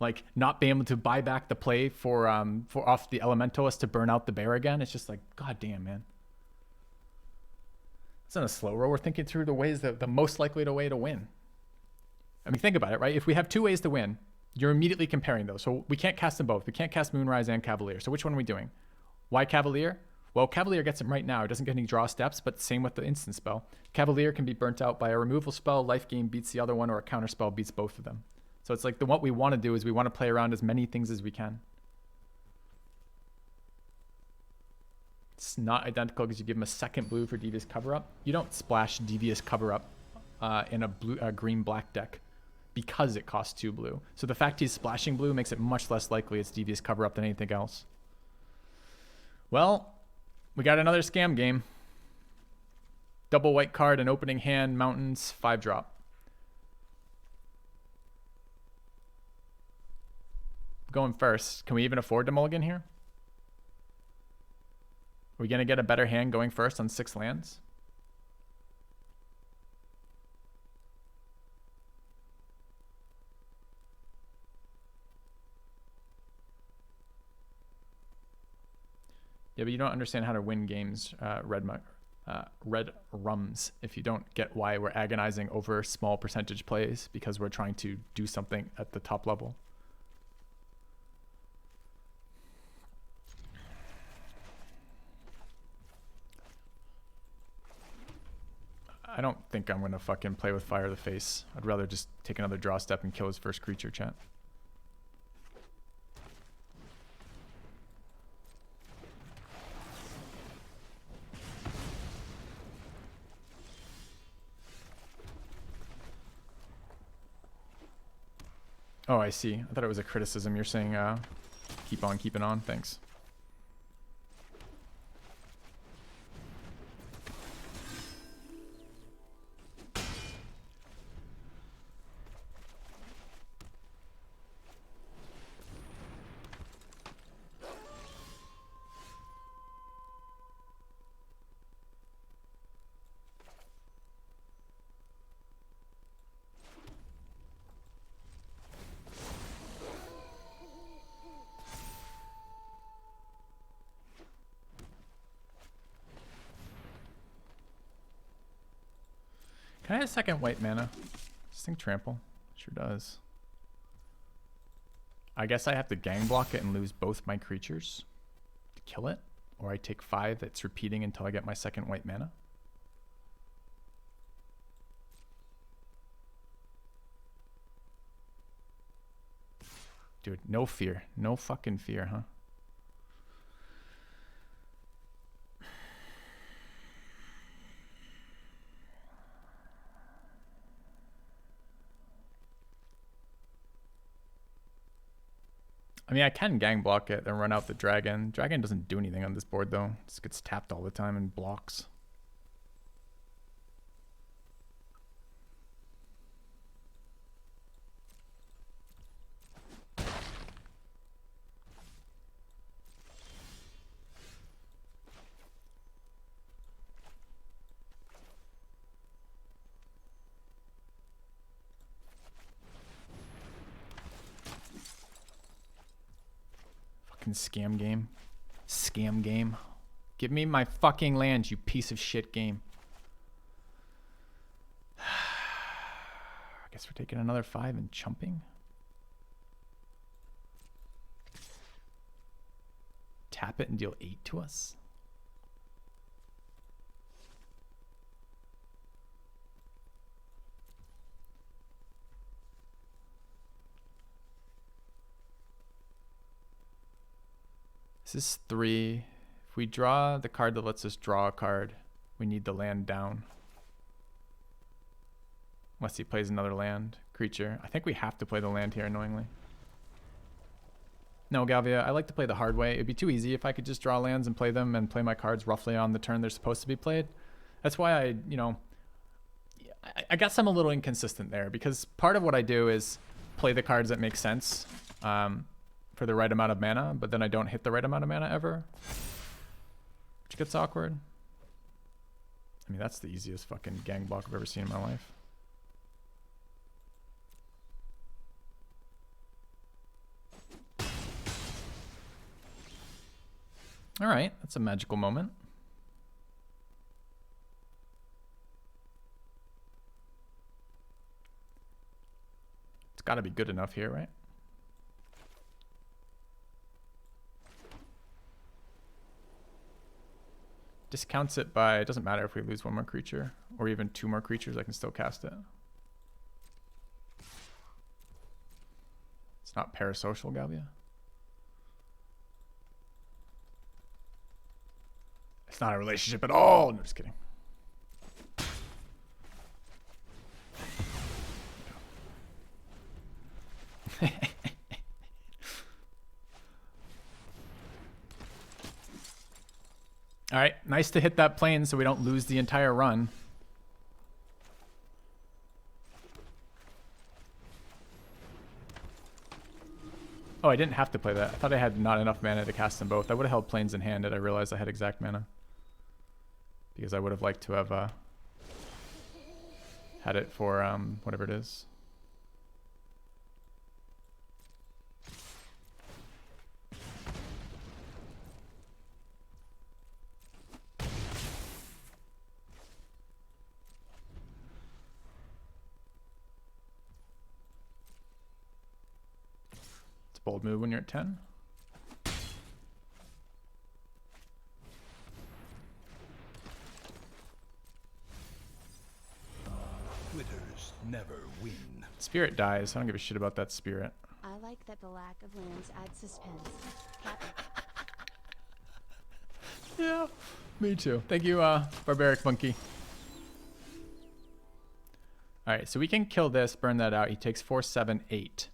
Like not being able to buy back the play for off the elementalist to burn out the bear again. It's just like, god damn, man. It's not a slow roll. We're thinking through the ways that the most likely way to win. I mean, think about it, right? If we have 2 ways to win, you're immediately comparing those. So we can't cast them both. We can't cast Moonrise and Cavalier. So which one are we doing? Why Cavalier? Well, Cavalier gets him right now. It doesn't get any draw steps, but same with the instant spell. Cavalier can be burnt out by a removal spell, life gain beats the other one, or a counter spell beats both of them. So it's like what we want to do is we want to play around as many things as we can. It's not identical because you give him a second blue for Devious Cover-Up. You don't splash Devious Cover-Up in a green-black deck because it costs 2 blue. So the fact he's splashing blue makes it much less likely it's Devious Cover-Up than anything else. Well, we got another scam game. Double white card, an opening hand, mountains, 5-drop. Going first. Can we even afford to mulligan here? Are we going to get a better hand going first on 6 lands? Yeah, but you don't understand how to win games, Red Rums, if you don't get why we're agonizing over small percentage plays because we're trying to do something at the top level. I don't think I'm going to fucking play with Fire to the Face. I'd rather just take another draw step and kill his first creature, chat. Oh, I see. I thought it was a criticism. You're saying keep on keeping on. Thanks. Can I have a second white mana? This thing trample? Sure does. I guess I have to gang block it and lose both my creatures to kill it. Or I take 5 that's repeating until I get my second white mana. Dude, no fear. No fucking fear, huh? I mean, I can gang block it, then run out the dragon. Dragon doesn't do anything on this board, though. It just gets tapped all the time and blocks. Fucking scam game. Scam game. Give me my fucking land, you piece of shit game. I guess we're taking another 5 and chumping. Tap it and deal 8 to us. This is 3. If we draw the card that lets us draw a card, we need the land down. Unless he plays another land creature. I think we have to play the land here, annoyingly. No, Galvia, I like to play the hard way. It'd be too easy if I could just draw lands and play them and play my cards roughly on the turn they're supposed to be played. That's why I, you know, I guess I'm a little inconsistent there, because part of what I do is play the cards that make sense for the right amount of mana, but then I don't hit the right amount of mana ever, which gets awkward. I mean, that's the easiest fucking gang block I've ever seen in my life. All right, that's a magical moment. It's got to be good enough here, right? Discounts it by, it doesn't matter if we lose 1 more creature or even 2 more creatures, I can still cast it. It's not parasocial, Galvia. It's not a relationship at all. No, just kidding. All right, nice to hit that plane so we don't lose the entire run. Oh, I didn't have to play that. I thought I had not enough mana to cast them both. I would have held planes in hand and I realized I had exact mana. Because I would have liked to have had it for whatever it is. It's a bold move when you're at 10. Quitters never win. Spirit dies. I don't give a shit about that spirit. I like that the lack of lands adds suspense. Yeah, me too. Thank you, Barbaric Monkey. Alright, so we can kill this, burn that out. He takes 4, 7, 8.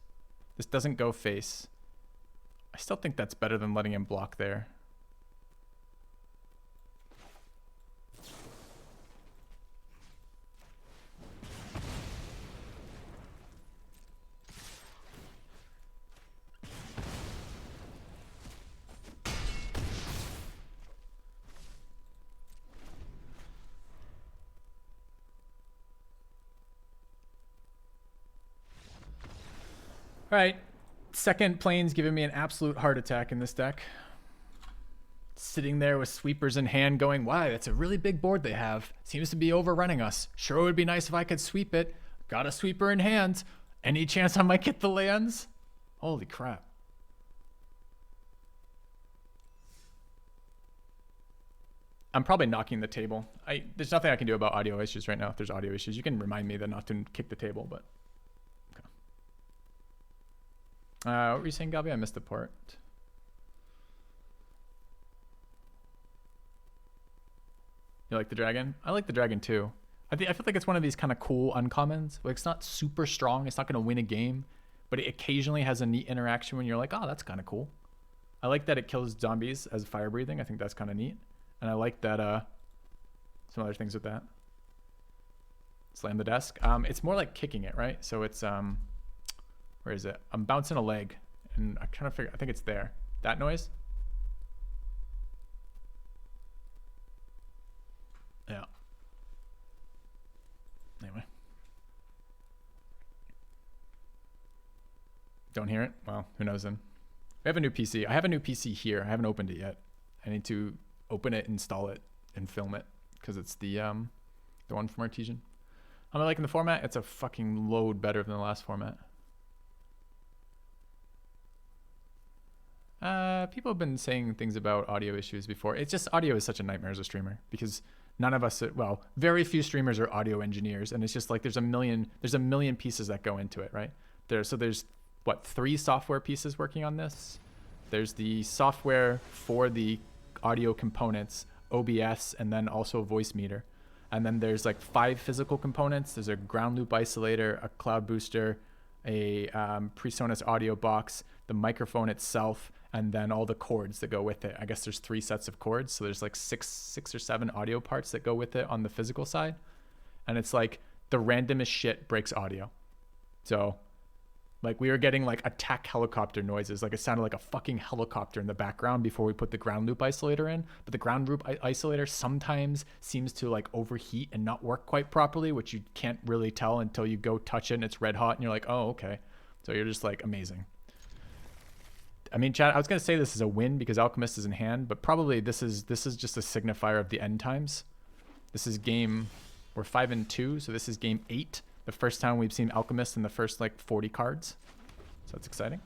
This doesn't go face. I still think that's better than letting him block there. All right, second plane's giving me an absolute heart attack in this deck. Sitting there with sweepers in hand going, wow, that's a really big board they have. Seems to be overrunning us. Sure would be nice if I could sweep it. Got a sweeper in hand. Any chance I might get the lands? Holy crap. I'm probably knocking the table. There's nothing I can do about audio issues right now. If there's audio issues, you can remind me that not to kick the table, but... what were you saying, Gabi? I missed the part. You like the dragon? I like the dragon too. I feel like it's one of these kind of cool uncommons. Like, it's not super strong. It's not going to win a game, but it occasionally has a neat interaction when you're like, oh, that's kind of cool. I like that it kills zombies as fire breathing. I think that's kind of neat. And I like that some other things with that. Slam the desk. It's more like kicking it, right? So it's where is it? I'm bouncing a leg, and I'm trying to figure. I think it's there. That noise. Yeah. Anyway. Don't hear it? Well, who knows then? We have a new PC. I have a new PC here. I haven't opened it yet. I need to open it, install it, and film it because it's the one from Artesian. Am I liking the format? It's a fucking load better than the last format. People have been saying things about audio issues before. It's just audio is such a nightmare as a streamer because none of us, well, very few streamers are audio engineers, and it's just like there's a million pieces that go into it, right? There's what, 3 software pieces working on this. There's the software for the audio components, OBS, and then also voice meter. And then there's like 5 physical components. There's a ground loop isolator, a cloud booster, a PreSonus audio box, the microphone itself, and then all the cords that go with it. I guess there's 3 sets of cords. So there's like six or 7 audio parts that go with it on the physical side. And it's like the randomest shit breaks audio. So like we were getting like attack helicopter noises. Like it sounded like a fucking helicopter in the background before we put the ground loop isolator in. But the ground loop isolator sometimes seems to like overheat and not work quite properly, which you can't really tell until you go touch it and it's red hot and you're like, oh, okay. So you're just like amazing. I mean, chat, I was going to say this is a win because Alchemist is in hand, but probably this is just a signifier of the end times. This is we're 5-2, so this is game 8. The first time we've seen Alchemist in the first like 40 cards. So that's exciting.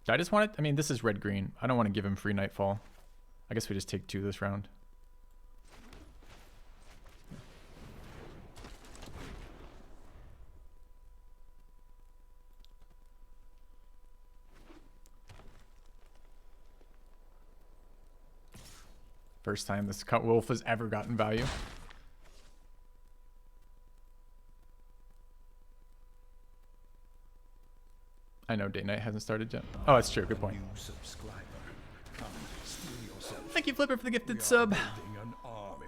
I just want it. I mean, this is red-green. I don't want to give him free Nightfall. I guess we just take 2 this round. First time this cut wolf has ever gotten value. I know day night hasn't started yet. Oh, that's true. Good point. New subscriber. Come, steal yourself. Thank you, Flipper, for the We gifted are sub. building an army.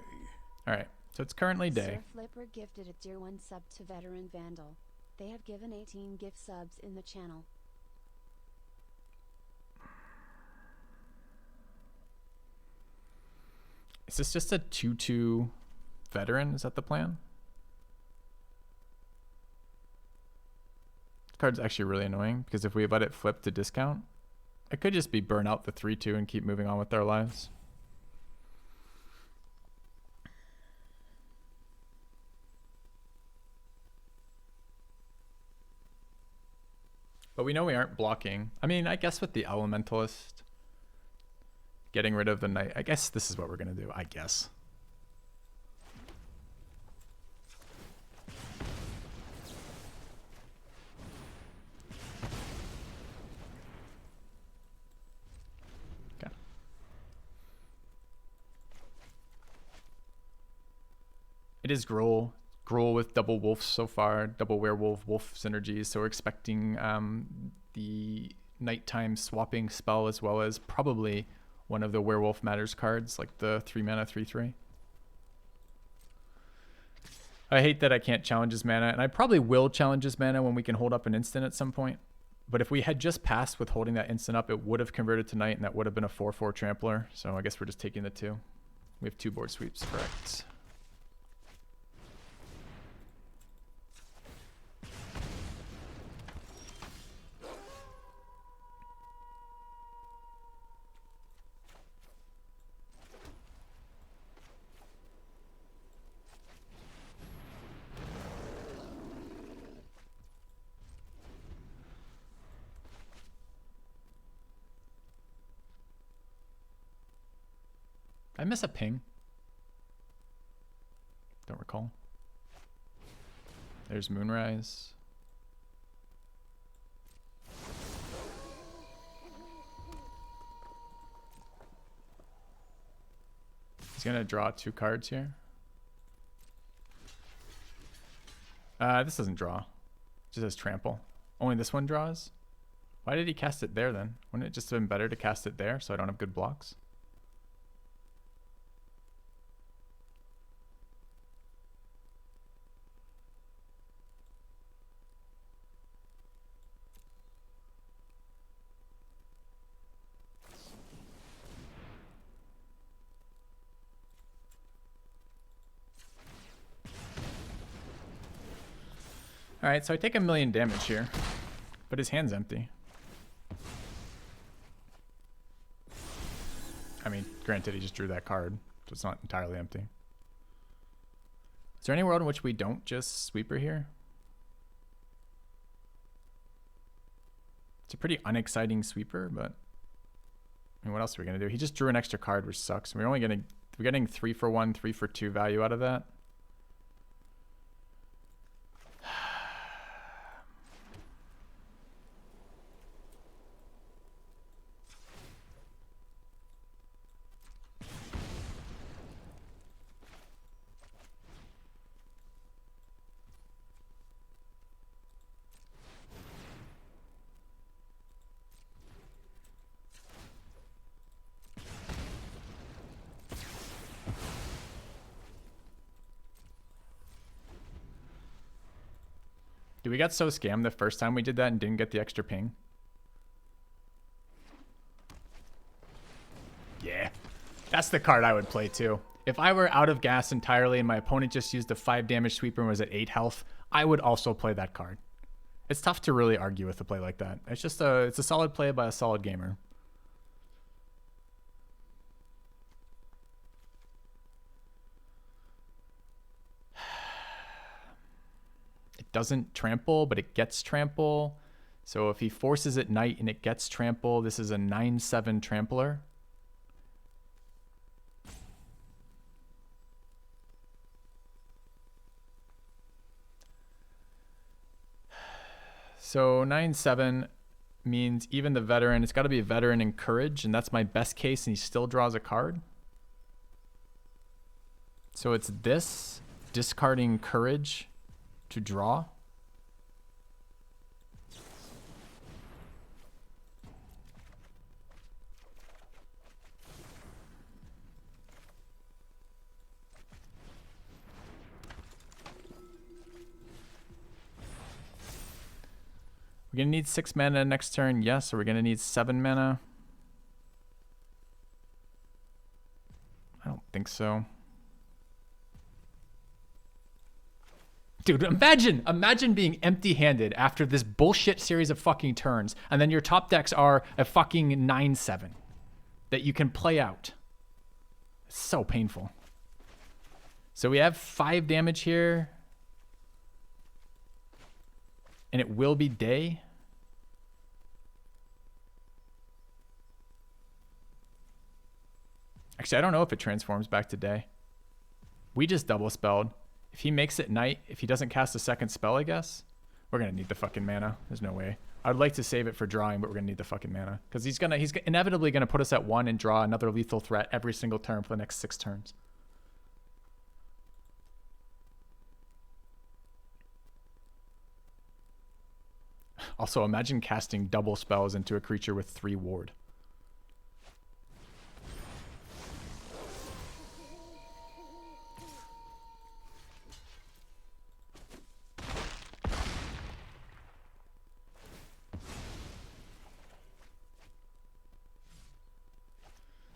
All right, so it's currently day. Sir Flipper gifted a tier 1 sub to Veteran Vandal. They have given 18 gift subs in the channel. Is this just a 2/2 veteran? Is that the plan? This card's actually really annoying because if we let it flip to discount, it could just be burn out the 3/2 and keep moving on with our lives. But we know we aren't blocking. I mean, I guess with the Elementalist, getting rid of the Knight, I guess this is what we're going to do, I guess. Okay. It is Gruul. Gruul with double wolves so far, double werewolf, wolf synergies. So we're expecting the nighttime swapping spell as well as probably one of the Werewolf Matters cards, like the 3-mana 3/3. I hate that I can't challenge his mana, and I probably will challenge his mana when we can hold up an instant at some point. But if we had just passed with holding that instant up, it would have converted to night, and that would have been a 4/4 trampler. So I guess we're just taking the 2. We have 2 board sweeps, correct. I miss a ping. Don't recall. There's Moonrise. He's gonna draw 2 cards here. This doesn't draw. It just says trample. Only this one draws? Why did he cast it there then? Wouldn't it just have been better to cast it there so I don't have good blocks? Alright, so I take 1,000,000 damage here. But his hand's empty. I mean, granted, he just drew that card, so it's not entirely empty. Is there any world in which we don't just sweeper here? It's a pretty unexciting sweeper, but I mean, what else are we gonna do? He just drew an extra card, which sucks. We're getting 3 for 1, 3 for 2 value out of that. Dude, we got so scammed the first time we did that and didn't get the extra ping. Yeah, that's the card I would play too. If I were out of gas entirely and my opponent just used a 5 damage sweeper and was at 8 health, I would also play that card. It's tough to really argue with a play like that. It's just it's a solid play by a solid gamer. Doesn't trample, but it gets trample. So if he forces it knight and it gets trample, this is a 9/7 trampler. So 9/7 means even the veteran, it's got to be a veteran and courage, and that's my best case, and he still draws a card. So it's this, discarding courage to draw. We're gonna need 6 mana next turn, yes, or we're gonna need 7 mana. I don't think so. Dude, imagine being empty-handed after this bullshit series of fucking turns, and then your top decks are a fucking 9/7 that you can play out. It's so painful. So we have 5 damage here, and it will be day. Actually, I don't know if it transforms back to day. We just double spelled. If he makes it night, if he doesn't cast a second spell, I guess, we're going to need the fucking mana. There's no way. I'd like to save it for drawing, but we're going to need the fucking mana. Because he's inevitably going to put us at 1 and draw another lethal threat every single turn for the next 6 turns. Also, imagine casting double spells into a creature with 3 ward.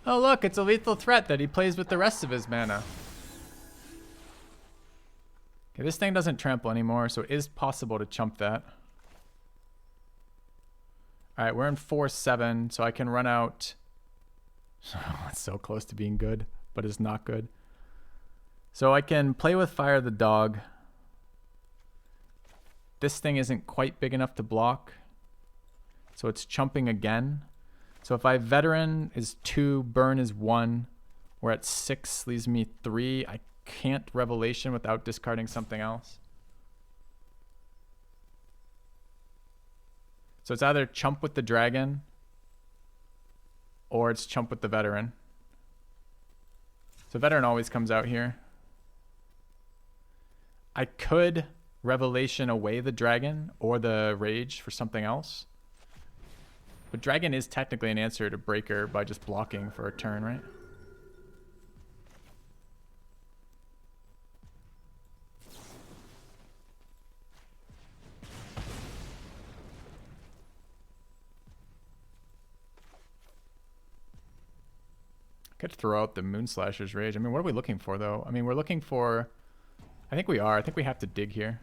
Oh look, it's a lethal threat that he plays with the rest of his mana. Okay, this thing doesn't trample anymore, so it is possible to chump that. Alright, we're in 4/7, so I can run out. Oh, it's so close to being good, but it's not good. So I can play with Fire the Dog. This thing isn't quite big enough to block, so it's chumping again. So if I veteran is 2, burn is 1, we're at 6, leaves me 3. I can't revelation without discarding something else. So it's either chump with the dragon or it's chump with the veteran. So veteran always comes out here. I could revelation away the dragon or the rage for something else. But dragon is technically an answer to breaker by just blocking for a turn, right? Could throw out the Moonslasher's Rage. I mean, what are we looking for, though? I mean, we're looking for... I think we are. I think we have to dig here.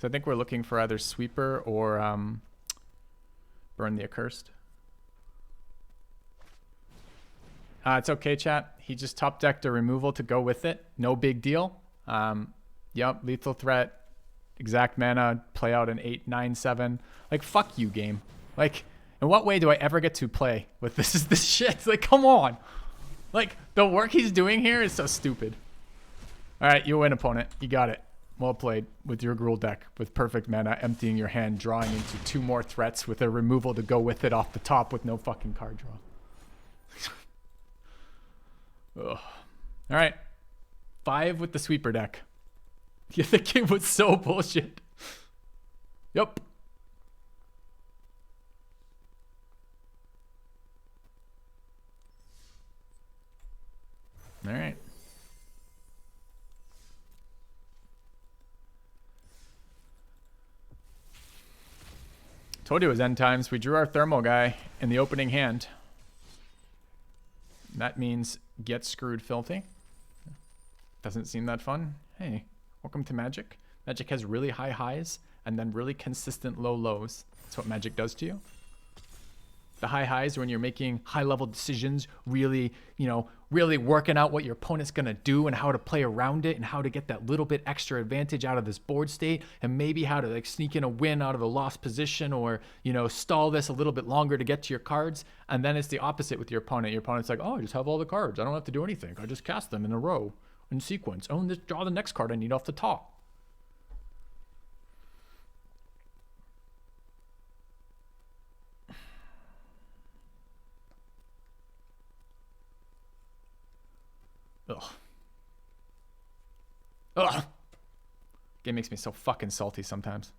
So I think we're looking for either Sweeper or Burn the Accursed. It's okay, chat. He just top decked a removal to go with it. No big deal. Yep, lethal threat, exact mana, play out an 8, 9, 7. Like, fuck you, game. Like, in what way do I ever get to play with this shit? Like, come on. Like, the work he's doing here is so stupid. All right, you win, opponent. You got it. Well played with your Gruul deck with perfect mana, emptying your hand, drawing into 2 more threats with a removal to go with it off the top with no fucking card draw. Ugh. All right. 5 with the Sweeper deck. Yeah, the game was so bullshit. Yep. All right. Told you it was end times. We drew our thermal guy in the opening hand. That means get screwed, filthy. Doesn't seem that fun. Hey, welcome to Magic. Magic has really high highs and then really consistent low lows. That's what Magic does to you. The high highs are when you're making high level decisions, really, really working out what your opponent's going to do and how to play around it and how to get that little bit extra advantage out of this board state and maybe how to like sneak in a win out of a lost position or, stall this a little bit longer to get to your cards. And then it's the opposite with your opponent. Your opponent's like, oh, I just have all the cards. I don't have to do anything. I just cast them in a row in sequence. Oh, and just draw the next card I need off the top. Ugh. Ugh. Game makes me so fucking salty sometimes.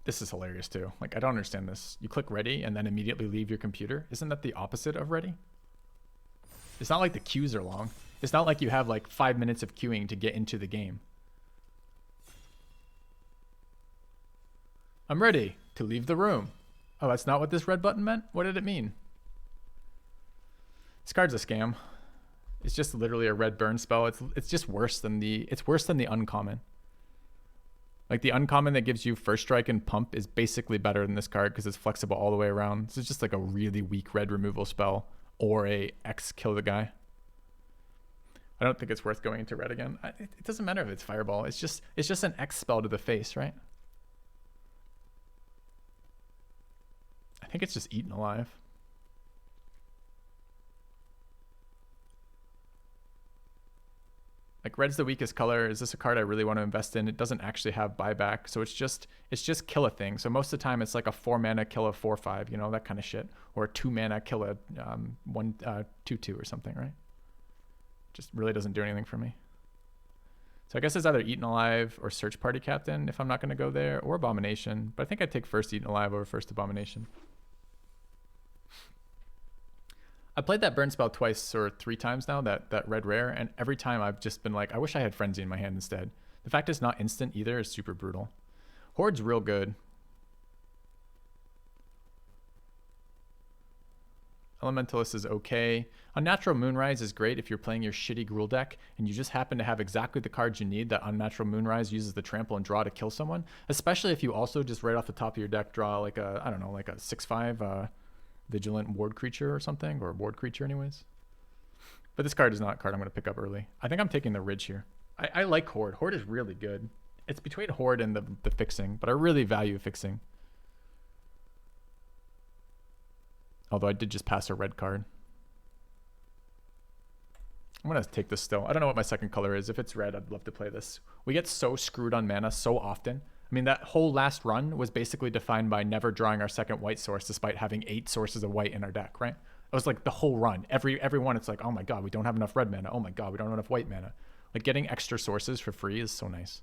This is hilarious too. Like, I don't understand this. You click ready and then immediately leave your computer. Isn't that the opposite of ready? It's not like the queues are long. It's not like you have like 5 minutes of queuing to get into the game. I'm ready to leave the room. Oh, that's not what this red button meant? What did it mean? This card's a scam. It's just literally a red burn spell. It's just worse than the uncommon. Like the uncommon that gives you first strike and pump is basically better than this card because it's flexible all the way around. This is just like a really weak red removal spell or a X kill the guy. I don't think it's worth going into red again. It doesn't matter if it's fireball. It's just an X spell to the face, right? I think it's just eaten alive. Like red's the weakest color. Is this a card I really want to invest in? It doesn't actually have buyback, so it's just kill a thing. So most of the time it's like a 4 mana kill a 4/5, that kind of shit, or a 2 mana kill a 1/2/2 or something, right? Just really doesn't do anything for me. So I guess it's either Eaten Alive or Search Party Captain if I'm not going to go there, or Abomination. But I think I'd take first Eaten Alive over first Abomination. I played that burn spell twice or 3 times now, that red rare, and every time I've just been like, I wish I had Frenzy in my hand instead. The fact it's not instant either is super brutal. Horde's real good. Elementalist is okay. Unnatural Moonrise is great if you're playing your shitty Gruul deck and you just happen to have exactly the cards you need. That Unnatural Moonrise uses the trample and draw to kill someone, especially if you also just right off the top of your deck draw like a, I don't know, like a 6/5 Vigilant Ward Creature or something, or Ward Creature anyways. But this card is not a card I'm going to pick up early. I think I'm taking the Ridge here. I like Horde. Horde is really good. It's between Horde and the fixing, but I really value fixing. Although I did just pass a red card. I'm going to take this still. I don't know what my second color is. If it's red, I'd love to play this. We get so screwed on mana so often. I mean, that whole last run was basically defined by never drawing our second white source despite having 8 sources of white in our deck, right? It was like the whole run. Every one, it's like, oh my god, we don't have enough red mana. Oh my god, we don't have enough white mana. Like, getting extra sources for free is so nice.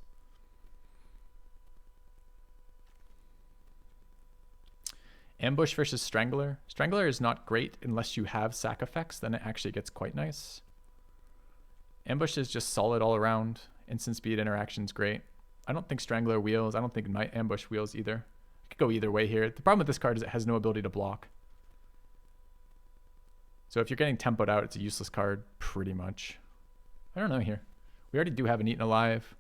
Ambush versus Strangler. Strangler is not great unless you have sack effects. Then it actually gets quite nice. Ambush is just solid all around. Instant speed interaction's great. I don't think Strangler wheels. I don't think Night Ambush wheels either. I could go either way here. The problem with this card is it has no ability to block. So if you're getting tempoed out, it's a useless card, pretty much. I don't know here. We already do have an Eaten Alive.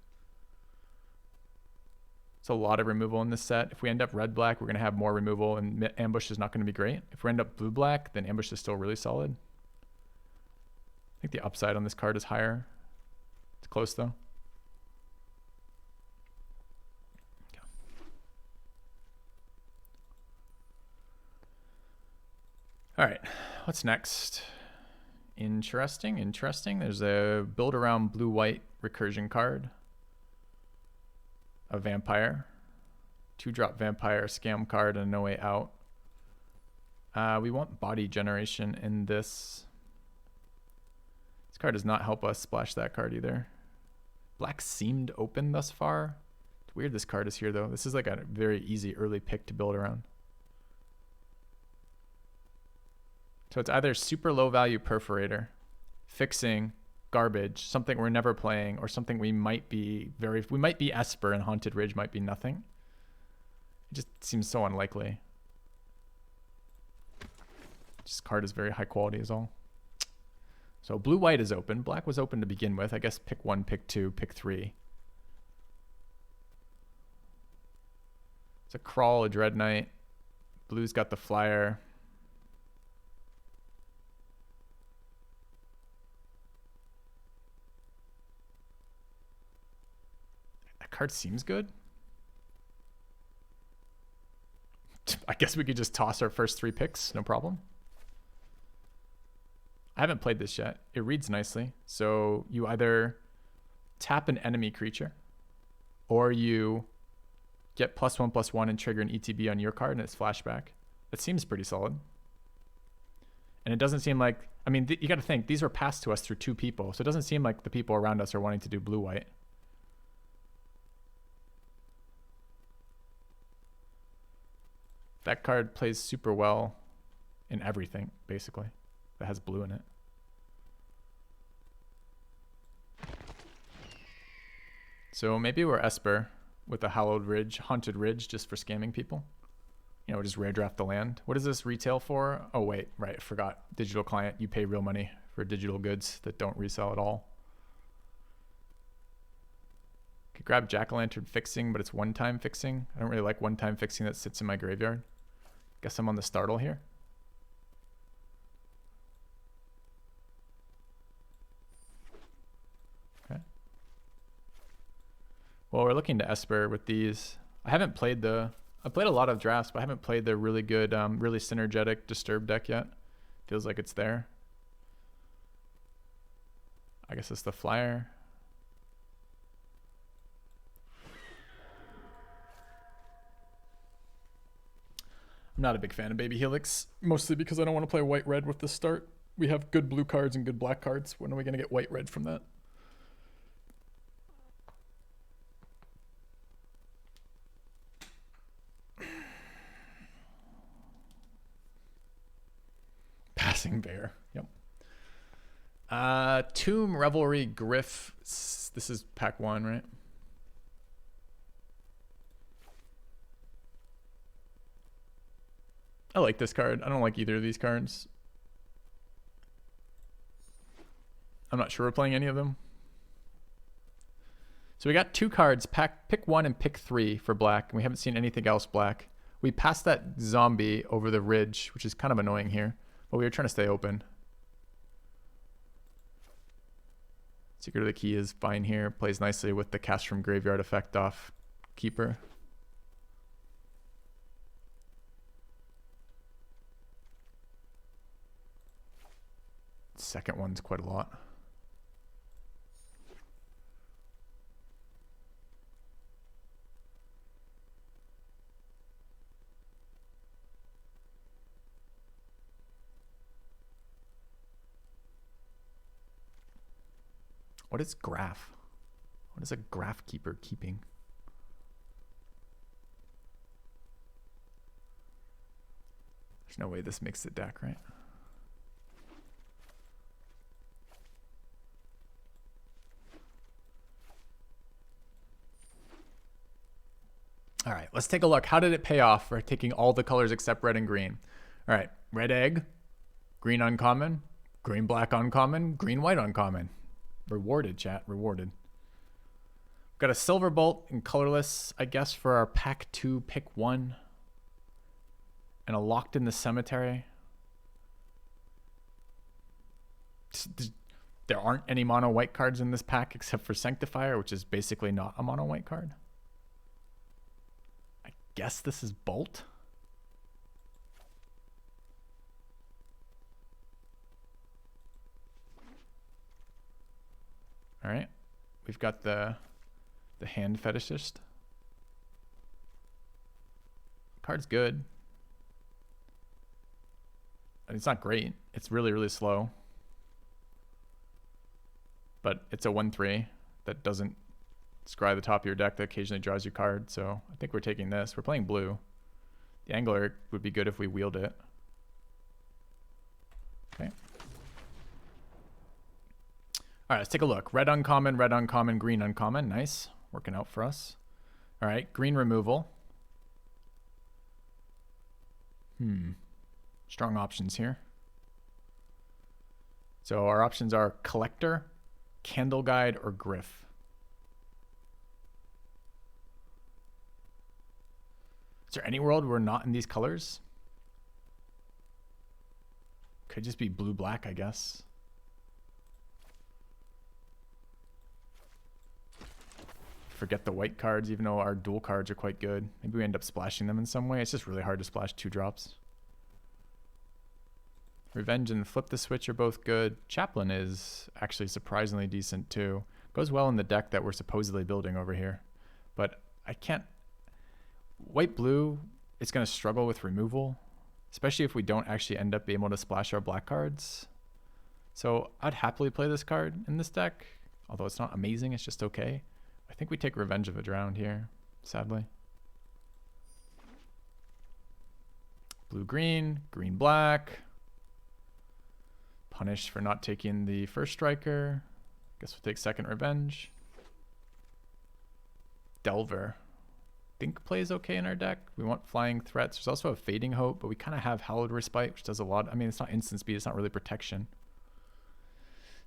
It's a lot of removal in this set. If we end up red-black, we're going to have more removal, and Ambush is not going to be great. If we end up blue-black, then Ambush is still really solid. I think the upside on this card is higher. It's close, though. Okay. All right, what's next? Interesting, interesting. There's a build around blue-white recursion card. A vampire. 2-drop vampire, scam card, and no way out. We want body generation in this. This card does not help us splash that card either. Black seemed open thus far. It's weird this card is here though. This is like a very easy early pick to build around. So it's either super low value perforator, fixing, garbage, something we're never playing, or something we might be Esper and Haunted Ridge might be nothing. It just seems so unlikely. This card is very high quality is all. So blue-white is open. Black was open to begin with. I guess pick 1, pick 2, pick 3. It's a Crawl, a Dread Knight. Blue's got the flyer. That card seems good. I guess we could just toss our first 3 picks, no problem. I haven't played this yet. It reads nicely. So you either tap an enemy creature, or you get +1/+1 and trigger an ETB on your card and it's flashback. That seems pretty solid. And it doesn't seem like, I mean, you got to think, these were passed to us through 2 people. So it doesn't seem like the people around us are wanting to do blue-white. That card plays super well in everything, basically, that has blue in it. So maybe we're Esper with a Hallowed Ridge, Haunted Ridge, just for scamming people. You know, just rare draft the land. What does this retail for? Oh, wait, right, I forgot. Digital client, you pay real money for digital goods that don't resell at all. Could grab Jack-o'-lantern fixing, but it's one-time fixing. I don't really like one-time fixing that sits in my graveyard. Guess I'm on the startle here. Okay. Well, we're looking to Esper with these. I haven't played I played a lot of drafts, but I haven't played the really good, really synergetic Disturb deck yet. Feels like it's there. I guess it's the flyer. I'm not a big fan of Baby Helix, mostly because I don't want to play white-red with the start. We have good blue cards and good black cards. When are we going to get white-red from that? Passing Bear, yep. Tomb, Revelry, Griff. This is pack 1, right? I like this card. I don't like either of these cards. I'm not sure we're playing any of them. So we got 2 cards, pick 1 and pick 3 for black, and we haven't seen anything else black. We passed that zombie over the ridge, which is kind of annoying here, but we were trying to stay open. Secret of the Key is fine here. Plays nicely with the Cast from Graveyard effect off Keeper. Second one's quite a lot. What is Graph? What is a Graph Keeper keeping? There's no way this makes the deck, right? All right, let's take a look. How did it pay off for taking all the colors except red and green? All right, red egg, Green uncommon, green black uncommon, green white uncommon. Rewarded, chat, rewarded. Got a silver bolt and colorless, I guess, for our pack 2 pick 1. And a locked in the cemetery. There aren't any mono white cards in this pack except for Sanctifier, which is basically not a mono white card. I guess this is Bolt. All right, we've got the hand fetishist. Card's good. I mean, it's not great. It's really, really slow. But it's a 1/3 that doesn't scry the top of your deck, that occasionally draws your card. So I think we're taking this. We're playing blue. The Angler would be good if we wheeled it. Okay. All right, let's take a look. Red uncommon, green uncommon. Nice. Working out for us. All right, green removal. Strong options here. So our options are Collector, Candle Guide, or Gryff. Is there any world we're not in these colors? Could just be blue-black, I guess. Forget the white cards, even though our dual cards are quite good. Maybe we end up splashing them in some way. It's just really hard to splash 2 drops. Revenge and Flip the Switch are both good. Chaplain is actually surprisingly decent too. Goes well in the deck that we're supposedly building over here. But I can't... White-blue is going to struggle with removal, especially if we don't actually end up being able to splash our black cards. So I'd happily play this card in this deck, although it's not amazing, it's just okay. I think we take Revenge of a Drowned here, sadly. Blue-green, green-black. Punished for not taking the first striker. Guess we'll take second Revenge. Delver. Think plays okay in our deck. We want flying threats. There's also a Fading Hope, but we kind of have Hallowed Respite, which does a lot. I mean, it's not instant speed. It's not really protection.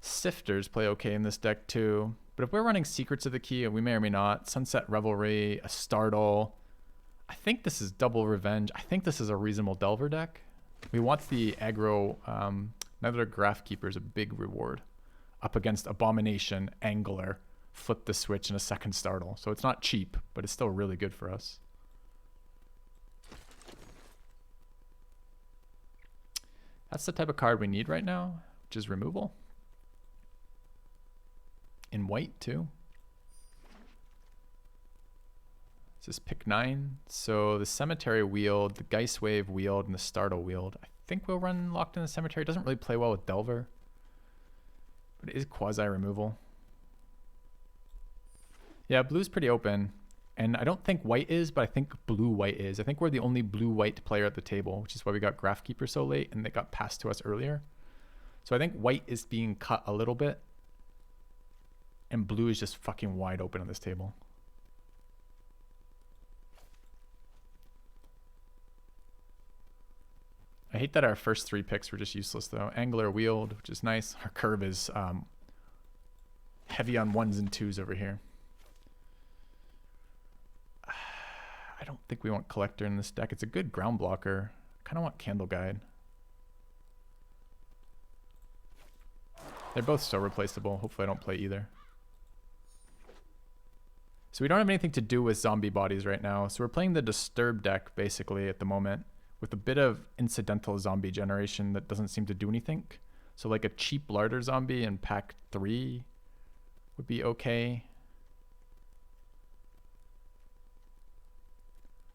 Sifters play okay in this deck too. But if we're running Secrets of the Key, and we may or may not, Sunset Revelry, a Startle, I think this is double Revenge. I think this is a reasonable Delver deck. We want the aggro. Nether Graphkeeper is a big reward up against Abomination, Angler, Flip the Switch, and a second Startle. So it's not cheap, but it's still really good for us. That's the type of card we need right now, which is removal. In white too. This is pick 9. So the Cemetery wheeled, the Geist Wave wheeled, and the Startle wheeled. I think we'll run Locked in the Cemetery. It doesn't really play well with Delver, but it is quasi removal. Yeah, blue's pretty open, and I don't think white is, but I think blue-white is. I think we're the only blue-white player at the table, which is why we got Graphkeeper so late, and they got passed to us earlier. So I think white is being cut a little bit, and blue is just fucking wide open on this table. I hate that our first 3 picks were just useless though. Angler wheeled, which is nice. Our curve is heavy on 1s and 2s over here. I don't think we want Collector in this deck. It's a good ground blocker. I kind of want Candle Guide. They're both so replaceable. Hopefully I don't play either. So we don't have anything to do with zombie bodies right now. So we're playing the Disturb deck basically at the moment, with a bit of incidental zombie generation that doesn't seem to do anything. So like a cheap Larder zombie in pack 3 would be okay.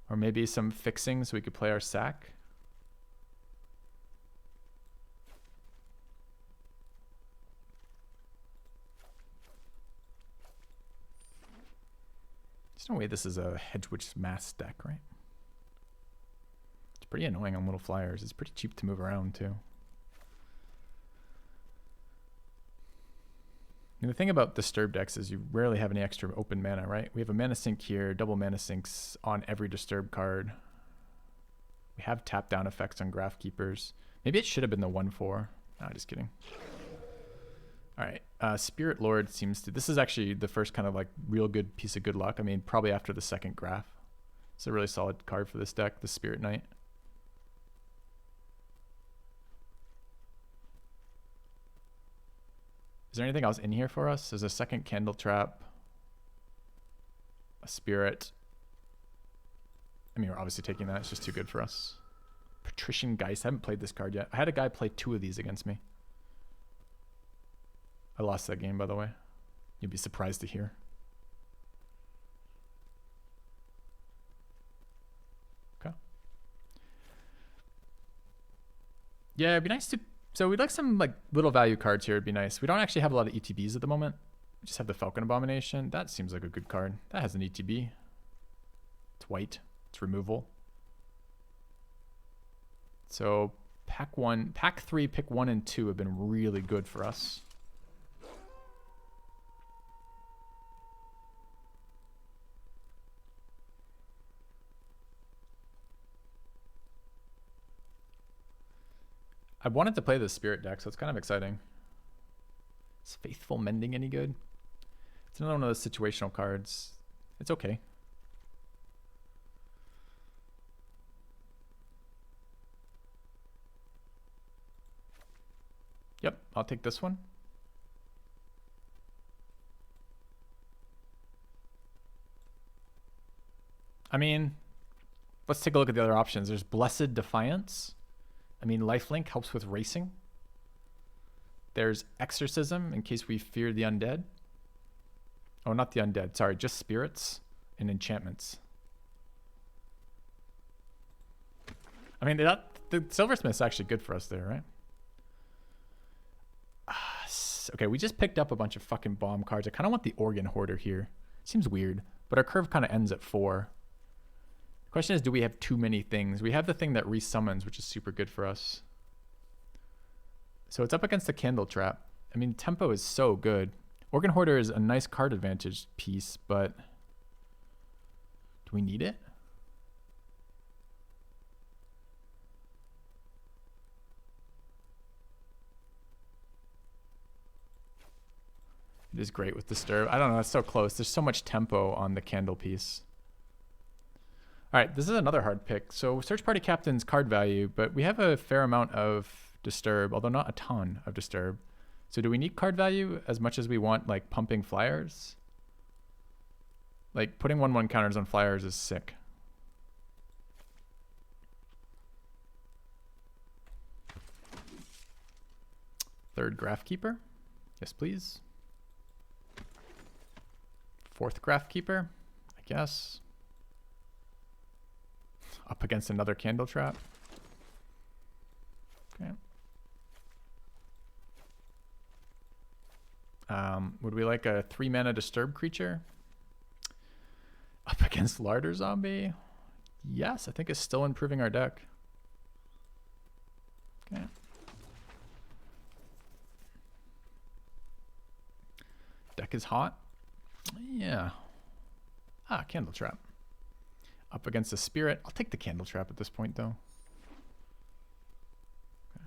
Or maybe some fixing so we could play our sack. There's no way this is a Hedgewitch Mass deck, right? It's pretty annoying on little flyers. It's pretty cheap to move around too. And the thing about Disturb decks is you rarely have any extra open mana, right? We have a mana sink here, double mana sinks on every Disturb card. We have tap down effects on Graphkeepers. Maybe it should have been the 1/4. No, just kidding. All right. Spirit Lord seems to... This is actually the first kind of like real good piece of good luck. I mean, probably after the second graph. It's a really solid card for this deck, the Spirit Knight. Is there anything else in here for us? There's a second Candle Trap. A Spirit. I mean, we're obviously taking that. It's just too good for us. Patrician Geist. I haven't played this card yet. I had a guy play 2 of these against me. I lost that game, by the way. You'd be surprised to hear. Okay. Yeah, it'd be nice to... So we'd like some like little value cards here. It'd be nice. We don't actually have a lot of ETBs at the moment. We just have the Falcon Abomination. That seems like a good card. That has an ETB. It's white. It's removal. So pack 3, pick 1 and 2 have been really good for us. I wanted to play the Spirit deck, so it's kind of exciting. Is Faithful Mending any good? It's another one of those situational cards. It's okay. Yep, I'll take this one. I mean, let's take a look at the other options. There's Blessed Defiance. I mean, Lifelink helps with racing. There's Exorcism in case we fear the undead. Oh, not the undead. Sorry, just spirits and enchantments. I mean, the Silversmith's actually good for us there, right? Okay, we just picked up a bunch of fucking bomb cards. I kind of want the Organ Hoarder here. Seems weird, but our curve kind of ends at 4. The question is, do we have too many things? We have the thing that resummons, which is super good for us. So it's up against the Candle Trap. I mean, tempo is so good. Organ Hoarder is a nice card advantage piece, but do we need it? It is great with Disturb. I don't know, it's so close. There's so much tempo on the Candle piece. All right, this is another hard pick. So Search Party Captain's card value, but we have a fair amount of Disturb, although not a ton of Disturb. So do we need card value as much as we want like pumping flyers? Like putting 1/1 counters on flyers is sick. Third Graph Keeper. Yes, please. Fourth Graph Keeper, I guess. Up against another Candle Trap. Okay. Would we like a 3-mana Disturb creature? Up against Larder Zombie? Yes, I think it's still improving our deck. Okay. Deck is hot. Yeah. Candle Trap. Up against the Spirit. I'll take the Candle Trap at this point, though. Okay.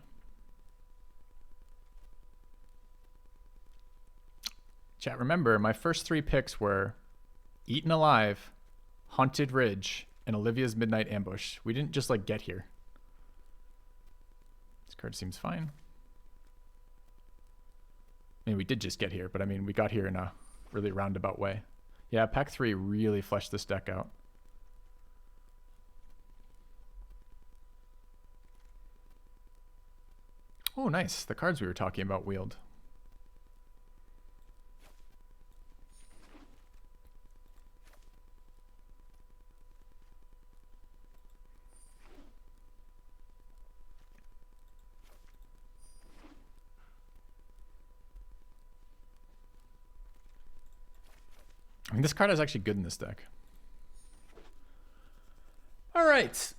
Chat, remember, my first 3 picks were Eaten Alive, Haunted Ridge, and Olivia's Midnight Ambush. We didn't just, like, get here. This card seems fine. I mean, we did just get here, but I mean, we got here in a really roundabout way. Yeah, pack 3 really fleshed this deck out. Oh, nice. The cards we were talking about wheeled. I mean, this card is actually good in this deck. All right.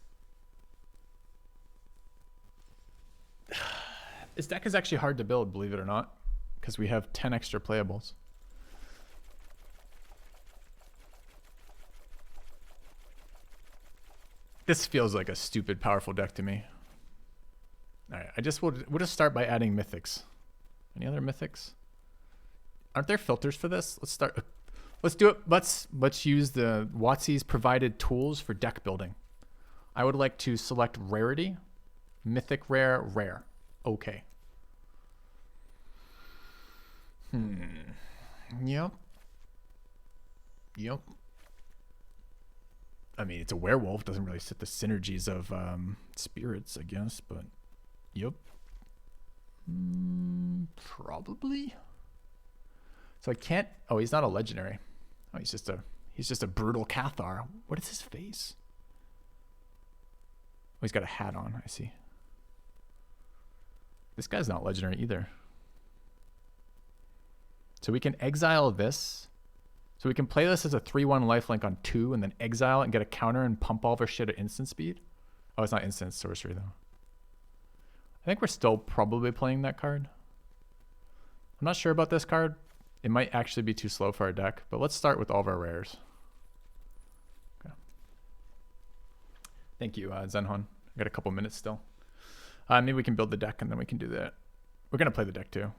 This deck is actually hard to build, believe it or not, because we have 10 extra playables. This feels like a stupid powerful deck to me. All right, we'll just start by adding mythics. Any other mythics? Aren't there filters for this? Let's start. Let's do it. Let's use the WotC's provided tools for deck building. I would like to select rarity, mythic rare, rare. Okay. Yep. I mean, it's a werewolf. Doesn't really fit the synergies of spirits, I guess. But yep. Probably. So I can't. Oh, he's not a legendary. Oh, he's just a brutal Cathar. What is his face? Oh, he's got a hat on. I see. This guy's not legendary either. So we can exile this. So we can play this as a 3/1 lifelink on 2 and then exile it and get a counter and pump all of our shit at instant speed. Oh, it's not instant sorcery though. I think we're still probably playing that card. I'm not sure about this card. It might actually be too slow for our deck, but let's start with all of our rares. Okay. Thank you, Zenhon. I got a couple minutes still. Maybe we can build the deck and then we can do that. We're going to play the deck too.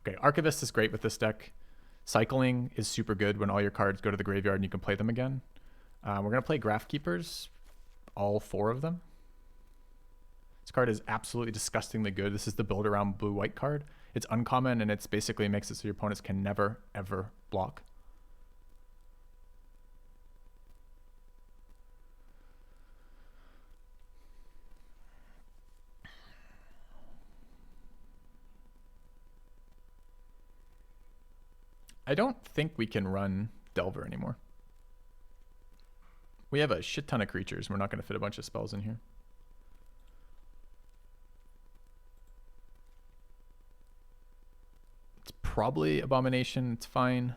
Okay, Archivist is great with this deck. Cycling is super good when all your cards go to the graveyard and you can play them again. We're going to play Graph Keepers, all 4 of them. This card is absolutely disgustingly good. This is the build around blue-white card. It's uncommon and it's basically makes it so your opponents can never, ever block. I don't think we can run Delver anymore. We have a shit ton of creatures. We're not going to fit a bunch of spells in here. It's probably Abomination. It's fine.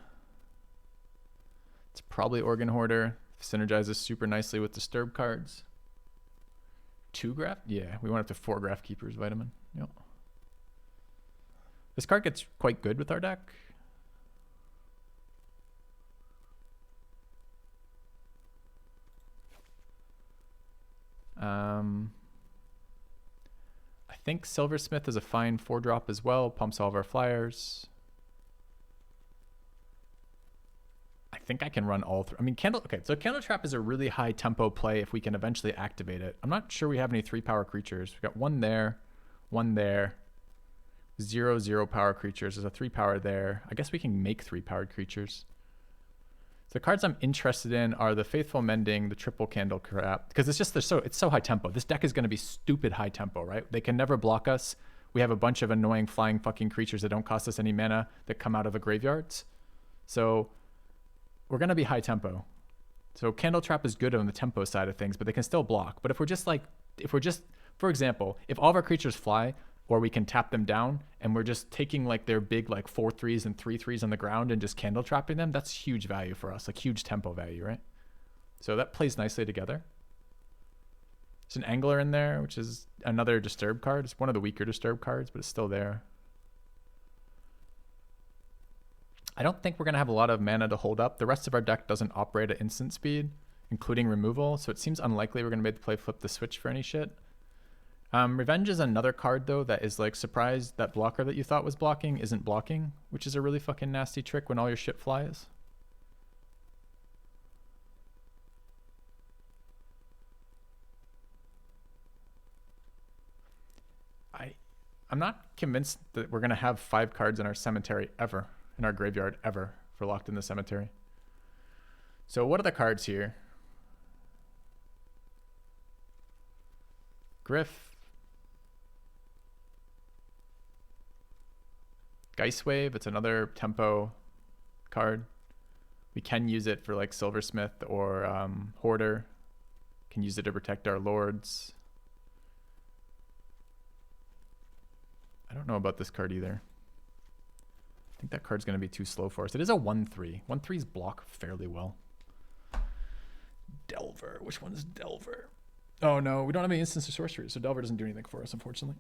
It's probably Organ Hoarder. Synergizes super nicely with Disturb cards. 2 Graph? Yeah, we went up to 4 Graph Keepers, Vitamin. Yep. This card gets quite good with our deck. I think Silversmith is a fine 4-drop as well. Pumps all of our flyers. I think I can run all 3. I mean, okay, so Candle Trap is a really high tempo play if we can eventually activate it. I'm not sure we have any 3-power creatures. We got 1 there, 1 there. 0 power creatures. There's a 3-power there. I guess we can make 3-powered creatures. The cards I'm interested in are the Faithful Mending, the Triple Candle Trap, because it's so high tempo. This deck is going to be stupid high tempo, right? They can never block us. We have a bunch of annoying flying fucking creatures that don't cost us any mana that come out of the graveyards. So we're going to be high tempo. So Candle Trap is good on the tempo side of things, but they can still block. But if we're just, for example, if all of our creatures fly, or we can tap them down and we're just taking like their big like 4/3s and 3/3s on the ground and just candle trapping them, that's huge value for us, like huge tempo value, right? So that plays nicely together. There's an Angler in there, which is another Disturb card. It's one of the weaker Disturb cards, but it's still there. I don't think we're going to have a lot of mana to hold up. The rest of our deck doesn't operate at instant speed, including removal, so it seems unlikely we're going to be able to play Flip the Switch for any shit. Revenge is another card, though, that is like surprised that blocker that you thought was blocking isn't blocking, which is a really fucking nasty trick when all your shit flies. I'm not convinced that we're going to have 5 cards in our cemetery ever, in our graveyard ever, for Locked in the Cemetery. So what are the cards here? Griff. Geistwave, it's another tempo card. We can use it for like Silversmith or Hoarder. Can use it to protect our lords. I don't know about this card either. I think that card's going to be too slow for us. It is a 1/3. 1/3s block fairly well. Delver. Which one is Delver? Oh no, we don't have any instants or sorceries, so Delver doesn't do anything for us, unfortunately.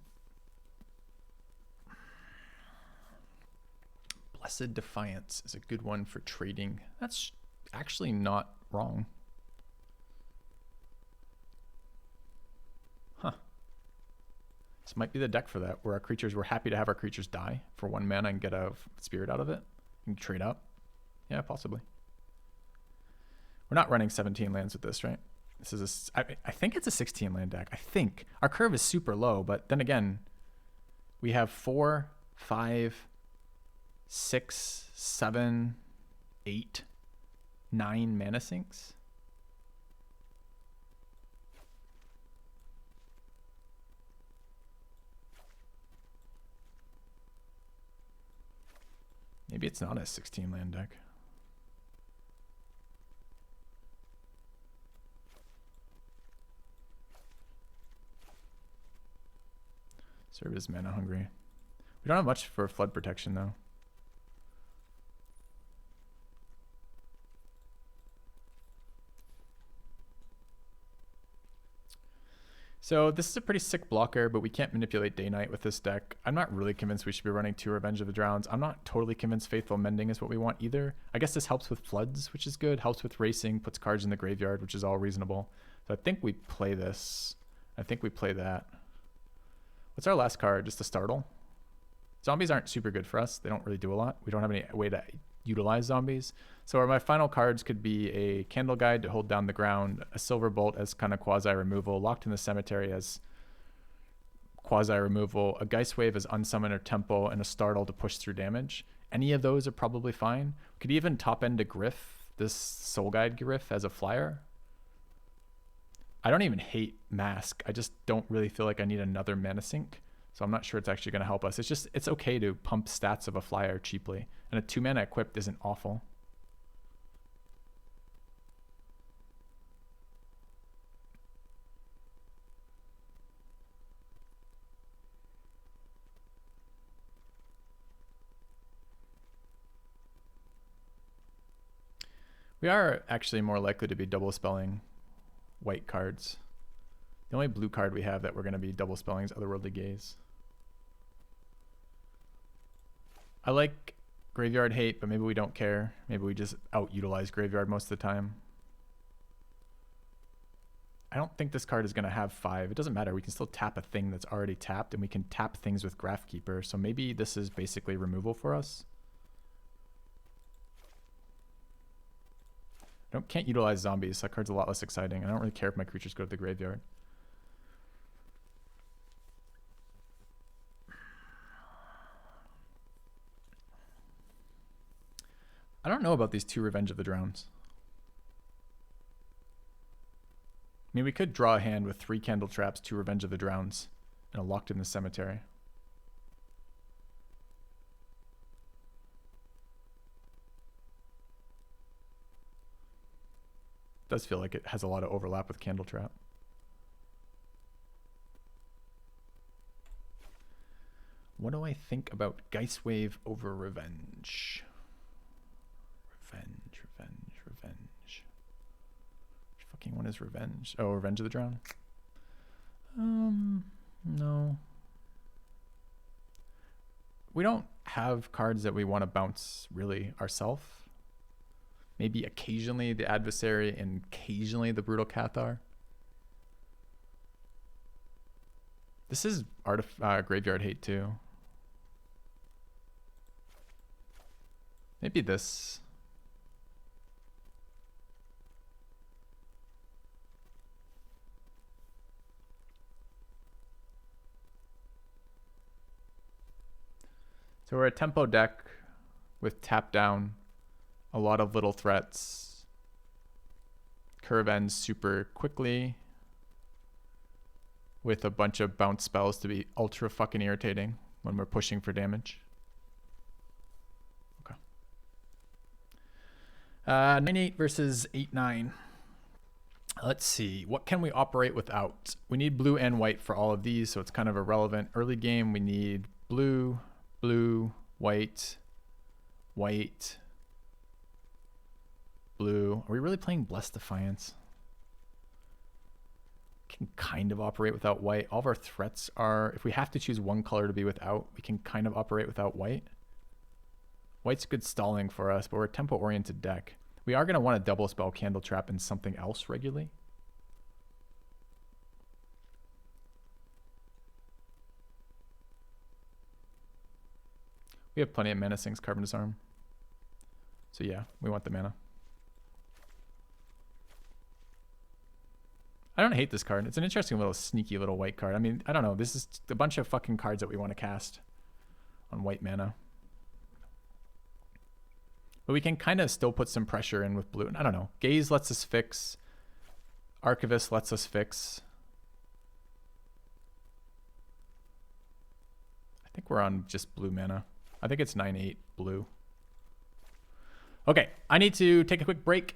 Blessed Defiance is a good one for trading. That's actually not wrong. Huh. This might be the deck for that, where we're happy to have our creatures die for 1 mana and get a spirit out of it and trade up. Yeah, possibly. We're not running 17 lands with this, right? This is I think it's a 16 land deck. I think our curve is super low, but then again, we have 4, 5, 6, 7, 8, 9 mana sinks. Maybe it's not a 16 land deck. Serve is mana hungry. We don't have much for flood protection though. So this is a pretty sick blocker, but we can't manipulate Day Knight with this deck. I'm not really convinced we should be running 2 Revenge of the Drowns. I'm not totally convinced Faithful Mending is what we want either. I guess this helps with floods, which is good. Helps with racing, puts cards in the graveyard, which is all reasonable. So I think we play this. I think we play that. What's our last card? Just a Startle? Zombies aren't super good for us. They don't really do a lot. We don't have any way to utilize zombies. So my final cards could be a Candle Guide to hold down the ground, a Silver Bolt as kind of quasi-removal, Locked in the Cemetery as quasi-removal, a Geist Wave as unsummon or tempo, and a Startle to push through damage. Any of those are probably fine. Could even top end a Griff, this Soul Guide Griff as a flyer. I don't even hate Mask. I just don't really feel like I need another mana sink. So I'm not sure it's actually going to help us. It's okay to pump stats of a flyer cheaply. And a 2 mana equipped isn't awful. We are actually more likely to be double spelling white cards. The only blue card we have that we're going to be double spelling is Otherworldly Gaze. I like Graveyard Hate, but maybe we don't care. Maybe we just out-utilize Graveyard most of the time. I don't think this card is going to have 5. It doesn't matter. We can still tap a thing that's already tapped, and we can tap things with Graphkeeper. So maybe this is basically removal for us. Can't utilize zombies. That card's a lot less exciting. I don't really care if my creatures go to the graveyard. I don't know about these 2 Revenge of the Drowns. I mean, we could draw a hand with 3 Candle Traps, 2 Revenge of the Drowns, and a Locked in the Cemetery. Does feel like it has a lot of overlap with Candle Trap. What do I think about Geist Wave over Revenge? Revenge. Which fucking one is Revenge? Oh, Revenge of the Drown? No. We don't have cards that we want to bounce really ourselves. Maybe occasionally the Adversary and occasionally the Brutal Cathar. This is Graveyard Hate too. Maybe this. So we're a tempo deck with tap down, a lot of little threats. Curve ends super quickly with a bunch of bounce spells to be ultra fucking irritating when we're pushing for damage. Okay. 9-8 versus 8-9. Let's see. What can we operate without? We need blue and white for all of these, so it's kind of irrelevant. Early game, we need blue, white, blue. Are we really playing Blessed Defiance? Can kind of operate without white. All of our threats are, if we have to choose one color to be without, we can kind of operate without white. White's good stalling for us, but we're a tempo-oriented deck. We are going to want to double spell Candle Trap and something else regularly. We have plenty of mana sinks, Carbon Disarm. So yeah, we want the mana. I don't hate this card. It's an interesting little sneaky little white card. I mean, I don't know. This is a bunch of fucking cards that we want to cast on white mana. But we can kind of still put some pressure in with blue. I don't know. Gaze lets us fix. Archivist lets us fix. I think we're on just blue mana. I think it's 9/8 blue. Okay, I need to take a quick break.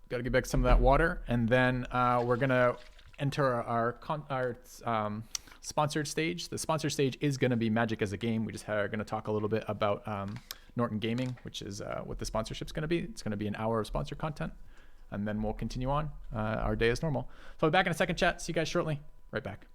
Got to get back some of that water, and then we're gonna enter our sponsored stage. The sponsored stage is gonna be Magic as a game. We just are gonna talk a little bit about Norton Gaming, which is what the sponsorship's gonna be. It's gonna be an hour of sponsored content, and then we'll continue on our day as normal. So I'll be back in a second, chat. See you guys shortly. Right back.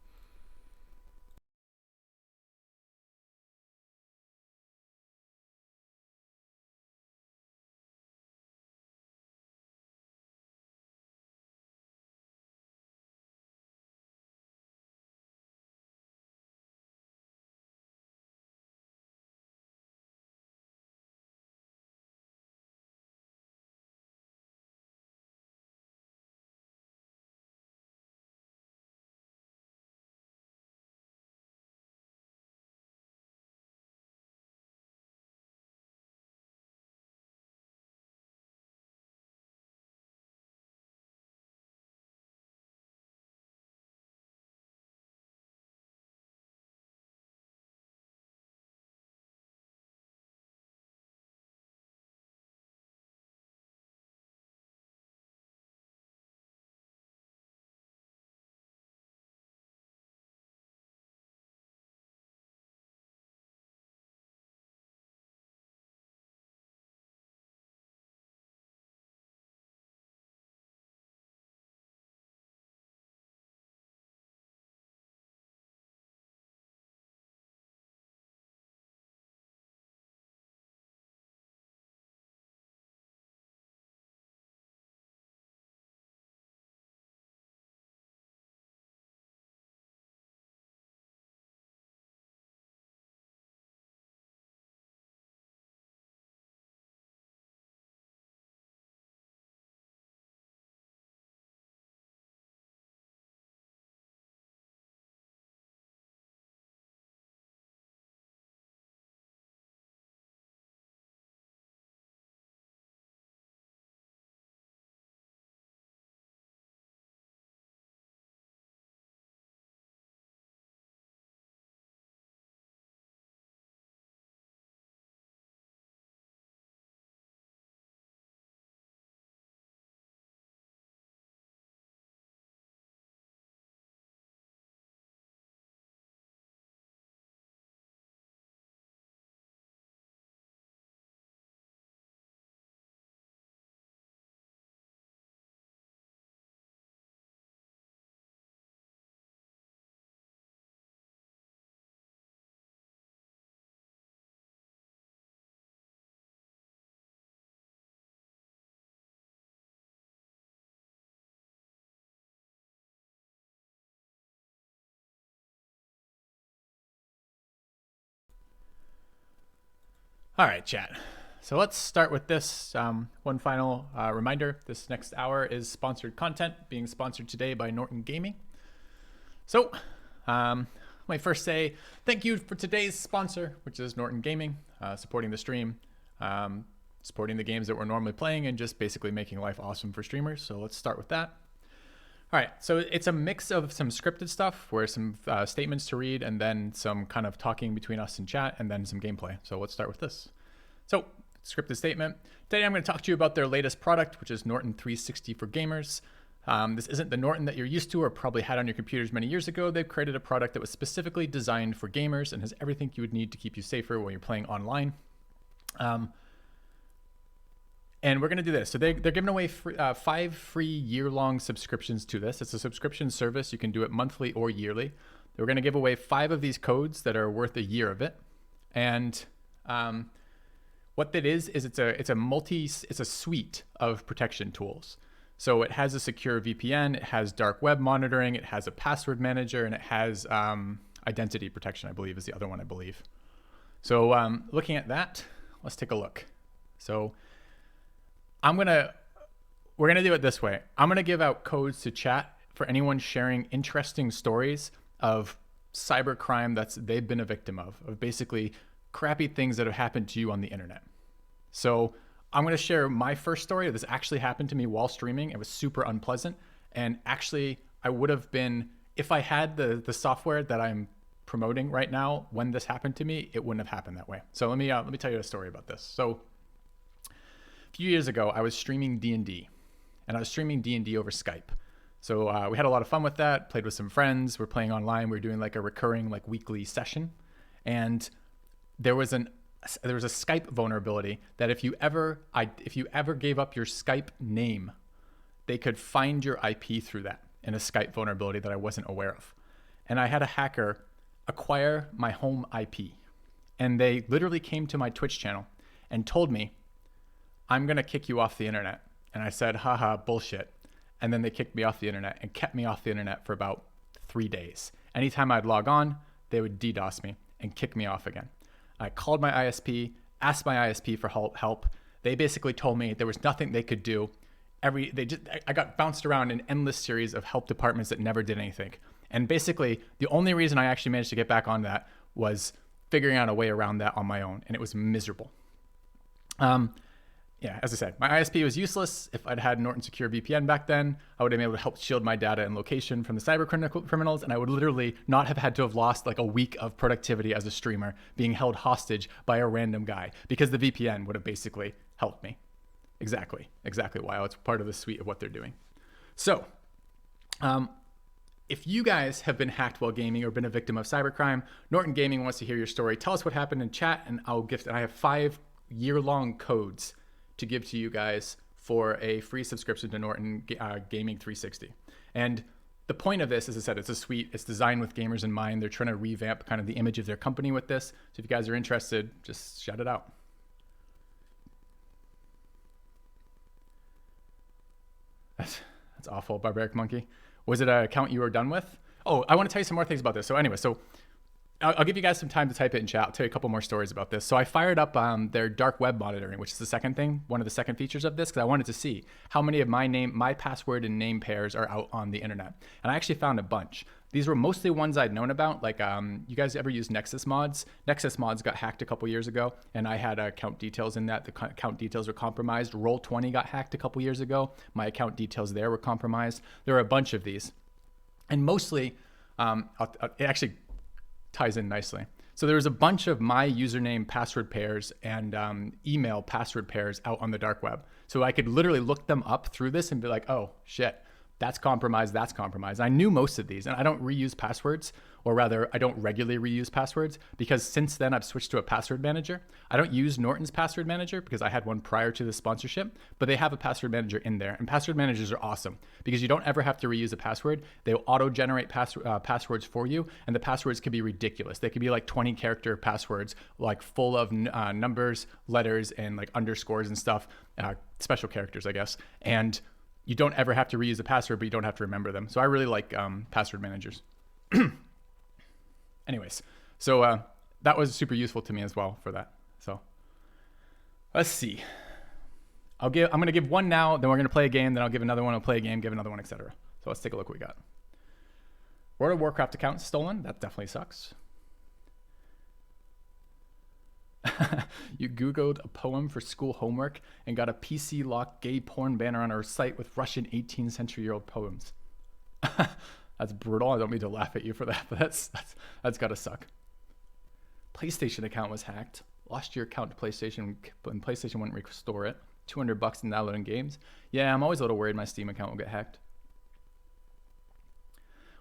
All right, chat. So let's start with this. One final reminder. This next hour is sponsored content, being sponsored today by Norton Gaming. So let me first say thank you for today's sponsor, which is Norton Gaming, supporting the stream, supporting the games that we're normally playing, and just basically making life awesome for streamers. So let's start with that. All right, so it's a mix of some scripted stuff where some statements to read and then some kind of talking between us and chat and then some gameplay. So let's start with this. So scripted statement. Today I'm going to talk to you about their latest product, which is Norton 360 for gamers. This isn't the Norton that you're used to or probably had on your computers many years ago. They've created a product that was specifically designed for gamers and has everything you would need to keep you safer when you're playing online. And we're going to do this. So they're giving away 5 free year-long subscriptions to this. It's a subscription service. You can do it monthly or yearly. We're going to give away 5 of these codes that are worth a year of it. And what that is it's a suite of protection tools. So it has a secure VPN, it has dark web monitoring, it has a password manager, and it has identity protection, I believe, is the other one, I believe. So looking at that, let's take a look. So we're gonna do it this way. I'm gonna give out codes to chat for anyone sharing interesting stories of cybercrime that's they've been a victim of basically crappy things that have happened to you on the internet. So I'm gonna share my first story. This actually happened to me while streaming. It was super unpleasant, and actually I would have been, if I had the software that I'm promoting right now when this happened to me, it wouldn't have happened that way. So let me tell you a story about this. So a few years ago, I was streaming D&D, and I was streaming D&D over Skype. So we had a lot of fun with that, played with some friends, we're playing online, we were doing like a recurring like weekly session. And there was a Skype vulnerability that if you ever gave up your Skype name, they could find your IP through that in a Skype vulnerability that I wasn't aware of. And I had a hacker acquire my home IP. And they literally came to my Twitch channel and told me, I'm gonna kick you off the internet. And I said, haha, bullshit. And then they kicked me off the internet and kept me off the internet for about 3 days. Anytime I'd log on, they would DDoS me and kick me off again. I called my ISP, asked my ISP for help. They basically told me there was nothing they could do. I got bounced around in endless series of help departments that never did anything. And basically, the only reason I actually managed to get back on that was figuring out a way around that on my own, and it was miserable. Yeah, as I said, my ISP was useless. If I'd had Norton Secure VPN back then, I would have been able to help shield my data and location from the cyber criminals, and I would literally not have had to have lost like a week of productivity as a streamer being held hostage by a random guy, because the VPN would have basically helped me. Exactly why it's part of the suite of what they're doing. So, if you guys have been hacked while gaming or been a victim of cybercrime, Norton Gaming wants to hear your story. Tell us what happened in chat, and I have 5 year-long codes to give to you guys for a free subscription to Norton Gaming 360. And the point of this, as I said, it's a suite. It's designed with gamers in mind. They're trying to revamp kind of the image of their company with this. So if you guys are interested, just shout it out. That's awful, Barbaric Monkey. Was it an account you were done with? Oh, I want to tell you some more things about this. So anyway, I'll give you guys some time to type it in chat. I'll tell you a couple more stories about this. So I fired up their dark web monitoring, which is the second thing, one of the second features of this, because I wanted to see how many of my password and name pairs are out on the internet. And I actually found a bunch. These were mostly ones I'd known about. Like, you guys ever use Nexus Mods? Nexus Mods got hacked a couple years ago, and I had account details in that. The account details were compromised. Roll20 got hacked a couple years ago. My account details there were compromised. There were a bunch of these. And mostly, it actually ties in nicely. So there was a bunch of my username password pairs and email password pairs out on the dark web. So I could literally look them up through this and be like, oh shit, that's compromised, that's compromised. I knew most of these, and I don't reuse passwords, or rather I don't regularly reuse passwords, because since then I've switched to a password manager. I don't use Norton's password manager because I had one prior to the sponsorship, but they have a password manager in there, and password managers are awesome because you don't ever have to reuse a password. They'll auto-generate passwords for you, and the passwords can be ridiculous. They could be like 20-character passwords, like full of numbers, letters, and like underscores and stuff, special characters, I guess, and you don't ever have to reuse a password, but you don't have to remember them. So I really like password managers. Anyways, so that was super useful to me as well for that. So let's see. I'm going to give one now, then we're going to play a game, then I'll give another one, I'll play a game, give another one, etc. So let's take a look what we got. World of Warcraft account stolen. That definitely sucks. You Googled a poem for school homework and got a PC locked gay porn banner on our site with Russian 18th century year old poems. That's brutal. I don't mean to laugh at you for that, but that's gotta suck. PlayStation account was hacked. Lost your account to PlayStation, and PlayStation wouldn't restore it. $200 in downloading games. Yeah, I'm always a little worried my Steam account will get hacked.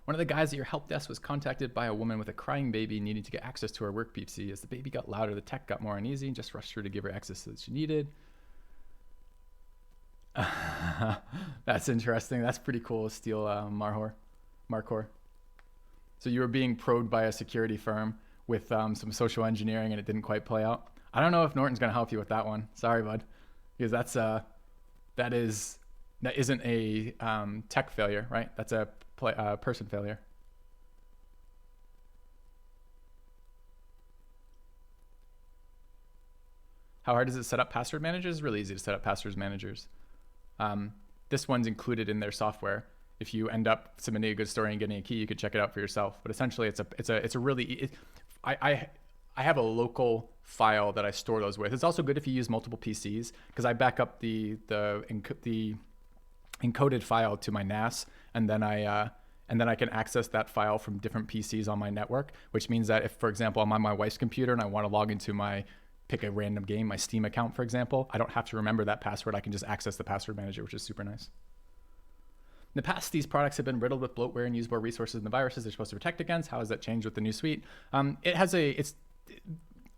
One of the guys at your help desk was contacted by a woman with a crying baby needing to get access to her work PC. As the baby got louder, the tech got more uneasy and just rushed her to give her access that she needed. That's interesting. That's pretty cool, Steel Markor. So you were being probed by a security firm with some social engineering and it didn't quite play out. I don't know if Norton's going to help you with that one. Sorry, bud. Because that isn't a tech failure, right? That's a person failure. How hard is it to set up password managers? It's really easy to set up password managers. This one's included in their software. If you end up submitting a good story and getting a key, you could check it out for yourself. But essentially, it's a really I have a local file that I store those with. It's also good if you use multiple PCs because I back up the encoded file to my NAS, and then I can access that file from different PCs on my network. Which means that if, for example, I'm on my wife's computer and I want to log into pick a random game, my Steam account, for example, I don't have to remember that password. I can just access the password manager, which is super nice. In the past, these products have been riddled with bloatware and use more resources than the viruses they're supposed to protect against. How has that changed with the new suite?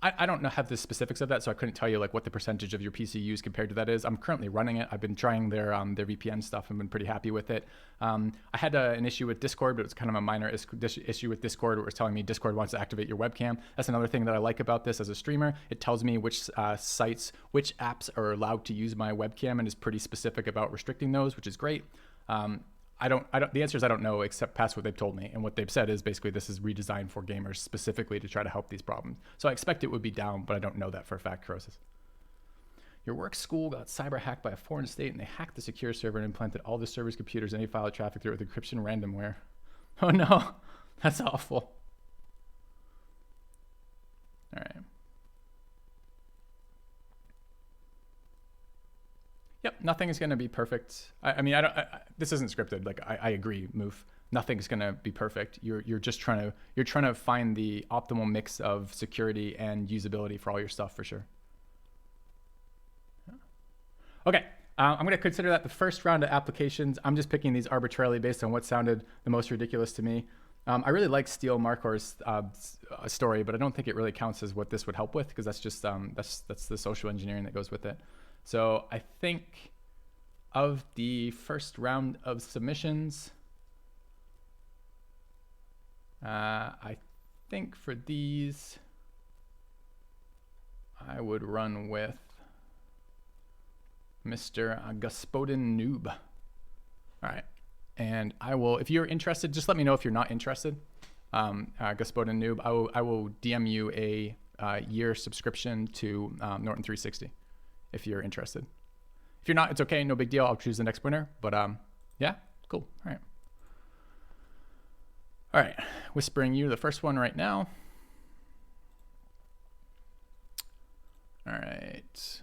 I don't have the specifics of that, so I couldn't tell you like what the percentage of your PC use compared to that is. I'm currently running it. I've been trying their VPN stuff and been pretty happy with it. I had an issue with Discord, but it was kind of a minor issue with Discord where it was telling me Discord wants to activate your webcam. That's another thing that I like about this as a streamer. It tells me which sites, which apps are allowed to use my webcam and is pretty specific about restricting those, which is great. The answer is I don't know, except past what they've told me. And what they've said is basically this is redesigned for gamers specifically to try to help these problems. So I expect it would be down, but I don't know that for a fact, Crosis. Your work school got cyber hacked by a foreign state and they hacked the secure server and implanted all the server's computers, any file traffic through it with encryption ransomware. Oh no, that's awful. All right. Yep, nothing is going to be perfect. This isn't scripted. Like I agree, Moof. Nothing's going to be perfect. You're just trying to find the optimal mix of security and usability for all your stuff for sure. Okay, I'm going to consider that the first round of applications. I'm just picking these arbitrarily based on what sounded the most ridiculous to me. I really like Steel Marcor's story, but I don't think it really counts as what this would help with because that's just that's the social engineering that goes with it. So I think of the first round of submissions, I think for these, I would run with Mr. Gospodin Noob. All right. And I will, if you're interested, just let me know if you're not interested. Gospodin Noob, I will DM you a year subscription to Norton 360. If you're interested. If you're not, it's okay, no big deal. I'll choose the next winner. But yeah, cool. All right. All right, whispering you the first one right now. All right.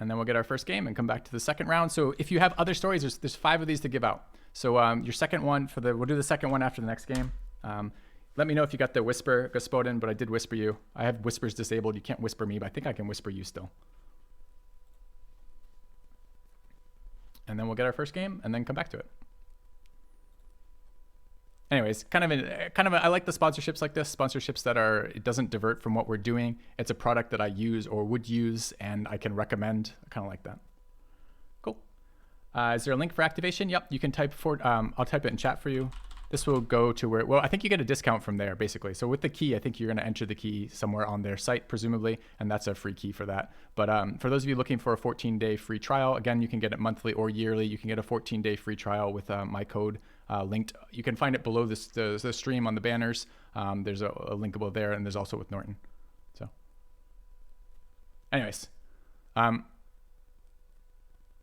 And then we'll get our first game and come back to the second round. So if you have other stories, there's 5 of these to give out. So your second one we'll do the second one after the next game. Let me know if you got the whisper, Gospodin, but I did whisper you. I have whispers disabled. You can't whisper me, but I think I can whisper you still. And then we'll get our first game and then come back to it. Anyways, I like the sponsorships like this, sponsorships that it doesn't divert from what we're doing. It's a product that I use or would use and I can recommend. I kind of like that. Cool. Is there a link for activation? Yep, you can type I'll type it in chat for you. This will go to where, well, I think you get a discount from there, basically. So with the key, I think you're going to enter the key somewhere on their site, presumably, and that's a free key for that. But for those of you looking for a 14-day free trial, again, you can get it monthly or yearly. You can get a 14-day free trial with my code linked. You can find it below the stream on the banners. There's a linkable there, and there's also with Norton. So anyways,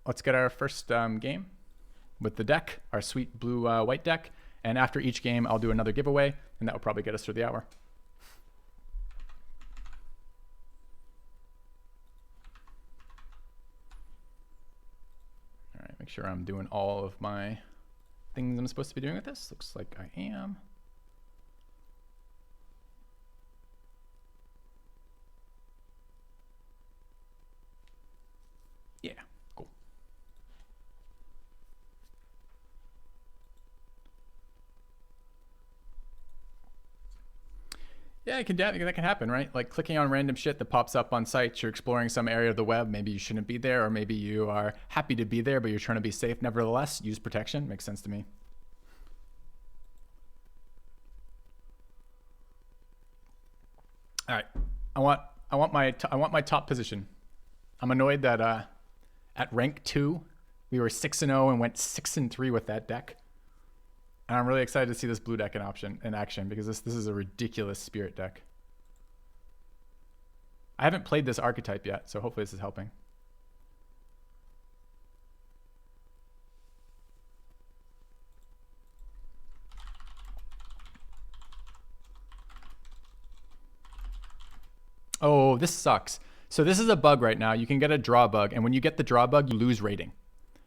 let's get our first game with the deck, our sweet blue-white deck. And after each game, I'll do another giveaway, and that will probably get us through the hour. All right, make sure I'm doing all of my things I'm supposed to be doing with this. Looks like I am. Yeah, cool. Yeah, that can happen, right? Like clicking on random shit that pops up on sites, you're exploring some area of the web, maybe you shouldn't be there, or maybe you are happy to be there, but you're trying to be safe nevertheless. Use protection, makes sense to me. All right, I want my top position. I'm annoyed that at rank 2, we were 6-0 and went 6-3 with that deck. And I'm really excited to see this blue deck in action because this is a ridiculous spirit deck. I haven't played this archetype yet, so hopefully this is helping. Oh, this sucks. So this is a bug right now. You can get a draw bug, and when you get the draw bug, you lose rating.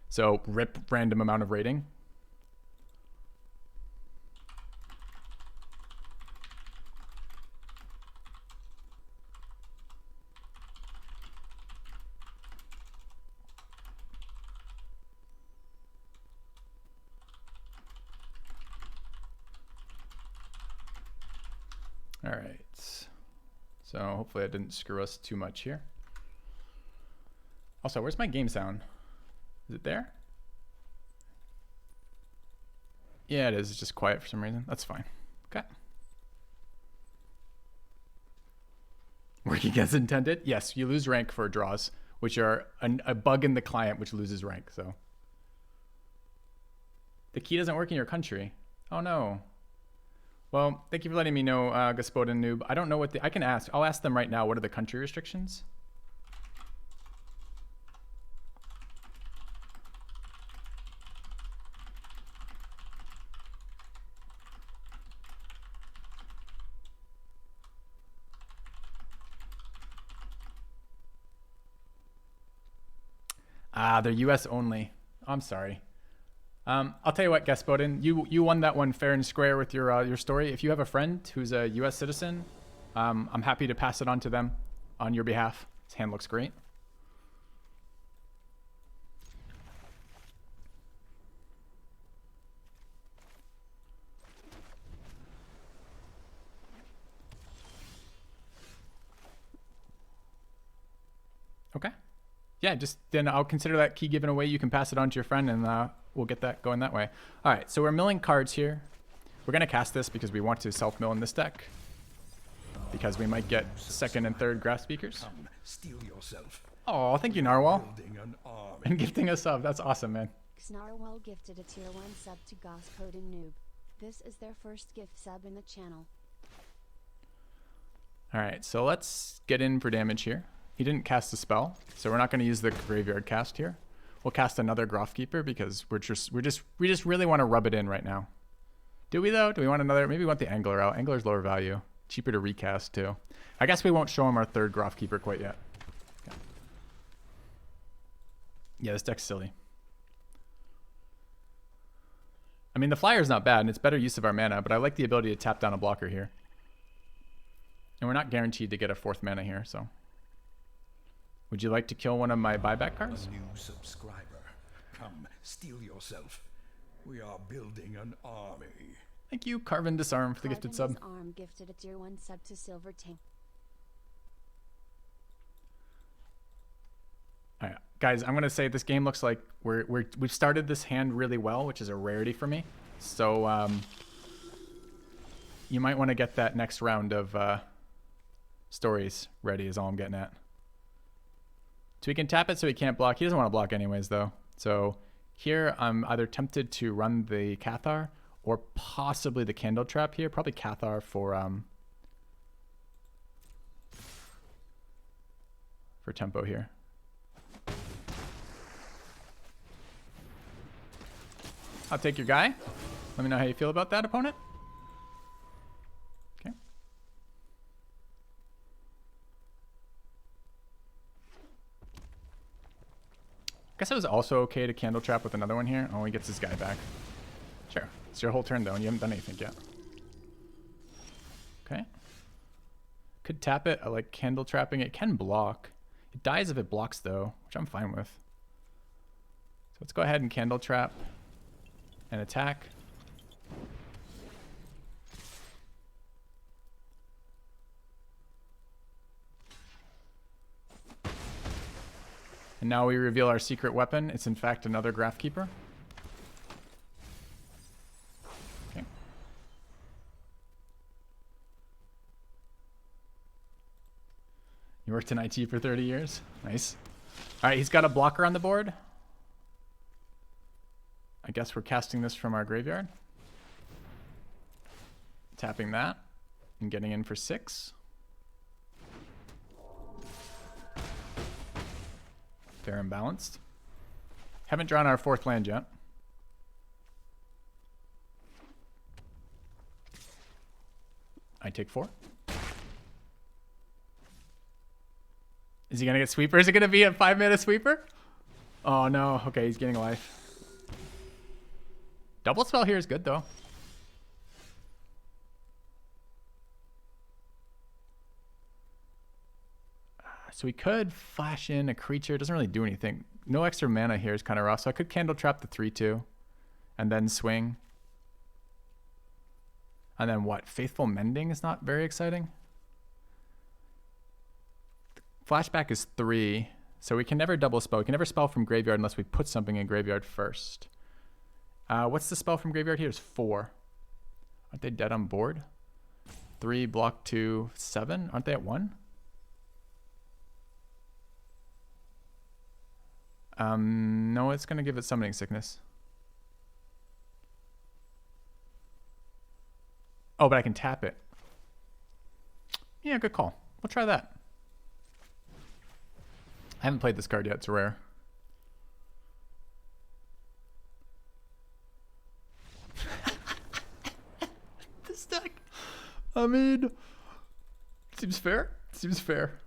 So rip random amount of rating. All right. So hopefully I didn't screw us too much here. Also, where's my game sound? Is it there? Yeah, it is. It's just quiet for some reason. That's fine. Okay. Working as intended? Yes, you lose rank for draws, which are a bug in the client which loses rank. So the key doesn't work in your country. Oh no. Well, thank you for letting me know, Gospodin Noob. I don't know what I can ask. I'll ask them right now. What are the country restrictions? Ah, they're US only. I'm sorry. I'll tell you what, Gospodin, you won that one fair and square with your story. If you have a friend who's a US citizen, I'm happy to pass it on to them on your behalf. His hand looks great. Okay. Yeah, just then I'll consider that key given away. You can pass it on to your friend, and we'll get that going that way. All right, so we're milling cards here. We're going to cast this because we want to self-mill in this deck, because we might get second and third graph speakers. Come, steel yourself. Oh, thank you, Narwhal. Building an army. And gifting a sub. That's awesome, man. Xnarwhal gifted a tier 1 sub to Gospodin Noob. This is their first gift sub in the channel. All right, so let's get in for damage here. He didn't cast a spell, so we're not going to use the graveyard cast here. We'll cast another Grafkeeper because we just really want to rub it in right now. Do we though? Do we want another? Maybe we want the Angler out. Angler's lower value, cheaper to recast too. I guess we won't show him our third Grafkeeper quite yet. Okay. Yeah, this deck's silly. I mean, the Flyer's not bad, and it's better use of our mana, but I like the ability to tap down a blocker here. And we're not guaranteed to get a fourth mana here, so. Would you like to kill one of my buyback cards? A new subscriber. Come, steel yourself. We are building an army. Thank you, Carvin Disarm, for the gifted sub. Arm gifted a tier 1 sub to Silver Tank. All right, guys, I'm gonna say this game looks like we've started this hand really well, which is a rarity for me. So you might want to get that next round of stories ready. Is all I'm getting at. So he can tap it so he can't block. He doesn't want to block anyways, though. So here I'm either tempted to run the Cathar or possibly the Candle Trap here. Probably Cathar for tempo here. I'll take your guy. Let me know how you feel about that, opponent. Okay. Guess it was also okay to Candle Trap with another one here. Oh, he gets his guy back. Sure. It's your whole turn, though, and you haven't done anything yet. Okay. Could tap it. I like Candle Trapping. It can block. It dies if it blocks, though, which I'm fine with. So let's go ahead and Candle Trap and attack. And now we reveal our secret weapon. It's in fact another Grafkeeper. Okay. You worked in IT for 30 years? Nice. All right, he's got a blocker on the board. I guess we're casting this from our graveyard. Tapping that and getting in for 6. Fair and balanced. Haven't drawn our 4th land yet. I take 4. Is he gonna get sweeper? Is it gonna be a 5-mana sweeper? Oh no. Okay, he's getting a life. Double spell here is good though. So we could flash in a creature. It doesn't really do anything. No extra mana here is kind of rough. So I could Candle Trap the 3/2 and then swing. And then what? Faithful Mending is not very exciting. Flashback is 3. So we can never double spell. We can never spell from graveyard unless we put something in graveyard first. What's the spell from graveyard here? Is 4. Aren't they dead on board? 3, block 2, 7. Aren't they at 1? No, it's going to give it Summoning Sickness. Oh, but I can tap it. Yeah, good call. We'll try that. I haven't played this card yet. It's rare. This deck. I mean, seems fair. Seems fair.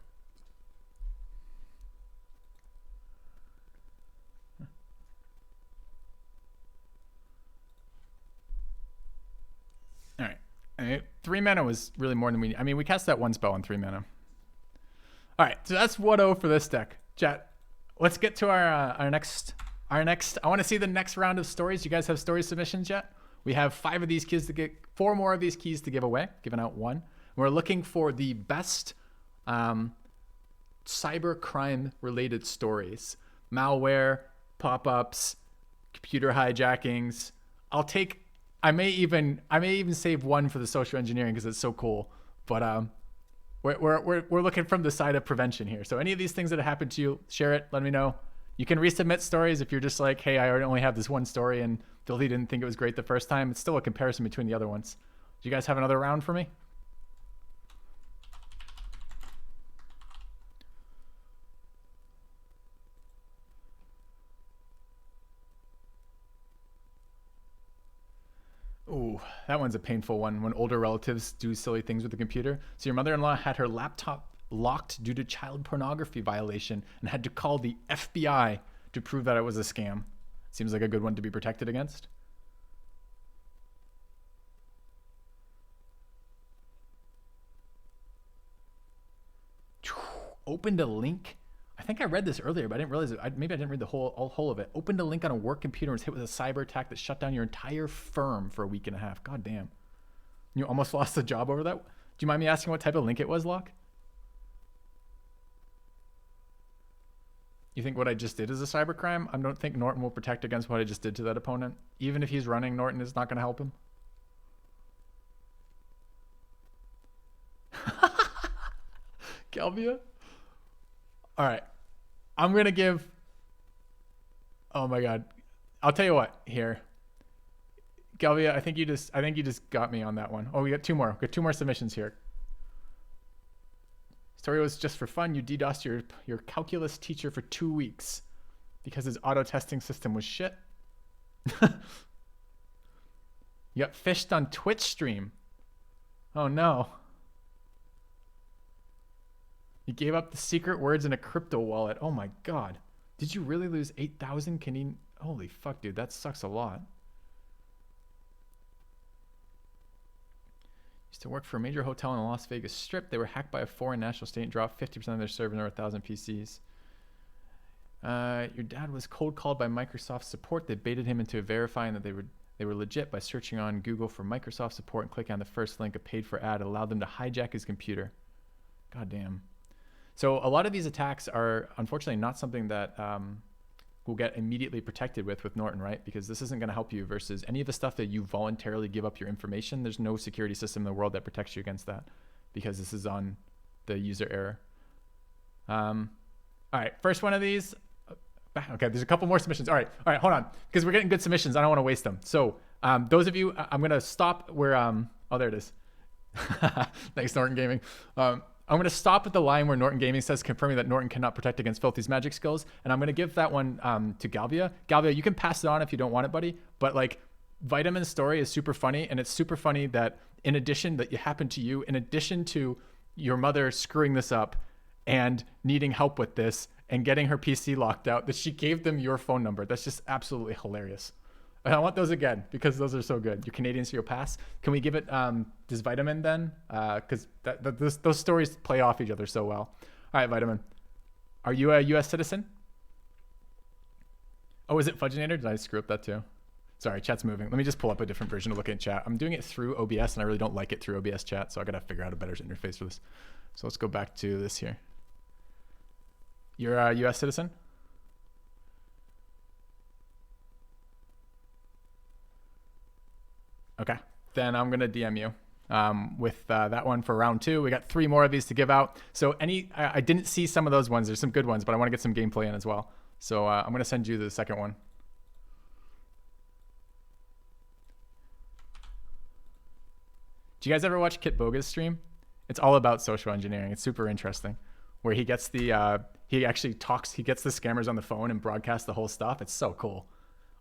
All right. 3 mana was really more than we... I mean, we cast that 1 spell on 3 mana. All right, so that's 1-0 for this deck. Chat, let's get to our next... I want to see the next round of stories. You guys have story submissions yet? We have 5 of these keys to get... 4 more of these keys to give away. Giving out 1. We're looking for the best cyber crime related stories. Malware, pop-ups, computer hijackings. I may even save 1 for the social engineering because it's so cool. But we're looking from the side of prevention here. So any of these things that have happened to you, share it. Let me know. You can resubmit stories if you're just like, hey, I only have this 1 story and Filthy didn't think it was great the first time. It's still a comparison between the other ones. Do you guys have another round for me? Ooh, that one's a painful one when older relatives do silly things with the computer. So your mother-in-law had her laptop locked due to child pornography violation and had to call the FBI to prove that it was a scam. Seems like a good one to be protected against. Opened a link. I think I read this earlier, but I didn't realize it. Maybe I didn't read the whole of it. Opened a link on a work computer and was hit with a cyber attack that shut down your entire firm for a week and a half. God damn. You almost lost the job over that? Do you mind me asking what type of link it was, Locke? You think what I just did is a cybercrime? I don't think Norton will protect against what I just did to that opponent. Even if he's running, Norton is not going to help him. Galvia? All right. I'm going to give... Oh my God. I'll tell you what here. Galvia, I think you just got me on that one. Oh, we got 2 more. We got 2 more submissions here. Story was just for fun. You DDoSed your calculus teacher for 2 weeks because his auto testing system was shit. You got fished on Twitch stream. Oh no. You gave up the secret words in a crypto wallet. Oh my God. Did you really lose 8,000 Canadian? Holy fuck, dude. That sucks a lot. Used to work for a major hotel in the Las Vegas Strip. They were hacked by a foreign national state and dropped 50% of their servers and over 1,000 PCs. Your dad was cold called by Microsoft support. They baited him into verifying that they were legit by searching on Google for Microsoft support and clicking on the first link, a paid for ad, allowed them to hijack his computer. God damn. So a lot of these attacks are unfortunately not something that will get immediately protected with Norton, right? Because this isn't going to help you versus any of the stuff that you voluntarily give up your information. There's no security system in the world that protects you against that because this is on the user error. All right, first one of these. Okay, there's a couple more submissions. All right, hold on, because we're getting good submissions. I don't want to waste them. So those of you, I'm going to stop where, oh, there it is. Thanks, Norton Gaming. I'm going to stop at the line where Norton Gaming says confirming that Norton cannot protect against Filthy's magic skills. And I'm going to give that one to Galvia. Galvia, you can pass it on if you don't want it, buddy. But like Vitamin's story is super funny. And it's super funny that in addition that it happened to you, in addition to your mother screwing this up and needing help with this and getting her PC locked out, that she gave them your phone number. That's just absolutely hilarious. And I want those again because those are so good. Your Canadian serial pass. Can we give it this Vitamin then? Because those stories play off each other so well. All right, Vitamin. Are you a U.S. citizen? Oh, is it Fudginator? Did I screw up that too? Sorry, chat's moving. Let me just pull up a different version to look at chat. I'm doing it through OBS, and I really don't like it through OBS chat, so I got to figure out a better interface for this. So let's go back to this here. You're a U.S. citizen? Okay, then I'm gonna DM you with that one for round 2. We got 3 more of these to give out. So I didn't see some of those ones. There's some good ones, but I want to get some gameplay in as well. So I'm gonna send you the second one. Do you guys ever watch Kit Boga's stream? It's all about social engineering. It's super interesting. Where he gets the he actually talks. He gets the scammers on the phone and broadcasts the whole stuff. It's so cool.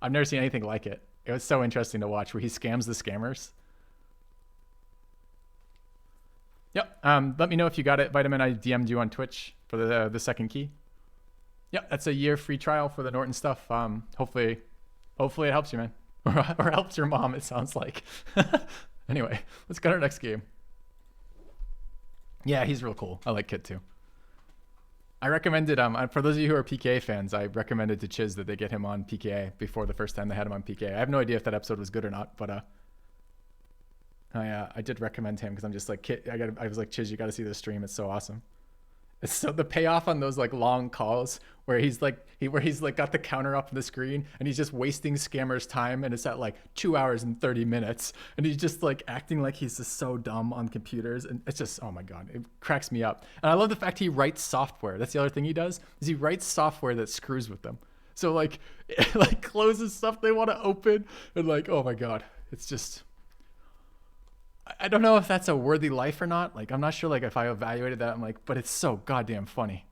I've never seen anything like it. It was so interesting to watch where he scams the scammers. Yep. Let me know if you got it. Vitamin, I DM'd you on Twitch for the second key. Yep. That's a year free trial for the Norton stuff. Hopefully it helps you, man. Or helps your mom, it sounds like. Anyway, let's go to our next game. Yeah, he's real cool. I like Kit too. I recommended, for those of you who are PKA fans, I recommended to Chiz that they get him on PKA before the first time they had him on PKA. I have no idea if that episode was good or not, but I did recommend him because I'm just like, Kit, I was like, Chiz, you got to see this stream. It's so awesome. It's so the payoff on those like long calls where he's like got the counter up on the screen and he's just wasting scammers time and it's at like 2 hours and 30 minutes and he's just like acting like he's just so dumb on computers and it's just, oh my God, it cracks me up. And I love the fact he writes software. That's the other thing he does is he writes software that screws with them. So like it like closes stuff they want to open and like, oh my God, it's just, I don't know if that's a worthy life or not. Like, I'm not sure, like, if I evaluated that, I'm like, but it's so goddamn funny.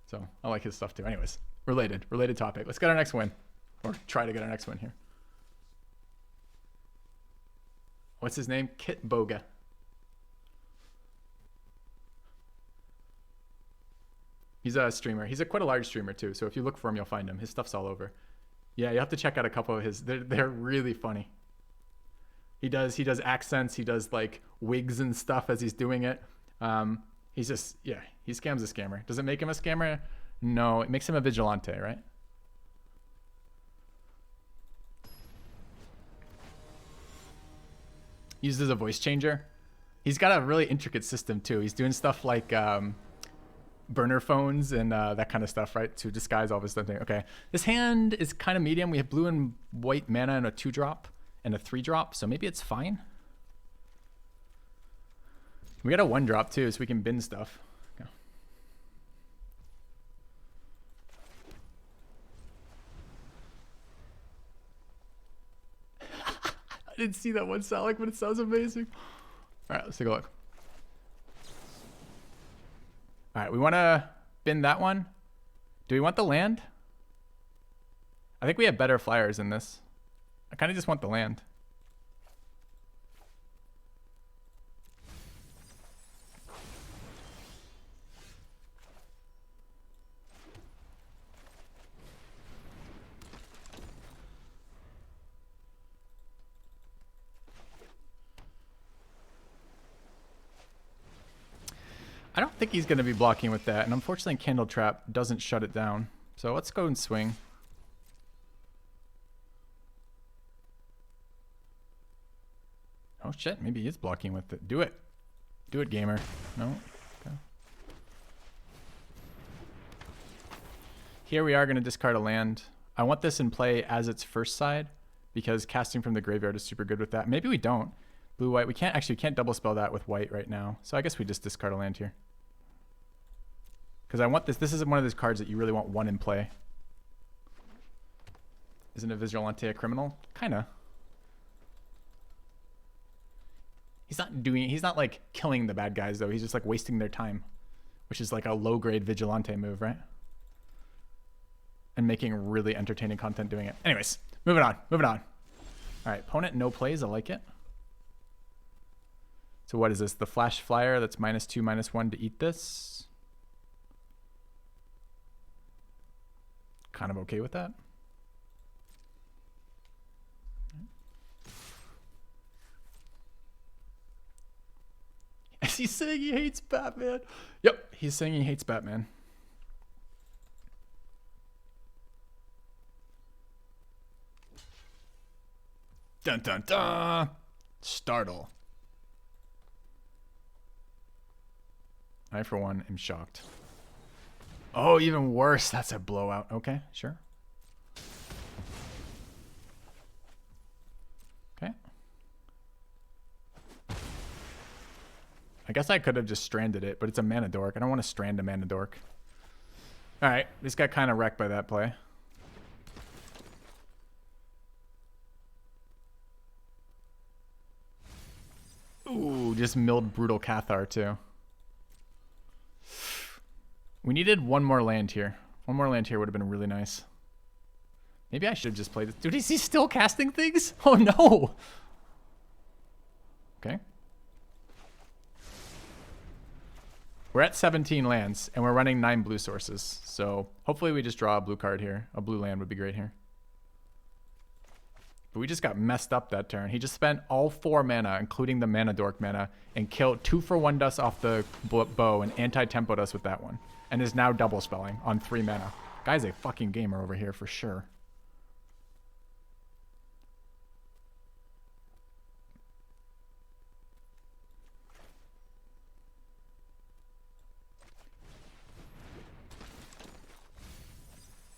So I like his stuff too. Anyways, related topic. Let's get our next win, or try to get our next win here. What's his name? Kit Boga. He's a streamer. He's quite a large streamer too. So if you look for him, you'll find him. His stuff's all over. Yeah, you have to check out a couple of his. They're really funny. He does accents. He does like wigs and stuff as he's doing it. He's just, yeah, he scams a scammer. Does it make him a scammer? No, it makes him a vigilante, right? Used as a voice changer. He's got a really intricate system too. He's doing stuff like burner phones and that kind of stuff, right? To disguise all of his stuff. Okay, this hand is kind of medium. We have blue and white mana and a 2-drop. And a 3-drop, so maybe it's fine. We got a 1-drop too, so we can bin stuff. Okay. I didn't see that one, Salik, but it sounds amazing. All right, let's take a look. All right, we want to bin that one. Do we want the land? I think we have better flyers in this. I kind of just want the land. I don't think he's going to be blocking with that, and unfortunately Candle Trap doesn't shut it down. So let's go and swing. Oh shit, maybe he is blocking with it. Do it. Do it, gamer. No? Okay. Here we are going to discard a land. I want this in play as its first side because casting from the graveyard is super good with that. Maybe we don't. Blue, white. We can't double spell that with white right now. So I guess we just discard a land here. Because I want this. This is one of those cards that you really want one in play. Isn't a Vigilante a criminal? Kinda. He's not like killing the bad guys though. He's just like wasting their time. which is like a low-grade Vigilante move, right? And making really entertaining content doing it. Anyways, moving on. All right, opponent no plays. I like it. So what is this? The Flash Flyer that's -2, -1 to eat this. Kind of okay with that. Is he saying he hates Batman? Yep, he's saying he hates Batman. Dun dun dun! Startle. I, for one, am shocked. Oh, even worse. That's a blowout. Okay, sure. Okay. I guess I could have just stranded it, but it's a mana dork. I don't want to strand a mana dork. All right, this got kind of wrecked by that play. Ooh, just milled Brutal Cathar too. We needed one more land here. One more land here would have been really nice. Maybe I should have just played this. Dude, is he still casting things? Oh no. Okay. We're at 17 lands, and we're running 9 blue sources. So hopefully we just draw a blue card here. A blue land would be great here. But we just got messed up that turn. He just spent all 4 mana, including the mana dork mana, and killed 2-for-1 dust off the bow and anti-tempoed us with that one. And is now double spelling on 3 mana. Guy's a fucking gamer over here for sure.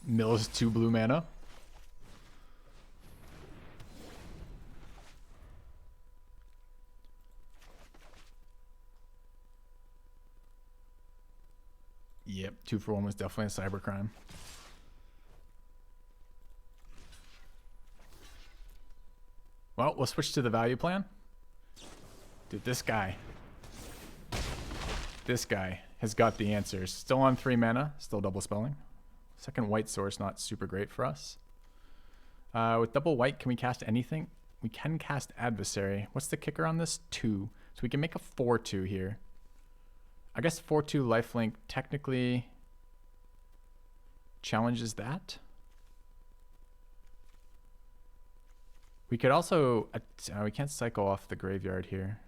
Mills 2 blue mana. Yep, 2-for-1 was definitely a cybercrime. Well, we'll switch to the value plan. Dude, this guy has got the answers. Still on 3 mana, still double spelling. Second white source, not super great for us. With double white, can we cast anything? We can cast Adversary. What's the kicker on this? 2. So we can make a 4-2 here. I guess 4-2 lifelink technically challenges that. We could also... we can't cycle off the graveyard here.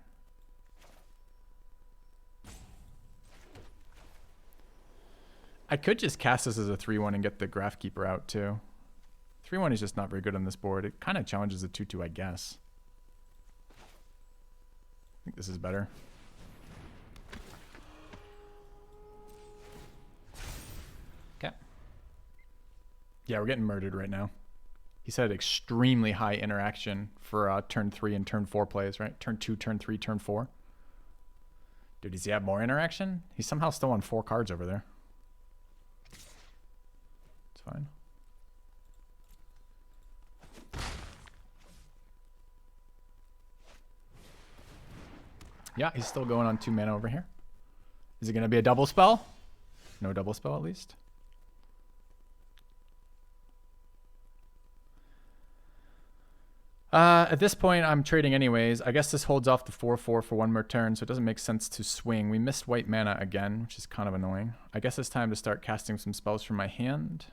I could just cast this as a 3-1 and get the Graphkeeper out too. 3-1 is just not very good on this board. It kind of challenges the 2-2, I guess. I think this is better. Okay. Yeah, we're getting murdered right now. He said extremely high interaction for turn 3 and turn 4 plays, right? Turn 2, turn 3, turn 4. Dude, does he have more interaction? He's somehow still on 4 cards over there. It's fine. Yeah, he's still going on 2 mana over here. Is it going to be a double spell? No double spell, at least. At this point, I'm trading anyways. I guess this holds off the 4-4 for 1 more turn, so it doesn't make sense to swing. We missed white mana again, which is kind of annoying. I guess it's time to start casting some spells from my hand.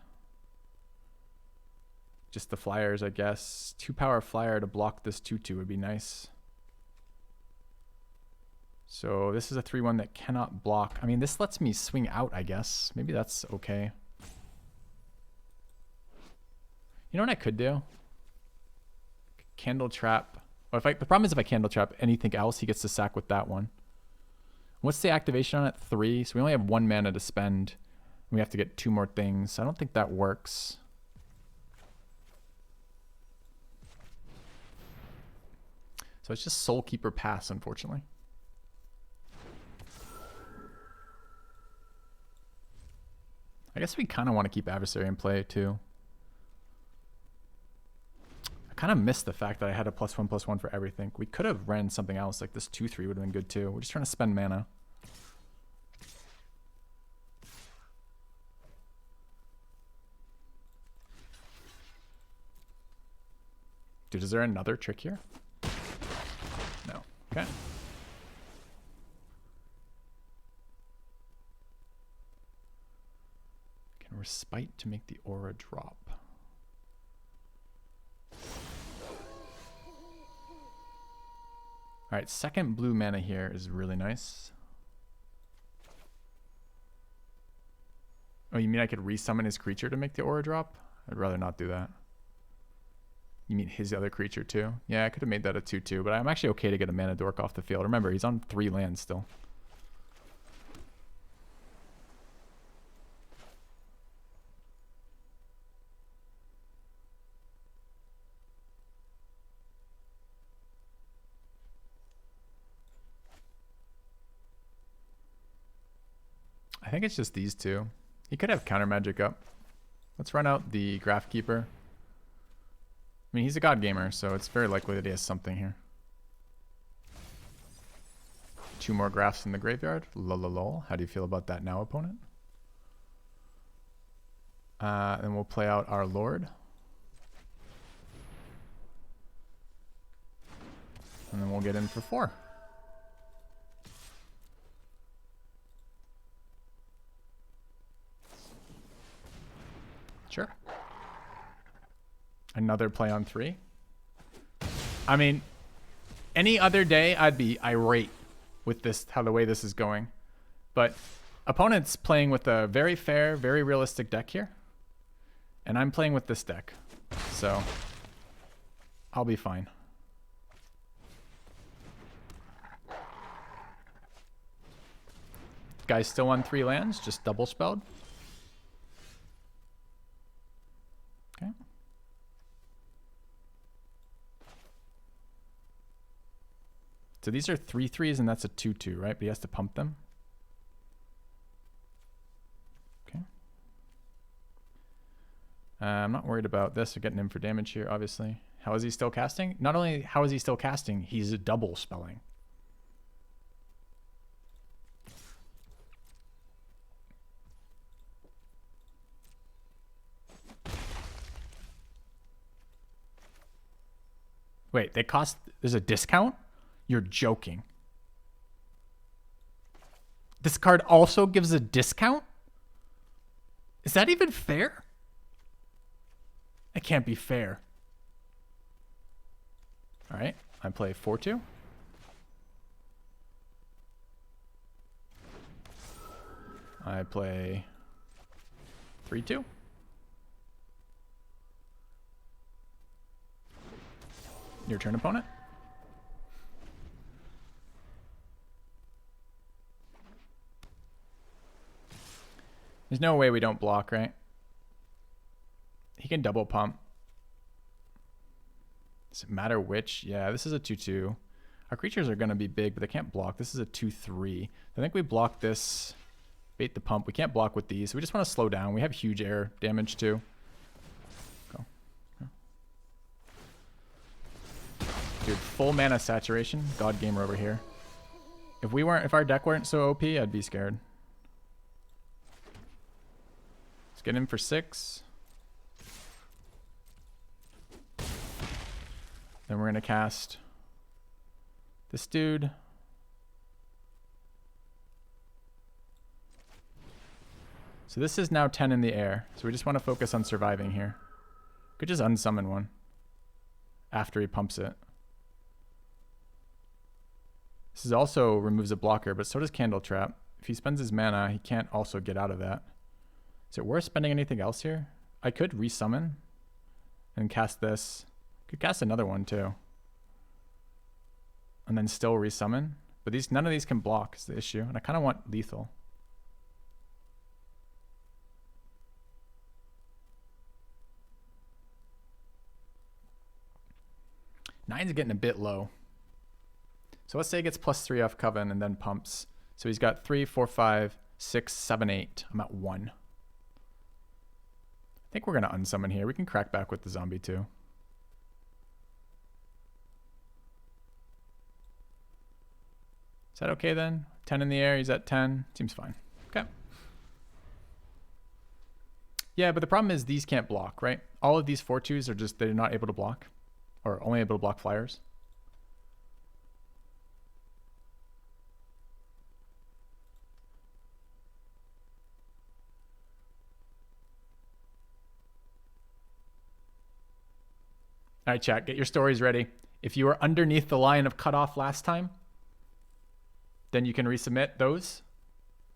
Just the flyers, I guess. 2-power flyer to block this 2-2 would be nice. So this is a 3-1 that cannot block. I mean, this lets me swing out, I guess. Maybe that's okay. You know what I could do? Candle Trap. Well, the problem is if I Candle Trap anything else, he gets to sack with that one. What's the activation on it? 3. So we only have 1 mana to spend. We have to get 2 more things. I don't think that works. So it's just Soulkeeper pass, unfortunately. I guess we kind of want to keep Adversary in play too. I kind of missed the fact that I had a +1/+1 for everything. We could have ran something else, like this 2-3 would have been good too. We're just trying to spend mana. Dude, is there another trick here? No. Okay. Can respite to make the aura drop. Alright, second blue mana here is really nice. Oh, you mean I could resummon his creature to make the aura drop? I'd rather not do that. You mean his other creature too? Yeah, I could have made that a 2/2, but I'm actually okay to get a mana dork off the field. Remember, he's on 3 lands still. I think it's just these two. He could have counter magic up. Let's run out the Graph Keeper. I mean, he's a god gamer, so it's very likely that he has something here. 2 more graphs in the graveyard. Lol. How do you feel about that now, opponent? Then we'll play out our Lord. And then we'll get in for 4. Sure. Another play on 3. I mean, any other day I'd be irate with this, how the way this is going. But opponent's playing with a very fair, very realistic deck here. And I'm playing with this deck. So I'll be fine. Guy's still on 3 lands, just double spelled. Okay. So these are 3/3s and that's a 2/2, right? But he has to pump them. Okay. I'm not worried about this or getting him for damage here, obviously. How is he still casting? Not only how is he still casting, he's double spelling. Wait, they cost... There's a discount? You're joking. This card also gives a discount? Is that even fair? It can't be fair. All right, I play 4/2. I play 3/2. Your turn, opponent. There's no way we don't block, right? He can double pump. Does it matter which? Yeah, this is a 2/2. Our creatures are going to be big, but they can't block. This is a 2/3. I think we block this. Bait the pump. We can't block with these. So we just want to slow down. We have huge air damage too. Go. Yeah. Dude, full mana saturation. God gamer over here. If our deck weren't so OP, I'd be scared. Let's get in for 6. Then we're gonna cast this dude. So this is now 10 in the air. So we just want to focus on surviving here. Could just unsummon one after he pumps it. This is also removes a blocker, but so does Candle Trap. If he spends his mana, he can't also get out of that. Is it worth spending anything else here? I could resummon and cast this. Could cast another one too. And then still resummon. But none of these can block is the issue. And I kind of want lethal. Nine's getting a bit low. So let's say he gets +3 off Coven and then pumps. So he's got 3, 4, 5, 6, 7, 8. I'm at 1. I think we're going to unsummon here. We can crack back with the zombie too. Is that okay then? 10 in the air, he's at 10. Seems fine. Okay. Yeah, but the problem is these can't block, right? All of these 4/2s are just, they're not able to block. or only able to block flyers. All right, chat, get your stories ready. If you were underneath the line of cutoff last time, then you can resubmit those.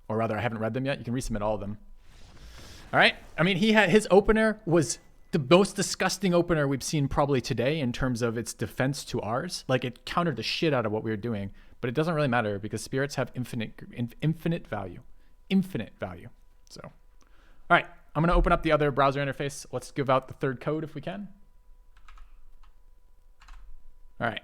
Or rather, I haven't read them yet. You can resubmit all of them. All right. I mean, his opener was the most disgusting opener we've seen probably today in terms of its defense to ours. Like, it countered the shit out of what we were doing. But it doesn't really matter because spirits have infinite value. Infinite value. So, all right. I'm going to open up the other browser interface. Let's give out the third code if we can. All right.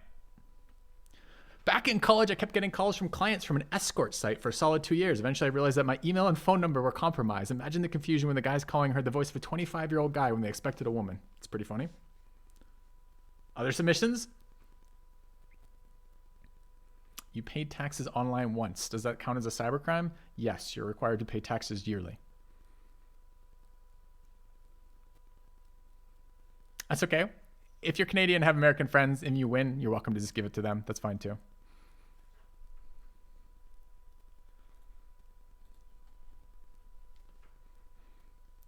Back in college, I kept getting calls from clients from an escort site for a solid 2 years. Eventually, I realized that my email and phone number were compromised. Imagine the confusion when the guys calling heard the voice of a 25-year-old guy when they expected a woman. It's pretty funny. Other submissions? You paid taxes online once. Does that count as a cybercrime? Yes, you're required to pay taxes yearly. That's okay. If you're Canadian and have American friends and you win, you're welcome to just give it to them. That's fine too.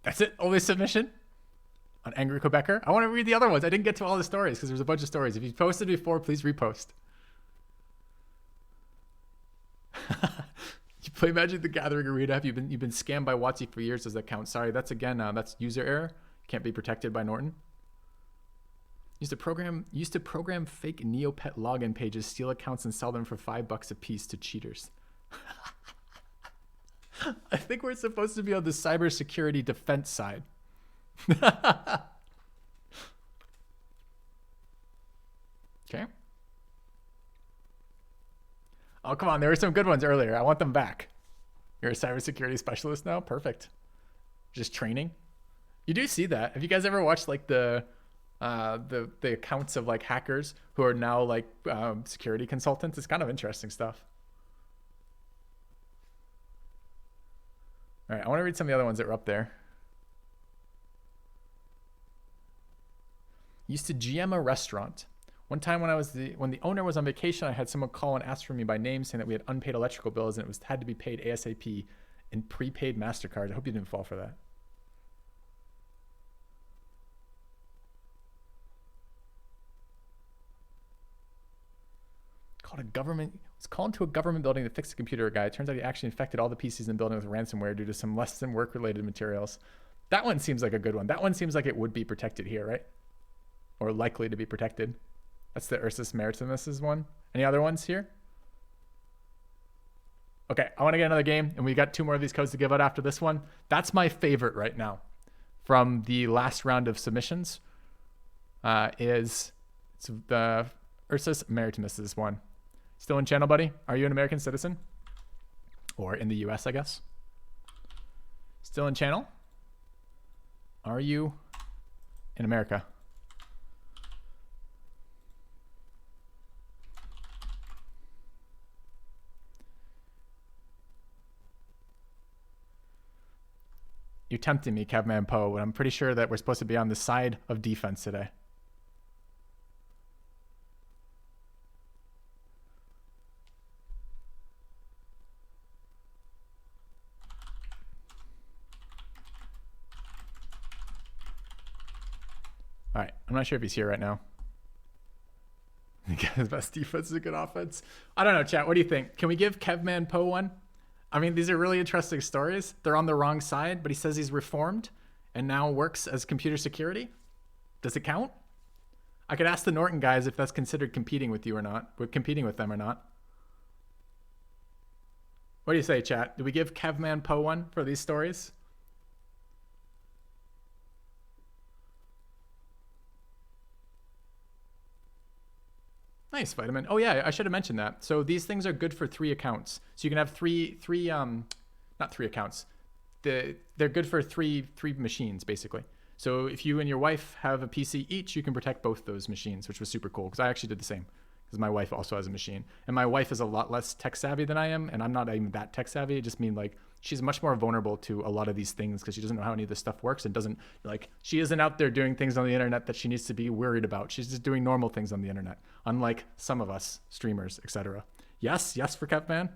That's it? Only submission? On Angry Quebecer? I want to read the other ones. I didn't get to all the stories because there's a bunch of stories. If you posted before, please repost. You play Magic the Gathering Arena. Have you've been scammed by WotC for years? Does that count? Sorry, that's again, that's user error. Can't be protected by Norton. Used to program fake Neopet login pages, steal accounts, and sell them for $5 a piece to cheaters. I think we're supposed to be on the cybersecurity defense side. Okay. Oh, come on. There were some good ones earlier. I want them back. You're a cybersecurity specialist now? Perfect. Just training. You do see that. Have you guys ever watched like the accounts of like hackers who are now like security consultants? It's kind of interesting stuff. All right, I want to read some of the other ones that were up there. Used to GM a restaurant. One time when the owner was on vacation, I had someone call and ask for me by name saying that we had unpaid electrical bills and it had to be paid ASAP in prepaid MasterCard. I hope you didn't fall for that. Was called into a government building to fix the computer guy. It turns out he actually infected all the PCs in the building with ransomware due to some less than work related materials. That one seems like a good one. That one seems like it would be protected here, right? Or likely to be protected. That's the Ursus Maritimus one. Any other ones here? Okay, I want to get another game, and we got 2 more of these codes to give out after this one. That's my favorite right now from the last round of submissions. It's the Ursus Maritimus one. Still in channel, buddy? Are you an American citizen? Or in the US, I guess? Still in channel? Are you in America? You're tempting me, Kevman Poe, but I'm pretty sure that we're supposed to be on the side of defense today. All right, I'm not sure if he's here right now. His best defense is a good offense. I don't know, chat. What do you think? Can we give Kevman Poe one? I mean, these are really interesting stories. They're on the wrong side, but he says he's reformed and now works as computer security. Does it count? I could ask the Norton guys if that's considered competing with you or not. We're competing with them or not. What do you say, chat? Do we give Kevman Poe one for these stories? Nice, Vitamin. Oh yeah, I should have mentioned that. So these things are good for 3 accounts. So you can have not 3 accounts. They're good for three machines, basically. So if you and your wife have a PC each, you can protect both those machines, which was super cool because I actually did the same. Because because my wife also has a machine. And my wife is a lot less tech savvy than I am, and I'm not even that tech savvy. It just means like she's much more vulnerable to a lot of these things because she doesn't know how any of this stuff works and doesn't like she isn't out there doing things on the internet that she needs to be worried about. She's just doing normal things on the internet, unlike some of us streamers, etc. Yes, yes for Kevman.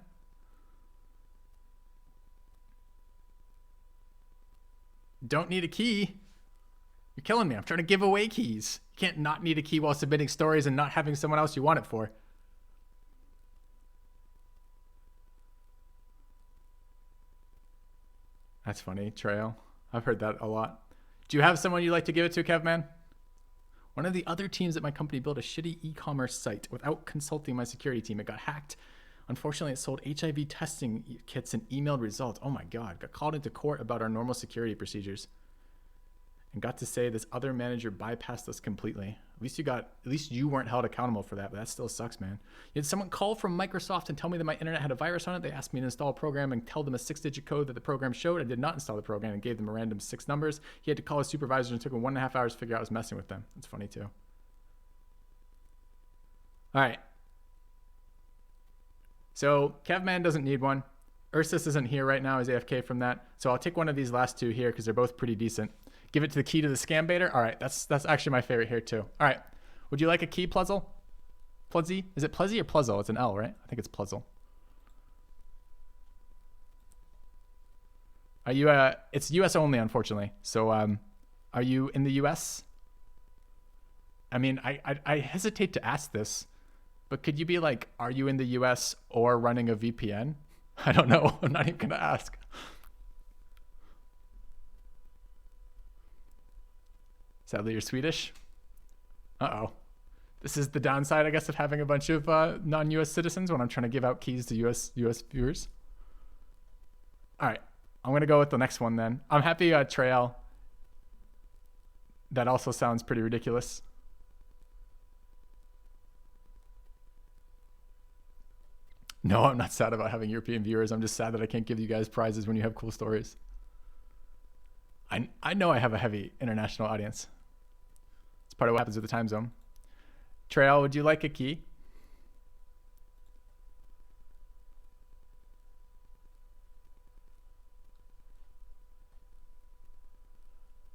Don't need a key. You're killing me. I'm trying to give away keys. You can't not need a key while submitting stories and not having someone else you want it for. That's funny, Trail. I've heard that a lot. Do you have someone you'd like to give it to, Kevman? One of the other teams at my company built a shitty e-commerce site without consulting my security team. It got hacked. Unfortunately, it sold HIV testing kits and emailed results. Oh my God, got called into court about our normal security procedures. And got to say this other manager bypassed us completely. At least you weren't held accountable for that, but that still sucks, man. You had someone call from Microsoft and tell me that my internet had a virus on it. They asked me to install a program and tell them a 6-digit code that the program showed. I did not install the program and gave them a random 6 numbers. He had to call his supervisor and it took him 1.5 hours to figure out I was messing with them. That's funny too. All right. So Kevman doesn't need one. Ursus isn't here right now. He's AFK from that. So I'll take one of these last two here because they're both pretty decent. Give it to the key to the scam baiter. All right, that's actually my favorite here too. All right, would you like a key, Plezzle? Pluzzy? Is it Pluzzy or Plezzle? It's an L, right? I think it's Plezzle. Are you? It's U.S. only, unfortunately. So, are you in the U.S.? I mean, I hesitate to ask this, but could you be like, are you in the U.S. or running a VPN? I don't know. I'm not even gonna ask. Sadly, you're Swedish. Uh-oh. This is the downside, I guess, of having a bunch of non-U.S. citizens when I'm trying to give out keys to U.S. viewers. All right. I'm going to go with the next one then. I'm happy Trail. That also sounds pretty ridiculous. No, I'm not sad about having European viewers. I'm just sad that I can't give you guys prizes when you have cool stories. I know I have a heavy international audience. It's part of what happens with the time zone. Trail, would you like a key?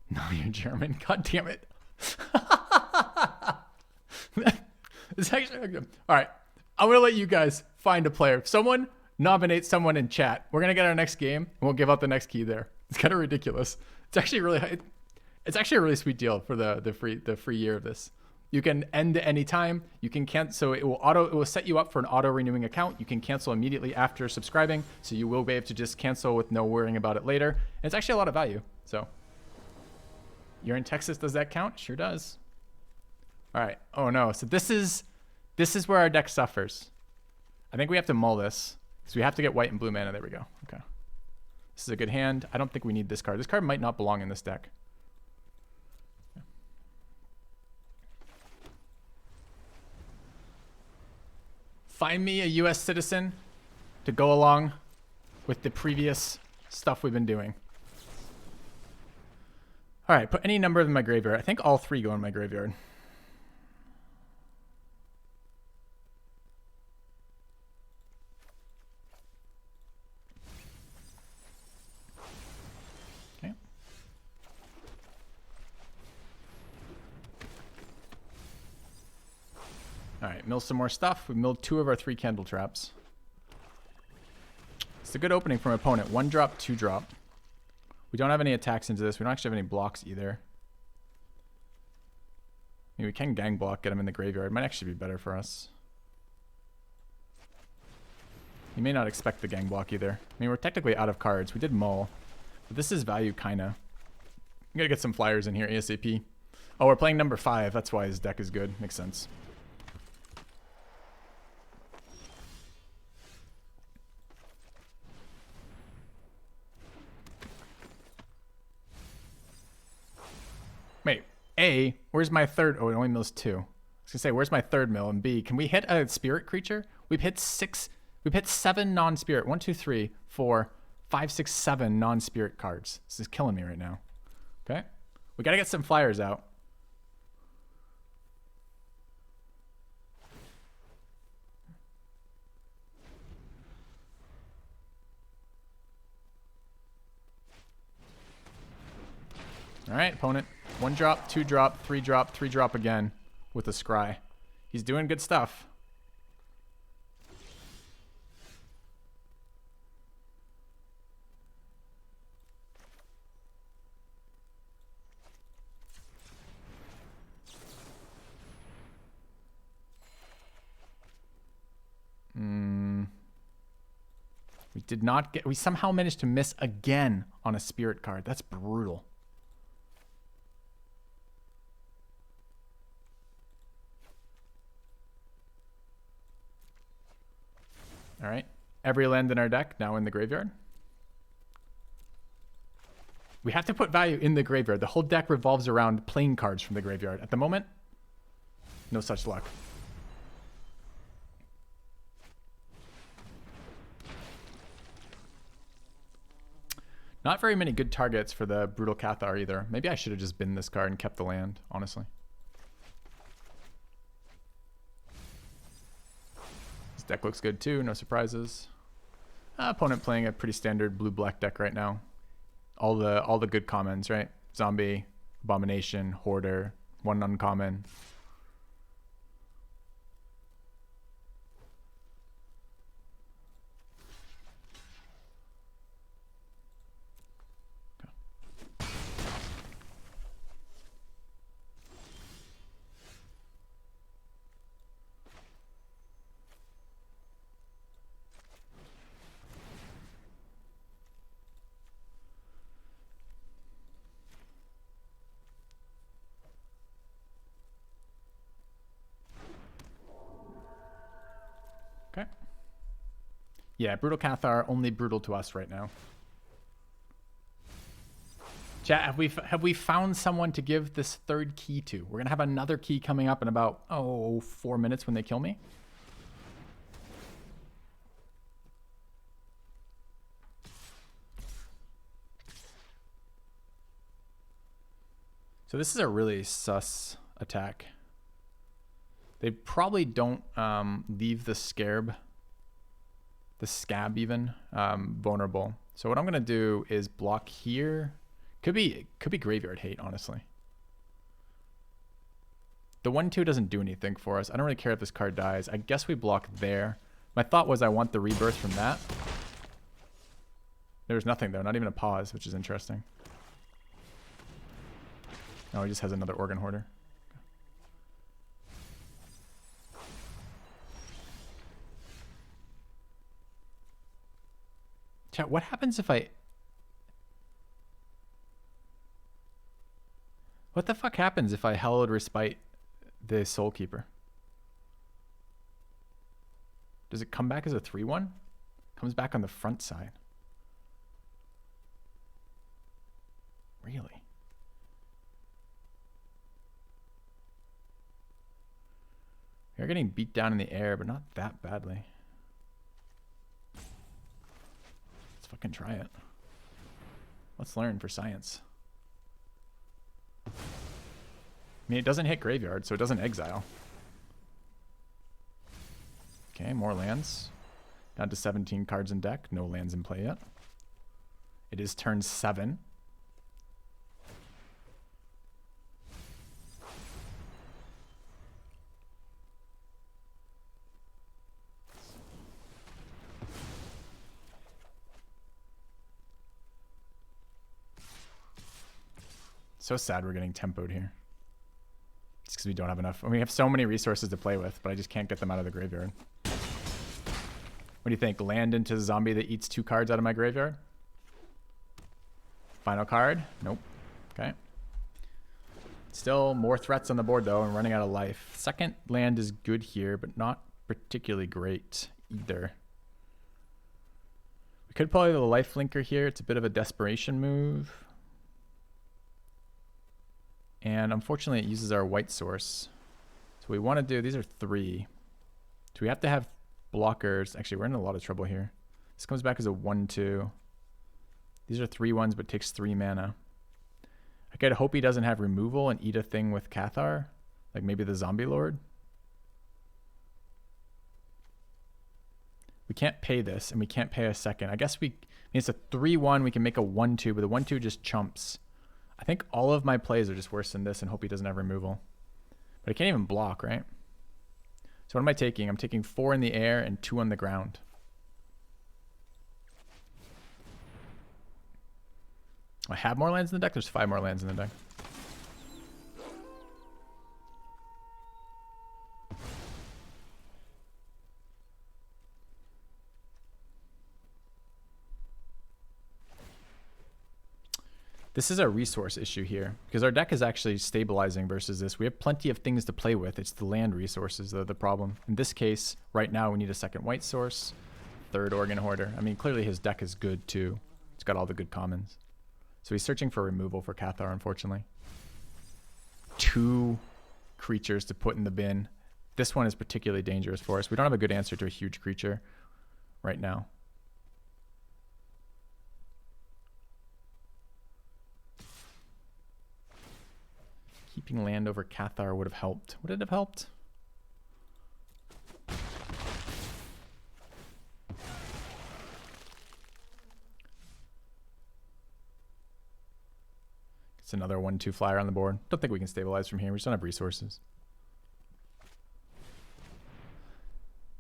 No, you're German. God damn it. It's actually good. All right. I'm going to let you guys find a player. If someone nominates someone in chat, we're going to get our next game and we'll give out the next key there. It's kind of ridiculous. It's actually it's actually a really sweet deal for the free year of this. You can end at any time. You can cancel, so it will set you up for an auto renewing account. You can cancel immediately after subscribing, so you will be able to just cancel with no worrying about it later. And it's actually a lot of value. So you're in Texas, does that count? Sure does. All right. Oh no. So this is where our deck suffers. I think we have to mull this because we have to get white and blue mana. There we go. Okay. This is a good hand. I don't think we need this card. This card might not belong in this deck. Find me a US citizen to go along with the previous stuff we've been doing. All right, put any number in my graveyard. I think all 3 go in my graveyard. Okay. All right, mill some more stuff. We milled 2 of our 3 candle traps. It's a good opening from opponent. 1 drop, 2 drop. We don't have any attacks into this. We don't actually have any blocks either. I mean, we can gang block, get him in the graveyard. Might actually be better for us. You may not expect the gang block either. I mean, we're technically out of cards. We did mull. But this is value, kinda. We gotta get some flyers in here ASAP. Oh, we're playing number 5. That's why his deck is good. Makes sense. Wait, A, where's my third? Oh, it only mills 2. I was gonna say, where's my third mill? And B, can we hit a spirit creature? We've hit 7 non-spirit. 1, 2, 3, 4, 5, 6, 7 non-spirit cards. This is killing me right now. Okay, we gotta get some flyers out. opponent. 1 drop, 2 drop, 3 drop, 3 drop again with a scry. He's doing good stuff. We did not get... We somehow managed to miss again on a spirit card. That's brutal. All right. Every land in our deck now in the graveyard. We have to put value in the graveyard. The whole deck revolves around playing cards from the graveyard. At the moment, no such luck. Not very many good targets for the Brutal Cathar either. Maybe I should have just binned this card and kept the land, honestly. This deck looks good too, no surprises. Opponent playing a pretty standard blue-black deck right now. All the good commons, right? Zombie, Abomination, Hoarder, 1 uncommon. Okay. Yeah, Brutal Cathar, only brutal to us right now. Chat, have we found someone to give this 3rd key to? We're going to have another key coming up in about, 4 minutes when they kill me. So this is a really sus attack. They probably don't leave the scab even, vulnerable. So what I'm gonna do is block here. Could be graveyard hate, honestly. The 1/2 doesn't do anything for us. I don't really care if this card dies. I guess we block there. My thought was I want the rebirth from that. There's nothing though, not even a pause, which is interesting. Oh, he just has another Organ Hoarder. Chat, what happens if I... What the fuck happens if I Hallowed Respite the Soulkeeper? Does it come back as a 3/1? Comes back on the front side. Really? You're getting beat down in the air, but not that badly. Let's fucking try it. Let's learn for science. I mean, it doesn't hit graveyard, so it doesn't exile. Okay, more lands. Down to 17 cards in deck. No lands in play yet. It is turn 7. So sad we're getting tempoed here. Just because we don't have enough. I mean, we have so many resources to play with, but I just can't get them out of the graveyard. What do you think? Land into the zombie that eats 2 cards out of my graveyard? Final card? Nope. Okay. Still more threats on the board, though. I'm running out of life. Second land is good here, but not particularly great either. We could play the life linker here. It's a bit of a desperation move. And unfortunately, it uses our white source. So we want to do, these are 3. So we have to have blockers. Actually, we're in a lot of trouble here. This comes back as a 1/2. These are 3/1s, but takes 3 mana. I could hope he doesn't have removal and eat a thing with Cathar. Like maybe the Zombie Lord. We can't pay this, and we can't pay a second. I guess we, I mean, it's a 3/1. We can make a 1/2, but the 1/2 just chumps. I think all of my plays are just worse than this and hope he doesn't have removal. But I can't even block, right? So what am I taking? I'm taking 4 in the air and 2 on the ground. I have more lands in the deck. There's 5 more lands in the deck. This is a resource issue here because our deck is actually stabilizing versus this. We have plenty of things to play with. It's the land resources that are the problem. In this case, right now we need a second white source, 3rd Organ Hoarder. I mean, clearly his deck is good too. It's got all the good commons. So he's searching for removal for Cathar, unfortunately. 2 creatures to put in the bin. This one is particularly dangerous for us. We don't have a good answer to a huge creature right now. Keeping land over Cathar would have helped. Would it have helped? It's another 1/2 flyer on the board. Don't think we can stabilize from here. We just don't have resources.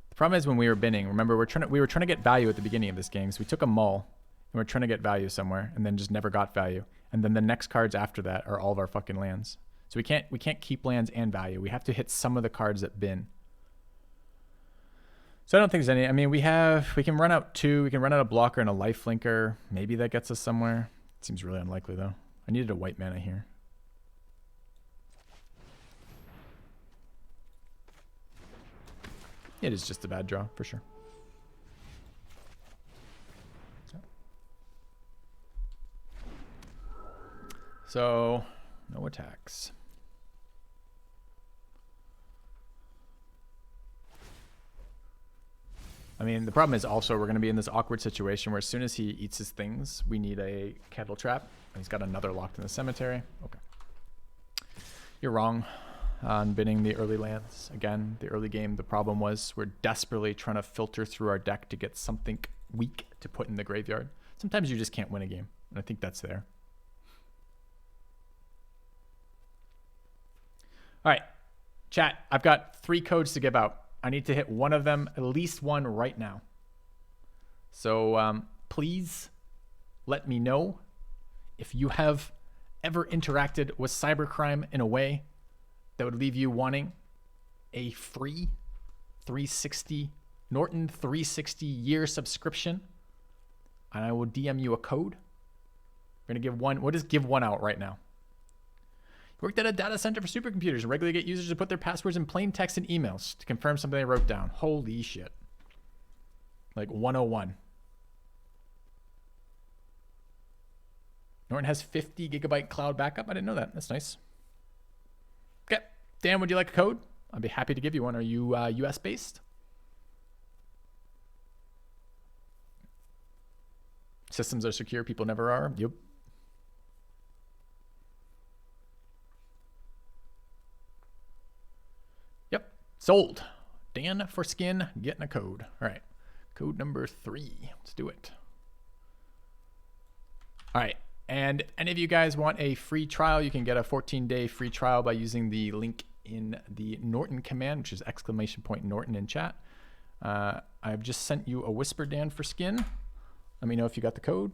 The problem is when we were binning, remember we were trying to get value at the beginning of this game. So we took a mull and we're trying to get value somewhere and then just never got value. And then the next cards after that are all of our fucking lands. So we can't keep lands and value. We have to hit some of the cards that bin. So I don't think there's any. I mean, we can run out 2. We can run out a blocker and a life linker. Maybe that gets us somewhere. Seems really unlikely though. I needed a white mana here. It is just a bad draw for sure. So no attacks. I mean, the problem is also we're going to be in this awkward situation where as soon as he eats his things, we need a kettle trap. And he's got another locked in the cemetery. Okay. You're wrong on binning the early lands. Again, the early game, the problem was we're desperately trying to filter through our deck to get something weak to put in the graveyard. Sometimes you just can't win a game. And I think that's there. All right, chat, I've got 3 codes to give out. I need to hit one of them, at least one right now. So please let me know if you have ever interacted with cybercrime in a way that would leave you wanting a free 360 Norton 360 year subscription. And I will DM you a code. We're gonna give one. We'll just give one out right now. Worked at a data center for supercomputers and regularly get users to put their passwords in plain text and emails to confirm something they wrote down. Holy shit. Like 101. Norton has 50 gigabyte cloud backup. I didn't know that. That's nice. Okay. Dan, would you like a code? I'd be happy to give you one. Are you US based? Systems are secure. People never are. Yep. Sold. Dan for skin, getting a code. All right. Code number 3. Let's do it. All right. And any of you guys want a free trial, you can get a 14-day free trial by using the link in the Norton command, which is !Norton in chat. I've just sent you a whisper, Dan for skin. Let me know if you got the code.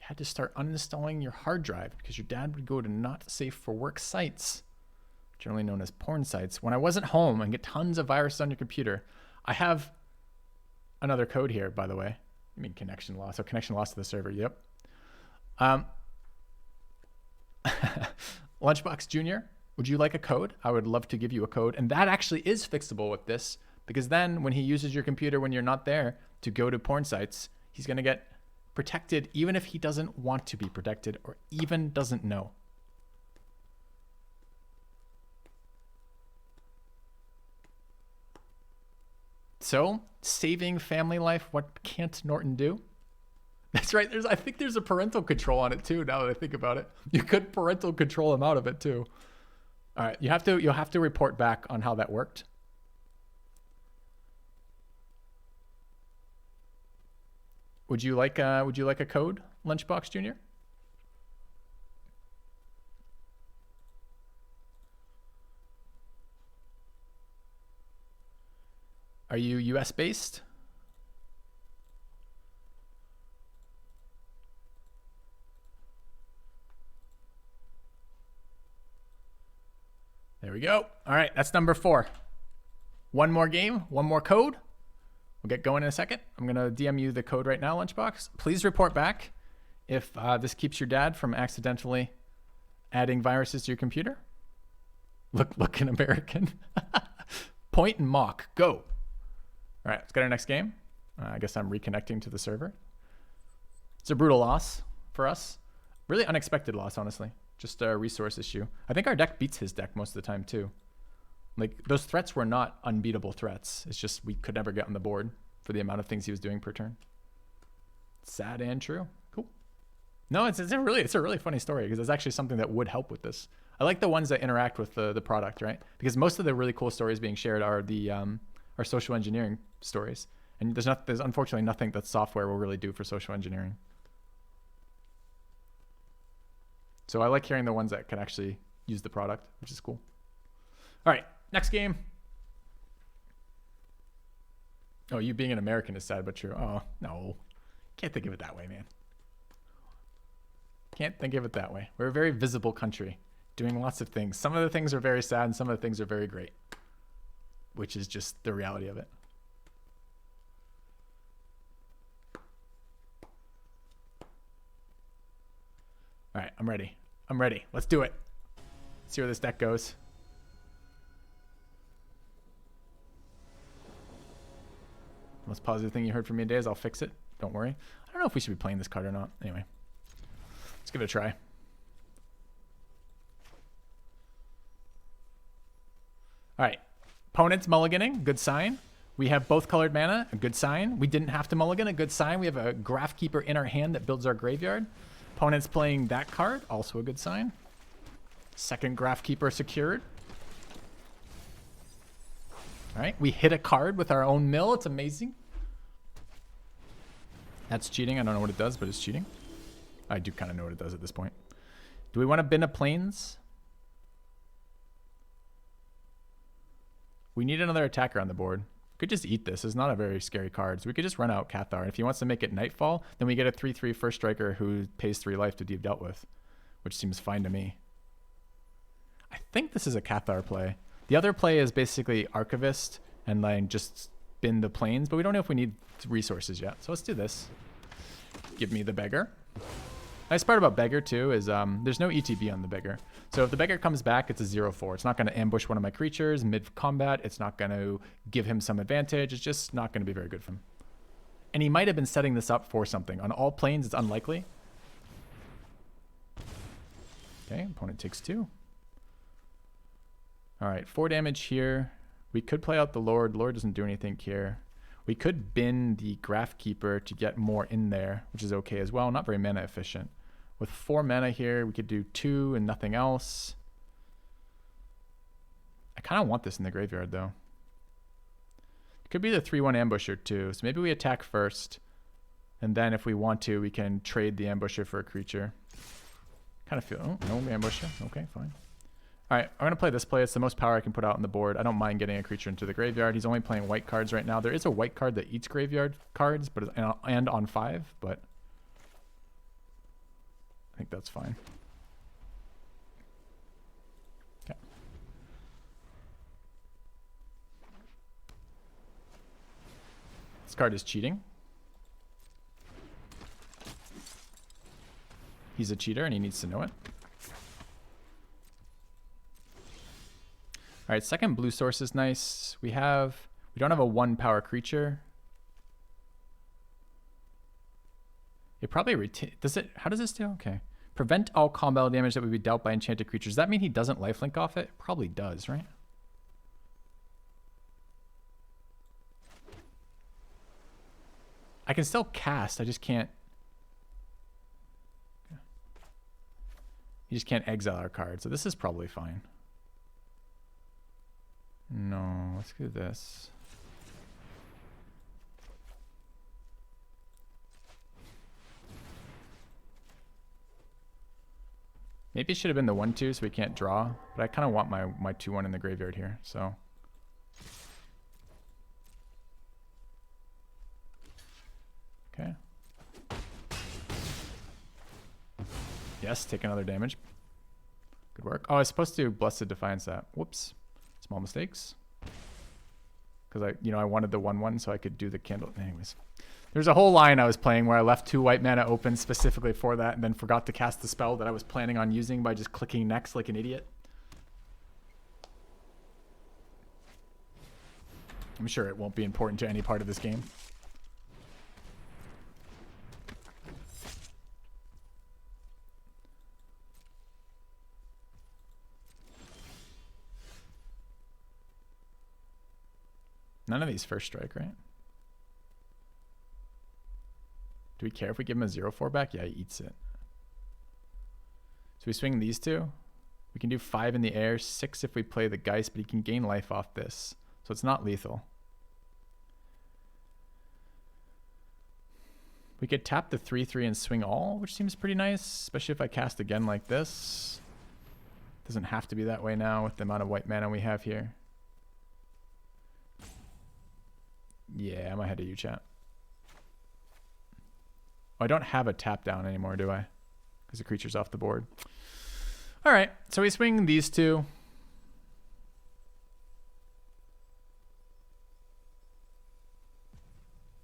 Had to start uninstalling your hard drive because your dad would go to not safe for work sites, generally known as porn sites, when I wasn't home and get tons of viruses on your computer. I have another code here, by the way. I mean connection loss. So connection loss to the server. Yep. Lunchbox Junior, would you like a code? I would love to give you a code. And that actually is fixable with this because then when he uses your computer when you're not there to go to porn sites, he's going to get protected even if he doesn't want to be protected or even doesn't know. So, saving family life, what can't Norton do? That's right, I think there's a parental control on it too, now that I think about it. You could parental control him out of it too. All right, you'll have to report back on how that worked. Would you like a code, Lunchbox Junior? Are you US based? There we go. All right, that's number 4. One more game, one more code. We'll get going in a second. I'm going to DM you the code right now, Lunchbox. Please report back if this keeps your dad from accidentally adding viruses to your computer. Looking American. Point and mock. Go. All right, let's get our next game. I guess I'm reconnecting to the server. It's a brutal loss for us. Really unexpected loss, honestly. Just a resource issue. I think our deck beats his deck most of the time, too. Like, those threats were not unbeatable threats. It's just we could never get on the board for the amount of things he was doing per turn. Sad and true. Cool. No, it's a really funny story because it's actually something that would help with this. I like the ones that interact with the product, right? Because most of the really cool stories being shared are the are social engineering stories. And there's unfortunately nothing that software will really do for social engineering. So I like hearing the ones that can actually use the product, which is cool. All right, next game. Oh, you being an American is sad but true. Oh, no. Can't think of it that way, man. Can't think of it that way. We're a very visible country doing lots of things. Some of the things are very sad and some of the things are very great, which is just the reality of it. All right, I'm ready. I'm ready. Let's do it. See where this deck goes. Most positive thing you heard from me today is I'll fix it. Don't worry. I don't know if we should be playing this card or not. Anyway, let's give it a try. All right. Opponent's mulliganing. Good sign. We have both colored mana. A good sign. We didn't have to mulligan. A good sign. We have a Graphkeeper in our hand that builds our graveyard. Opponent's playing that card. Also a good sign. Second Graphkeeper secured. All right, we hit a card with our own mill. It's amazing. That's cheating. I don't know what it does, but it's cheating. I do kind of know what it does at this point. Do we want to bin a plains? We need another attacker on the board. We could just eat this. It's not a very scary card. So we could just run out Cathar. And if he wants to make it Nightfall, then we get a 3/3 first striker who pays 3 life to be dealt with, which seems fine to me. I think this is a Cathar play. The other play is basically Archivist and like just bin the plains, but we don't know if we need resources yet. So let's do this. Give me the Beggar. Nice part about Beggar too is there's no ETB on the Beggar. So if the Beggar comes back, it's a 0/4. It's not going to ambush one of my creatures mid-combat. It's not going to give him some advantage. It's just not going to be very good for him. And he might have been setting this up for something. On all planes, it's unlikely. Okay, opponent takes 2. All right, 4 damage here. We could play out the Lord. Lord doesn't do anything here. We could bin the Graphkeeper to get more in there, which is okay as well. Not very mana efficient. With 4 mana here, we could do 2 and nothing else. I kind of want this in the graveyard, though. It could be the 3/1 Ambusher, too. So maybe we attack first. And then if we want to, we can trade the Ambusher for a creature. Kind of feel... Oh, no Ambusher. Okay, fine. All right, I'm going to play this play. It's the most power I can put out on the board. I don't mind getting a creature into the graveyard. He's only playing white cards right now. There is a white card that eats graveyard cards, but and on 5, but I think that's fine. Okay. This card is cheating. He's a cheater and he needs to know it. All right, second blue source is nice. We don't have a 1 power creature. It probably does it? How does this do? Okay. Prevent all combo damage that would be dealt by enchanted creatures. Does that mean he doesn't lifelink off it? Probably does, right? I can still cast. I just can't. You just can't exile our card. So this is probably fine. No, let's do this. Maybe it should have been the 1/2 so we can't draw, but I kind of want my 2/1 in the graveyard here, so. Okay. Yes, take another damage. Good work. Oh, I was supposed to Blessed Defiance that. Whoops. Small mistakes. Because I wanted the 1/1 so I could do the candle. Anyways. There's a whole line I was playing where I left 2 white mana open specifically for that and then forgot to cast the spell that I was planning on using by just clicking next like an idiot. I'm sure it won't be important to any part of this game. None of these first strike, right? Do we care if we give him a 0/4 back? Yeah, he eats it. So we swing these two. We can do 5 in the air, 6 if we play the Geist, but he can gain life off this. So it's not lethal. We could tap the 3/3 and swing all, which seems pretty nice, especially if I cast again like this. Doesn't have to be that way now with the amount of white mana we have here. Yeah, I'm ahead of you, chat. Oh, I don't have a tap down anymore, do I? Because the creature's off the board. All right, so we swing these two.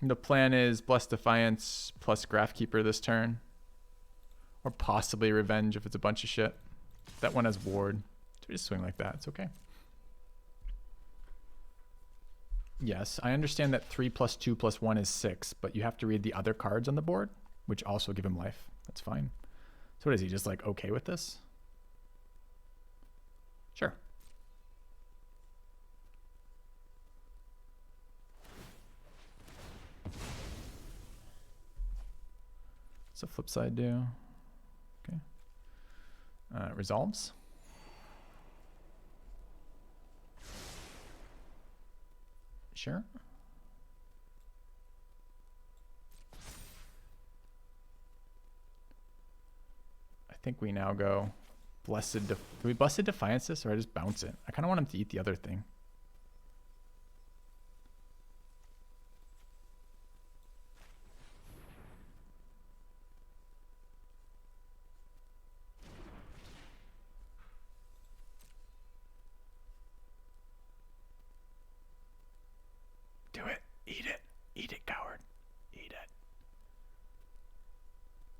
And the plan is Blessed Defiance plus Graphkeeper this turn. Or possibly Revenge if it's a bunch of shit. That one has Ward. So we just swing like that. It's okay. Yes, I understand that 3 + 2 + 1 is 6, but you have to read the other cards on the board, which also give him life. That's fine. So what is he, just like okay with this? Sure. What's the flip side do? Okay. Resolves. Sure. I think we now go do we Blessed Defiance this or I just bounce it? I kind of want him to eat the other thing. Do it. Eat it. Eat it, coward. Eat it.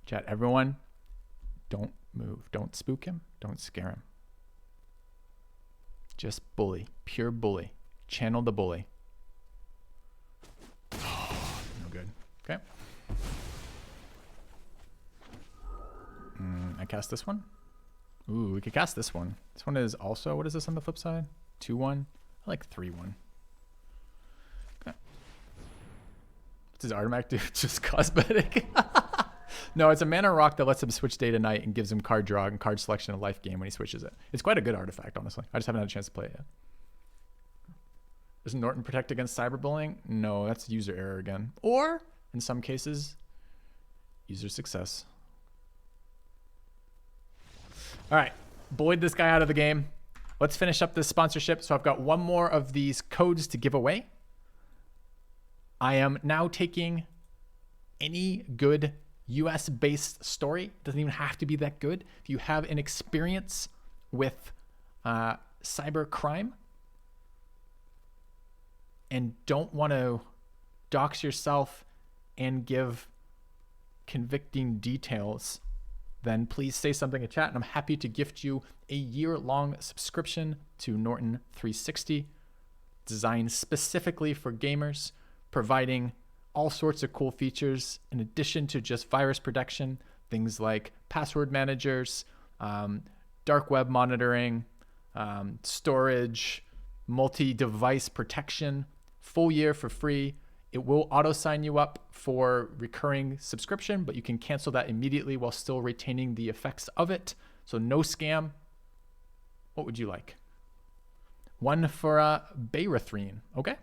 Chat, everyone, don't move. Don't spook him. Don't scare him. Just bully. Pure bully. Channel the bully. No good. Okay. I cast this one. Ooh, we could cast this one. This one is also, what is this on the flip side? 2/1. I like 3/1. Okay. What's his Artimac do? Just cosmetic. No, it's a mana rock that lets him switch day to night and gives him card draw and card selection and life gain when he switches it. It's quite a good artifact, honestly. I just haven't had a chance to play it yet. Does Norton protect against cyberbullying? No, that's user error again. Or, in some cases, user success. All right, bullied this guy out of the game. Let's finish up this sponsorship. So I've got one more of these codes to give away. I am now taking any good US-based story. Doesn't even have to be that good. If you have an experience with cyber crime and don't want to dox yourself and give convicting details, then please say something in chat and I'm happy to gift you a year-long subscription to Norton 360, designed specifically for gamers, providing all sorts of cool features in addition to just virus protection, things like password managers, dark web monitoring, storage, multi-device protection, full year for free. It will auto sign you up for recurring subscription, but you can cancel that immediately while still retaining the effects of it. So no scam. What would you like? One for Bayrathrine. Okay.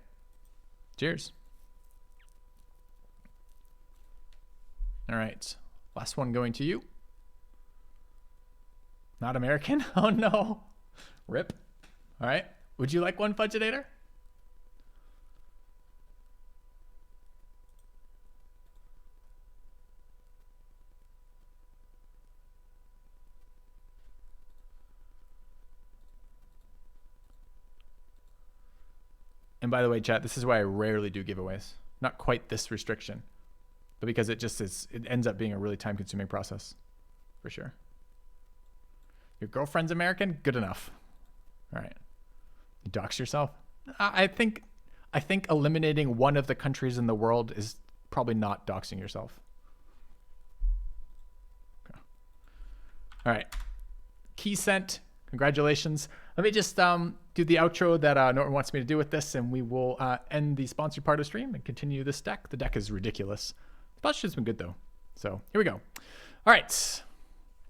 Cheers. All right. Last one going to you. Not American? Oh no. Rip. All right. Would you like one, Fudgeinator? And by the way, chat, this is why I rarely do giveaways. Not quite this restriction, but because it just is, it ends up being a really time consuming process for sure. Your girlfriend's American? Good enough. All right. You dox yourself? I think eliminating one of the countries in the world is probably not doxing yourself. Okay. All right. Key sent. Congratulations. Let me just do the outro that Norton wants me to do with this, and we will end the sponsored part of the stream and continue this deck. The deck is ridiculous. The sponsorship's been good, though. So here we go. All right.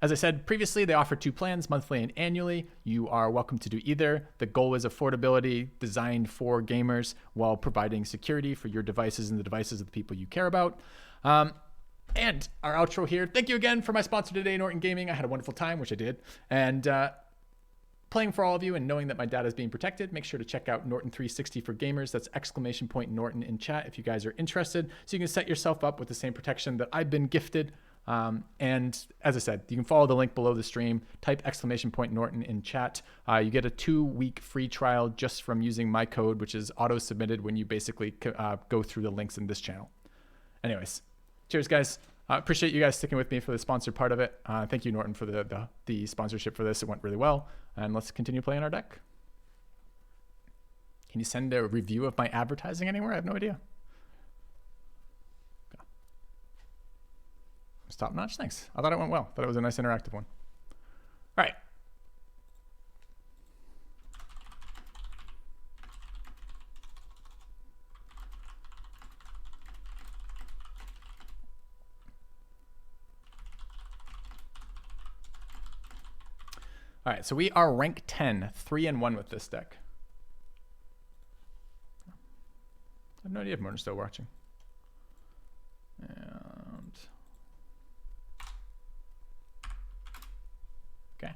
As I said previously, they offer 2 plans, monthly and annually. You are welcome to do either. The goal is affordability, designed for gamers, while providing security for your devices and the devices of the people you care about. And our outro here. Thank you again for my sponsor today, Norton Gaming. I had a wonderful time, which I did. And playing for all of you and knowing that my data is being protected, make sure to check out Norton 360 for gamers. That's !Norton in chat if you guys are interested. So you can set yourself up with the same protection that I've been gifted. And as I said, you can follow the link below the stream, type !Norton in chat. You get a 2-week free trial just from using my code, which is auto-submitted when you basically go through the links in this channel. Anyways, cheers, guys. Appreciate you guys sticking with me for the sponsored part of it. Thank you, Norton, for the sponsorship for this. It went really well. And let's continue playing our deck. Can you send a review of my advertising anywhere? I have no idea. Okay. It's top notch. Thanks. I thought it went well. Thought it was a nice interactive one. All right. All right, so we are rank 10, 3-1 with this deck. I have no idea if Morton's still watching. And okay.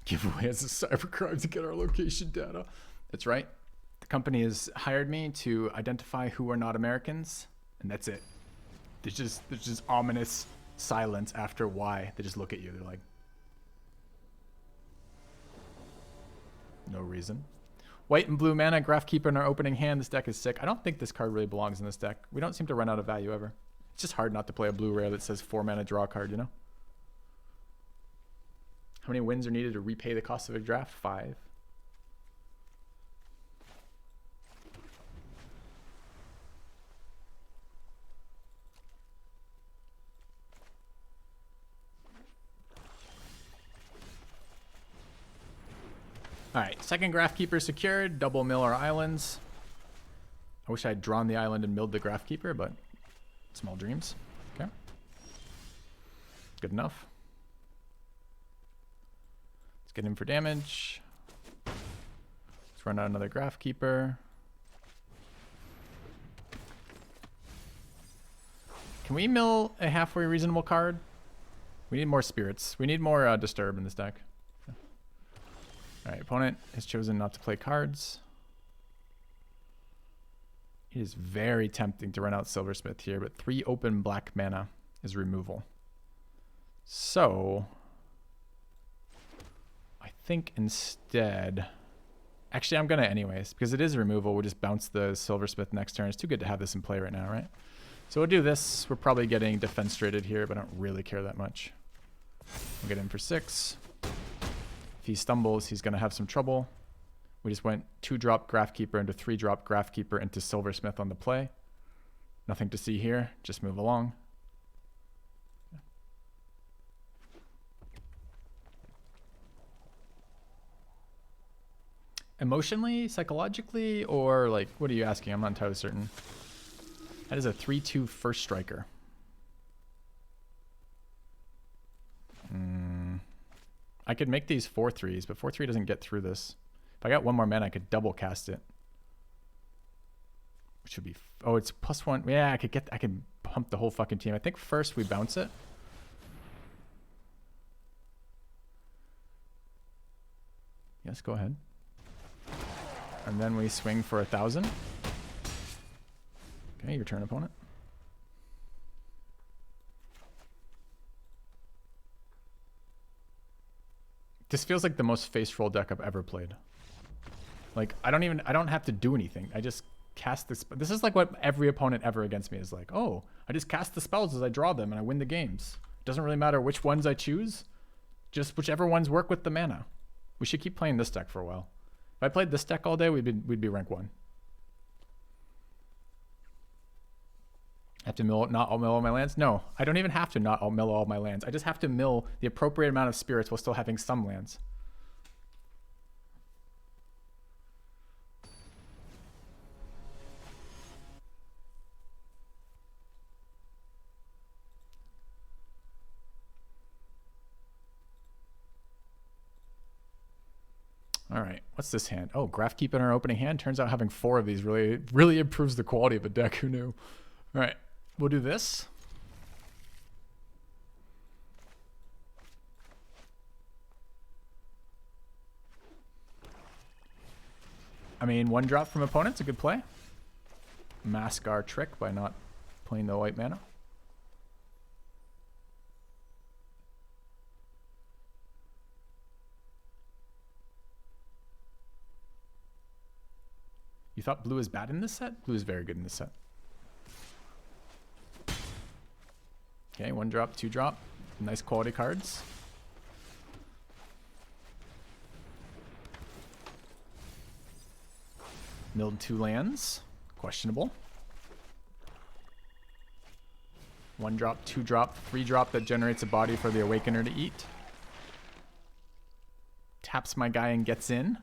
Giveaway as a cybercrime to get our location data. That's right. The company has hired me to identify who are not Americans, and that's it. There's just ominous silence after why. They just look at you. They're like, no reason. White and blue mana, Graphkeeper in our opening hand. This deck is sick. I don't think this card really belongs in this deck. We don't seem to run out of value ever. It's just hard not to play a blue rare that says 4 mana draw card, you know? How many wins are needed to repay the cost of a draft? 5. All right, second Graphkeeper secured. Double mill our islands. I wish I had drawn the island and milled the Graphkeeper, but small dreams. Okay. Good enough. Let's get in for damage. Let's run out another Graphkeeper. Can we mill a halfway reasonable card? We need more spirits. We need more Disturb in this deck. All right, opponent has chosen not to play cards. It is very tempting to run out Silversmith here, but 3 open black mana is removal. So I think instead, actually I'm gonna anyways, because it is removal, we'll just bounce the Silversmith next turn. It's too good to have this in play right now, right? So we'll do this. We're probably getting defense rated here, but I don't really care that much. We'll get in for 6. If he stumbles, he's going to have some trouble. We just went 2-drop Graphkeeper into 3-drop Graphkeeper into Silversmith on the play. Nothing to see here. Just move along. Emotionally, psychologically, or like, what are you asking? I'm not entirely certain. That is a 3/2 first striker. I could make these 4/3s, but 4/3 doesn't get through this. If I got one more mana, I could double cast it. Which would be, oh, it's +1. Yeah, I could pump the whole fucking team. I think first we bounce it. Yes, go ahead. And then we swing for 1,000. Okay, your turn, opponent. This feels like the most face roll deck I've ever played. Like, I don't have to do anything. I just cast this. This is like what every opponent ever against me is like. Oh, I just cast the spells as I draw them and I win the games. It doesn't really matter which ones I choose. Just whichever ones work with the mana. We should keep playing this deck for a while. If I played this deck all day, we'd be rank 1. I have to not mill all my lands? No, I don't even have to not mill all my lands. I just have to mill the appropriate amount of spirits while still having some lands. All right, what's this hand? Oh, Grafkeep in our opening hand. Turns out having 4 of these really improves the quality of a deck. Who knew? All right, we'll do this. I mean, 1 drop from opponent's a good play. Mask our trick by not playing the white mana. You thought blue is bad in this set? Blue is very good in this set. Okay, 1 drop, 2 drop. Nice quality cards. Milled 2 lands. Questionable. 1 drop, 2 drop, 3 drop that generates a body for the Awakener to eat. Taps my guy and gets in.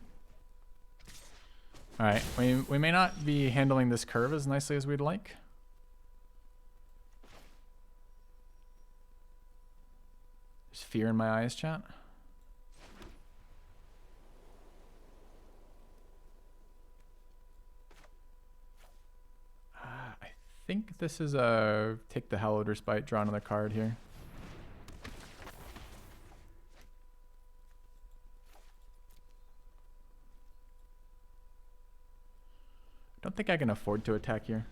Alright, we may not be handling this curve as nicely as we'd like. There's fear in my eyes, chat. I think this is a take the Hallowed Respite, draw another card here. I don't think I can afford to attack here.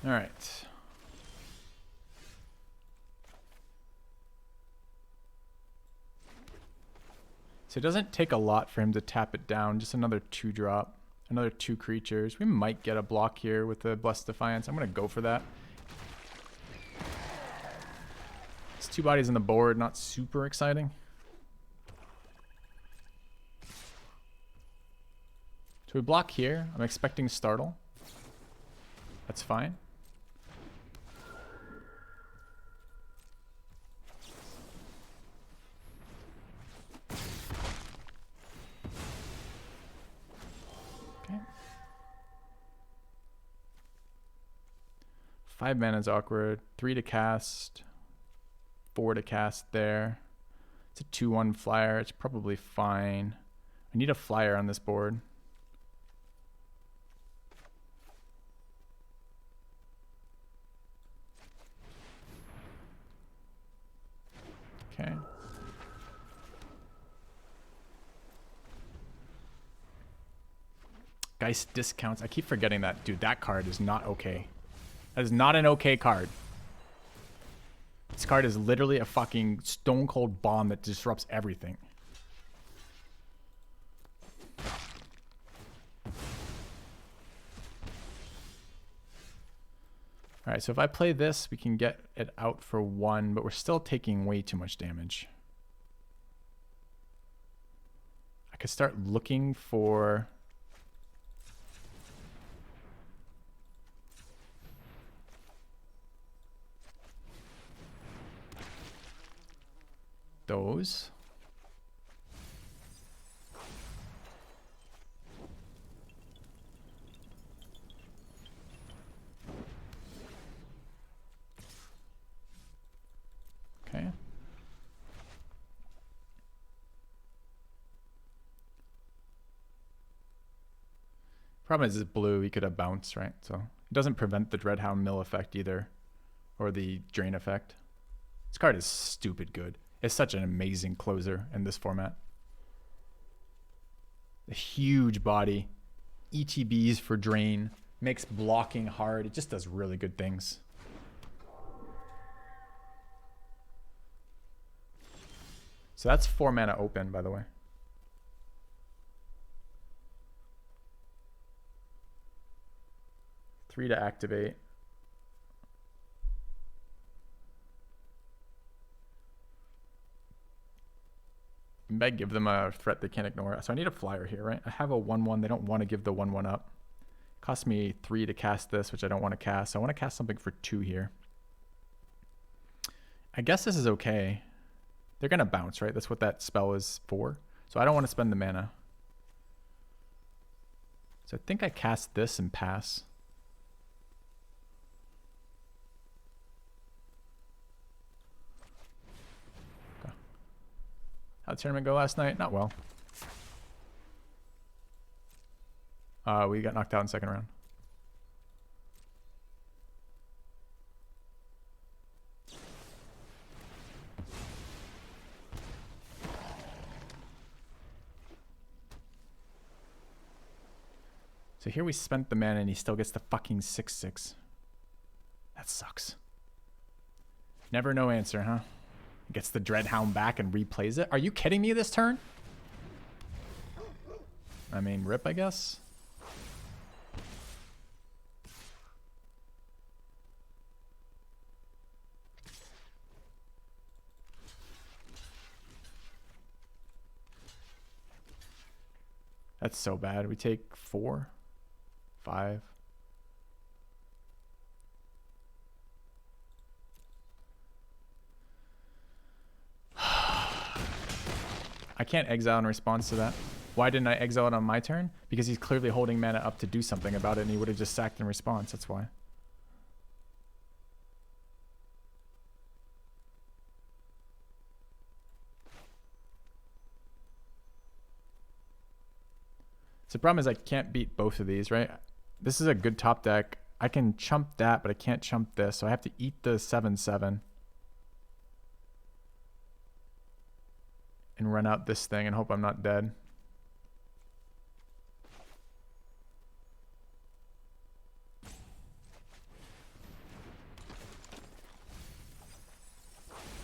All right. So it doesn't take a lot for him to tap it down. Just another 2 drop, another 2 creatures. We might get a block here with the Blessed Defiance. I'm going to go for that. It's 2 bodies on the board, not super exciting. So we block here. I'm expecting Startle. That's fine. Okay. 5 mana is awkward. 3 to cast. 4 to cast there. It's a 2/1 flyer. It's probably fine. I need a flyer on this board. Okay. Geist discounts. I keep forgetting that. Dude, that card is not okay. That is not an okay card. This card is literally a fucking stone cold bomb that disrupts everything. Alright, so if I play this, we can get it out for 1, but we're still taking way too much damage. I could start looking for... those. Okay. Problem is, it's blue. He could have bounced, right? So it doesn't prevent the Dreadhound Mill effect either, or the Drain effect. This card is stupid good. It's such an amazing closer in this format. A huge body, ETBs for Drain, makes blocking hard. It just does really good things. So that's 4 mana open, by the way. Three to activate. You might give them a threat they can't ignore. So I need a flyer here, right? I have a 1/1. They don't want to give the 1/1 up. Cost me 3 to cast this, which I don't want to cast. So I want to cast something for 2 here. I guess this is okay. They're going to bounce, right? That's what that spell is for. So I don't want to spend the mana. So I think I cast this and pass. Okay. How'd the tournament go last night? Not well. We got knocked out in second round. So here we spent the mana and he still gets the fucking 6/6. That sucks. Never no answer, huh? Gets the Dreadhound back and replays it. Are you kidding me this turn? I mean, rip, I guess. That's so bad. We take 4, 5. I can't exile in response to that. Why didn't I exile it on my turn? Because he's clearly holding mana up to do something about it, and he would have just sacked in response. That's why. So the problem is I can't beat both of these, right? This is a good top deck. I can chump that, but I can't chump this. So I have to eat the 7/7. And run out this thing and hope I'm not dead.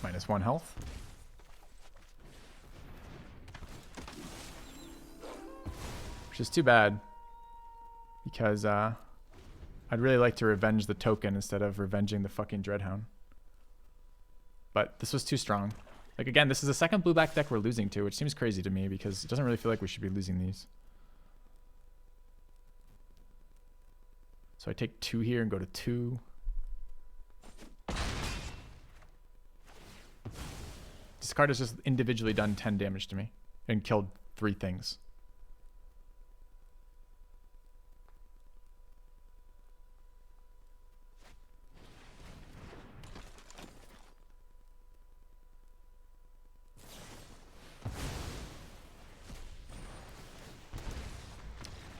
-1 health. Which is too bad. Because I'd really like to revenge the token instead of revenging the fucking Dreadhound. But this was too strong. Like, again, this is the second blue-black deck we're losing to, which seems crazy to me because it doesn't really feel like we should be losing these. So I take 2 here and go to 2. This card has just individually done 10 damage to me and killed 3 things.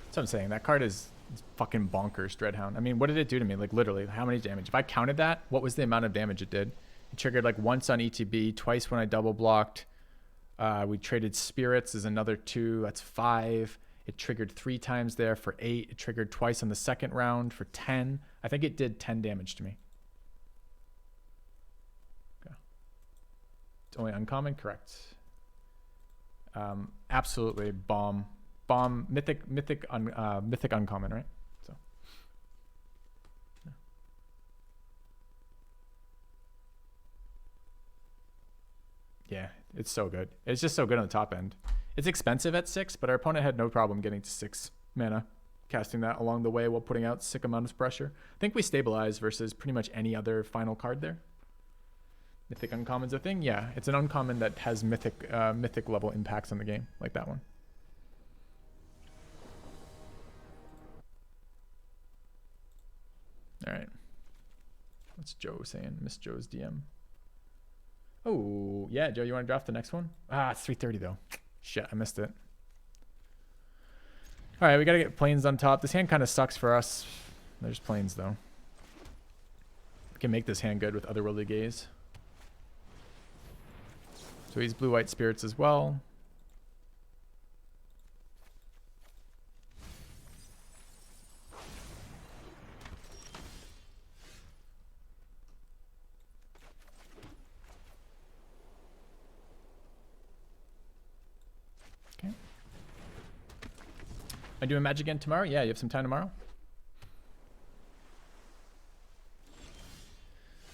That's what I'm saying. That card is fucking bonkers, Dreadhound. I mean, what did it do to me? Like, literally, how many damage? If I counted that, what was the amount of damage it did? It triggered, like, once on ETB, twice when I double blocked. We traded Spirits is another 2. That's 5. It triggered 3 times there for 8. It triggered twice on the second round for 10. I think it did 10 damage to me. Okay. It's only uncommon? Correct. Absolutely bomb. Bomb, mythic uncommon, right? So, yeah, it's so good. It's just so good on the top end. It's expensive at 6, but our opponent had no problem getting to 6 mana, casting that along the way while putting out sick amounts of pressure. I think we stabilize versus pretty much any other final card there. Mythic uncommon's a thing? Yeah, it's an uncommon that has mythic level impacts on the game, like that one. All right. What's Joe saying? Miss Joe's DM. Oh, yeah, Joe, you want to draft the next one? Ah, it's 3:30 though. Shit, I missed it. All right, we got to get planes on top. This hand kind of sucks for us. There's planes though. We can make this hand good with Otherworldly Gaze. So he's blue-white spirits as well. Okay. Am I doing Magic again tomorrow? Yeah, you have some time tomorrow?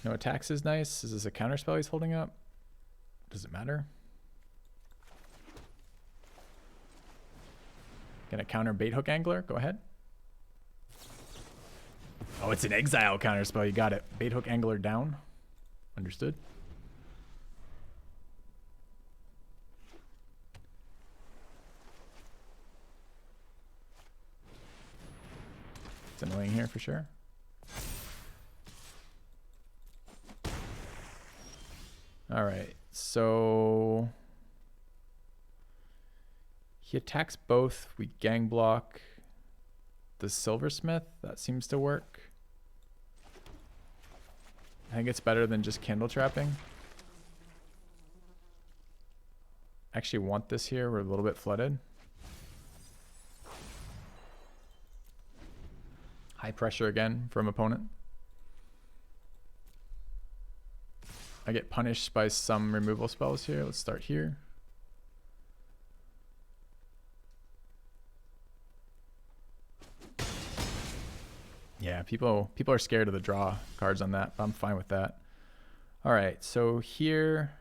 No attacks is nice. Is this a counterspell he's holding up? Does it matter? Gonna counter Bait Hook Angler? Go ahead. Oh, it's an exile counterspell. You got it. Bait Hook Angler down. Understood. It's annoying here for sure. All right, so he attacks both. We gang block the Silversmith. That seems to work. I think it's better than just candle trapping. I actually want this here. We're a little bit flooded. High pressure again from opponent. I get punished by some removal spells here. Let's start here. Yeah, people are scared of the draw cards on that, but I'm fine with that. All right, so here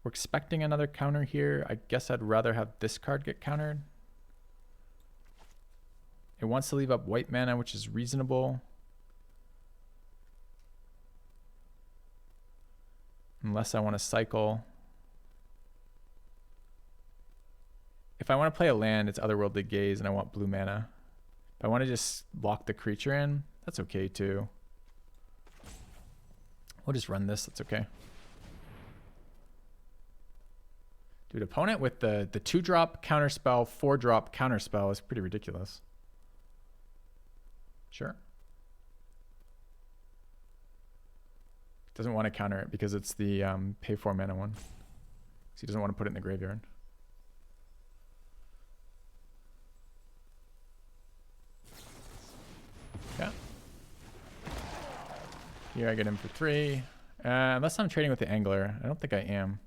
we're expecting another counter here. I guess I'd rather have this card get countered. It wants to leave up white mana, which is reasonable. Unless I want to cycle. If I want to play a land, it's Otherworldly Gaze and I want blue mana. If I want to just lock the creature in, that's okay too. We'll just run this, that's okay. Dude, opponent with the 2-drop counterspell, 4-drop counterspell is pretty ridiculous. Sure. Doesn't want to counter it because it's the pay 4 mana one. So he doesn't want to put it in the graveyard. Yeah. Here I get him for 3. Unless I'm trading with the Angler. I don't think I am.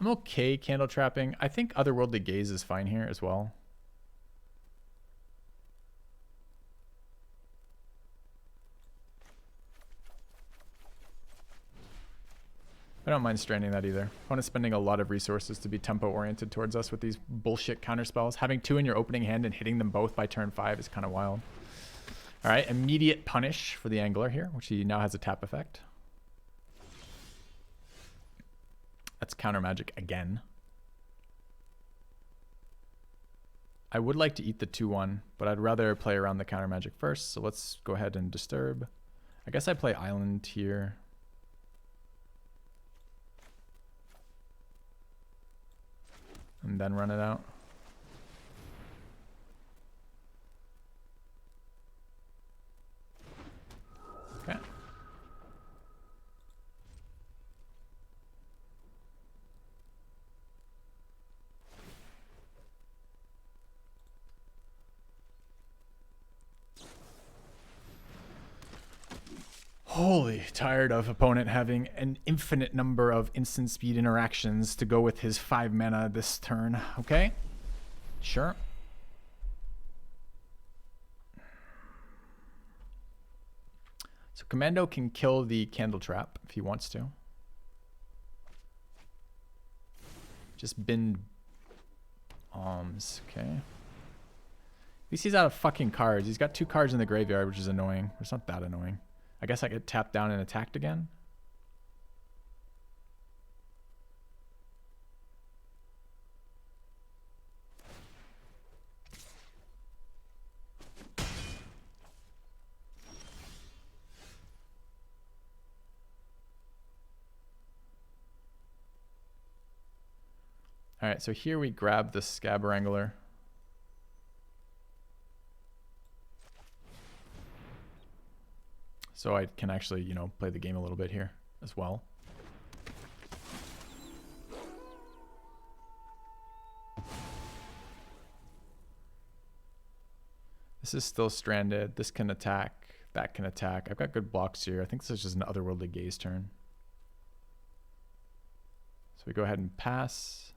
I'm okay candle trapping. I think Otherworldly Gaze is fine here as well. I don't mind stranding that either. Opponent's spending a lot of resources to be tempo oriented towards us with these bullshit counter spells. Having 2 in your opening hand and hitting them both by turn 5 is kind of wild. All right, immediate punish for the Angler here, which he now has a tap effect. That's counter magic again. I would like to eat the 2/1, but I'd rather play around the counter magic first. So let's go ahead and disturb. I guess I play Island here. And then run it out. Okay. Holy, tired of opponent having an infinite number of instant speed interactions to go with his 5 mana this turn. Okay, sure. So Commando can kill the Candle Trap if he wants to. Just bin alms, okay. At least he's out of fucking cards. He's got 2 cards in the graveyard, which is annoying. It's not that annoying. I guess I could tap down and attacked again. All right, so here we grab the Scab Wrangler. So I can actually, you know, play the game a little bit here as well. This is still stranded. This can attack. That can attack. I've got good blocks here. I think this is just an Otherworldly Gaze turn. So we go ahead and pass.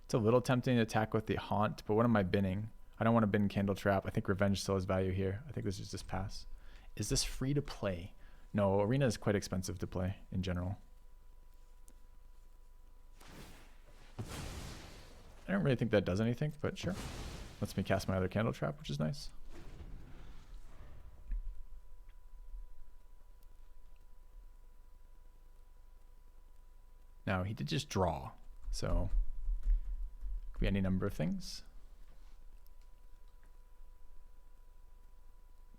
It's a little tempting to attack with the Haunt, but what am I binning? I don't want to bin Candle Trap. I think Revenge still has value here. I think this is just pass. Is this free to play? No, Arena is quite expensive to play in general. I don't really think that does anything, but sure. Lets me cast my other Candle Trap, which is nice. Now, he did just draw, so could be any number of things.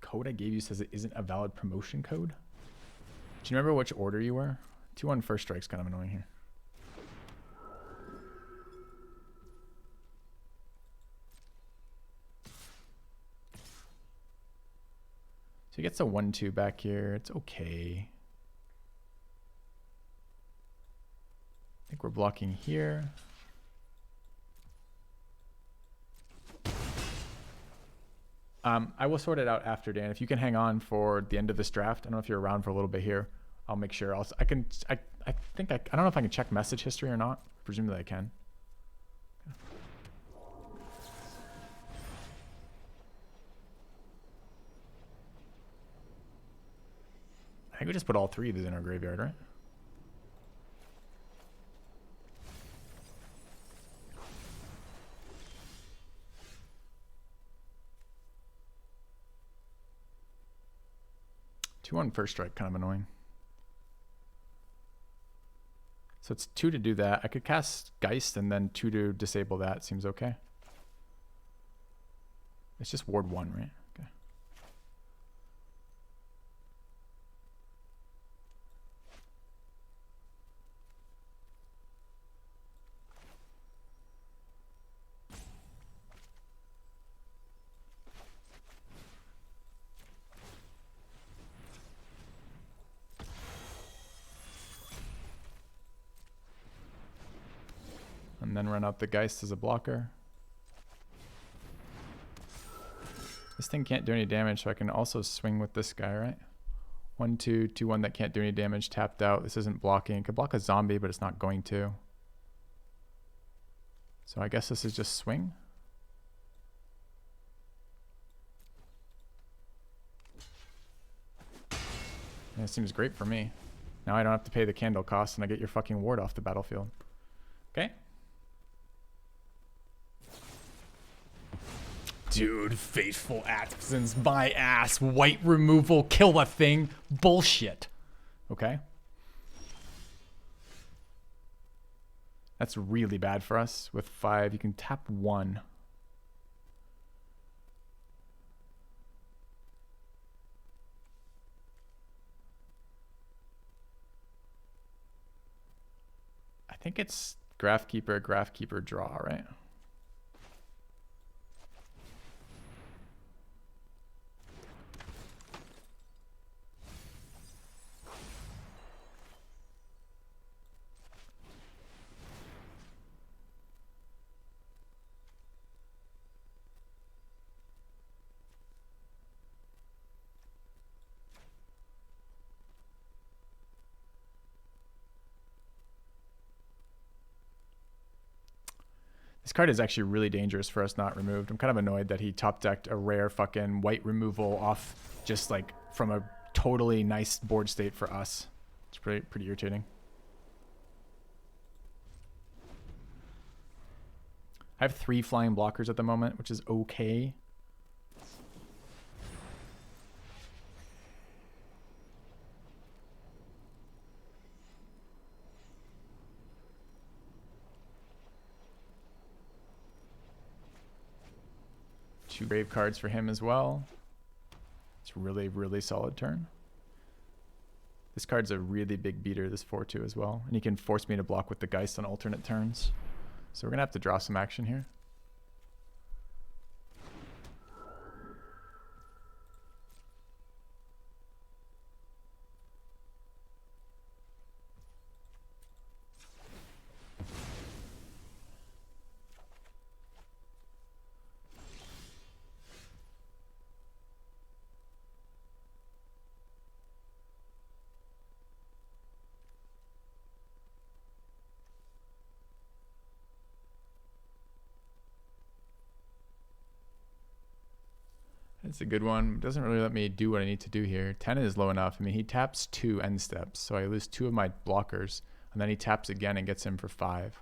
Code I gave you says it isn't a valid promotion code. Do you remember which order you were? 2-1 first strike's kind of annoying here. So he gets a 1-2 back here. It's okay. I think we're blocking here. I will sort it out after, Dan. If you can hang on for the end of this draft, I don't know if you're around for a little bit here. I'll make sure. I don't know if I can check message history or not. Presumably I can. I think we just put all 3 of these in our graveyard, right? Two on first strike, kind of annoying. So it's 2 to do that. I could cast Geist and then 2 to disable that. Seems okay. It's just ward 1, right? Okay. And then run out the Geist as a blocker. This thing can't do any damage, so I can also swing with this guy, right? 1-2, 2-1 that can't do any damage, tapped out. This isn't blocking. It could block a zombie, but it's not going to. So I guess this is just swing. And it seems great for me. Now I don't have to pay the candle cost and I get your fucking ward off the battlefield. Okay. Dude, Faithful Atkinson's my ass. White removal, kill a thing. Bullshit. Okay. That's really bad for us. With 5, you can tap 1. I think it's Graphkeeper, draw, right? This card is actually really dangerous for us not removed. I'm kind of annoyed that he top decked a rare fucking white removal off just like from a totally nice board state for us. It's pretty irritating. I have 3 flying blockers at the moment, which is okay. Two grave cards for him as well. It's really, really solid turn. This card's a really big beater, this 4-2 as well. And he can force me to block with the Geist on alternate turns. So we're going to have to draw some action here. It's a good one. It doesn't really let me do what I need to do here. 10 is low enough. I mean, he taps 2 end steps, so I lose 2 of my blockers, and then he taps again and gets him for 5,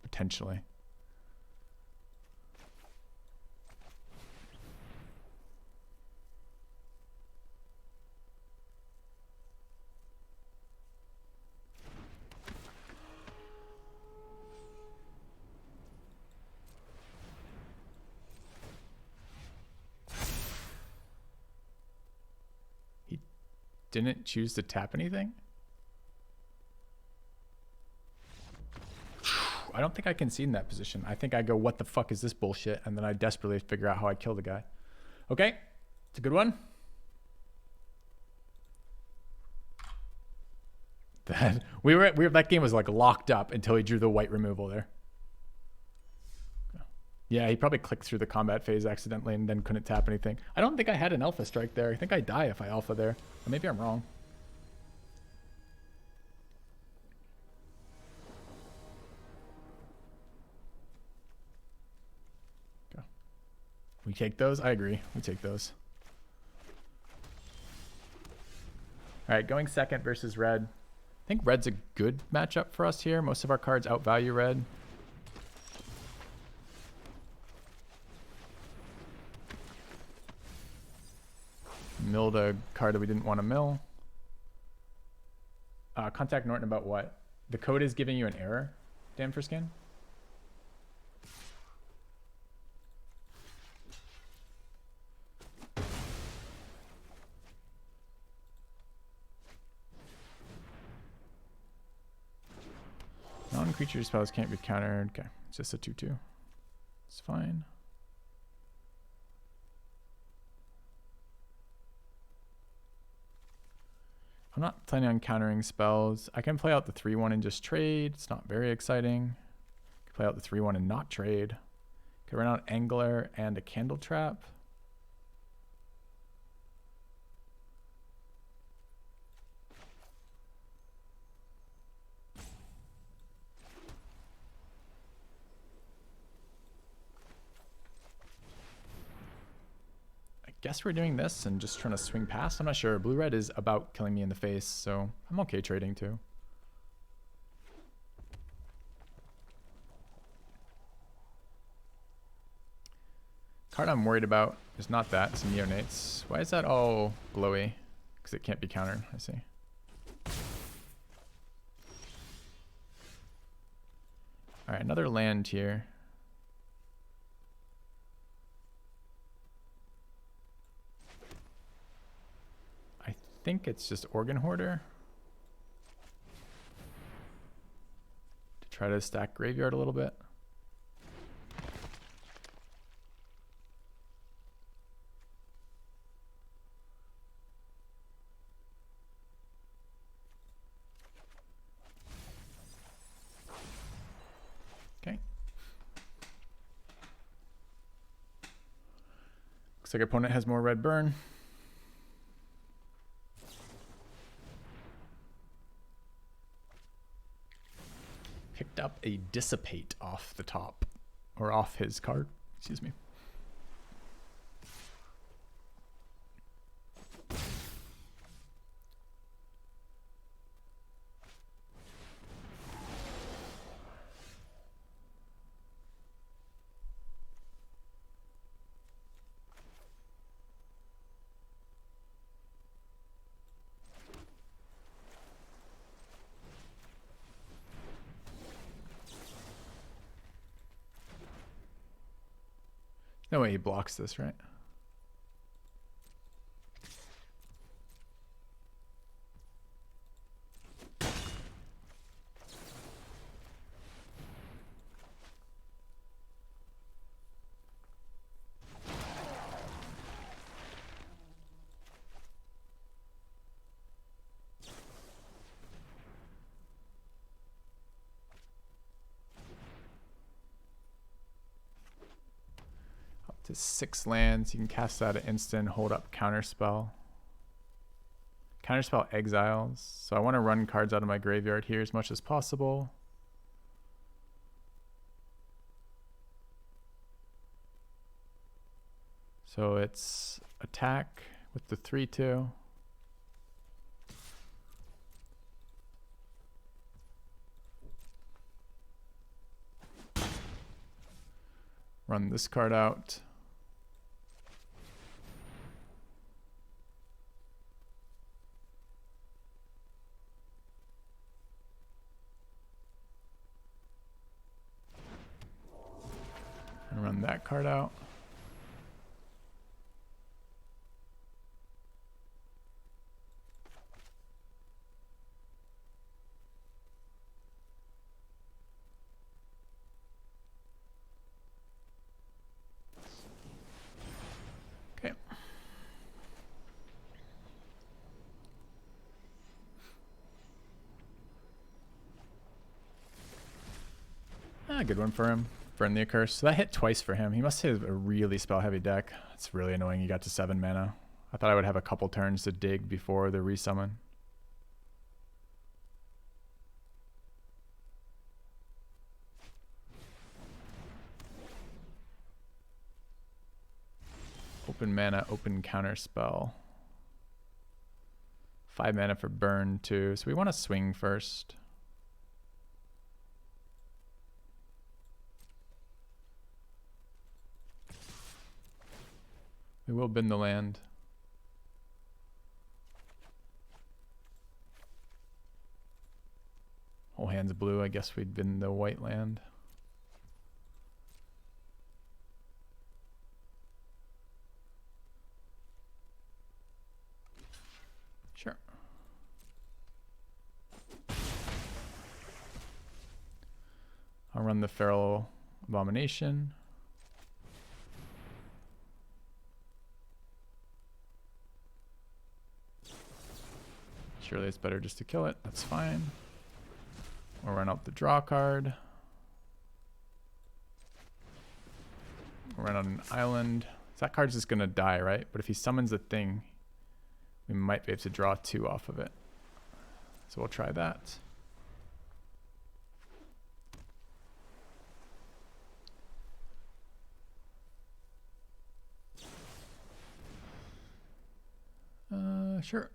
potentially. Didn't choose to tap anything? I don't think I concede in that position. I think I go, what the fuck is this bullshit? And then I desperately figure out how I kill the guy. Okay, it's a good one. That game was like locked up until he drew the white removal there. Yeah, he probably clicked through the combat phase accidentally and then couldn't tap anything. I don't think I had an alpha strike there. I think I die if I alpha there. Or maybe I'm wrong. Go. We take those? I agree. We take those. All right, going second versus red. I think red's a good matchup for us here. Most of our cards outvalue red. Milled a card that we didn't want to mill. Contact Norton about what? The code is giving you an error, Dan for skin. Non-creature spells can't be countered. Okay, it's just a 2/2. It's fine. I'm not planning on countering spells. I can play out the 3/1 and just trade. It's not very exciting. I can play out the 3/1 and not trade. Could run out Angler and a Candle Trap. Guess we're doing this and just trying to swing past. I'm not sure. Blue-red is about killing me in the face, so I'm okay trading too. Card I'm worried about is not that. It's Neonates. Why is that all glowy? Because it can't be countered. I see. All right, another land here. I think it's just Organ Hoarder to try to stack graveyard a little bit. Okay. Looks like opponent has more red burn. Picked up a Dissipate off the top, or off his card, excuse me. No way he blocks this, right? Up to 6 lands. You can cast out an instant, hold up counterspell. Counterspell exiles. So I want to run cards out of my graveyard here as much as possible. So it's attack with the 3/2. Run this card out. And run that card out. Okay. Good one for him. Burn the Accursed. So that hit twice for him. He must have a really spell-heavy deck. It's really annoying he got to 7 mana. I thought I would have a couple turns to dig before the resummon. Open mana, open counter spell. 5 mana for burn too. So we want to swing first. We will bin the land. Whole hand's blue. I guess we'd bin the white land. Sure. I'll run the Feral Abomination. Surely it's better just to kill it. That's fine. We'll run out the draw card. We'll run out an island. So that card's just going to die, right? But if he summons a thing, we might be able to draw 2 off of it. So we'll try that. Sure.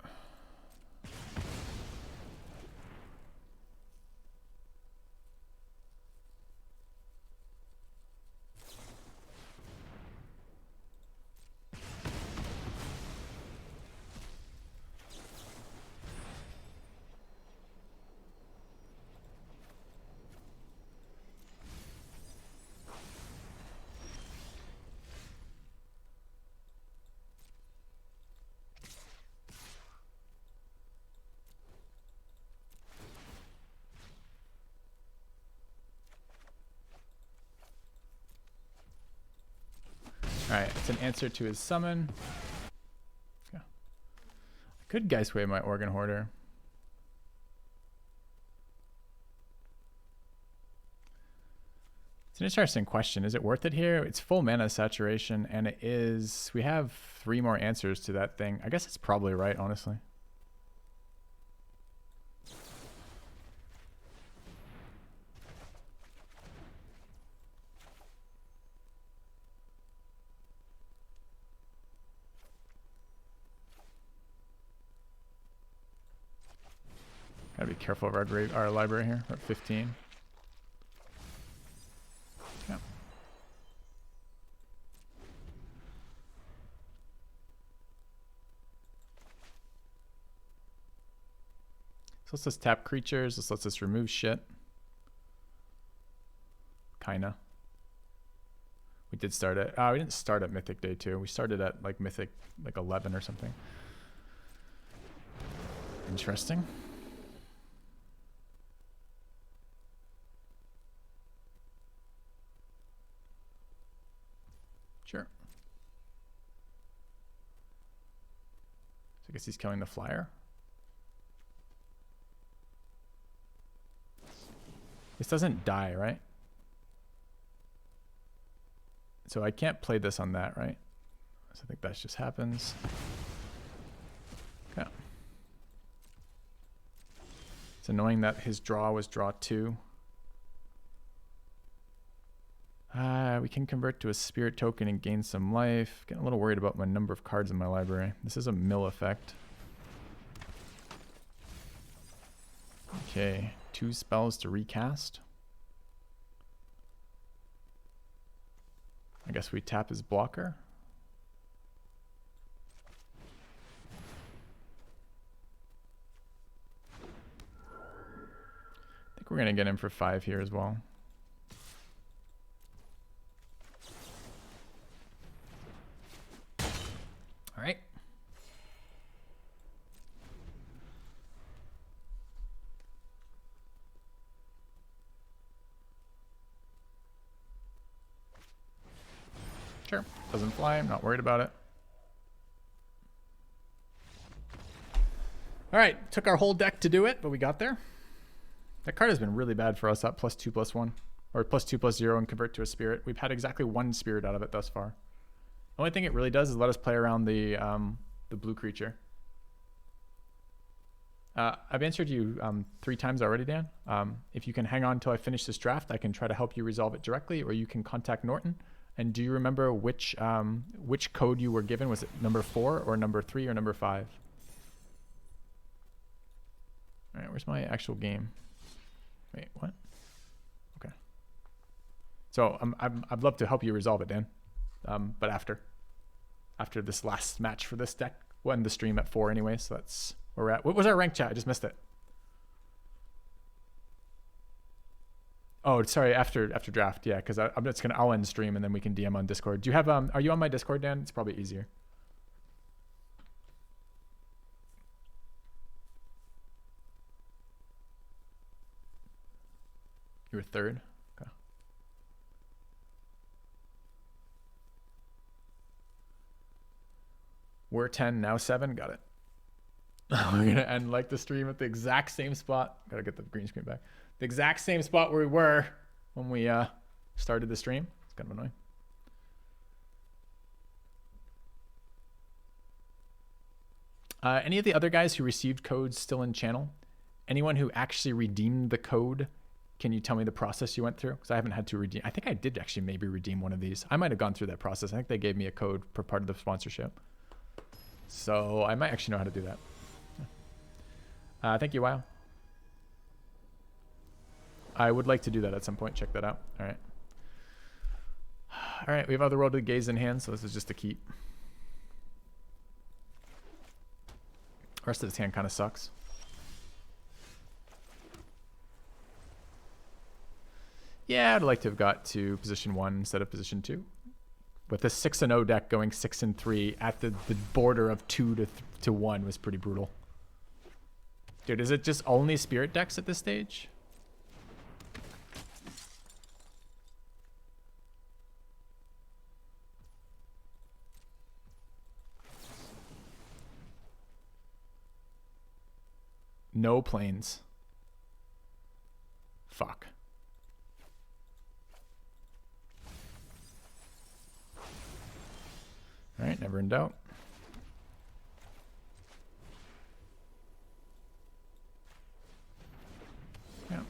Alright, it's an answer to his summon. Yeah. I could Geistway my Organ Hoarder. It's an interesting question. Is it worth it here? It's full mana saturation, and it is... We have 3 more answers to that thing. I guess it's probably right, honestly. Gotta be careful of our library here. We're at 15. Yeah. So let's just tap creatures. Let's just remove shit. Kinda. We did start at, we didn't start at Mythic Day 2. We started at like Mythic like 11 or something. Interesting. Sure. So I guess he's killing the flyer. This doesn't die, right? So I can't play this on that, right? So I think that just happens. Okay. It's annoying that his draw was draw 2. We can convert to a spirit token and gain some life. Getting a little worried about my number of cards in my library. This is a mill effect. Okay, 2 spells to recast. I guess we tap his blocker. I think we're going to get him for 5 here as well. All right. Sure. Doesn't fly. I'm not worried about it. All right. Took our whole deck to do it, but we got there. That card has been really bad for us at +2/+1. Or +2/+0 and convert to a spirit. We've had exactly 1 spirit out of it thus far. The only thing it really does is let us play around the blue creature. I've answered you 3 times already, Dan. If you can hang on until I finish this draft, I can try to help you resolve it directly, or you can contact Norton. And do you remember which code you were given? Was it number 4 or number 3 or number 5? All right, where's my actual game? Wait, what? Okay. So I'd love to help you resolve it, Dan. But after this last match for this deck, we'll end the stream at 4 anyway. So that's where we're at. What was our rank, chat? I just missed it. Oh, sorry. After draft, yeah, because I'm just I'll end stream and then we can DM on Discord. Do you have are you on my Discord, Dan? It's probably easier. You were 3rd. Okay. We're 10 now 7. Got it. We're gonna end like the stream at the exact same spot. Gotta get the green screen back. The exact same spot where we were when we started the stream. It's kind of annoying. Any of the other guys who received codes still in channel? Anyone who actually redeemed the code? Can you tell me the process you went through? Because I haven't had to redeem. I think I did actually maybe redeem one of these. I might have gone through that process. I think they gave me a code for part of the sponsorship. So I might actually know how to do that. Thank you, Wow. I would like to do that at some point. Check that out. All right. All right. We have Otherworldly Gaze in hand, so this is just a keep. The rest of this hand kind of sucks. Yeah, I'd like to have got to position 1 instead of position 2. With the 6-0 deck going 6-3 at the border of 2 to 1 was pretty brutal. Dude, is it just only spirit decks at this stage? No planes. Fuck. All right, never in doubt. Yeah.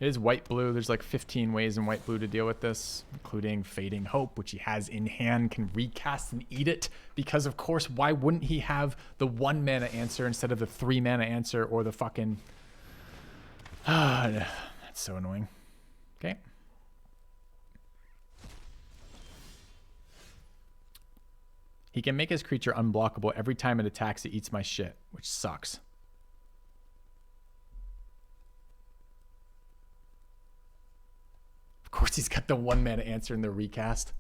It is white-blue. There's like 15 ways in white-blue to deal with this, including Fading Hope, which he has in hand, can recast and eat it. Because, of course, why wouldn't he have the 1 mana answer instead of the 3 mana answer or the fucking... that's so annoying. Okay. He can make his creature unblockable every time it attacks, it eats my shit, which sucks. course, he's got the 1 mana answer in the recast.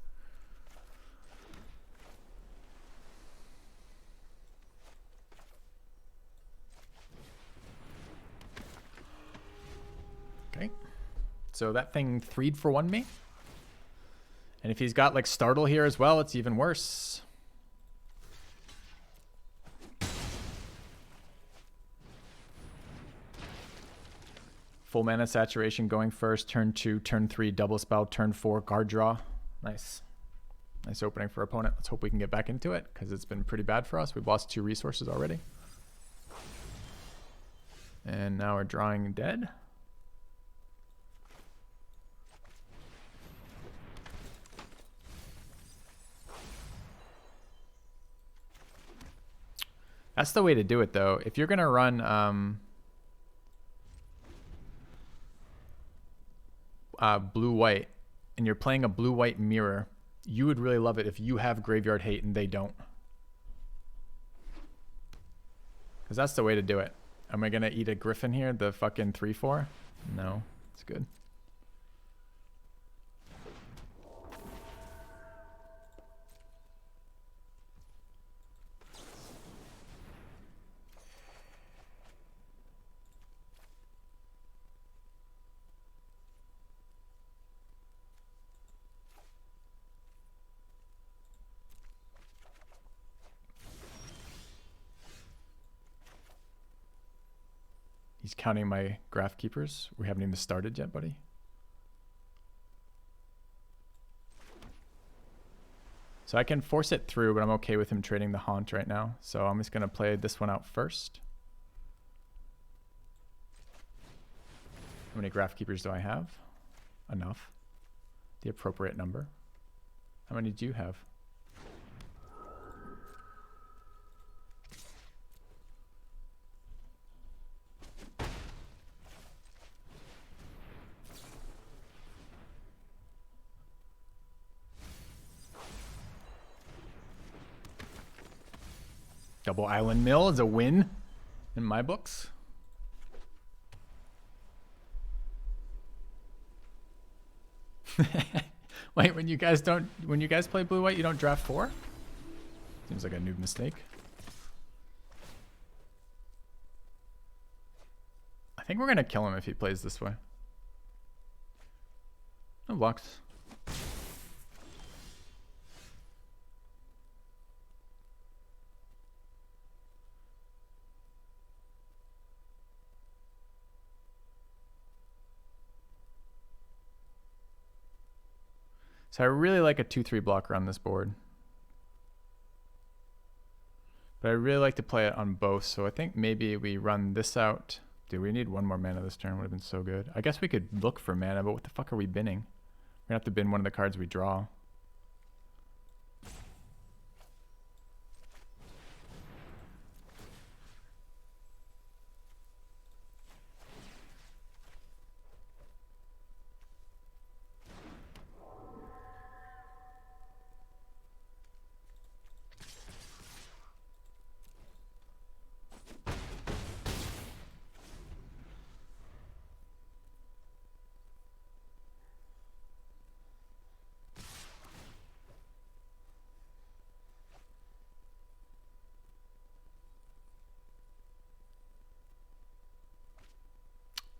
Okay. So that thing 3'd for 1 me. And if he's got like Startle here as well, it's even worse. Full mana saturation going first, turn 2, turn 3, double spell, turn 4, guard draw. Nice. Nice opening for opponent. Let's hope we can get back into it because it's been pretty bad for us. We've lost 2 resources already. And now we're drawing dead. That's the way to do it though. If you're going to run blue-white, and you're playing a blue-white mirror, you would really love it if you have Graveyard Hate and they don't. Because that's the way to do it. Am I going to eat a Griffin here, the fucking 3/4? No, it's good. He's counting my Graph Keepers. We haven't even started yet, buddy. So I can force it through, but I'm okay with him trading the Haunt right now. So I'm just going to play this one out first. How many Graph Keepers do I have? Enough. The appropriate number. How many do you have? Double Island Mill is a win in my books. Wait, when you guys play blue white, you don't draft 4? Seems like a noob mistake. I think we're gonna kill him if he plays this way. No blocks. So I really like a 2/3 blocker on this board. But I really like to play it on both, so I think maybe we run this out. Dude, we need 1 more mana this turn, would have been so good. I guess we could look for mana, but what the fuck are we binning? We're gonna have to bin one of the cards we draw.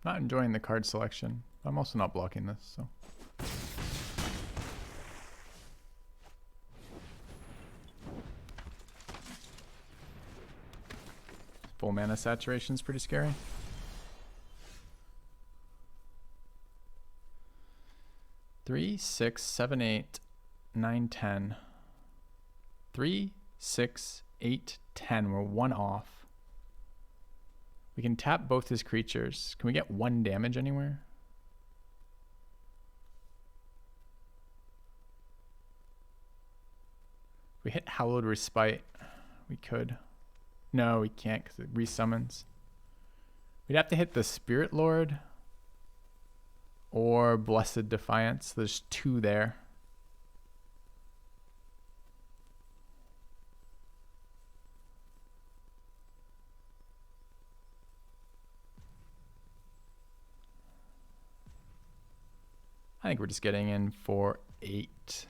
Not enjoying the card selection. I'm also not blocking this, so. Full mana saturation is pretty scary. Three, 6, 7, 8, 9, 10. 3, 6, 8, 10. We're 1 off. We can tap both his creatures. Can we get 1 damage anywhere? If we hit Hallowed Respite, we could. No, we can't because it resummons. We'd have to hit the Spirit Lord or Blessed Defiance. There's 2 there. I think we're just getting in for 8.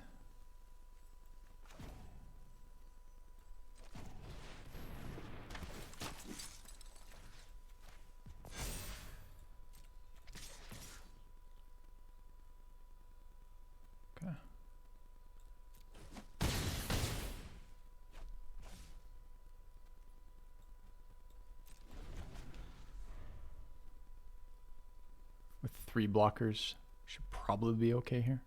Okay. With 3 blockers, should probably be okay here.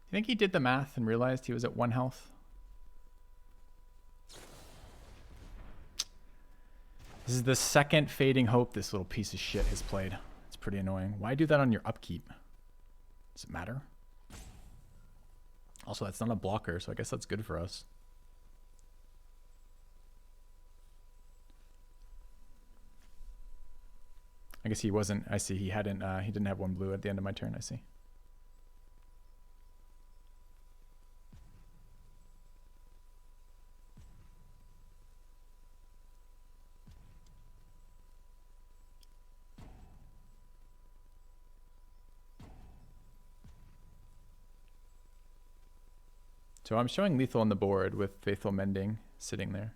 You think he did the math and realized he was at 1 health? This is the second Fading Hope this little piece of shit has played. It's pretty annoying. Why do that on your upkeep? Does it matter? Also, that's not a blocker, so I guess that's good for us. I guess he wasn't. I see. He hadn't. He didn't have 1 blue at the end of my turn. I see. So I'm showing lethal on the board with Faithful Mending sitting there.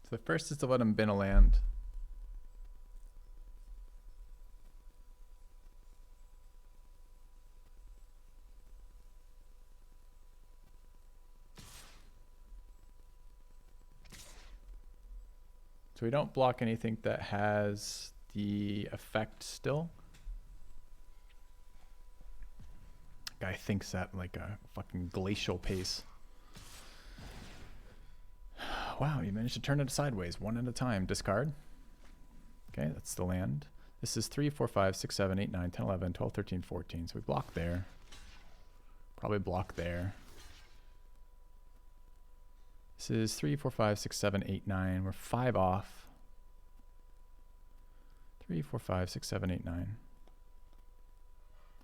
So the first is to let him bin a land. So we don't block anything that has the effect still. Guy thinks at like a fucking glacial pace. Wow, you managed to turn it sideways, 1 at a time. Discard. Okay, that's the land. This is 3, 4, 5, 6, 7, 8, 9, 10, 11, 12, 13, 14. So we block there. Probably block there. This is 3, 4, 5, 6, 7, 8, 9. We're 5 off. 3, 4, 5, 6, 7, 8, 9.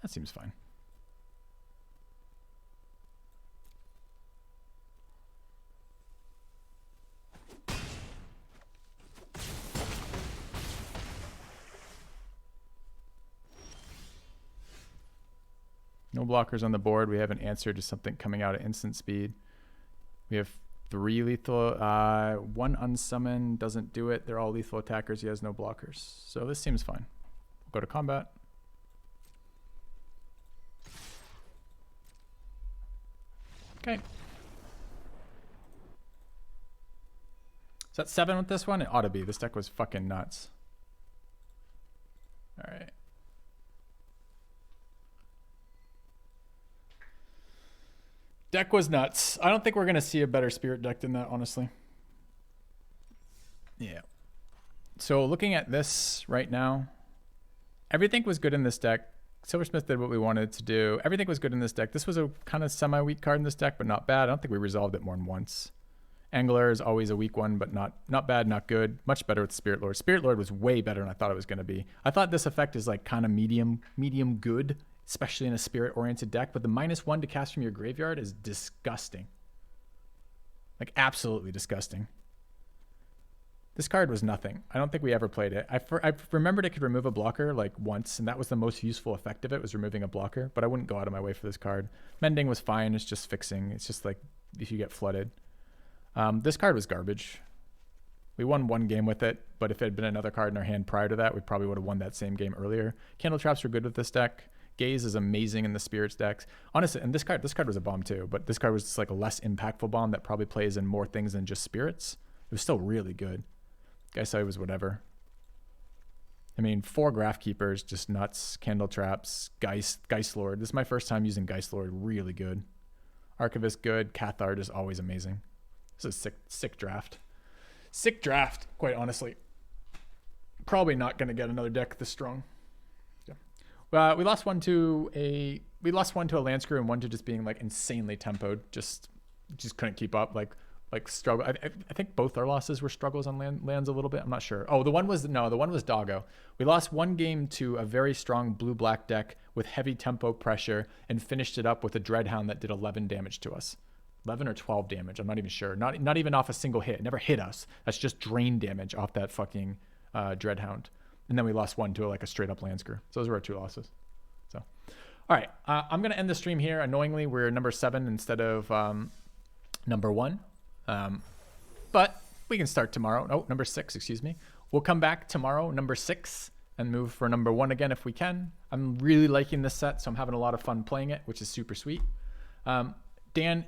That seems fine. No blockers on the board. We have an answer to something coming out at instant speed. We have 3 lethal. 1 unsummon doesn't do it. They're all lethal attackers. He has no blockers. So this seems fine. We'll go to combat. Okay. Is that 7 with this one? It ought to be. This deck was fucking nuts. All right. Deck was nuts. I don't think we're going to see a better Spirit deck than that, honestly. Yeah. So looking at this right now, everything was good in this deck. Silversmith did what we wanted to do. Everything was good in this deck. This was a kind of semi-weak card in this deck, but not bad. I don't think we resolved it more than once. Angler is always a weak one, but not bad, not good. Much better with Spirit Lord. Spirit Lord was way better than I thought it was going to be. I thought this effect is like kind of medium good, especially in a spirit-oriented deck, but the -1 to cast from your graveyard is disgusting. Like, absolutely disgusting. This card was nothing. I don't think we ever played it. I remembered it could remove a blocker, like, once, and that was the most useful effect of it, was removing a blocker, but I wouldn't go out of my way for this card. Mending was fine. It's just fixing. It's just, like, if you get flooded. This card was garbage. We won 1 game with it, but if it had been another card in our hand prior to that, we probably would have won that same game earlier. Candle Traps were good with this deck. Gaze is amazing in the Spirits decks. Honestly, and this card was a bomb too, but this card was just like a less impactful bomb that probably plays in more things than just Spirits. It was still really good. Guys saw it was whatever. I mean, 4 Graph Keepers, just nuts. Candle Traps, Geist Lord. This is my first time using Geist Lord. Really good. Archivist, good. Cathart is always amazing. This is a sick draft. Sick draft, quite honestly. Probably not going to get another deck this strong. Yeah. We lost one to a land screw and one to just being like insanely tempoed. Just couldn't keep up. Like struggle. I think both our losses were struggles on lands a little bit. I'm not sure. Oh, the one was Doggo. We lost one game to a very strong blue-black deck with heavy tempo pressure and finished it up with a Dreadhound that did 11 damage to us. 11 or 12 damage. I'm not even sure. Not even off a single hit. It never hit us. That's just drain damage off that fucking Dreadhound. And then we lost one to like a straight up land screw. So those were our 2 losses. So, all right. I'm going to end the stream here. Annoyingly, we're number 7 instead of number 1. But we can start tomorrow. Oh, number 6, excuse me. We'll come back tomorrow, number 6, and move for number 1 again if we can. I'm really liking this set, so I'm having a lot of fun playing it, which is super sweet. Dan,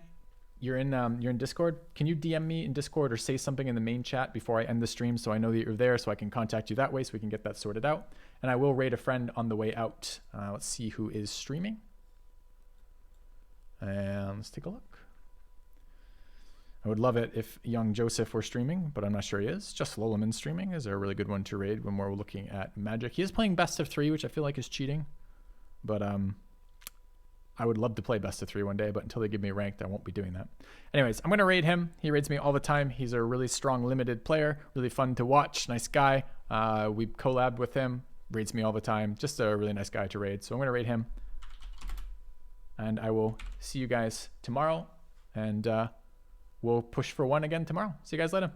you're in Discord. Can you DM me in Discord or say something in the main chat before I end the stream so I know that you're there so I can contact you that way so we can get that sorted out. And I will raid a friend on the way out. Let's see who is streaming. And let's take a look. I would love it if young Joseph were streaming, but I'm not sure he is. Just Lolaman streaming is a really good one to raid when we're looking at Magic. He is playing best of 3, which I feel like is cheating. But I would love to play best of 3 one day, but until they give me ranked, I won't be doing that. Anyways, I'm going to raid him. He raids me all the time. He's a really strong limited player, really fun to watch, nice guy. We collabed with him, raids me all the time. Just a really nice guy to raid. So I'm going to raid him. And I will see you guys tomorrow. And we'll push for 1 again tomorrow. See you guys later.